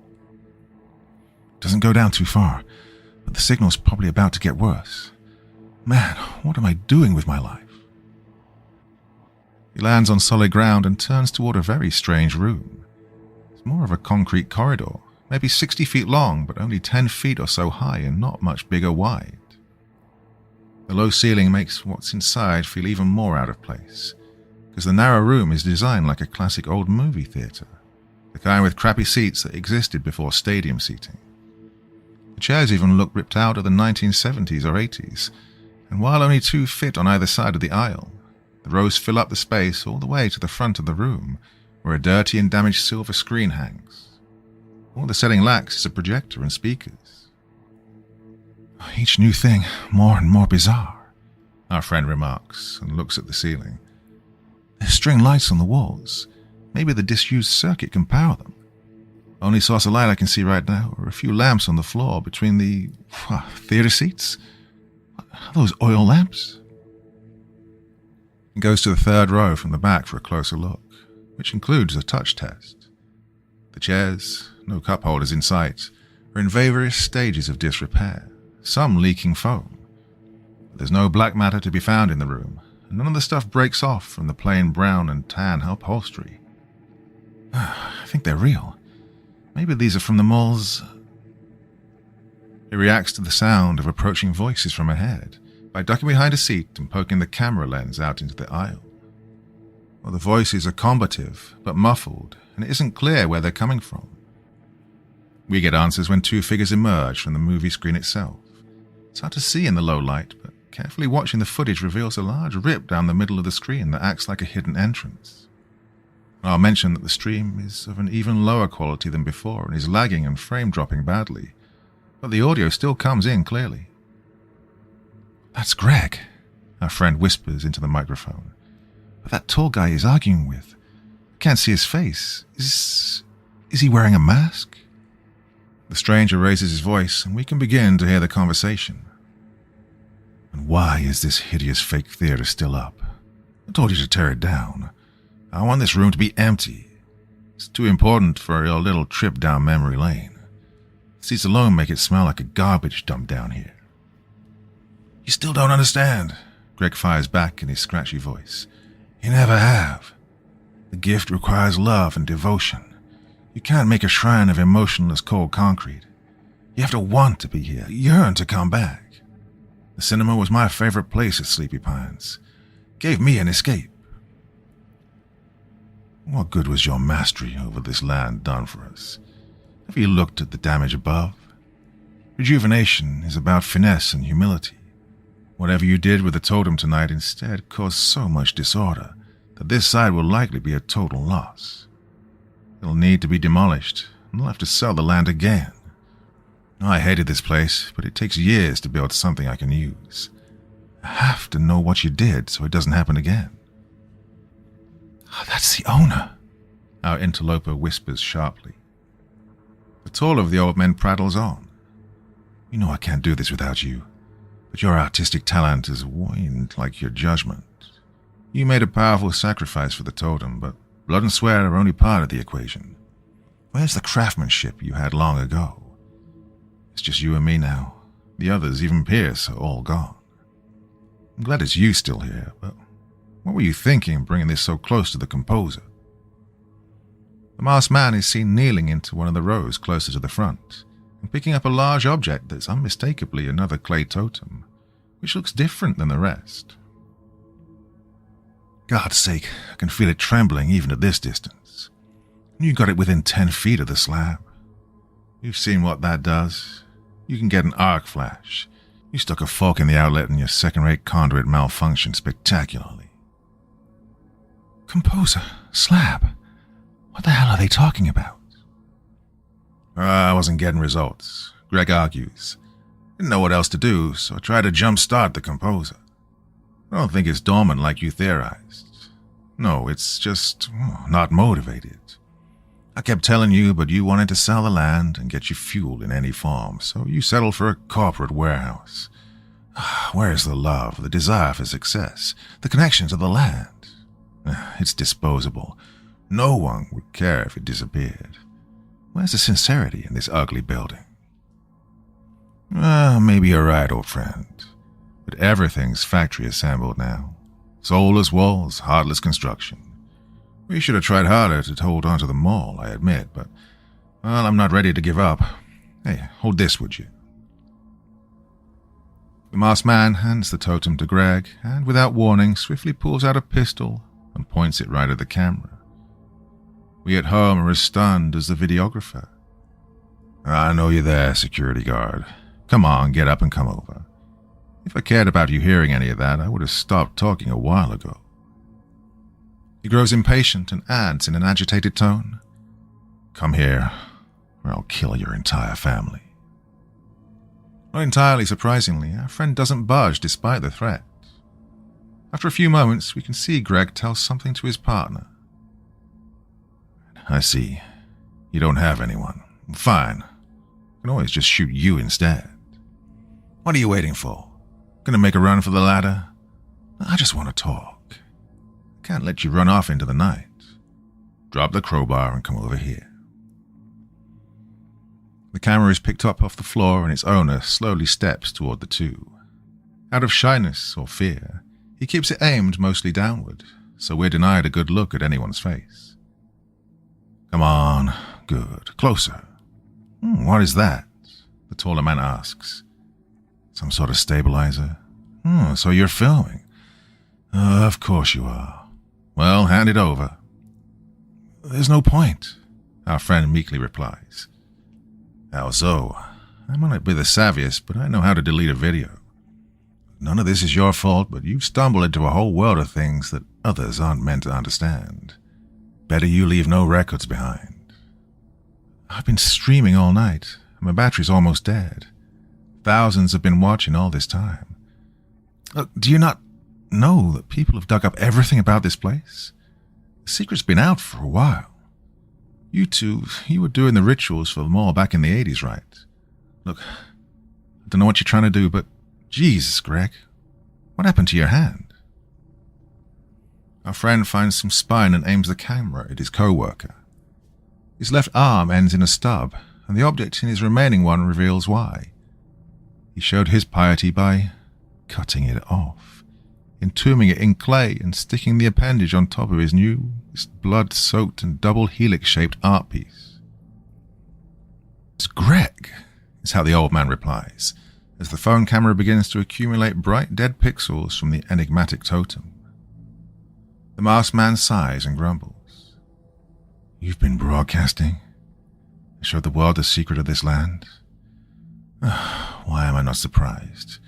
Doesn't go down too far, but the signal's probably about to get worse. Man, what am I doing with my life? He lands on solid ground and turns toward a very strange room. It's more of a concrete corridor, maybe 60 feet long, but only 10 feet or so high and not much bigger wide. The low ceiling makes what's inside feel even more out of place, because the narrow room is designed like a classic old movie theater, the kind with crappy seats that existed before stadium seating. The chairs even look ripped out of the 1970s or 80s, and while only 2 fit on either side of the aisle, the rows fill up the space all the way to the front of the room, where a dirty and damaged silver screen hangs. All the setting lacks is a projector and speakers. "Each new thing more and more bizarre," our friend remarks and looks at the ceiling. "There's string lights on the walls. Maybe the disused circuit can power them. Only source of light I can see right now are a few lamps on the floor between the theater seats. Are those oil lamps?" He goes to the third row from the back for a closer look, which includes a touch test. The chairs, no cup holders in sight, are in various stages of disrepair, some leaking foam. But there's no black matter to be found in the room, and none of the stuff breaks off from the plain brown and tan upholstery. "I think they're real. Maybe these are from the malls." He reacts to the sound of approaching voices from ahead by ducking behind a seat and poking the camera lens out into the aisle. Well, the voices are combative, but muffled, and it isn't clear where they're coming from. We get answers when 2 figures emerge from the movie screen itself. It's hard to see in the low light, but carefully watching the footage reveals a large rip down the middle of the screen that acts like a hidden entrance. I'll mention that the stream is of an even lower quality than before and is lagging and frame dropping badly, but the audio still comes in clearly. "That's Greg," our friend whispers into the microphone. "But that tall guy he's arguing with, I can't see his face. Is he wearing a mask?" The stranger raises his voice, and we can begin to hear the conversation. "And why is this hideous fake theater still up? I told you to tear it down. I want this room to be empty. It's too important for your little trip down memory lane. Seats alone make it smell like a garbage dump down here." "You still don't understand," Greg fires back in his scratchy voice. "You never have. The gift requires love and devotion. You can't make a shrine of emotionless cold concrete. You have to want to be here, yearn to come back. The cinema was my favorite place at Sleepy Pines. Gave me an escape. What good was your mastery over this land done for us? Have you looked at the damage above? Rejuvenation is about finesse and humility. Whatever you did with the totem tonight instead caused so much disorder that this side will likely be a total loss. It'll need to be demolished, and they'll have to sell the land again. I hated this place, but it takes years to build something I can use. I have to know what you did so it doesn't happen again." "That's the owner," our interloper whispers sharply. The taller of the old men prattles on. "You know I can't do this without you, but your artistic talent is waned like your judgment. You made a powerful sacrifice for the totem, but blood and sweat are only part of the equation. Where's the craftsmanship you had long ago? It's just you and me now. The others, even Pierce, are all gone." I'm glad it's you still here, but what were you thinking bringing this so close to the composer? The masked man is seen kneeling into one of the rows closer to the front and picking up a large object that's unmistakably another clay totem, which looks different than the rest. God's sake, I can feel it trembling even at this distance. You got it within 10 feet of the slab. You've seen what that does. You can get an arc flash. You stuck a fork in the outlet and your second-rate conduit malfunctioned spectacularly. Composer, slab. What the hell are they talking about? I wasn't getting results, Greg argues. Didn't know what else to do, so I tried to jumpstart the composer. I don't think it's dormant like you theorized. No, it's just not motivated. I kept telling you, but you wanted to sell the land and get your fuel in any form, so you settled for a corporate warehouse. Where's the love, the desire for success, the connection to the land? It's disposable. No one would care if it disappeared. Where's the sincerity in this ugly building? Maybe you're right, old friend. But everything's factory assembled now. Soulless walls, heartless construction. We should have tried harder to hold on to the mall, I admit, but, well, I'm not ready to give up. Hey, hold this, would you? The masked man hands the totem to Greg, and without warning, swiftly pulls out a pistol and points it right at the camera. We at home are as stunned as the videographer. I know you're there, security guard. Come on, get up and come over. If I cared about you hearing any of that, I would have stopped talking a while ago. He grows impatient and adds in an agitated tone, Come here, or I'll kill your entire family. Not entirely surprisingly, our friend doesn't budge despite the threat. After a few moments, we can see Greg tell something to his partner. I see. You don't have anyone. Fine. I can always just shoot you instead. What are you waiting for? Gonna make a run for the ladder? I just want to talk. Can't let you run off into the night. Drop the crowbar and come over here. The camera is picked up off the floor and its owner slowly steps toward the two. Out of shyness or fear, he keeps it aimed mostly downward, so we're denied a good look at anyone's face. Come on, good, closer. What is that? The taller man asks. Some sort of stabilizer? So you're filming. Of course you are. Well, hand it over. There's no point, our friend meekly replies. How so? I might not be the savviest, but I know how to delete a video. None of this is your fault, but you've stumbled into a whole world of things that others aren't meant to understand. Better you leave no records behind. I've been streaming all night. My battery's almost dead. Thousands have been watching all this time. Look, do you not know that people have dug up everything about this place? The secret's been out for a while. You were doing the rituals for the mall back in the 80s, right? Look, I don't know what you're trying to do, but Jesus, Greg, what happened to your hand? Our friend finds some spine and aims the camera at his co-worker. His left arm ends in a stub, and the object in his remaining one reveals why. He showed his piety by cutting it off, entombing it in clay and sticking the appendage on top of his new, blood-soaked and double helix-shaped art piece. It's Greg, is how the old man replies, as the phone camera begins to accumulate bright dead pixels from the enigmatic totem. The masked man sighs and grumbles. You've been broadcasting? Showed the world the secret of this land? Why am I not surprised?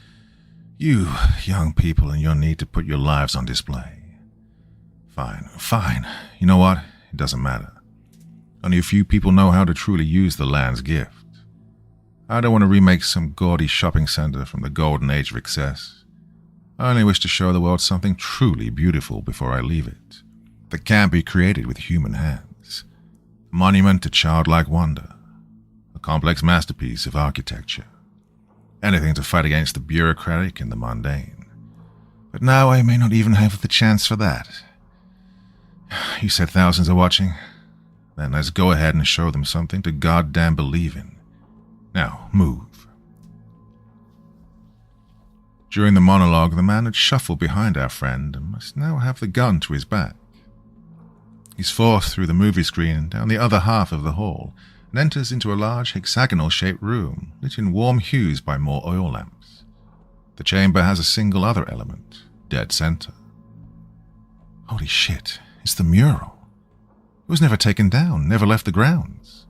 You, young people, and your need to put your lives on display. Fine. You know what? It doesn't matter. Only a few people know how to truly use the land's gift. I don't want to remake some gaudy shopping center from the golden age of excess. I only wish to show the world something truly beautiful before I leave it, that can be created with human hands. A monument to childlike wonder. A complex masterpiece of architecture. Anything to fight against the bureaucratic and the mundane. But now I may not even have the chance for that. You said thousands are watching? Then let's go ahead and show them something to goddamn believe in. Now, move. During the monologue, the man had shuffled behind our friend and must now have the gun to his back. He's forced through the movie screen down the other half of the hall and enters into a large hexagonal-shaped room lit in warm hues by more oil lamps. The chamber has a single other element, dead center. Holy shit, it's the mural. It was never taken down, never left the grounds.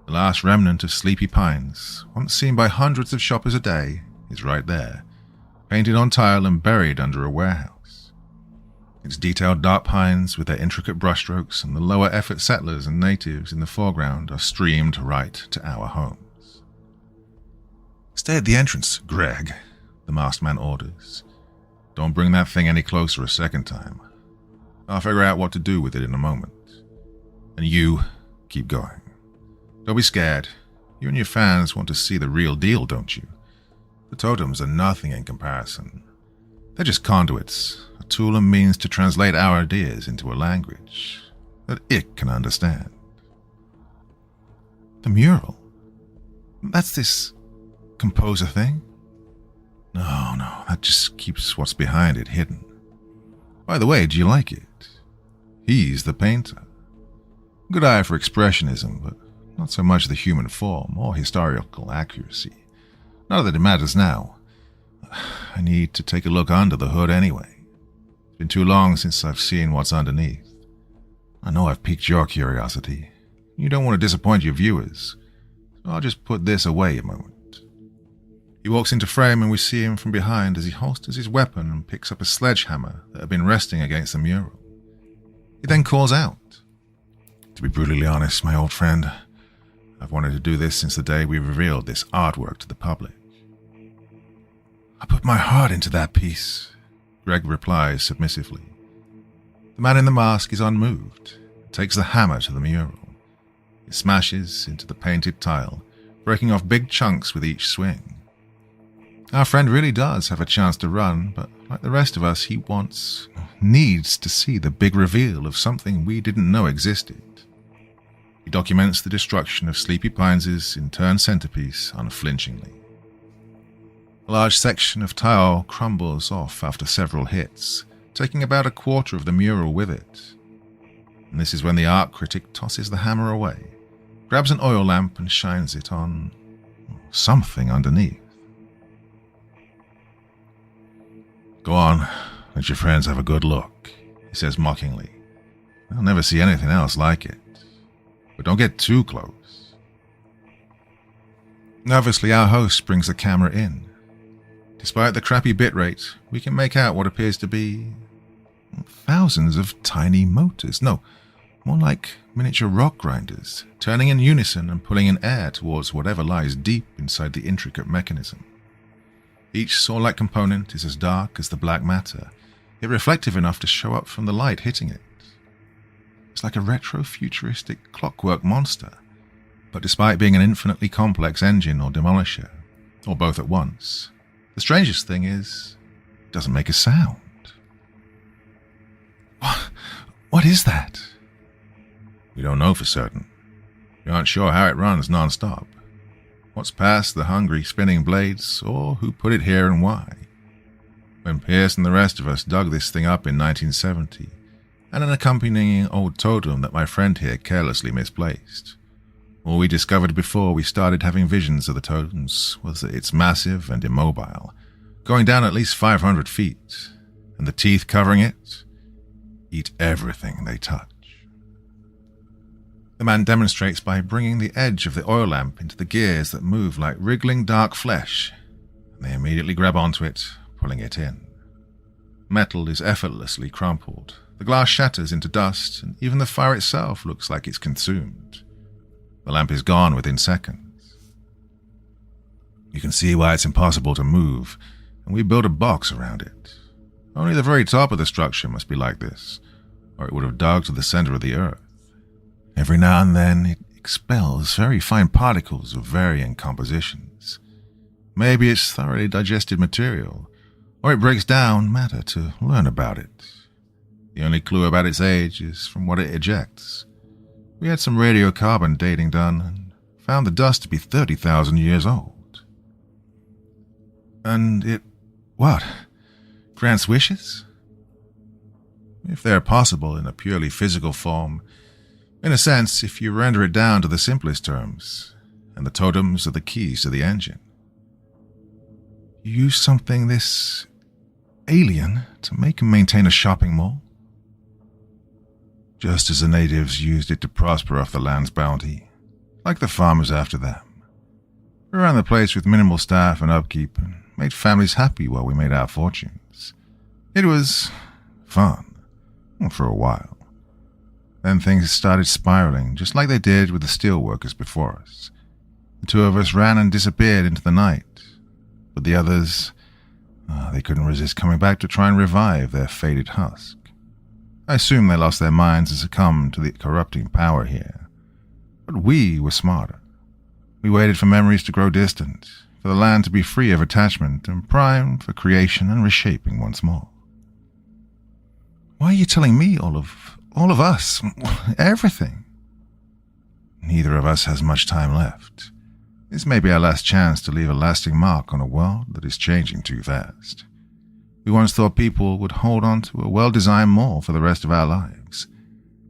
The last remnant of Sleepy Pines, once seen by hundreds of shoppers a day, is right there, painted on tile and buried under a warehouse. Its detailed dark pines with their intricate brushstrokes and the lower effort settlers and natives in the foreground are streamed right to our homes. Stay at the entrance, Greg, the masked man orders. Don't bring that thing any closer a second time. I'll figure out what to do with it in a moment. And you, keep going. Don't be scared. You and your fans want to see the real deal, don't you? The totems are nothing in comparison. They're just conduits, a tool and means to translate our ideas into a language that it can understand. The mural? That's this composer thing? No, that just keeps what's behind it hidden. By the way, do you like it? He's the painter. Good eye for expressionism, but not so much the human form or historical accuracy. Not that it matters now. I need to take a look under the hood anyway. It's been too long since I've seen what's underneath. I know I've piqued your curiosity. You don't want to disappoint your viewers, so I'll just put this away a moment. He walks into frame and we see him from behind as he holsters his weapon and picks up a sledgehammer that had been resting against the mural. He then calls out, "To be brutally honest, my old friend, I've wanted to do this since the day we revealed this artwork to the public." "I put my heart into that piece," Greg replies submissively. The man in the mask is unmoved, takes the hammer to the mural. It smashes into the painted tile, breaking off big chunks with each swing. Our friend really does have a chance to run, but like the rest of us, he needs to see the big reveal of something we didn't know existed. He documents the destruction of Sleepy Pines' interned centerpiece unflinchingly. A large section of tile crumbles off after several hits, taking about a quarter of the mural with it. And this is when the art critic tosses the hammer away, grabs an oil lamp and shines it on something underneath. "Go on, let your friends have a good look," he says mockingly. "They'll never see anything else like it. But don't get too close." Nervously, our host brings the camera in. Despite the crappy bitrate, we can make out what appears to be thousands of tiny motors. No, more like miniature rock grinders, turning in unison and pulling in air towards whatever lies deep inside the intricate mechanism. Each saw-like component is as dark as the black matter, yet reflective enough to show up from the light hitting it. It's like a retro-futuristic clockwork monster, but despite being an infinitely complex engine or demolisher, or both at once, the strangest thing is, it doesn't make a sound. What is that? We don't know for certain. We aren't sure how it runs non-stop. What's past the hungry spinning blades, or who put it here and why. When Pierce and the rest of us dug this thing up in 1970, and an accompanying old totem that my friend here carelessly misplaced, all we discovered before we started having visions of the totems was that it's massive and immobile, going down at least 500 feet, and the teeth covering it eat everything they touch. The man demonstrates by bringing the edge of the oil lamp into the gears that move like wriggling dark flesh, and they immediately grab onto it, pulling it in. Metal is effortlessly crumpled, the glass shatters into dust, and even the fire itself looks like it's consumed. The lamp is gone within seconds. You can see why it's impossible to move, and we built a box around it. Only the very top of the structure must be like this, or it would have dug to the center of the earth. Every now and then, it expels very fine particles of varying compositions. Maybe it's thoroughly digested material, or it breaks down matter to learn about it. The only clue about its age is from what it ejects. We had some radiocarbon dating done and found the dust to be 30,000 years old. And it What? Grants wishes? If they're possible in a purely physical form, in a sense, if you render it down to the simplest terms, and the totems are the keys to the engine. You use something this alien to make and maintain a shopping mall? Just as the natives used it to prosper off the land's bounty, like the farmers after them. We ran the place with minimal staff and upkeep, and made families happy while we made our fortunes. It was fun, for a while. Then things started spiraling, just like they did with the steelworkers before us. The two of us ran and disappeared into the night, but the others, they couldn't resist coming back to try and revive their faded husk. I assume they lost their minds and succumbed to the corrupting power here. But we were smarter. We waited for memories to grow distant, for the land to be free of attachment and primed for creation and reshaping once more. Why are you telling me all of us, everything? Neither of us has much time left. This may be our last chance to leave a lasting mark on a world that is changing too fast. We once thought people would hold on to a well-designed mall for the rest of our lives,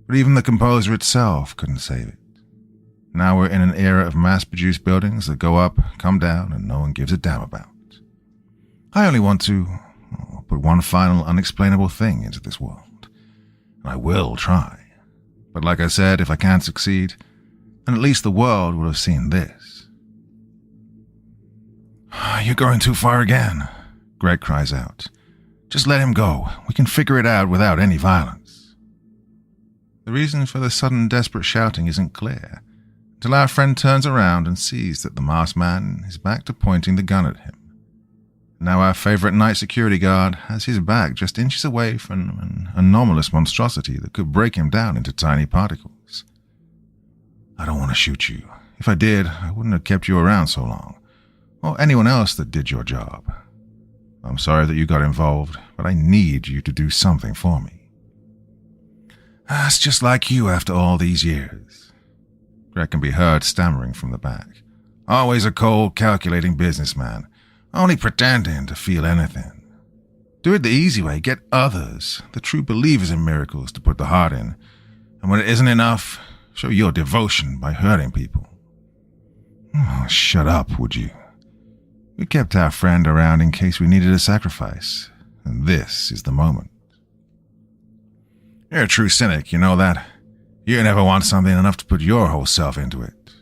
but even the composer itself couldn't save it. Now we're in an era of mass-produced buildings that go up, come down, and no one gives a damn about. I only want to put one final unexplainable thing into this world, and I will try. But like I said, if I can't succeed, then at least the world will have seen this. You're going too far again, Greg cries out. Just let him go. We can figure it out without any violence. The reason for the sudden desperate shouting isn't clear, until our friend turns around and sees that the masked man is back to pointing the gun at him. Now our favorite night security guard has his back just inches away from an anomalous monstrosity that could break him down into tiny particles. I don't want to shoot you. If I did, I wouldn't have kept you around so long, or anyone else that did your job. I'm sorry that you got involved, but I need you to do something for me. It's just like you after all these years. Greg can be heard stammering from the back. Always a cold, calculating businessman, only pretending to feel anything. Do it the easy way, get others, the true believers in miracles, to put the heart in, and when it isn't enough, show your devotion by hurting people. Oh, shut up, would you? We kept our friend around in case we needed a sacrifice, and this is the moment. You're a true cynic, you know that. You never want something enough to put your whole self into it.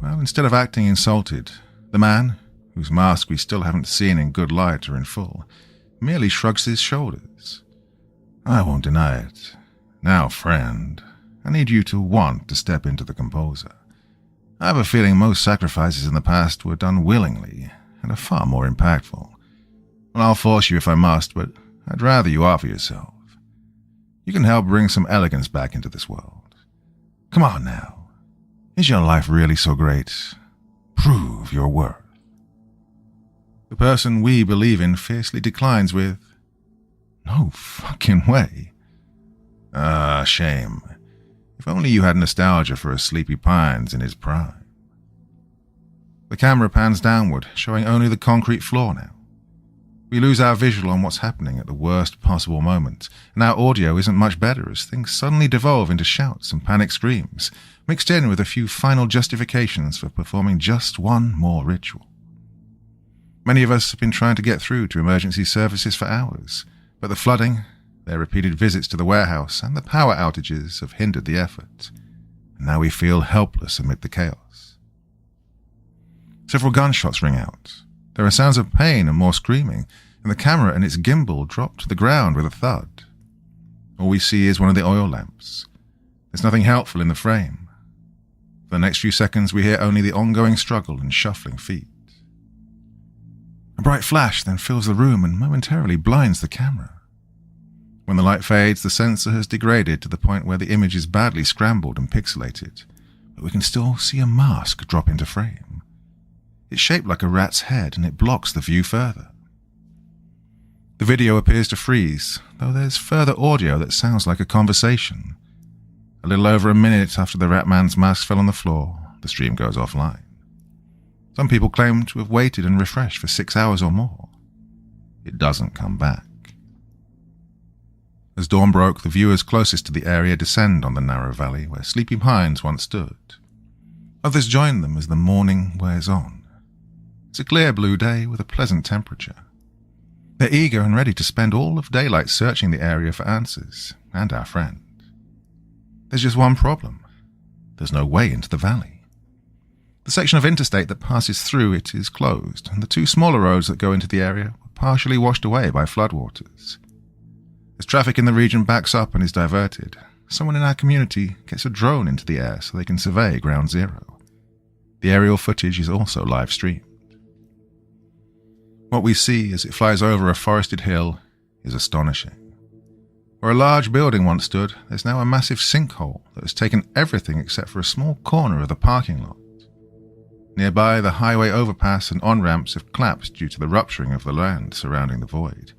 Well, instead of acting insulted, the man, whose mask we still haven't seen in good light or in full, merely shrugs his shoulders. I won't deny it. Now, friend, I need you to want to step into the composer. I have a feeling most sacrifices in the past were done willingly and are far more impactful. Well, I'll force you if I must, but I'd rather you offer yourself. You can help bring some elegance back into this world. Come on now. Is your life really so great? Prove your worth. The person we believe in fiercely declines with, "No fucking way." Shame. If only you had nostalgia for a Sleepy Pines in his prime. The camera pans downward, showing only the concrete floor now. We lose our visual on what's happening at the worst possible moment, and our audio isn't much better as things suddenly devolve into shouts and panic screams, mixed in with a few final justifications for performing just one more ritual. Many of us have been trying to get through to emergency services for hours, but the flooding, their repeated visits to the warehouse, and the power outages have hindered the effort, and now we feel helpless amid the chaos. Several gunshots ring out. There are sounds of pain and more screaming, and the camera and its gimbal drop to the ground with a thud. All we see is one of the oil lamps. There's nothing helpful in the frame. For the next few seconds, we hear only the ongoing struggle and shuffling feet. A bright flash then fills the room and momentarily blinds the camera. When the light fades, the sensor has degraded to the point where the image is badly scrambled and pixelated, but we can still see a mask drop into frame. It's shaped like a rat's head, and it blocks the view further. The video appears to freeze, though there's further audio that sounds like a conversation. A little over a minute after the rat man's mask fell on the floor, the stream goes offline. Some people claim to have waited and refreshed for 6 hours or more. it doesn't come back. As dawn broke, the viewers closest to the area descend on the narrow valley where Sleepy Pines once stood. Others join them as the morning wears on. It's a clear blue day with a pleasant temperature. They're eager and ready to spend all of daylight searching the area for answers, and our friend. There's just one problem. There's no way into the valley. The section of interstate that passes through it is closed, and the two smaller roads that go into the area were partially washed away by floodwaters. As traffic in the region backs up and is diverted, someone in our community gets a drone into the air so they can survey Ground Zero. The aerial footage is also live streamed. What we see as it flies over a forested hill is astonishing. Where a large building once stood, there's now a massive sinkhole that has taken everything except for a small corner of the parking lot. Nearby, the highway overpass and on-ramps have collapsed due to the rupturing of the land surrounding the void,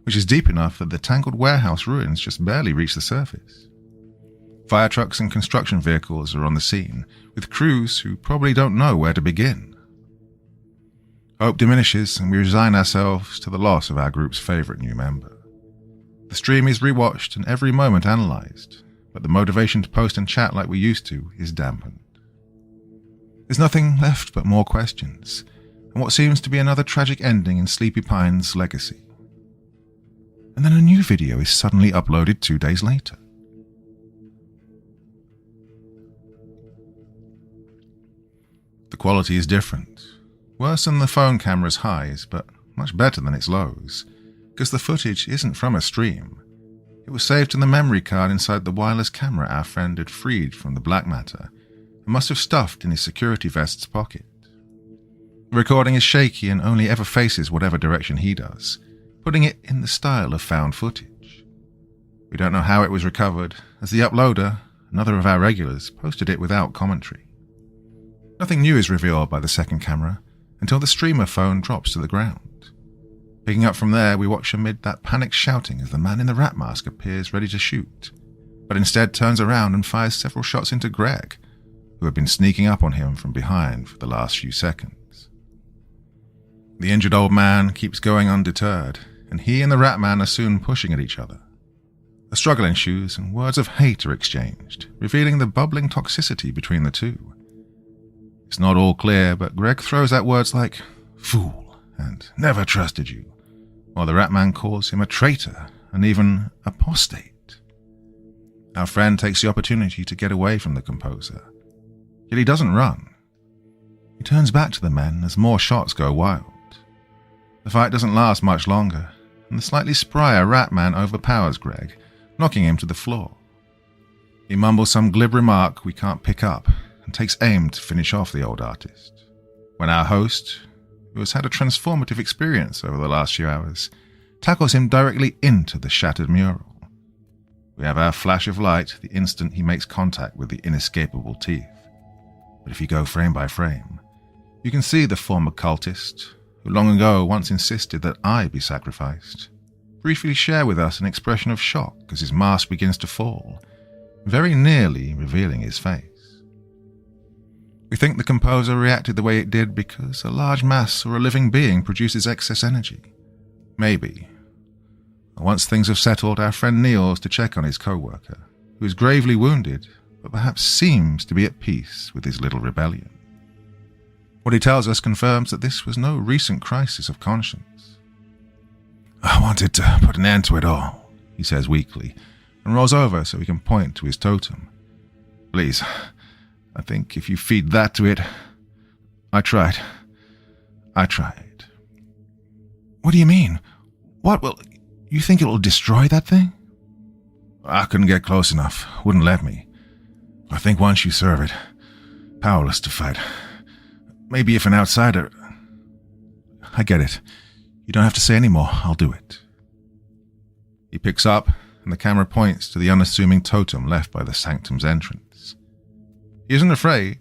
which is deep enough that the tangled warehouse ruins just barely reach the surface. Fire trucks and construction vehicles are on the scene, with crews who probably don't know where to begin. Hope diminishes, and we resign ourselves to the loss of our group's favourite new member. The stream is rewatched and every moment analysed, but the motivation to post and chat like we used to is dampened. There's nothing left but more questions, and what seems to be another tragic ending in Sleepy Pine's legacy. And then a new video is suddenly uploaded 2 days later. The quality is different. Worse than the phone camera's highs, but much better than its lows, because the footage isn't from a stream. It was saved to the memory card inside the wireless camera our friend had freed from the black matter and must have stuffed in his security vest's pocket. The recording is shaky and only ever faces whatever direction he does, putting it in the style of found footage. We don't know how it was recovered, as the uploader, another of our regulars, posted it without commentary. Nothing new is revealed by the second camera until the streamer phone drops to the ground. Picking up from there, we watch amid that panicked shouting as the man in the rat mask appears ready to shoot, but instead turns around and fires several shots into Greg, who had been sneaking up on him from behind for the last few seconds. The injured old man keeps going undeterred, and he and the rat man are soon pushing at each other. A struggle ensues, and words of hate are exchanged, revealing the bubbling toxicity between the two. It's not all clear, but Greg throws out words like fool and never trusted you, while the rat man calls him a traitor and even apostate. Our friend takes the opportunity to get away from the composer, yet he doesn't run. He turns back to the men as more shots go wild. The fight doesn't last much longer, and the slightly sprier rat man overpowers Greg, knocking him to the floor. He mumbles some glib remark we can't pick up, and takes aim to finish off the old artist, when our host, who has had a transformative experience over the last few hours, tackles him directly into the shattered mural. We have our flash of light the instant he makes contact with the inescapable teeth. But if you go frame by frame, you can see the former cultist, who long ago once insisted that I be sacrificed, briefly share with us an expression of shock as his mask begins to fall, very nearly revealing his face. We think the composer reacted the way it did because a large mass or a living being produces excess energy. Maybe. Once things have settled, our friend kneels to check on his co-worker, who is gravely wounded, but perhaps seems to be at peace with his little rebellion. What he tells us confirms that this was no recent crisis of conscience. I wanted to put an end to it all, he says weakly, and rolls over so he can point to his totem. Please, I think if you feed that to it... I tried. What do you mean? What will... You think it'll destroy that thing? I couldn't get close enough. Wouldn't let me. I think once you serve it, powerless to fight. Maybe if an outsider... I get it. You don't have to say any more. I'll do it. He picks up, and the camera points to the unassuming totem left by the sanctum's entrance. He isn't afraid.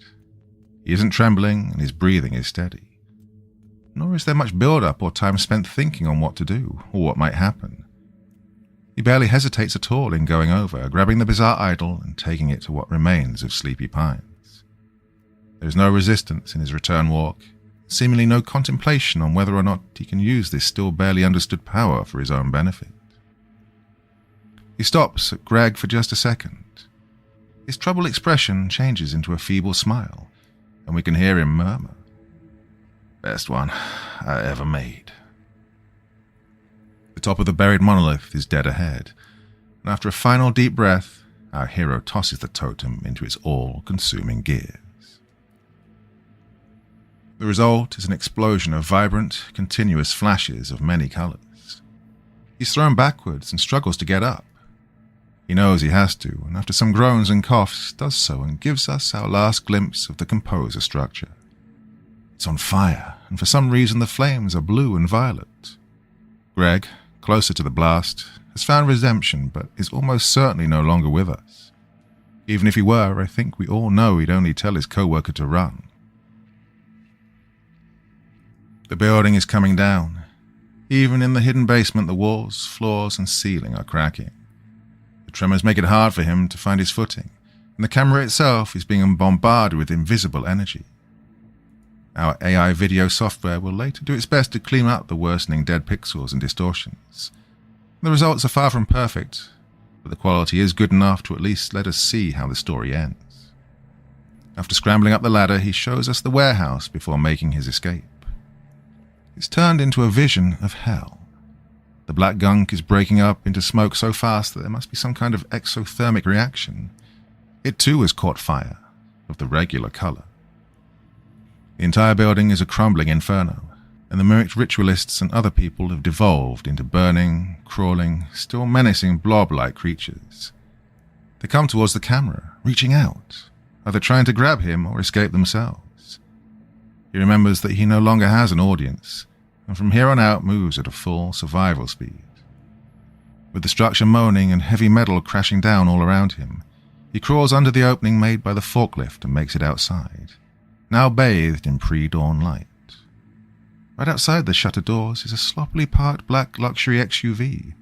He isn't trembling, and his breathing is steady. Nor is there much build-up or time spent thinking on what to do, or what might happen. He barely hesitates at all in going over, grabbing the bizarre idol and taking it to what remains of Sleepy Pines. There is no resistance in his return walk, seemingly no contemplation on whether or not he can use this still barely understood power for his own benefit. He stops at Greg for just a second. His troubled expression changes into a feeble smile, and we can hear him murmur, "Best one I ever made." The top of the buried monolith is dead ahead, and after a final deep breath, our hero tosses the totem into its all-consuming gears. The result is an explosion of vibrant, continuous flashes of many colors. He's thrown backwards and struggles to get up. He knows he has to, and after some groans and coughs, does so and gives us our last glimpse of the composer structure. It's on fire, and for some reason the flames are blue and violet. Greg, closer to the blast, has found redemption, but is almost certainly no longer with us. Even if he were, I think we all know he'd only tell his co-worker to run. The building is coming down. Even in the hidden basement, the walls, floors, and ceiling are cracking. The tremors make it hard for him to find his footing, and the camera itself is being bombarded with invisible energy. Our AI video software will later do its best to clean up the worsening dead pixels and distortions. The results are far from perfect, but the quality is good enough to at least let us see how the story ends. After scrambling up the ladder, he shows us the warehouse before making his escape. It's turned into a vision of hell. The black gunk is breaking up into smoke so fast that there must be some kind of exothermic reaction. It too has caught fire, of the regular color. The entire building is a crumbling inferno, and the mimicked ritualists and other people have devolved into burning, crawling, still menacing blob-like creatures. They come towards the camera, reaching out, either trying to grab him or escape themselves. He remembers that he no longer has an audience, and from here on out moves at a full survival speed. With the structure moaning and heavy metal crashing down all around him, he crawls under the opening made by the forklift and makes it outside, now bathed in pre-dawn light. Right outside the shutter doors is a sloppily parked black luxury XUV,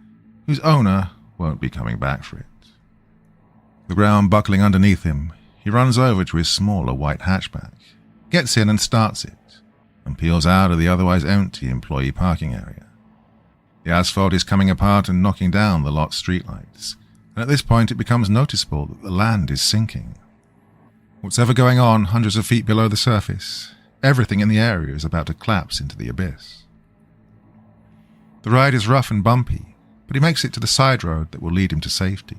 whose owner won't be coming back for it. The ground buckling underneath him, he runs over to his smaller white hatchback, gets in and starts it, and peels out of the otherwise empty employee parking area. The asphalt is coming apart and knocking down the lot's streetlights, and at this point it becomes noticeable that the land is sinking. What's ever going on hundreds of feet below the surface, everything in the area is about to collapse into the abyss. The ride is rough and bumpy, but he makes it to the side road that will lead him to safety.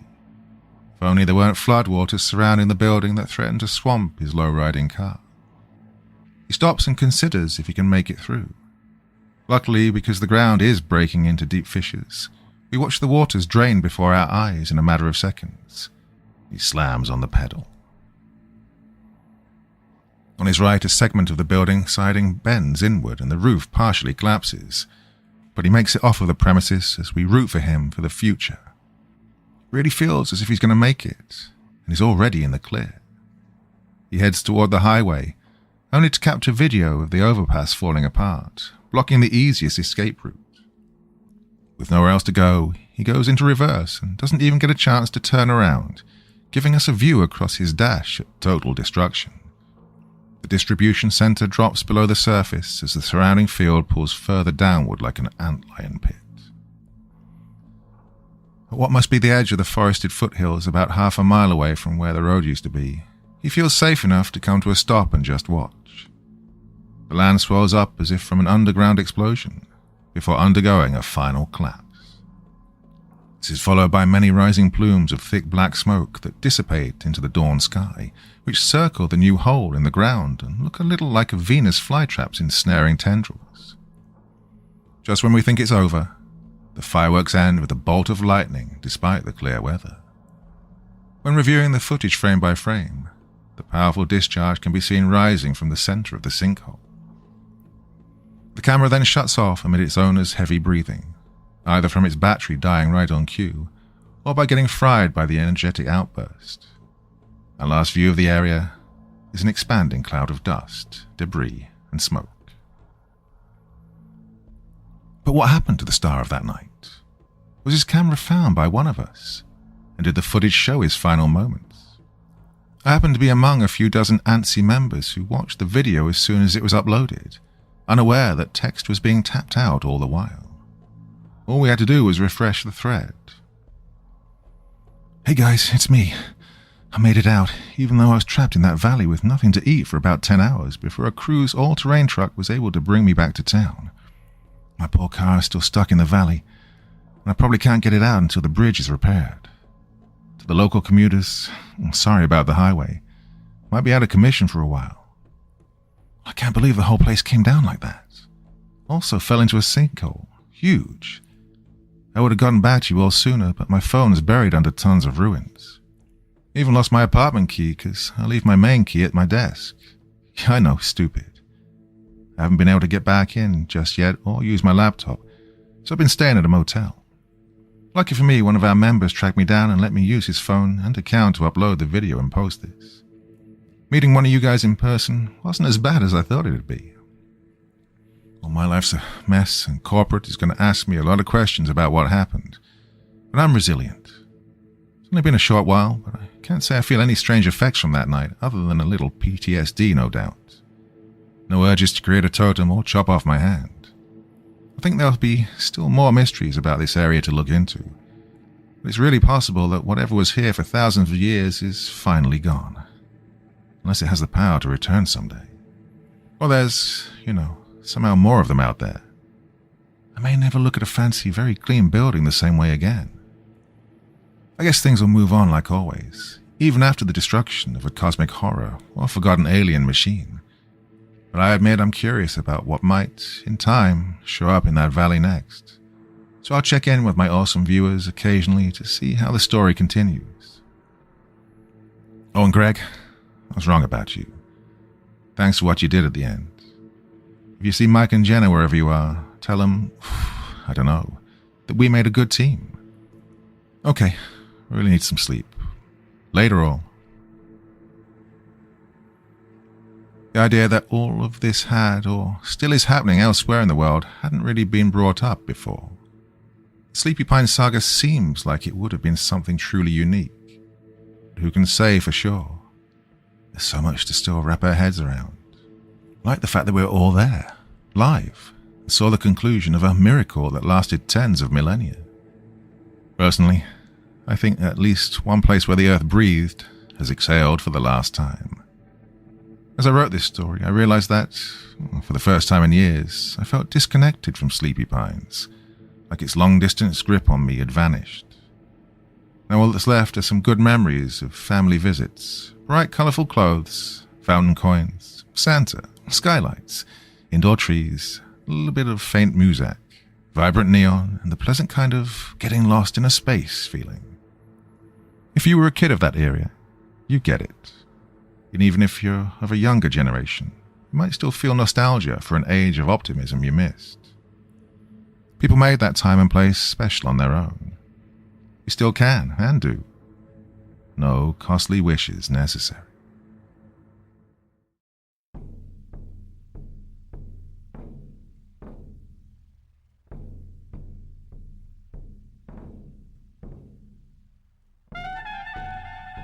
If only there weren't floodwaters surrounding the building that threaten to swamp his low-riding car. He stops and considers if he can make it through. Luckily, because the ground is breaking into deep fissures, we watch the waters drain before our eyes in a matter of seconds. He slams on the pedal. On his right, a segment of the building siding bends inward and the roof partially collapses, but he makes it off of the premises as we root for him for the future. It really feels as if he's going to make it, and he's already in the clear. He heads toward the highway, only to capture video of the overpass falling apart, blocking the easiest escape route. With nowhere else to go, he goes into reverse and doesn't even get a chance to turn around, giving us a view across his dash at total destruction. The distribution center drops below the surface as the surrounding field pulls further downward like an antlion pit. At what must be the edge of the forested foothills about half a mile away from where the road used to be, he feels safe enough to come to a stop and just watch. The land swells up as if from an underground explosion, before undergoing a final collapse. This is followed by many rising plumes of thick black smoke that dissipate into the dawn sky, which circle the new hole in the ground and look a little like a Venus flytrap's ensnaring tendrils. Just when we think it's over, the fireworks end with a bolt of lightning despite the clear weather. When reviewing the footage frame by frame, the powerful discharge can be seen rising from the center of the sinkhole. The camera then shuts off amid its owner's heavy breathing, either from its battery dying right on cue, or by getting fried by the energetic outburst. Our last view of the area is an expanding cloud of dust, debris, and smoke. But what happened to the star of that night? Was his camera found by one of us? And did the footage show his final moments? I happened to be among a few dozen ANSI members who watched the video as soon as it was uploaded, unaware that text was being tapped out all the while. All we had to do was refresh the thread. "Hey guys, it's me. I made it out, even though I was trapped in that valley with nothing to eat for about 10 hours before a Cruise all-terrain truck was able to bring me back to town. My poor car is still stuck in the valley, and I probably can't get it out until the bridge is repaired. To the local commuters, I'm sorry about the highway. Might be out of commission for a while. I can't believe the whole place came down like that. Also fell into a sinkhole. Huge. I would have gotten back to you all sooner, but my phone is buried under tons of ruins. Even lost my apartment key because I leave my main key at my desk. Yeah, I know, stupid. I haven't been able to get back in just yet or use my laptop, so I've been staying at a motel. Lucky for me, one of our members tracked me down and let me use his phone and account to upload the video and post this. Meeting one of you guys in person wasn't as bad as I thought it'd be. Well, my life's a mess, and corporate is going to ask me a lot of questions about what happened. But I'm resilient. It's only been a short while, but I can't say I feel any strange effects from that night, other than a little PTSD, no doubt. No urges to create a totem or chop off my hand. I think there'll be still more mysteries about this area to look into. But it's really possible that whatever was here for thousands of years is finally gone. Unless it has the power to return someday. Or there's, somehow more of them out there. I may never look at a fancy, very clean building the same way again. I guess things will move on like always, even after the destruction of a cosmic horror or forgotten alien machine. But I admit I'm curious about what might, in time, show up in that valley next. So I'll check in with my awesome viewers occasionally to see how the story continues. Oh, and Greg, I was wrong about you. Thanks for what you did at the end. If you see Mike and Jenna wherever you are, tell them, I don't know, that we made a good team. Okay, I really need some sleep. Later all. The idea that all of this had, or still is happening elsewhere in the world, hadn't really been brought up before. The Sleepy Pine saga seems like it would have been something truly unique. But who can say for sure? There's so much to still wrap our heads around. Like the fact that we were all there, live, and saw the conclusion of a miracle that lasted tens of millennia. Personally, I think at least one place where the earth breathed has exhaled for the last time. As I wrote this story, I realized that, for the first time in years, I felt disconnected from Sleepy Pines, like its long-distance grip on me had vanished. Now all that's left are some good memories of family visits, bright, colourful clothes, fountain coins, Santa, skylights, indoor trees, a little bit of faint muzak, vibrant neon, and the pleasant kind of getting lost in a space feeling. If you were a kid of that area, you get it. And even if you're of a younger generation, you might still feel nostalgia for an age of optimism you missed. People made that time and place special on their own. You still can and do. No costly wishes necessary.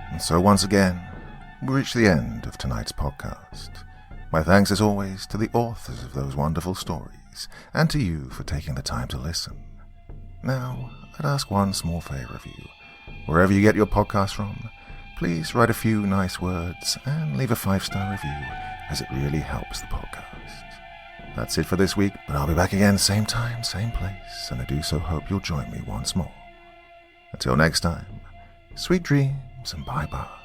And so once again, we reach the end of tonight's podcast. My thanks as always to the authors of those wonderful stories, and to you for taking the time to listen. Now, I'd ask one small favor of you. Wherever you get your podcast from, please write a few nice words and leave a 5-star review, as it really helps the podcast. That's it for this week, but I'll be back again same time, same place, and I do so hope you'll join me once more. Until next time, sweet dreams and bye-bye.